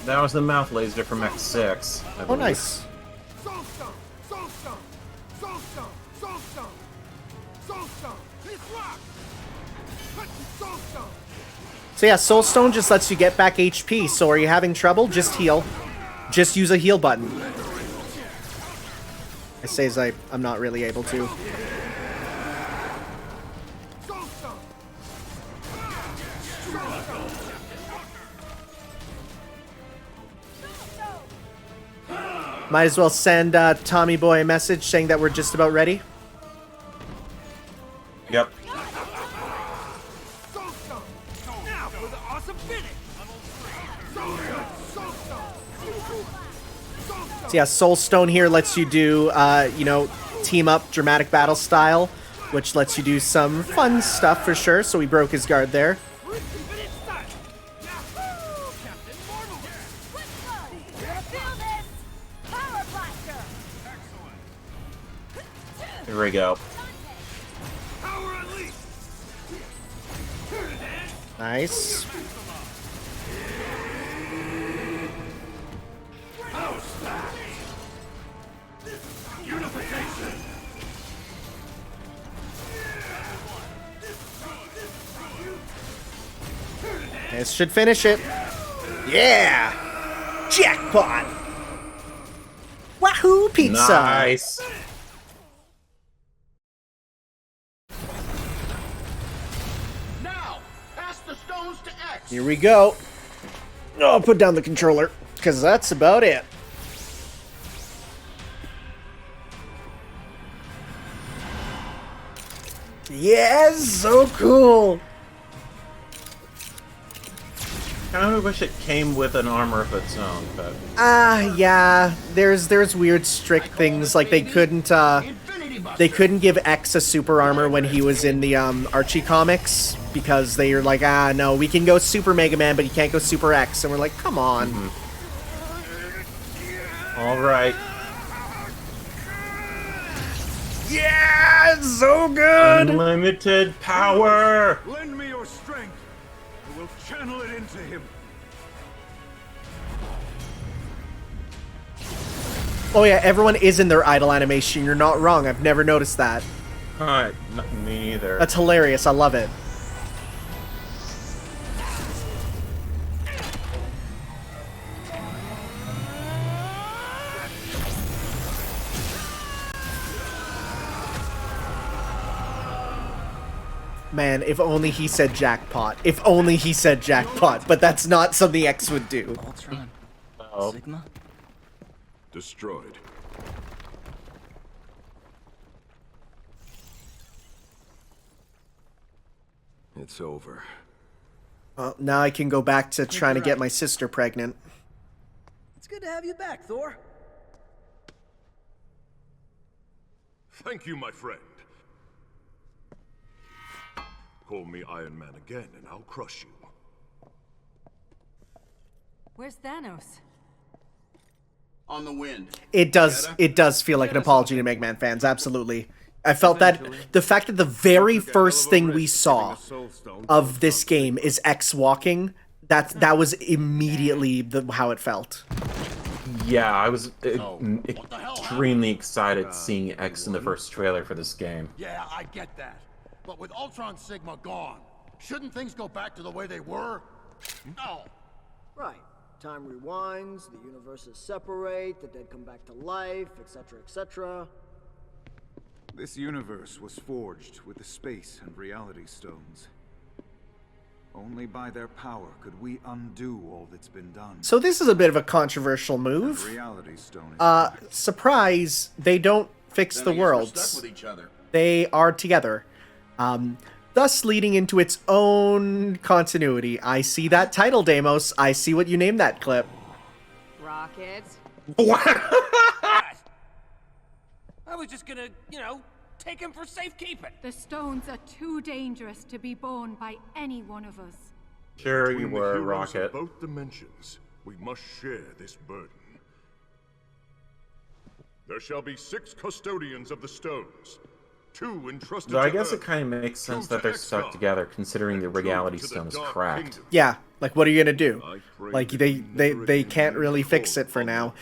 S1: That was the mouth laser from X6.
S2: Oh, nice.
S11: Soulstone! Soulstone! Soulstone! Soulstone! Soulstone! This rock! Soulstone!
S2: So yeah, Soulstone just lets you get back HP, so are you having trouble? Just heal. Just use a heal button. I say as I'm not really able to. Might as well send Tommy Boy a message saying that we're just about ready.
S1: Yep.
S2: So yeah, Soulstone here lets you do, you know, team up dramatic battle style, which lets you do some fun stuff for sure. So we broke his guard there.
S1: Here we go.
S2: Nice. This should finish it. Yeah! Jackpot! Wahoo pizza!
S1: Nice.
S12: Now, pass the stones to X.
S2: Here we go. Oh, I'll put down the controller, because that's about it. Yes, so cool.
S1: I kind of wish it came with an armor of its own, but
S2: Yeah. There's weird strict things like they couldn't give X a super armor when he was in the Archie comics because they were like, no, we can go Super Mega Man, but you can't go Super X, and we're like, come on.
S1: All right.
S2: Yeah, so good.
S1: Unlimited power.
S16: Lend me your strength. I will channel it into him.
S2: Oh yeah, everyone is in their idle animation. You're not wrong. I've never noticed that.
S1: Me either.
S2: That's hilarious. I love it. Man, if only he said jackpot. If only he said jackpot. But that's not something X would do.
S19: Ultron.
S1: Oh.
S19: Sigma?
S5: Destroyed. It's over.
S2: Well, now I can go back to trying to get my sister pregnant.
S8: It's good to have you back, Thor.
S15: Thank you, my friend. Call me Iron Man again, and I'll crush you.
S13: Where's Thanos?
S12: On the wind.
S2: It does feel like an apology to Mega Man fans, absolutely. I felt that the fact that the very first thing we saw of this game is X walking, that was immediately how it felt.
S1: Yeah, I was extremely excited seeing X in the first trailer for this game.
S11: Yeah, I get that. But with Ultron Sigma gone, shouldn't things go back to the way they were? No.
S18: Right. Time rewinds, the universes separate, the dead come back to life, etc., etc.
S16: This universe was forged with the space and reality stones. Only by their power could we undo all that's been done.
S2: So this is a bit of a controversial move.
S16: Reality stone is
S2: Surprise, they don't fix the worlds.
S12: Stuck with each other.
S2: They are together. Thus leading into its own continuity. I see that title, Deimos. I see what you named that clip.
S21: Rocket.
S3: I was just gonna, take him for safekeeping.
S7: The stones are too dangerous to be borne by any one of us.
S1: Sure you
S15: Between the
S1: were,
S15: heroes
S1: Rocket.
S15: of both dimensions, we must share this burden. There shall be 6 custodians of the stones. Two entrusted
S1: Though I
S15: to
S1: guess it
S15: Earth.
S1: kind of makes sense that they're stuck together, considering the reality stone is cracked.
S2: Yeah, like what are you gonna do? Like they can't really fix it for now.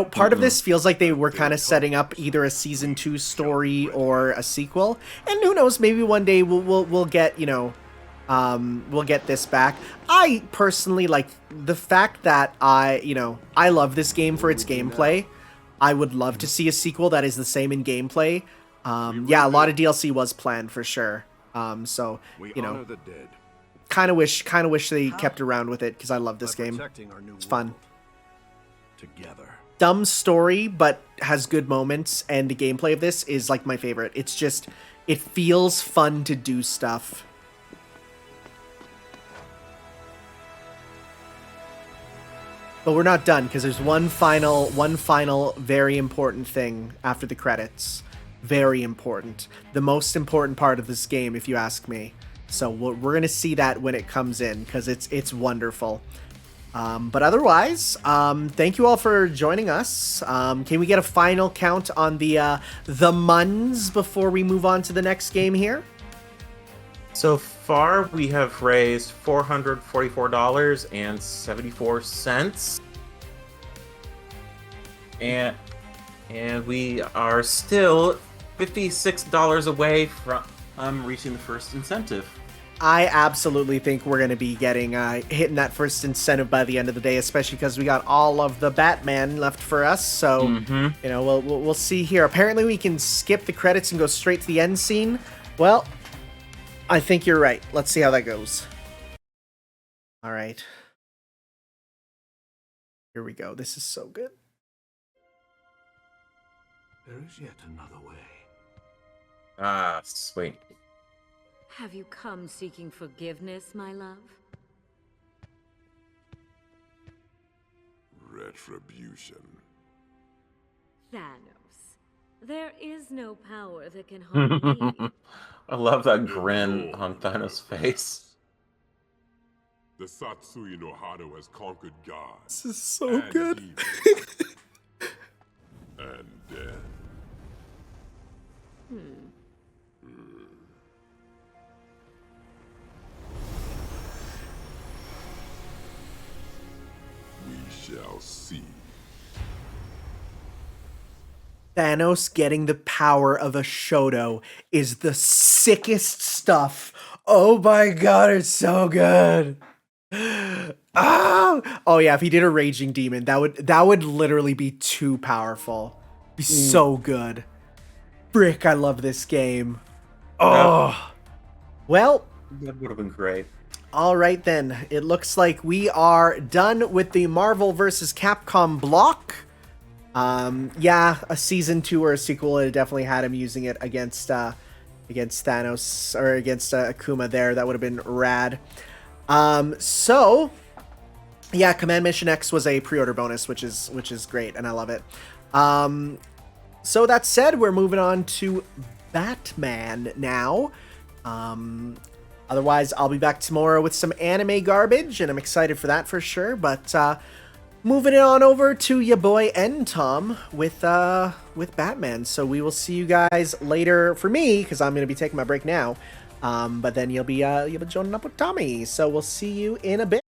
S2: Part of this feels like they were kind of setting up either a season 2 story or a sequel, and who knows, maybe one day we'll get we'll get this back. I personally like the fact that I love this game for its gameplay. I would love to see a sequel that is the same in gameplay. Yeah, a lot of DLC was planned for sure. So kind of wish they kept around with it because I love this game. It's fun.
S10: Together.
S2: Dumb story, but has good moments, and the gameplay of this is like my favorite. It's just, it feels fun to do stuff. But we're not done because there's one final very important thing after the credits. Very important. The most important part of this game, if you ask me. So we're going to see that when it comes in because it's wonderful. But otherwise, thank you all for joining us. Can we get a final count on the muns before we move on to the next game here?
S1: So far, we have raised $444.74. And we are still $56 away from reaching the first incentive.
S2: I absolutely think we're going to be getting hitting that first incentive by the end of the day, especially because we got all of the Batman left for us. So, we'll see here. Apparently, we can skip the credits and go straight to the end scene. Well, I think you're right. Let's see how that goes. All right. Here we go. This is so good.
S10: There is yet another way.
S1: Ah, sweet.
S21: Have you come seeking forgiveness, my love?
S15: Retribution.
S21: Thanos, there is no power that can harm me.
S1: I love that grin on Thanos' face.
S15: The Satsui no Hado has conquered God.
S2: This is so good.
S15: And death. We shall see.
S2: Thanos getting the power of a Shoto is the sickest stuff. Oh my god, it's so good. Oh yeah, if he did a Raging Demon, that would literally be too powerful. Be so good. Frick, I love this game. Oh. Well,
S1: that would have been great.
S2: All right then. It looks like we are done with the Marvel vs. Capcom block. Yeah, a season 2 or a sequel. It definitely had him using it against Thanos or against Akuma there. That would have been rad. So yeah, Command Mission X was a pre-order bonus, which is great, and I love it. So that said, we're moving on to Batman now. Otherwise, I'll be back tomorrow with some anime garbage, and I'm excited for that for sure. But moving it on over to your boy Tom with Batman. So we will see you guys later for me, because I'm going to be taking my break now. But then you'll be joining up with Tommy. So we'll see you in a bit.